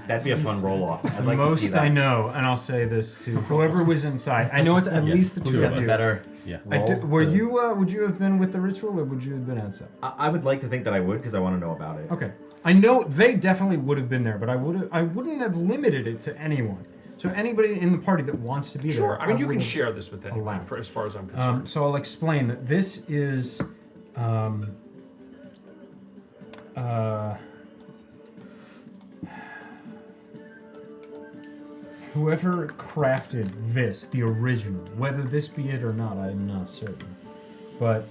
[SPEAKER 10] That'd be a fun roll-off. I'd like to see
[SPEAKER 13] Most
[SPEAKER 10] that.
[SPEAKER 13] I know, and I'll say this to whoever was inside. I know it's at least the two of you.
[SPEAKER 10] Better.
[SPEAKER 12] Yeah.
[SPEAKER 13] Were you? Would you have been with the ritual, or would you have been outside?
[SPEAKER 10] I would like to think that I would, because I want to know about it.
[SPEAKER 13] Okay. I know they definitely would have been there, but I wouldn't have limited it to anyone. So anybody in the party that wants to be
[SPEAKER 14] Sure.
[SPEAKER 13] there.
[SPEAKER 14] I mean, you can
[SPEAKER 13] would
[SPEAKER 14] share this with anyone,
[SPEAKER 13] allow.
[SPEAKER 14] as far as I'm concerned.
[SPEAKER 13] So I'll explain that this is. Whoever crafted this, the original, whether this be it or not, I'm not certain. But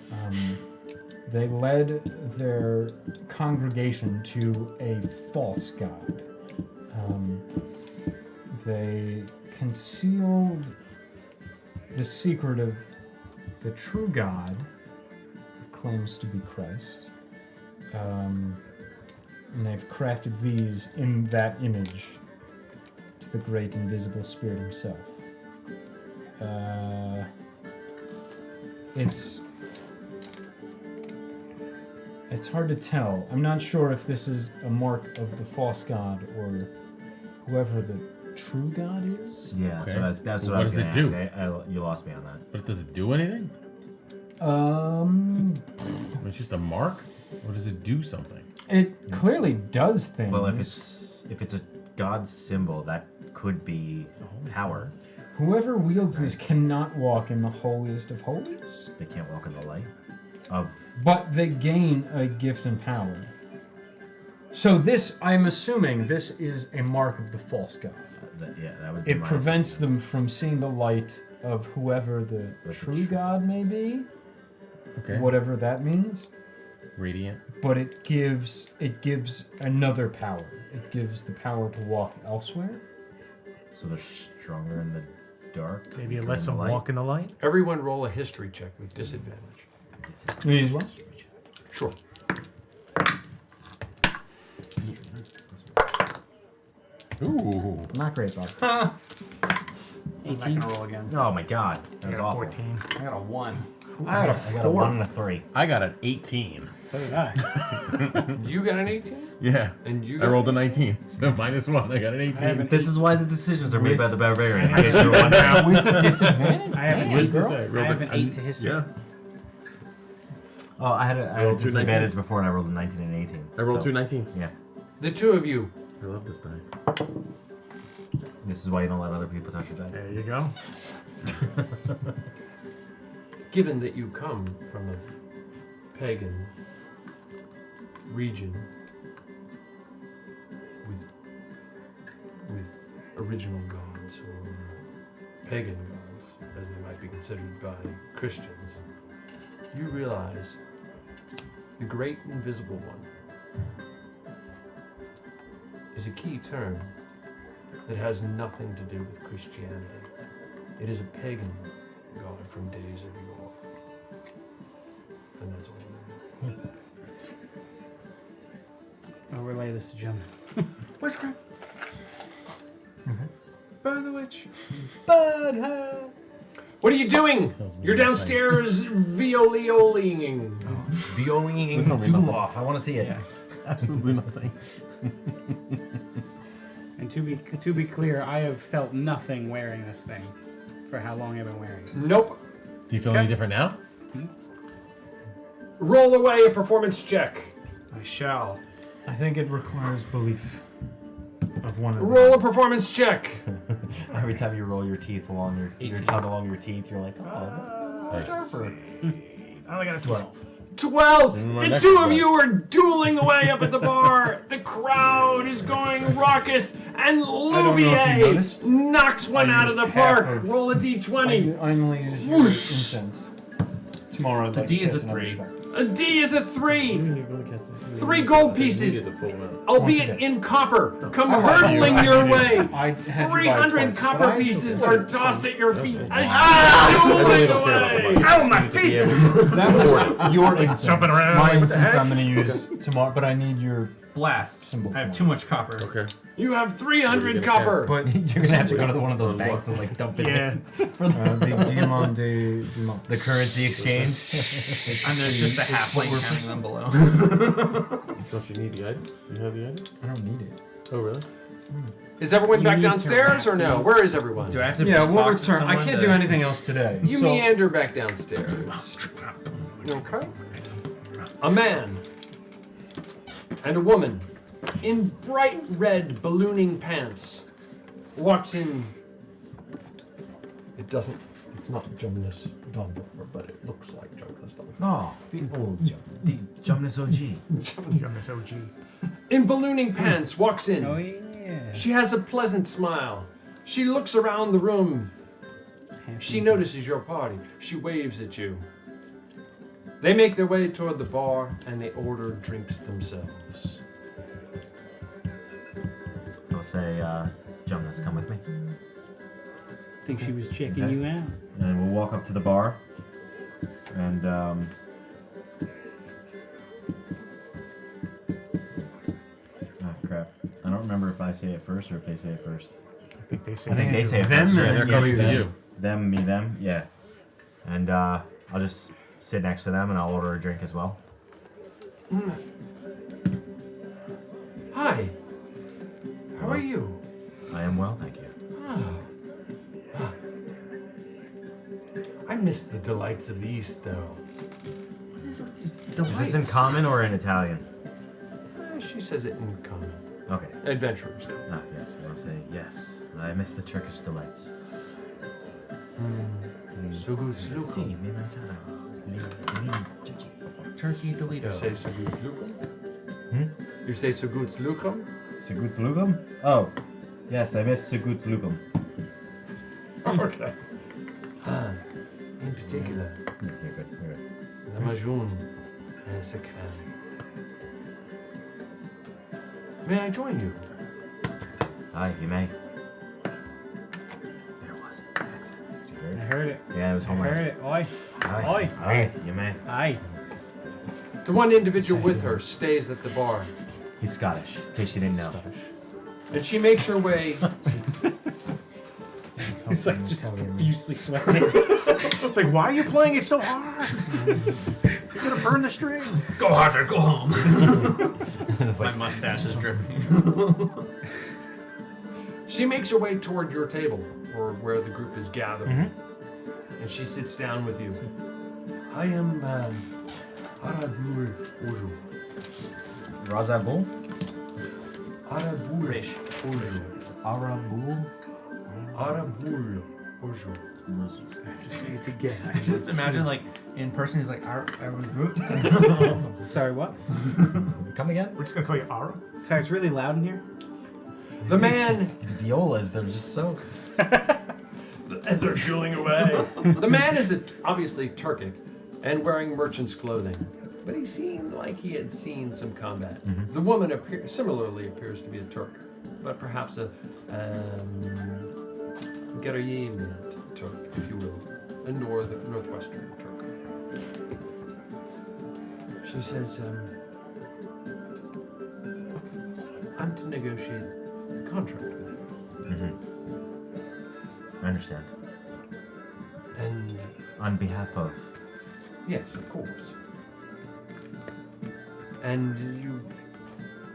[SPEAKER 9] They led their congregation to a false god. They concealed the secret of the true God, who claims to be Christ. And they've crafted these in that image to the great invisible spirit himself. It's hard to tell. I'm not sure if this is a mark of the false god or whoever the true god is.
[SPEAKER 10] Yeah,
[SPEAKER 12] Okay.
[SPEAKER 10] so that's
[SPEAKER 12] But
[SPEAKER 10] what I was
[SPEAKER 12] does
[SPEAKER 10] going
[SPEAKER 12] it
[SPEAKER 10] to
[SPEAKER 12] do?
[SPEAKER 10] ask. You lost me on that.
[SPEAKER 12] But does it do anything? It's just a mark, or does it do something?
[SPEAKER 9] It clearly does things.
[SPEAKER 10] Well, if it's a god symbol, that could be power.
[SPEAKER 9] Whoever wields this cannot walk in the holiest of holies.
[SPEAKER 10] They can't walk in the light.
[SPEAKER 9] But they gain a gift and power. So this, I'm assuming, this is a mark of the false god.
[SPEAKER 10] That would be
[SPEAKER 9] It
[SPEAKER 10] my
[SPEAKER 9] prevents them from seeing the light of whoever the true god may be.
[SPEAKER 12] Okay.
[SPEAKER 9] Whatever that means.
[SPEAKER 12] Radiant.
[SPEAKER 9] But it gives another power. It gives the power to walk elsewhere.
[SPEAKER 10] So they're stronger in the dark.
[SPEAKER 11] Maybe it
[SPEAKER 10] weaker
[SPEAKER 11] lets
[SPEAKER 10] in the
[SPEAKER 11] them
[SPEAKER 10] light?
[SPEAKER 11] walk in the light.
[SPEAKER 14] Everyone roll a history check with disadvantage.
[SPEAKER 9] Me as well?
[SPEAKER 14] Sure.
[SPEAKER 12] Ooh.
[SPEAKER 9] Not great, Bob.
[SPEAKER 13] I'm not
[SPEAKER 9] 18.
[SPEAKER 13] gonna roll again.
[SPEAKER 10] Oh my god, that
[SPEAKER 13] I
[SPEAKER 10] was
[SPEAKER 13] got a
[SPEAKER 10] awful.
[SPEAKER 13] 14. I got a 1.
[SPEAKER 10] I got a 1 and a 3.
[SPEAKER 12] I got an 18.
[SPEAKER 13] So did I.
[SPEAKER 14] You got an 18?
[SPEAKER 12] Yeah.
[SPEAKER 14] And you
[SPEAKER 12] I
[SPEAKER 14] got
[SPEAKER 12] rolled a 19. So -1. I got an 18.
[SPEAKER 10] This is why the decisions are made by the barbarian.
[SPEAKER 13] I have
[SPEAKER 10] One now.
[SPEAKER 9] With disadvantage?
[SPEAKER 13] I have an
[SPEAKER 9] Damn,
[SPEAKER 13] 8.
[SPEAKER 9] girl.
[SPEAKER 13] I have an 8 to history.
[SPEAKER 12] Yeah.
[SPEAKER 10] Oh, I had a
[SPEAKER 12] rolled two
[SPEAKER 10] disadvantage
[SPEAKER 12] 19s.
[SPEAKER 10] before, and I rolled a 19 and an 18.
[SPEAKER 12] I rolled
[SPEAKER 10] So,
[SPEAKER 12] two 19s.
[SPEAKER 10] Yeah.
[SPEAKER 14] The two of you.
[SPEAKER 12] I love this die.
[SPEAKER 10] This is why you don't let other people touch your die.
[SPEAKER 11] There you go.
[SPEAKER 14] Given that you come from a pagan region with original gods or pagan gods, as they might be considered by Christians, you realize the great invisible one is a key term that has nothing to do with Christianity. It is a pagan god from days of yore. And that's all I know.
[SPEAKER 13] I'll relay this to Jim.
[SPEAKER 11] Witchcraft. Burn the witch.
[SPEAKER 13] Burn her.
[SPEAKER 14] What are you doing? You're downstairs violioling.
[SPEAKER 10] Violin Duloff. I want to see it.
[SPEAKER 13] Yeah.
[SPEAKER 12] Absolutely nothing.
[SPEAKER 13] And to be clear, I have felt nothing wearing this thing for how long I've been wearing it.
[SPEAKER 14] Nope.
[SPEAKER 12] Do you feel any different now?
[SPEAKER 14] Roll away a performance check.
[SPEAKER 11] I shall.
[SPEAKER 9] I think it requires belief of one of them.
[SPEAKER 14] Roll a performance check.
[SPEAKER 10] Every time you roll your teeth along your tongue along your teeth, you're like, oh, sharper.
[SPEAKER 11] I only got a 12.
[SPEAKER 14] 12.
[SPEAKER 12] my
[SPEAKER 14] The
[SPEAKER 12] next
[SPEAKER 14] two of
[SPEAKER 12] one.
[SPEAKER 14] you are dueling away up at the bar. The crowd is going raucous, and
[SPEAKER 9] know if you
[SPEAKER 14] Louvier
[SPEAKER 9] noticed.
[SPEAKER 14] knocks one
[SPEAKER 9] I
[SPEAKER 14] out of
[SPEAKER 9] used
[SPEAKER 14] the
[SPEAKER 9] half
[SPEAKER 14] park.
[SPEAKER 9] of-
[SPEAKER 14] Roll a d20.
[SPEAKER 9] I only use your incense. Tomorrow I'd
[SPEAKER 11] The
[SPEAKER 9] like
[SPEAKER 11] D
[SPEAKER 9] to
[SPEAKER 11] is
[SPEAKER 9] cast
[SPEAKER 11] a
[SPEAKER 9] another
[SPEAKER 11] 3.
[SPEAKER 9] spell.
[SPEAKER 14] A D is a 3. 3 gold pieces, albeit
[SPEAKER 9] Once a
[SPEAKER 14] in copper, come
[SPEAKER 9] I had
[SPEAKER 14] hurtling
[SPEAKER 9] you.
[SPEAKER 14] your way.
[SPEAKER 9] I had you buy
[SPEAKER 14] 300
[SPEAKER 9] twice,
[SPEAKER 14] copper
[SPEAKER 9] but I
[SPEAKER 14] pieces
[SPEAKER 9] just
[SPEAKER 14] are
[SPEAKER 9] split it.
[SPEAKER 14] tossed at your feet as
[SPEAKER 12] I
[SPEAKER 14] you
[SPEAKER 12] really
[SPEAKER 14] dueling
[SPEAKER 12] don't care about the
[SPEAKER 14] away.
[SPEAKER 12] money.
[SPEAKER 11] Ow, my feet!
[SPEAKER 9] That was your incense.
[SPEAKER 11] Jumping around,
[SPEAKER 9] My
[SPEAKER 11] like, what the
[SPEAKER 9] incense
[SPEAKER 11] heck?
[SPEAKER 9] I'm going to use tomorrow, but I need your
[SPEAKER 13] Blast.
[SPEAKER 9] symbol.
[SPEAKER 13] I have too
[SPEAKER 9] tomorrow.
[SPEAKER 13] much copper.
[SPEAKER 12] Okay.
[SPEAKER 14] You have 300
[SPEAKER 12] gonna
[SPEAKER 14] copper.
[SPEAKER 9] But
[SPEAKER 10] You're gonna have to go to one of those banks and like dump it
[SPEAKER 11] Yeah.
[SPEAKER 10] in.
[SPEAKER 9] the Diamond de Dumont.
[SPEAKER 10] The currency exchange.
[SPEAKER 16] And there's just a halfling counting them below.
[SPEAKER 12] Don't you need the item? You have the item?
[SPEAKER 9] I don't need it.
[SPEAKER 12] Oh, really?
[SPEAKER 14] Is everyone
[SPEAKER 13] You
[SPEAKER 14] back
[SPEAKER 13] need to
[SPEAKER 14] downstairs or no?
[SPEAKER 13] wrap
[SPEAKER 14] Where is everyone?
[SPEAKER 16] Do I have to
[SPEAKER 9] Yeah, we'll
[SPEAKER 16] talk to
[SPEAKER 9] return. I
[SPEAKER 16] someone
[SPEAKER 9] can't
[SPEAKER 16] to-
[SPEAKER 9] do anything else today.
[SPEAKER 14] You
[SPEAKER 9] so
[SPEAKER 14] meander back downstairs. Okay. A man and a woman in bright red ballooning pants walks in. It's not Jonas Donbrover, but it looks like Jonas Donbrover.
[SPEAKER 10] Oh, the old the Jonas OG.
[SPEAKER 11] Jonas OG.
[SPEAKER 14] In ballooning pants walks in.
[SPEAKER 13] Oh yeah.
[SPEAKER 14] She has a pleasant smile. She looks around the room. She notices your party. She waves at you. They make their way toward the bar and they order drinks themselves.
[SPEAKER 10] I'll say, Jonas, come with me.
[SPEAKER 13] I think she was checking you out.
[SPEAKER 10] And we'll walk up to the bar. And, oh, crap. I don't remember if I say it first or if they say it first.
[SPEAKER 11] I think they say
[SPEAKER 10] I think they say it
[SPEAKER 12] them,
[SPEAKER 10] first.
[SPEAKER 12] and they're coming to you.
[SPEAKER 10] Them, me, them, yeah. And, I'll just sit next to them and I'll order a drink as well.
[SPEAKER 14] Hi. How are you?
[SPEAKER 10] I am well, thank you.
[SPEAKER 14] I miss the delights of the East, though.
[SPEAKER 10] Is this in common or in Italian?
[SPEAKER 14] She says it in common.
[SPEAKER 10] Okay.
[SPEAKER 14] Adventurers.
[SPEAKER 10] Ah, yes. I'll say yes. I miss the Turkish delights.
[SPEAKER 14] Sugut
[SPEAKER 10] Sì,
[SPEAKER 14] slukum.
[SPEAKER 10] mi mangiavo.
[SPEAKER 16] Turkey Toledo.
[SPEAKER 14] You say sugut slukum?
[SPEAKER 10] Hmm?
[SPEAKER 14] You say sugut slukum?
[SPEAKER 10] Sugut lugum? Oh, yes, I miss Sugut lugum.
[SPEAKER 14] Okay. In particular,
[SPEAKER 10] You're good. You're good.
[SPEAKER 14] the Majoun and Sakhan. May I join you?
[SPEAKER 10] Aye, you may. There was an accent. Did you hear
[SPEAKER 13] I
[SPEAKER 10] it?
[SPEAKER 13] heard it.
[SPEAKER 10] Yeah, it was
[SPEAKER 13] I
[SPEAKER 10] homework.
[SPEAKER 13] heard it. Oi.
[SPEAKER 10] Aye.
[SPEAKER 13] Oi.
[SPEAKER 10] Aye, you may.
[SPEAKER 13] Aye.
[SPEAKER 14] The one individual with her stays at the bar.
[SPEAKER 10] He's Scottish, in case you didn't know.
[SPEAKER 14] And she makes her way.
[SPEAKER 13] He's like just profusely sweating.
[SPEAKER 11] It's like, why are you playing it so hard? You're gonna burn the strings.
[SPEAKER 16] Go harder, go home.
[SPEAKER 10] It's
[SPEAKER 16] My
[SPEAKER 10] like,
[SPEAKER 16] mustache is dripping.
[SPEAKER 14] She makes her way toward your table, or where the group is gathering. And she sits down with you. I am Arabul Uju.
[SPEAKER 10] Razabul?
[SPEAKER 14] Arabul Uju.
[SPEAKER 10] Arabul?
[SPEAKER 14] Arabul Uju.
[SPEAKER 13] I have to say it again.
[SPEAKER 16] I just imagine, like, in person, he's like,
[SPEAKER 13] Sorry, what?
[SPEAKER 10] Come again?
[SPEAKER 11] We're just gonna call you Ara.
[SPEAKER 13] Sorry, it's really loud in here.
[SPEAKER 14] The man,
[SPEAKER 10] The violas, they're just so...
[SPEAKER 14] as they're dueling away. The man is obviously Turkic and wearing merchant's clothing, but he seemed like he had seen some combat. The woman similarly appears to be a Turk, but perhaps a Gerayim Turk, if you will, a northwestern Turk. She says, I'm to negotiate a contract with you.
[SPEAKER 10] I understand.
[SPEAKER 14] And
[SPEAKER 10] On behalf of...
[SPEAKER 14] yes, of course. And you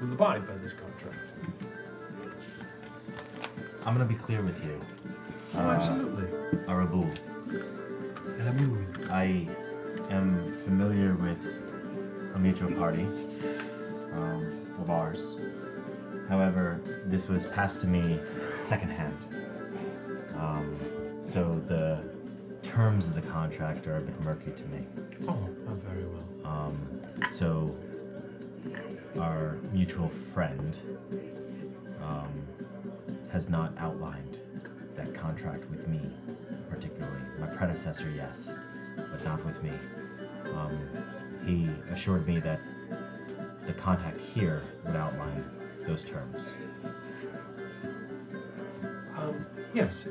[SPEAKER 14] will abide by this contract.
[SPEAKER 10] I'm gonna be clear with you.
[SPEAKER 14] Oh, absolutely.
[SPEAKER 10] Arabul. I am familiar with a mutual party of ours. However, this was passed to me secondhand. So the terms of the contract are a bit murky to me.
[SPEAKER 14] Oh, very well.
[SPEAKER 10] So our mutual friend has not outlined that contract with me particularly. My predecessor, yes, but not with me. He assured me that the contact here would outline those terms.
[SPEAKER 14] Yes.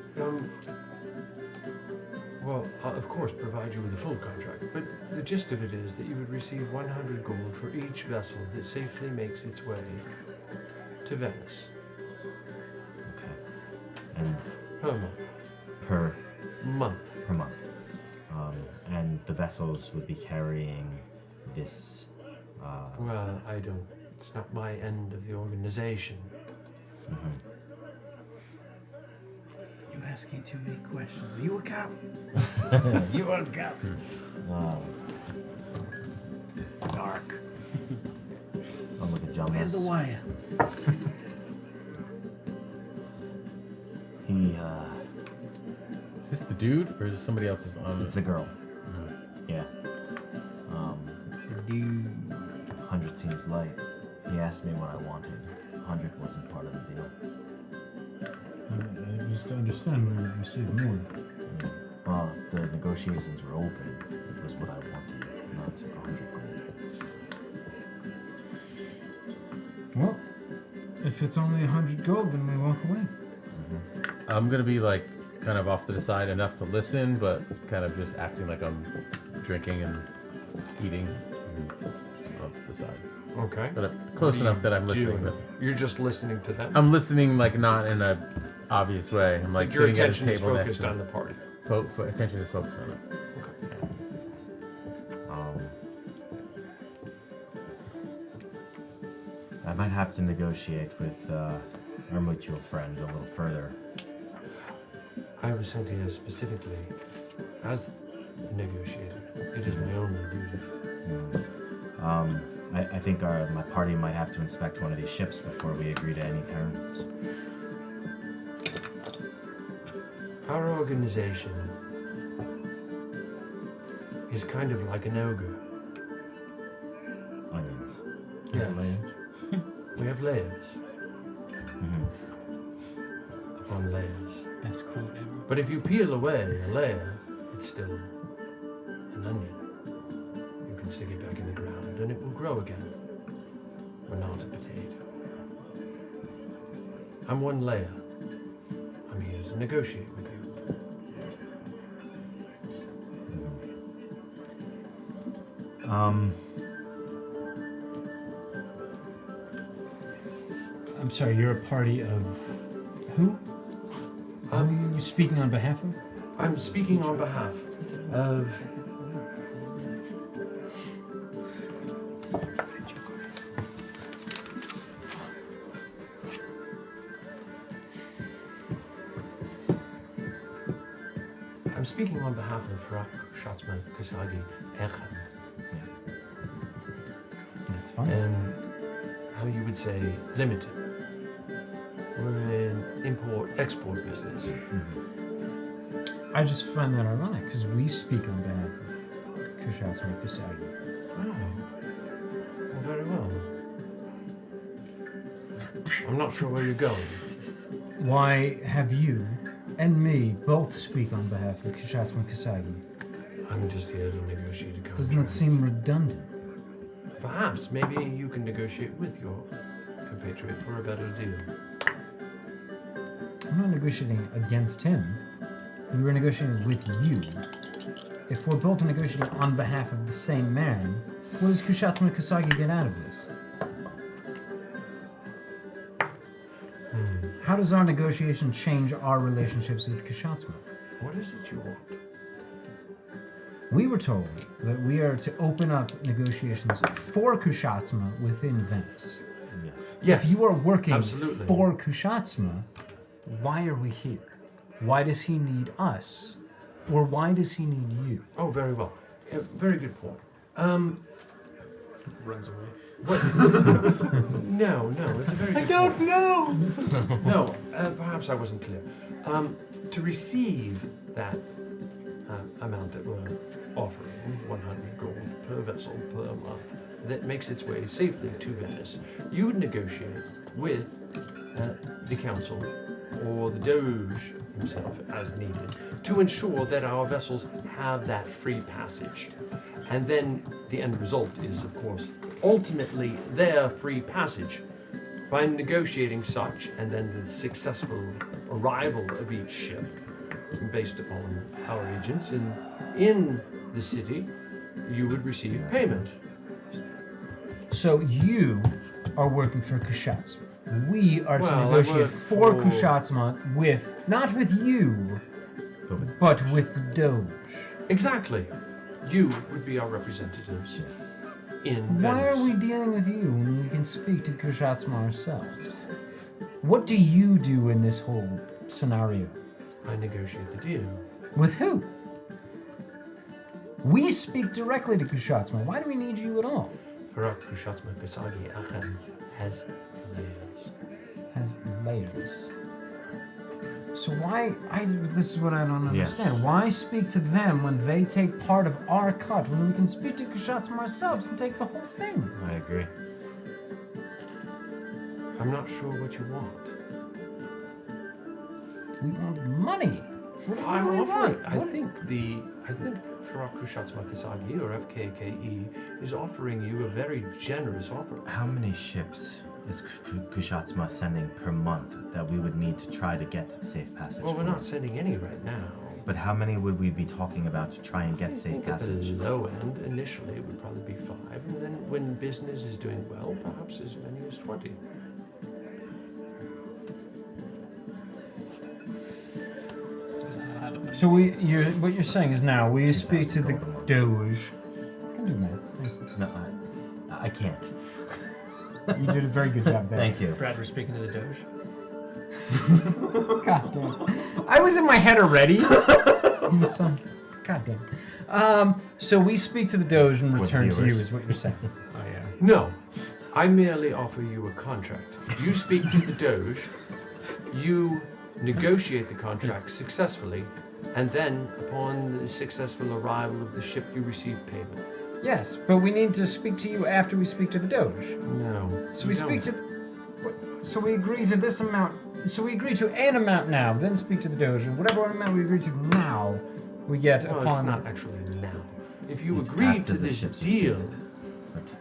[SPEAKER 14] Well, I'll of course provide you with a full contract, but the gist of it is that you would receive 100 gold for each vessel that safely makes its way to Venice.
[SPEAKER 10] Okay. And
[SPEAKER 14] Per month.
[SPEAKER 10] per
[SPEAKER 14] Month.
[SPEAKER 10] month. And the vessels would be carrying this.
[SPEAKER 14] Well, I don't. It's not my end of the organization.
[SPEAKER 13] You asking too many questions. Are you a cop?
[SPEAKER 10] You are a cop.
[SPEAKER 13] Dark.
[SPEAKER 10] I'll look at John.
[SPEAKER 13] Where's the wire?
[SPEAKER 10] He,
[SPEAKER 12] Is this the dude or is it somebody else's on
[SPEAKER 10] it's the girl. Yeah.
[SPEAKER 13] The dude.
[SPEAKER 10] 100 seems light. He asked me what I wanted. 100 wasn't part of the deal.
[SPEAKER 17] I just understand why you said more.
[SPEAKER 10] Well, the negotiations were open. It was what I wanted, not 100 gold.
[SPEAKER 9] Well, if it's only 100 gold, then we walk away.
[SPEAKER 12] I'm gonna be like kind of off to the side enough to listen, but kind of just acting like I'm drinking and eating, just off to the side.
[SPEAKER 14] Okay.
[SPEAKER 12] But close enough that I'm listening. But
[SPEAKER 14] you're just listening to them.
[SPEAKER 12] I'm listening, like not in a obvious way. I'm like
[SPEAKER 14] your
[SPEAKER 12] sitting at a
[SPEAKER 14] attention is
[SPEAKER 12] table next
[SPEAKER 14] focused
[SPEAKER 12] to
[SPEAKER 14] on the party.
[SPEAKER 12] Attention is focused on it.
[SPEAKER 10] I might have to negotiate with our mutual friend a little further.
[SPEAKER 14] I was sent here specifically as negotiator. It is my only duty.
[SPEAKER 10] I think my party might have to inspect one of these ships before we agree to any terms.
[SPEAKER 14] Our organization is kind of like an ogre.
[SPEAKER 10] Onions.
[SPEAKER 14] Yes. We have layers. Upon layers.
[SPEAKER 13] Best quote ever.
[SPEAKER 14] But if you peel away a layer, it's still an onion. You can stick it back in the ground and it will grow again. We're not a potato. I'm one layer. I'm here to negotiate with you.
[SPEAKER 9] I'm sorry, you're a party of who? Who are you speaking on behalf of?
[SPEAKER 14] I'm speaking on behalf of Schatzman Kasagi Echem.
[SPEAKER 9] That's fine.
[SPEAKER 14] And how you would say limited. We're an import-export business.
[SPEAKER 9] I just find that ironic because we speak on behalf of Kushatsma Kasagi.
[SPEAKER 14] Oh, well, very well. I'm not sure where you're going.
[SPEAKER 9] Why have you and me both speak on behalf of Kushatsma Kasagi?
[SPEAKER 14] I'm just here to negotiate a contract.
[SPEAKER 9] Doesn't that seem redundant?
[SPEAKER 14] Perhaps. Maybe you can negotiate with your compatriot for a better deal.
[SPEAKER 9] I'm not negotiating against him. We were negotiating with you. If we're both negotiating on behalf of the same man, what does Kushatsma Kasagi get out of this? How does our negotiation change our relationships with Kushatsma?
[SPEAKER 14] What is it you want?
[SPEAKER 9] We were told that we are to open up negotiations for Kushatsma within Venice.
[SPEAKER 14] Yes.
[SPEAKER 9] If you are working
[SPEAKER 14] Absolutely.
[SPEAKER 9] for Kushatsma, why are we here? Why does he need us? Or why does he need you?
[SPEAKER 14] Oh, very well. Very good point.
[SPEAKER 16] Runs away.
[SPEAKER 14] What? No, it's a very good
[SPEAKER 11] don't know!
[SPEAKER 14] No, perhaps I wasn't clear. To receive that amount that we're offering, 100 gold per vessel per month, that makes its way safely to Venice, you would negotiate with the council or the Doge himself as needed to ensure that our vessels have that free passage. And then the end result is, of course, ultimately their free passage. By negotiating such, and then the successful arrival of each ship, based upon our agents in the city, you would receive payment.
[SPEAKER 9] So you are working for Kushatsma. We are to
[SPEAKER 14] Well, I
[SPEAKER 9] negotiate
[SPEAKER 14] work
[SPEAKER 9] for
[SPEAKER 14] for-
[SPEAKER 9] Kushatsma with, not with you, but with the Doge.
[SPEAKER 14] Exactly. You would be our representatives in
[SPEAKER 9] Why
[SPEAKER 14] Venice.
[SPEAKER 9] are we dealing with you when we can speak to Kushatsma ourselves? What do you do in this whole scenario?
[SPEAKER 14] I negotiate the deal.
[SPEAKER 9] With who? We speak directly to Kushatsma. Why do we need you at all?
[SPEAKER 14] Farak Kushatsma Kasagi Achem has layers.
[SPEAKER 9] Has layers. So why, this is what I don't
[SPEAKER 10] Yes.
[SPEAKER 9] understand. Why speak to them when they take part of our cut when we can speak to Kushatsma ourselves and take the whole thing?
[SPEAKER 10] I agree.
[SPEAKER 14] I'm not sure what you want.
[SPEAKER 9] We want money. What do
[SPEAKER 14] I'm
[SPEAKER 9] we
[SPEAKER 14] offering.
[SPEAKER 9] want?
[SPEAKER 14] I think Farak Kushatsma Kasagi, or FKKE, is offering you a very generous offer.
[SPEAKER 10] How many ships is Kushatsma sending per month that we would need to try to get safe passage?
[SPEAKER 14] Well, we're not sending any right now.
[SPEAKER 10] But how many would we be talking about to try and get safe passage?
[SPEAKER 14] At the low end, initially, it would probably be 5, and then when business is doing well, perhaps as many as 20.
[SPEAKER 8] So what you're saying is now we speak to the Doge. I can do math.
[SPEAKER 10] No, I can't.
[SPEAKER 8] You did a very good job there.
[SPEAKER 10] Thank you.
[SPEAKER 16] Brad, we're speaking to the Doge.
[SPEAKER 8] God damn. I was in my head already. God damn. So we speak to the Doge and return to you, is what you're saying.
[SPEAKER 14] Oh, yeah. No. I merely offer you a contract. You speak to the Doge, you negotiate the contract successfully, and then, upon the successful arrival of the ship, you receive payment.
[SPEAKER 8] Yes, but we need to speak to you after we speak to the Doge.
[SPEAKER 14] No.
[SPEAKER 8] So we speak to... So we agree to this amount. So we agree to an amount now, then speak to the Doge, and whatever amount we agree to now, we get
[SPEAKER 14] Well,
[SPEAKER 8] upon...
[SPEAKER 14] it's not actually now. If you
[SPEAKER 10] It's
[SPEAKER 14] agree
[SPEAKER 10] after
[SPEAKER 14] to
[SPEAKER 10] the
[SPEAKER 14] this
[SPEAKER 10] ship's
[SPEAKER 14] deal...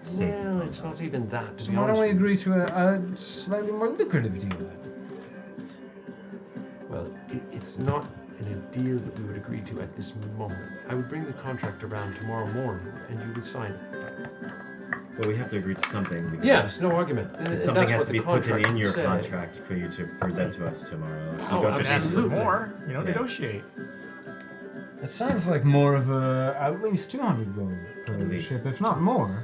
[SPEAKER 10] Safe.
[SPEAKER 14] Well, it's not even that, to
[SPEAKER 8] So
[SPEAKER 14] be
[SPEAKER 8] why don't
[SPEAKER 14] honest
[SPEAKER 8] we
[SPEAKER 14] with
[SPEAKER 8] agree to a slightly more lucrative deal then?
[SPEAKER 14] you. Well, it's not in a deal that we would agree to at this moment. I would bring the contract around tomorrow morning, and you would sign it.
[SPEAKER 10] But we have to agree to something. Because
[SPEAKER 14] Yes, no argument. And
[SPEAKER 10] something
[SPEAKER 14] that's
[SPEAKER 10] has
[SPEAKER 14] what
[SPEAKER 10] to
[SPEAKER 14] the
[SPEAKER 10] be put
[SPEAKER 14] contract
[SPEAKER 10] in your
[SPEAKER 14] would say.
[SPEAKER 10] contract for you to present to us tomorrow. You
[SPEAKER 11] Oh,
[SPEAKER 10] don't
[SPEAKER 11] I've
[SPEAKER 10] just
[SPEAKER 11] asked for
[SPEAKER 14] Absolutely.
[SPEAKER 11] more. You know,
[SPEAKER 10] Yeah.
[SPEAKER 11] negotiate.
[SPEAKER 8] It sounds like more of a at least 200 gold per
[SPEAKER 10] At least.
[SPEAKER 8] ship, if not more,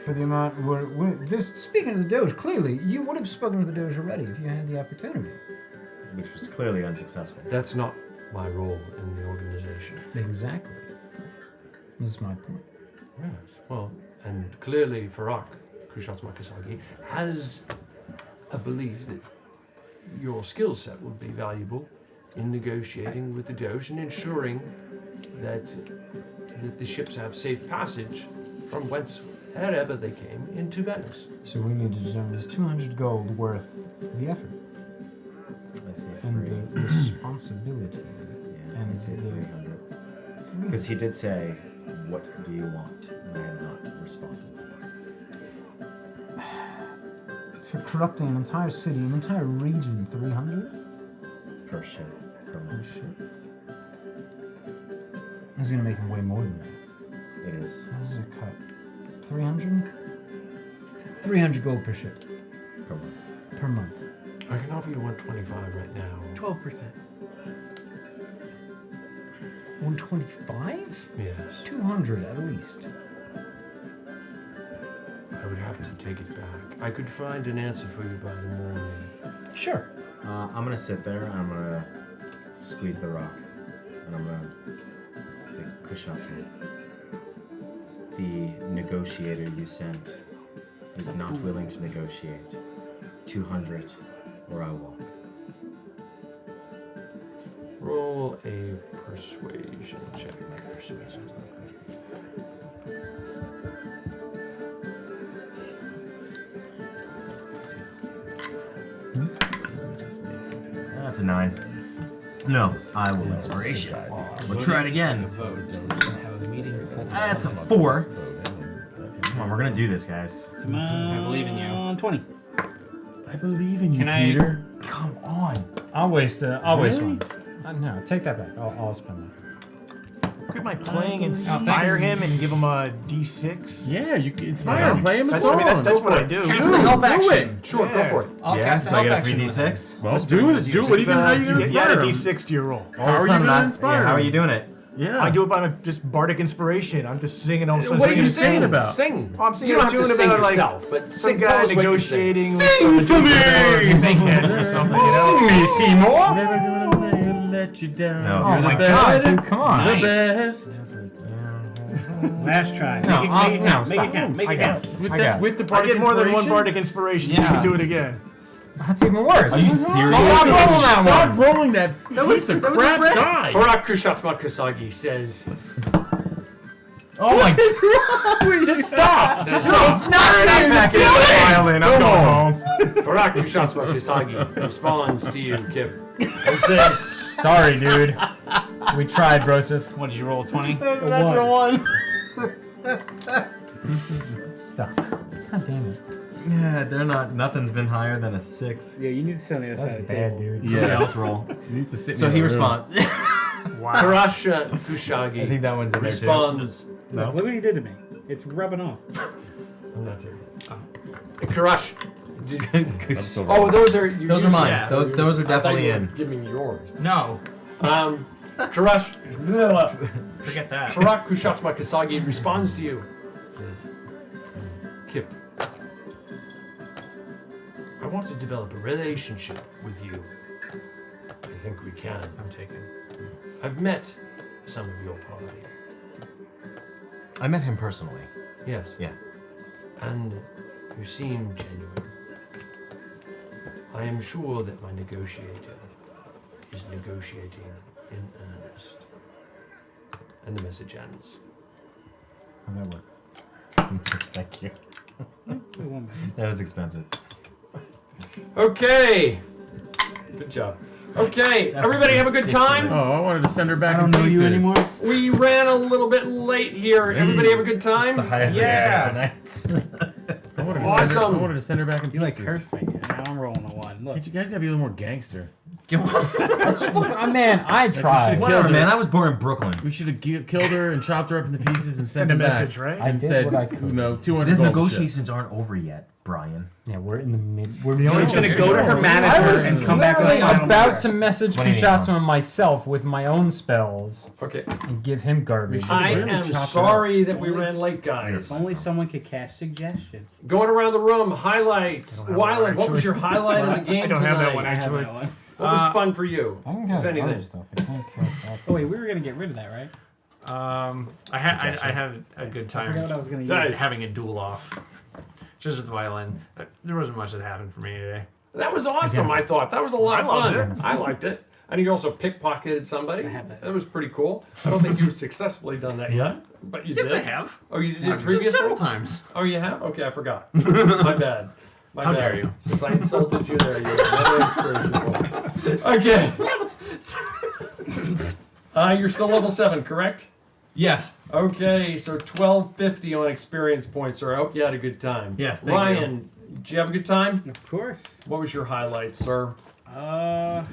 [SPEAKER 8] for the amount we're this. Speaking of the Doge, clearly you would have spoken to the Doge already if you had the opportunity.
[SPEAKER 10] Which was clearly unsuccessful.
[SPEAKER 14] That's not my role in the organization.
[SPEAKER 8] Exactly. That's my point.
[SPEAKER 14] Yes. Well, and clearly Farak Kushatsma Kasagi has a belief that your skill set would be valuable in negotiating with the Doge and ensuring that the ships have safe passage from wherever they came into Venice.
[SPEAKER 8] So we need to determine is 200 gold worth the effort
[SPEAKER 10] I say
[SPEAKER 8] and the responsibility.
[SPEAKER 10] Yeah, I
[SPEAKER 8] and
[SPEAKER 10] say
[SPEAKER 8] the
[SPEAKER 10] 300. Because he did say, "What do you want?" And I have not responded.
[SPEAKER 8] For corrupting an entire city, an entire region, 300
[SPEAKER 10] Per ship. Per
[SPEAKER 8] per
[SPEAKER 10] month.
[SPEAKER 8] ship. This is gonna make him way more than that.
[SPEAKER 10] It is.
[SPEAKER 8] This is a cut. 300? 300 gold per ship.
[SPEAKER 10] Per month.
[SPEAKER 8] Per month.
[SPEAKER 14] I can offer you 125 right now.
[SPEAKER 11] 12%.
[SPEAKER 8] 125?
[SPEAKER 14] Yes.
[SPEAKER 8] 200 at least.
[SPEAKER 14] I would have to take it back. I could find an answer for you by the morning.
[SPEAKER 8] Sure.
[SPEAKER 10] I'm gonna sit there and I'm gonna squeeze the rock. And I'm gonna say, Kushatsma, the negotiator you sent is not willing to negotiate. 200 or I walk.
[SPEAKER 14] Roll a persuasion check. Persuasion.
[SPEAKER 10] That's a 9. No, I will inspiration. We'll try it again. That's a 4. Come on, we're gonna do this, guys.
[SPEAKER 13] Come on,
[SPEAKER 16] I believe in you.
[SPEAKER 13] 20.
[SPEAKER 12] I believe in you,
[SPEAKER 13] Can I-
[SPEAKER 12] Peter. Come on.
[SPEAKER 8] I'll waste
[SPEAKER 12] Really?
[SPEAKER 8] one. No, take that back. I'll spend that.
[SPEAKER 11] Could my playing
[SPEAKER 13] thanks.
[SPEAKER 11] inspire him and give him a D6?
[SPEAKER 12] Yeah, you can inspire him. Play him a
[SPEAKER 11] That's,
[SPEAKER 12] song.
[SPEAKER 11] I mean, that's what I do.
[SPEAKER 8] Cast the help action.
[SPEAKER 14] Sure,
[SPEAKER 11] Yeah.
[SPEAKER 14] go for it.
[SPEAKER 8] I'll
[SPEAKER 10] Yeah,
[SPEAKER 8] cast the
[SPEAKER 10] so I
[SPEAKER 8] help
[SPEAKER 10] get a
[SPEAKER 8] action.
[SPEAKER 10] 3d6?
[SPEAKER 12] Well, do it. Do it. What are you gonna, how are you gonna
[SPEAKER 11] You add
[SPEAKER 12] inspire
[SPEAKER 11] a
[SPEAKER 12] him?
[SPEAKER 11] D6 to your roll.
[SPEAKER 12] How are you gonna inspire
[SPEAKER 10] How are
[SPEAKER 12] him?
[SPEAKER 10] you doing it?
[SPEAKER 12] Yeah.
[SPEAKER 11] I do it by my just bardic inspiration. I'm just singing. I'm
[SPEAKER 12] What are you singing about?
[SPEAKER 14] Sing.
[SPEAKER 11] I'm singing
[SPEAKER 14] You
[SPEAKER 11] a
[SPEAKER 14] don't have
[SPEAKER 11] tune
[SPEAKER 14] to sing
[SPEAKER 11] about like
[SPEAKER 14] yourself, but
[SPEAKER 11] some
[SPEAKER 14] sing,
[SPEAKER 11] guy
[SPEAKER 14] tell us what you
[SPEAKER 11] negotiating
[SPEAKER 12] Sing
[SPEAKER 11] with
[SPEAKER 12] for me!
[SPEAKER 11] snakeheads or something. You know?
[SPEAKER 8] Sing me, Seymour.
[SPEAKER 12] Never gonna let you down.
[SPEAKER 10] No.
[SPEAKER 8] Oh
[SPEAKER 12] You're
[SPEAKER 8] my
[SPEAKER 12] the best.
[SPEAKER 8] god, dude, come on.
[SPEAKER 12] The
[SPEAKER 13] Nice.
[SPEAKER 12] best.
[SPEAKER 13] Last try.
[SPEAKER 8] No,
[SPEAKER 13] Make it
[SPEAKER 8] no,
[SPEAKER 13] count. Make
[SPEAKER 8] stop.
[SPEAKER 13] it count. Make
[SPEAKER 8] I
[SPEAKER 13] it
[SPEAKER 8] got
[SPEAKER 13] count.
[SPEAKER 8] it.
[SPEAKER 12] With,
[SPEAKER 8] I
[SPEAKER 12] that's
[SPEAKER 8] got it.
[SPEAKER 12] with the
[SPEAKER 11] I
[SPEAKER 12] bardic
[SPEAKER 11] get more than one
[SPEAKER 12] inspiration?
[SPEAKER 11] bardic inspiration. So you
[SPEAKER 13] Yeah.
[SPEAKER 11] can do it again.
[SPEAKER 8] That's even worse.
[SPEAKER 10] Are you serious?
[SPEAKER 8] Stop rolling that
[SPEAKER 12] Stop
[SPEAKER 8] one.
[SPEAKER 12] rolling that piece of crap die.
[SPEAKER 14] Farak Kushatsma Kasagi says,
[SPEAKER 11] Oh my!
[SPEAKER 12] Just stop.
[SPEAKER 14] Just
[SPEAKER 12] stop.
[SPEAKER 14] it's
[SPEAKER 11] Back into the violin. I'm going home.
[SPEAKER 14] Farak Kushatsma Kasagi responds to you, Kip, and says,
[SPEAKER 8] Sorry, dude.
[SPEAKER 17] We tried, Broseph.
[SPEAKER 13] What did you roll? 20?
[SPEAKER 17] Natural one. Stop. God damn it.
[SPEAKER 10] Yeah, they're not. Nothing's been higher than a 6.
[SPEAKER 13] Yeah, you need to sit on the other side of the
[SPEAKER 17] bad,
[SPEAKER 13] table.
[SPEAKER 17] dude.
[SPEAKER 10] Somebody else roll.
[SPEAKER 12] You need to sit
[SPEAKER 10] So
[SPEAKER 12] in
[SPEAKER 10] he
[SPEAKER 12] the room.
[SPEAKER 10] responds.
[SPEAKER 13] Wow.
[SPEAKER 14] Karasha Kushagi.
[SPEAKER 10] I think that one's in there too.
[SPEAKER 14] responds.
[SPEAKER 13] Look what he did to me. It's rubbing off.
[SPEAKER 14] I'm not taking it. Karash.
[SPEAKER 12] Oh,
[SPEAKER 14] those are you
[SPEAKER 10] Those are
[SPEAKER 14] used-
[SPEAKER 10] mine.
[SPEAKER 14] yeah,
[SPEAKER 10] Those are
[SPEAKER 14] I thought
[SPEAKER 10] definitely
[SPEAKER 14] you were
[SPEAKER 10] in.
[SPEAKER 14] giving me yours.
[SPEAKER 17] No.
[SPEAKER 14] Karash.
[SPEAKER 17] Forget that.
[SPEAKER 14] Karak Kushatsma Kasagi responds to you. Kip. I want to develop a relationship with you. I think we can. I'm taken. I've met some of your party.
[SPEAKER 10] I met him personally.
[SPEAKER 14] Yes.
[SPEAKER 10] Yeah.
[SPEAKER 14] And you seem genuine. I am sure that my negotiator is negotiating in earnest. And the message ends.
[SPEAKER 10] How'd that work? Thank you. That was expensive.
[SPEAKER 14] Okay. Good job. Okay, everybody have a good time?
[SPEAKER 12] Oh, I wanted to send her back
[SPEAKER 13] I don't
[SPEAKER 12] in
[SPEAKER 13] know you
[SPEAKER 12] pieces.
[SPEAKER 13] anymore.
[SPEAKER 14] We ran a little bit late here. Everybody have a good time?
[SPEAKER 10] It's the highest
[SPEAKER 14] Yeah.
[SPEAKER 10] I tonight.
[SPEAKER 12] I wanted to
[SPEAKER 14] Awesome.
[SPEAKER 12] Send her, I wanted to send her back in
[SPEAKER 13] You
[SPEAKER 12] pieces.
[SPEAKER 13] like cursed me. Now I'm rolling a 1. Look.
[SPEAKER 12] You guys gotta be a little more gangster.
[SPEAKER 17] Look, man, I tried.
[SPEAKER 10] Whatever, man. I was born in Brooklyn.
[SPEAKER 12] We should have killed her and chopped her up into pieces and
[SPEAKER 11] Send
[SPEAKER 12] sent
[SPEAKER 11] a
[SPEAKER 12] her
[SPEAKER 11] message,
[SPEAKER 12] back.
[SPEAKER 11] right?
[SPEAKER 17] I
[SPEAKER 12] And
[SPEAKER 17] did
[SPEAKER 12] said,
[SPEAKER 17] what I could.
[SPEAKER 12] you know, 200
[SPEAKER 10] The
[SPEAKER 12] gold.
[SPEAKER 10] negotiations aren't over yet, Brian.
[SPEAKER 17] Yeah, we're in the mid. We're
[SPEAKER 13] He's gonna go to her
[SPEAKER 17] I
[SPEAKER 13] manager
[SPEAKER 17] was
[SPEAKER 13] and come back with a
[SPEAKER 17] literally
[SPEAKER 13] final
[SPEAKER 17] about
[SPEAKER 13] number.
[SPEAKER 17] to message
[SPEAKER 10] What do you need,
[SPEAKER 17] Kushatsuma myself with my own spells
[SPEAKER 14] Okay.
[SPEAKER 17] and give him garbage.
[SPEAKER 14] I
[SPEAKER 12] Really
[SPEAKER 14] am
[SPEAKER 12] chop it
[SPEAKER 14] sorry that we ran late, guys.
[SPEAKER 13] If only someone could cast suggestion.
[SPEAKER 14] Going around the room, highlights.
[SPEAKER 11] don't have one,
[SPEAKER 14] Wyland, what was
[SPEAKER 11] actually.
[SPEAKER 14] your highlight of the game
[SPEAKER 11] I don't have that one,
[SPEAKER 14] tonight?
[SPEAKER 11] actually.
[SPEAKER 14] What was fun for you?
[SPEAKER 17] I can
[SPEAKER 14] If
[SPEAKER 17] cast
[SPEAKER 14] anything.
[SPEAKER 17] other stuff. I can't cast that.
[SPEAKER 13] Oh wait, we were gonna get rid of that, right?
[SPEAKER 16] I had a good time
[SPEAKER 13] forgot what I was gonna
[SPEAKER 14] Nice.
[SPEAKER 13] use.
[SPEAKER 16] having a duel off. Just with the violin. There wasn't much that happened for me today.
[SPEAKER 14] That was awesome, I thought. That was a lot of
[SPEAKER 16] loved
[SPEAKER 14] fun.
[SPEAKER 16] it.
[SPEAKER 14] I liked it. And you also pickpocketed somebody.
[SPEAKER 13] I have that.
[SPEAKER 14] That was pretty cool. I don't think you've successfully done that yet. But you
[SPEAKER 16] Yes,
[SPEAKER 14] did.
[SPEAKER 16] I have.
[SPEAKER 14] Oh, you did previously?
[SPEAKER 16] Several times.
[SPEAKER 14] Oh, you have? Okay, I forgot. My bad. My
[SPEAKER 16] How
[SPEAKER 14] bad.
[SPEAKER 16] dare you.
[SPEAKER 14] Since I insulted you there, you're another inspiration. Okay. You're still level 7, correct?
[SPEAKER 16] Yes.
[SPEAKER 14] Okay, so 1250 on experience points, sir. I hope you had a good time.
[SPEAKER 16] Yes, thank you.
[SPEAKER 14] Ryan, did you have a good time?
[SPEAKER 13] Of course.
[SPEAKER 14] What was your highlight, sir?
[SPEAKER 13] I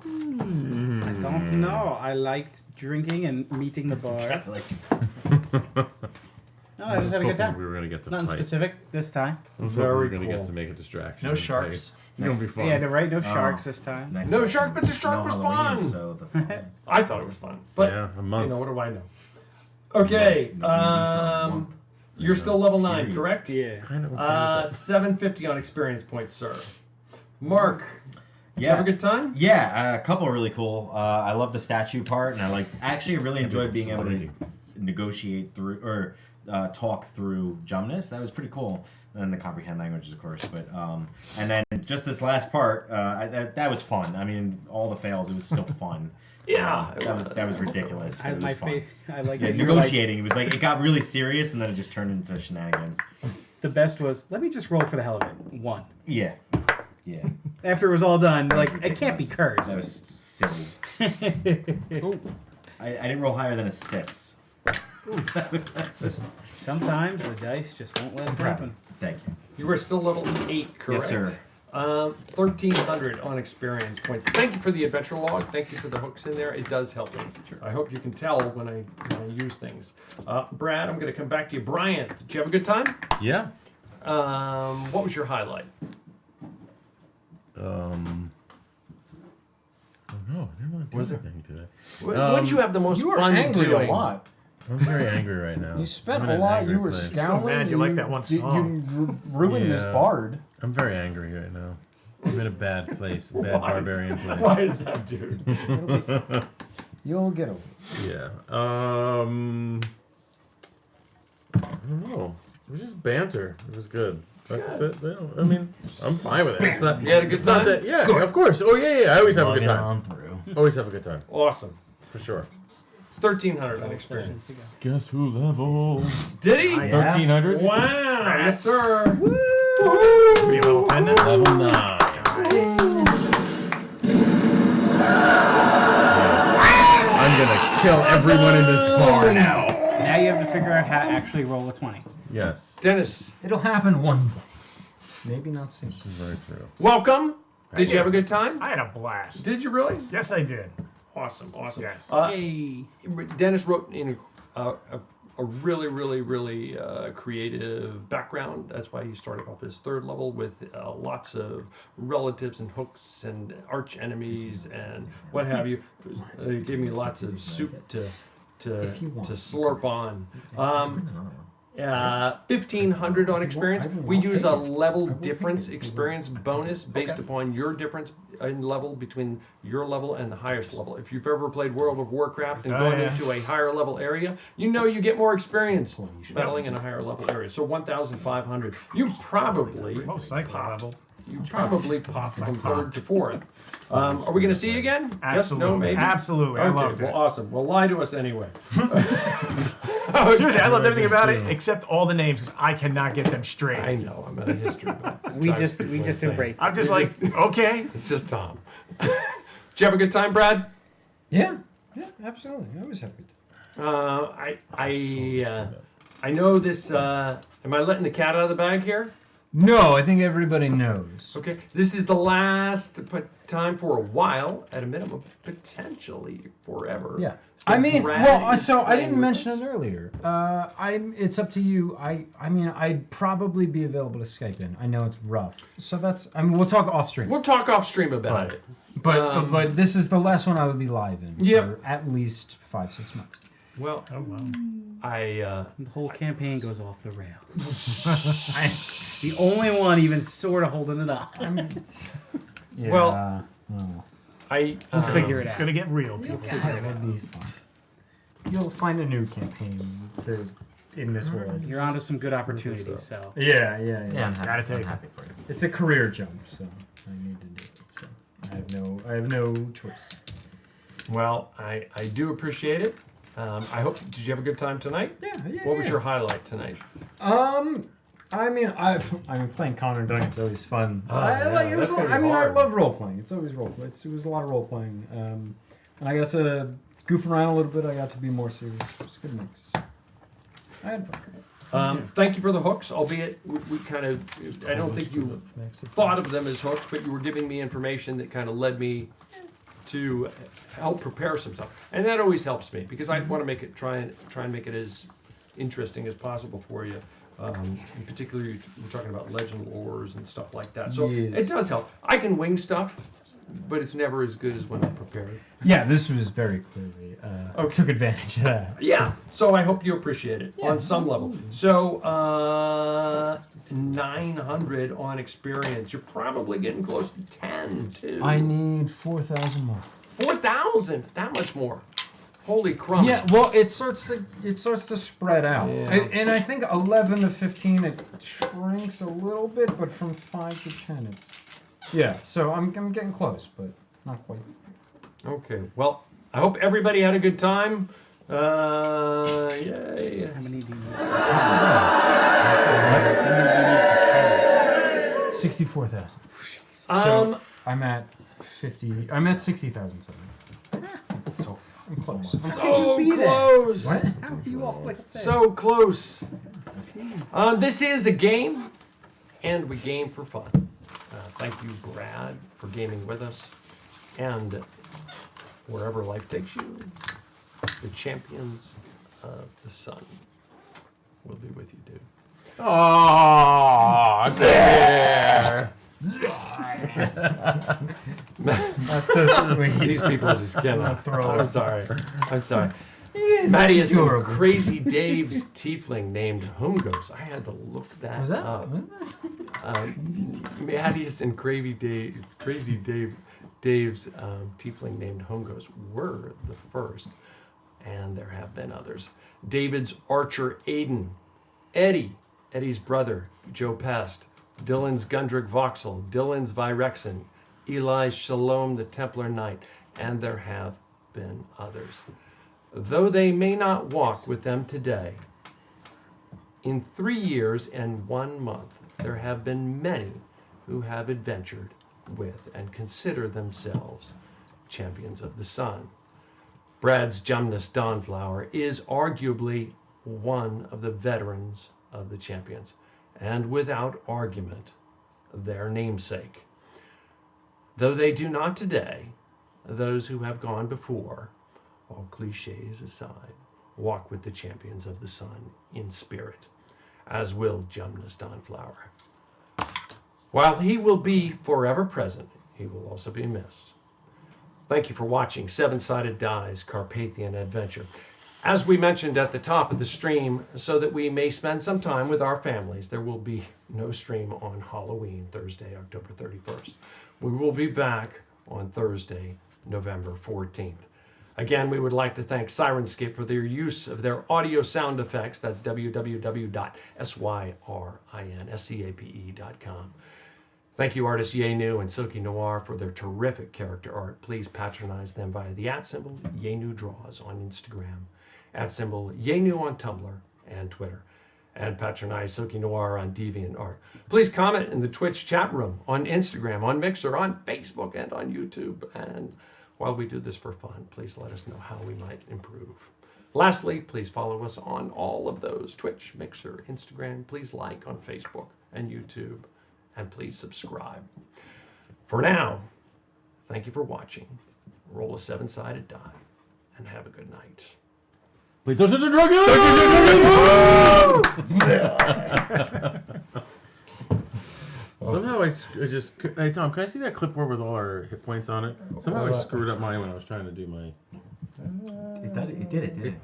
[SPEAKER 13] don't know. I liked drinking and meeting the bar. No, I just had a good time.
[SPEAKER 12] We were gonna get to
[SPEAKER 13] Nothing
[SPEAKER 12] fight.
[SPEAKER 13] specific this time.
[SPEAKER 12] I was hoping we were
[SPEAKER 14] Very
[SPEAKER 12] gonna
[SPEAKER 14] cool.
[SPEAKER 12] get to make a distraction.
[SPEAKER 16] No
[SPEAKER 12] and
[SPEAKER 16] sharks.
[SPEAKER 12] fight. It's gonna be fun.
[SPEAKER 13] Yeah, right. No sharks this time.
[SPEAKER 10] Next
[SPEAKER 14] No
[SPEAKER 10] time.
[SPEAKER 14] shark, but the shark was
[SPEAKER 10] Halloween,
[SPEAKER 14] fun.
[SPEAKER 10] So the
[SPEAKER 14] I thought it was fun. But,
[SPEAKER 12] Yeah, a
[SPEAKER 14] you
[SPEAKER 12] month.
[SPEAKER 14] know, what do I know? Okay,
[SPEAKER 10] month.
[SPEAKER 14] you're still level 9,
[SPEAKER 10] Period.
[SPEAKER 14] correct?
[SPEAKER 13] Yeah.
[SPEAKER 12] Kind of okay with that.
[SPEAKER 14] 750 on experience points, sir. Mark, did you have a good time?
[SPEAKER 10] Yeah, a couple really cool. I love the statue part, and I really enjoyed being able to negotiate through or talk through Jumnus. That was pretty cool. And then the comprehend languages, of course. But and then just this last part, that was fun. I mean, all the fails, it was still fun.
[SPEAKER 14] Yeah,
[SPEAKER 10] that was ridiculous. But it was fun.
[SPEAKER 13] I like
[SPEAKER 10] Yeah,
[SPEAKER 13] that you were like-
[SPEAKER 10] negotiating. It was like it got really serious, and then it just turned into shenanigans.
[SPEAKER 13] The best was, let me just roll for the hell of it. 1.
[SPEAKER 10] Yeah, yeah.
[SPEAKER 13] After it was all done, like, it can't be cursed.
[SPEAKER 10] That was silly. I didn't roll higher than a 6.
[SPEAKER 13] Sometimes the dice just won't let it happen.
[SPEAKER 10] Thank you.
[SPEAKER 14] You were still level 8, correct?
[SPEAKER 10] Yes, sir.
[SPEAKER 14] 1,300 on experience points. Thank you for the adventure log. Thank you for the hooks in there. It does help me. I hope you can tell when I use things. Brad, I'm going to come back to you. Brian, did you have a good time?
[SPEAKER 12] Yeah.
[SPEAKER 14] What was your highlight?
[SPEAKER 12] I don't know. I didn't really do
[SPEAKER 14] Was it-
[SPEAKER 12] anything today.
[SPEAKER 14] What did you have the most
[SPEAKER 17] You were
[SPEAKER 14] fun
[SPEAKER 17] angry
[SPEAKER 14] doing?
[SPEAKER 17] a lot.
[SPEAKER 12] I'm very angry right now.
[SPEAKER 17] You spent
[SPEAKER 12] I'm
[SPEAKER 17] a
[SPEAKER 12] in an
[SPEAKER 17] lot.
[SPEAKER 12] angry
[SPEAKER 17] You were
[SPEAKER 12] place.
[SPEAKER 17] scowling.
[SPEAKER 11] So mad you
[SPEAKER 17] and
[SPEAKER 11] like that one song.
[SPEAKER 17] You ruined this
[SPEAKER 12] Yeah.
[SPEAKER 17] bard.
[SPEAKER 12] I'm very angry right now. I'm in a bad place, a bad
[SPEAKER 14] Why?
[SPEAKER 12] barbarian place.
[SPEAKER 14] Why is that, dude?
[SPEAKER 17] You'll get over it.
[SPEAKER 12] Yeah. I don't know. It was just banter. It was good. That's it. I mean, I'm fine with it. It's not,
[SPEAKER 14] You had a good
[SPEAKER 12] it's not
[SPEAKER 14] time?
[SPEAKER 12] that, yeah, of course. Oh, yeah. I always have a good
[SPEAKER 10] Logging
[SPEAKER 12] time.
[SPEAKER 10] on through.
[SPEAKER 12] Always have a good time.
[SPEAKER 14] Awesome.
[SPEAKER 12] For sure.
[SPEAKER 14] 1,300 on experience.
[SPEAKER 12] Guess who level?
[SPEAKER 14] Did he?
[SPEAKER 12] 1,300?
[SPEAKER 14] Wow. Yes, sir.
[SPEAKER 11] What are you, level 10 now?
[SPEAKER 12] Level 9.
[SPEAKER 9] everyone in this bar now.
[SPEAKER 13] Now you have to figure out how to actually roll a 20.
[SPEAKER 12] Yes.
[SPEAKER 14] Dennis.
[SPEAKER 9] It'll happen one day. Maybe not soon.
[SPEAKER 12] This is very true.
[SPEAKER 14] Welcome. Did you have a good time?
[SPEAKER 11] I had a blast.
[SPEAKER 14] Did you really?
[SPEAKER 11] Yes, I did.
[SPEAKER 14] Awesome.
[SPEAKER 11] Yes.
[SPEAKER 14] Dennis wrote in a really, really, really creative background. That's why he started off his third level with lots of relatives and hooks and arch enemies and what have you. It gave me lots of soup to slurp on. 1,500 on experience. We use a level difference experience bonus based upon your difference in level between your level and the highest level. If you've ever played World of Warcraft and going into a higher level area, you know you get more experience battling in a higher level area. So 1,500. You probably popped from third to fourth. Are we going to see you again?
[SPEAKER 11] Absolutely.
[SPEAKER 14] Yes, no, maybe?
[SPEAKER 11] Absolutely.
[SPEAKER 14] Okay,
[SPEAKER 11] I loved it.
[SPEAKER 14] well, awesome. Well, lie to us anyway.
[SPEAKER 11] Seriously, I loved everything about it except all the names because I cannot get them straight.
[SPEAKER 14] I know. I'm a history buff.
[SPEAKER 13] We just embrace it.
[SPEAKER 11] I'm just like, okay.
[SPEAKER 14] It's just Tom. Did you have a good time, Brad?
[SPEAKER 9] Yeah, absolutely. I was happy.
[SPEAKER 14] I know this. Am I letting the cat out of the bag here?
[SPEAKER 9] No, I think everybody knows.
[SPEAKER 14] Okay, this is the last time for a while, at a minimum, potentially forever.
[SPEAKER 9] Yeah. I mean, so I didn't mention it earlier. It's up to you. I mean, I'd probably be available to Skype in. I know it's rough. So we'll talk off stream.
[SPEAKER 14] We'll talk off stream about it.
[SPEAKER 9] But this is the last one I would be live in for at least 5-6 months.
[SPEAKER 14] Well,
[SPEAKER 13] the whole campaign goes off the rails. The only one even sort of holding it up.
[SPEAKER 14] We'll
[SPEAKER 13] figure it out.
[SPEAKER 11] It's gonna get real.
[SPEAKER 9] It'll be fun. You'll find a new campaign in this world.
[SPEAKER 13] You're onto some good opportunities. So
[SPEAKER 9] yeah.
[SPEAKER 10] I'm
[SPEAKER 11] Gotta take
[SPEAKER 10] happy for you.
[SPEAKER 9] It's a career jump, so I need to do it. So I have no choice.
[SPEAKER 14] Well, I do appreciate it. I hope. Did you have a good time tonight?
[SPEAKER 9] Yeah.
[SPEAKER 14] What was your highlight tonight?
[SPEAKER 9] I mean, playing Connor Duncan's always fun. I
[SPEAKER 14] hard.
[SPEAKER 9] love role playing. It's always role play. It was a lot of role playing. And I got to goof around a little bit. I got to be more serious. It was a good mix. I had fun.
[SPEAKER 14] Thank you for the hooks, albeit we kind of, I don't think you thought of them as hooks, but you were giving me information that kind of led me to help prepare some stuff. And that always helps me because I want to try and make it as interesting as possible for you. In particular, we're talking about legend lores and stuff like that. So it does help. I can wing stuff, but it's never as good as when I'm prepared.
[SPEAKER 9] Yeah, this was very clearly took advantage of that.
[SPEAKER 14] Yeah, so I hope you appreciate it on some level. So 900 on experience. You're probably getting close to 10 too.
[SPEAKER 9] I need 4,000 more.
[SPEAKER 14] 4,000? That much more? Holy crumbs.
[SPEAKER 9] Yeah, well, it starts to spread out,
[SPEAKER 14] Yeah.
[SPEAKER 9] and I think 11 to 15 it shrinks a little bit, but from 5 to 10 it's So I'm getting close, but not quite.
[SPEAKER 14] Okay, well, I hope everybody had a good time. Yay.
[SPEAKER 13] how many do you need?
[SPEAKER 9] 64,000.
[SPEAKER 14] So
[SPEAKER 9] I'm at 50. I'm at 60,000. It's so I'm close.
[SPEAKER 14] So close.
[SPEAKER 9] What?
[SPEAKER 13] How are you off like that?
[SPEAKER 14] So close. This is a game, and we game for fun. Thank you, Brad, for gaming with us. And wherever life takes you, the champions of the sun will be with you, dude.
[SPEAKER 6] Oh, there.
[SPEAKER 9] That's so sweet.
[SPEAKER 14] These people just cannot
[SPEAKER 9] throw
[SPEAKER 14] I'm
[SPEAKER 9] up.
[SPEAKER 14] sorry. Maddie is in Crazy Dave's tiefling named Humgos. I had to look that
[SPEAKER 9] Was that?
[SPEAKER 14] up. Maddie's and Crazy Dave's tiefling named Humgos were the first, and there have been others. David's archer Aiden, Eddie's brother Joe Pest, Dylan's Gundrick Voxel, Dylan's Virexen, Eli's Shalom the Templar Knight, and there have been others. Though they may not walk with them today, in 3 years and 1 month, there have been many who have adventured with and consider themselves champions of the sun. Brad's Jumnus Dawnflower is arguably one of the veterans of the champions, and without argument, their namesake. Though they do not today, those who have gone before, all cliches aside, walk with the champions of the sun in spirit, as will Jumnus Dawnflower. While he will be forever present, he will also be missed. Thank you for watching Seven-Sided Dice Carpathian Adventure. As we mentioned at the top of the stream, so that we may spend some time with our families, there will be no stream on Halloween, Thursday, October 31st. We will be back on Thursday, November 14th. Again, we would like to thank Sirenscape for their use of their audio sound effects. That's www.syrinscape.com. Thank you, artists Yenu and Silky Noir, for their terrific character art. Please patronize them via the @Yenu Draws on Instagram, @Yenu on Tumblr and Twitter, and patronize Silky Noir on DeviantArt. Please comment in the Twitch chat room, on Instagram, on Mixer, on Facebook, and on YouTube. And while we do this for fun, please let us know how we might improve. Lastly, please follow us on all of those: Twitch, Mixer, Instagram. Please like on Facebook and YouTube. And please subscribe. For now, thank you for watching. Roll a 7-sided die and have a good night.
[SPEAKER 12] Play Dungeons and Dragons! Somehow I just... Hey, Tom, can I see that clipboard with all our hit points on it? Somehow I screwed up mine when I was trying to do my...
[SPEAKER 10] It did, didn't it?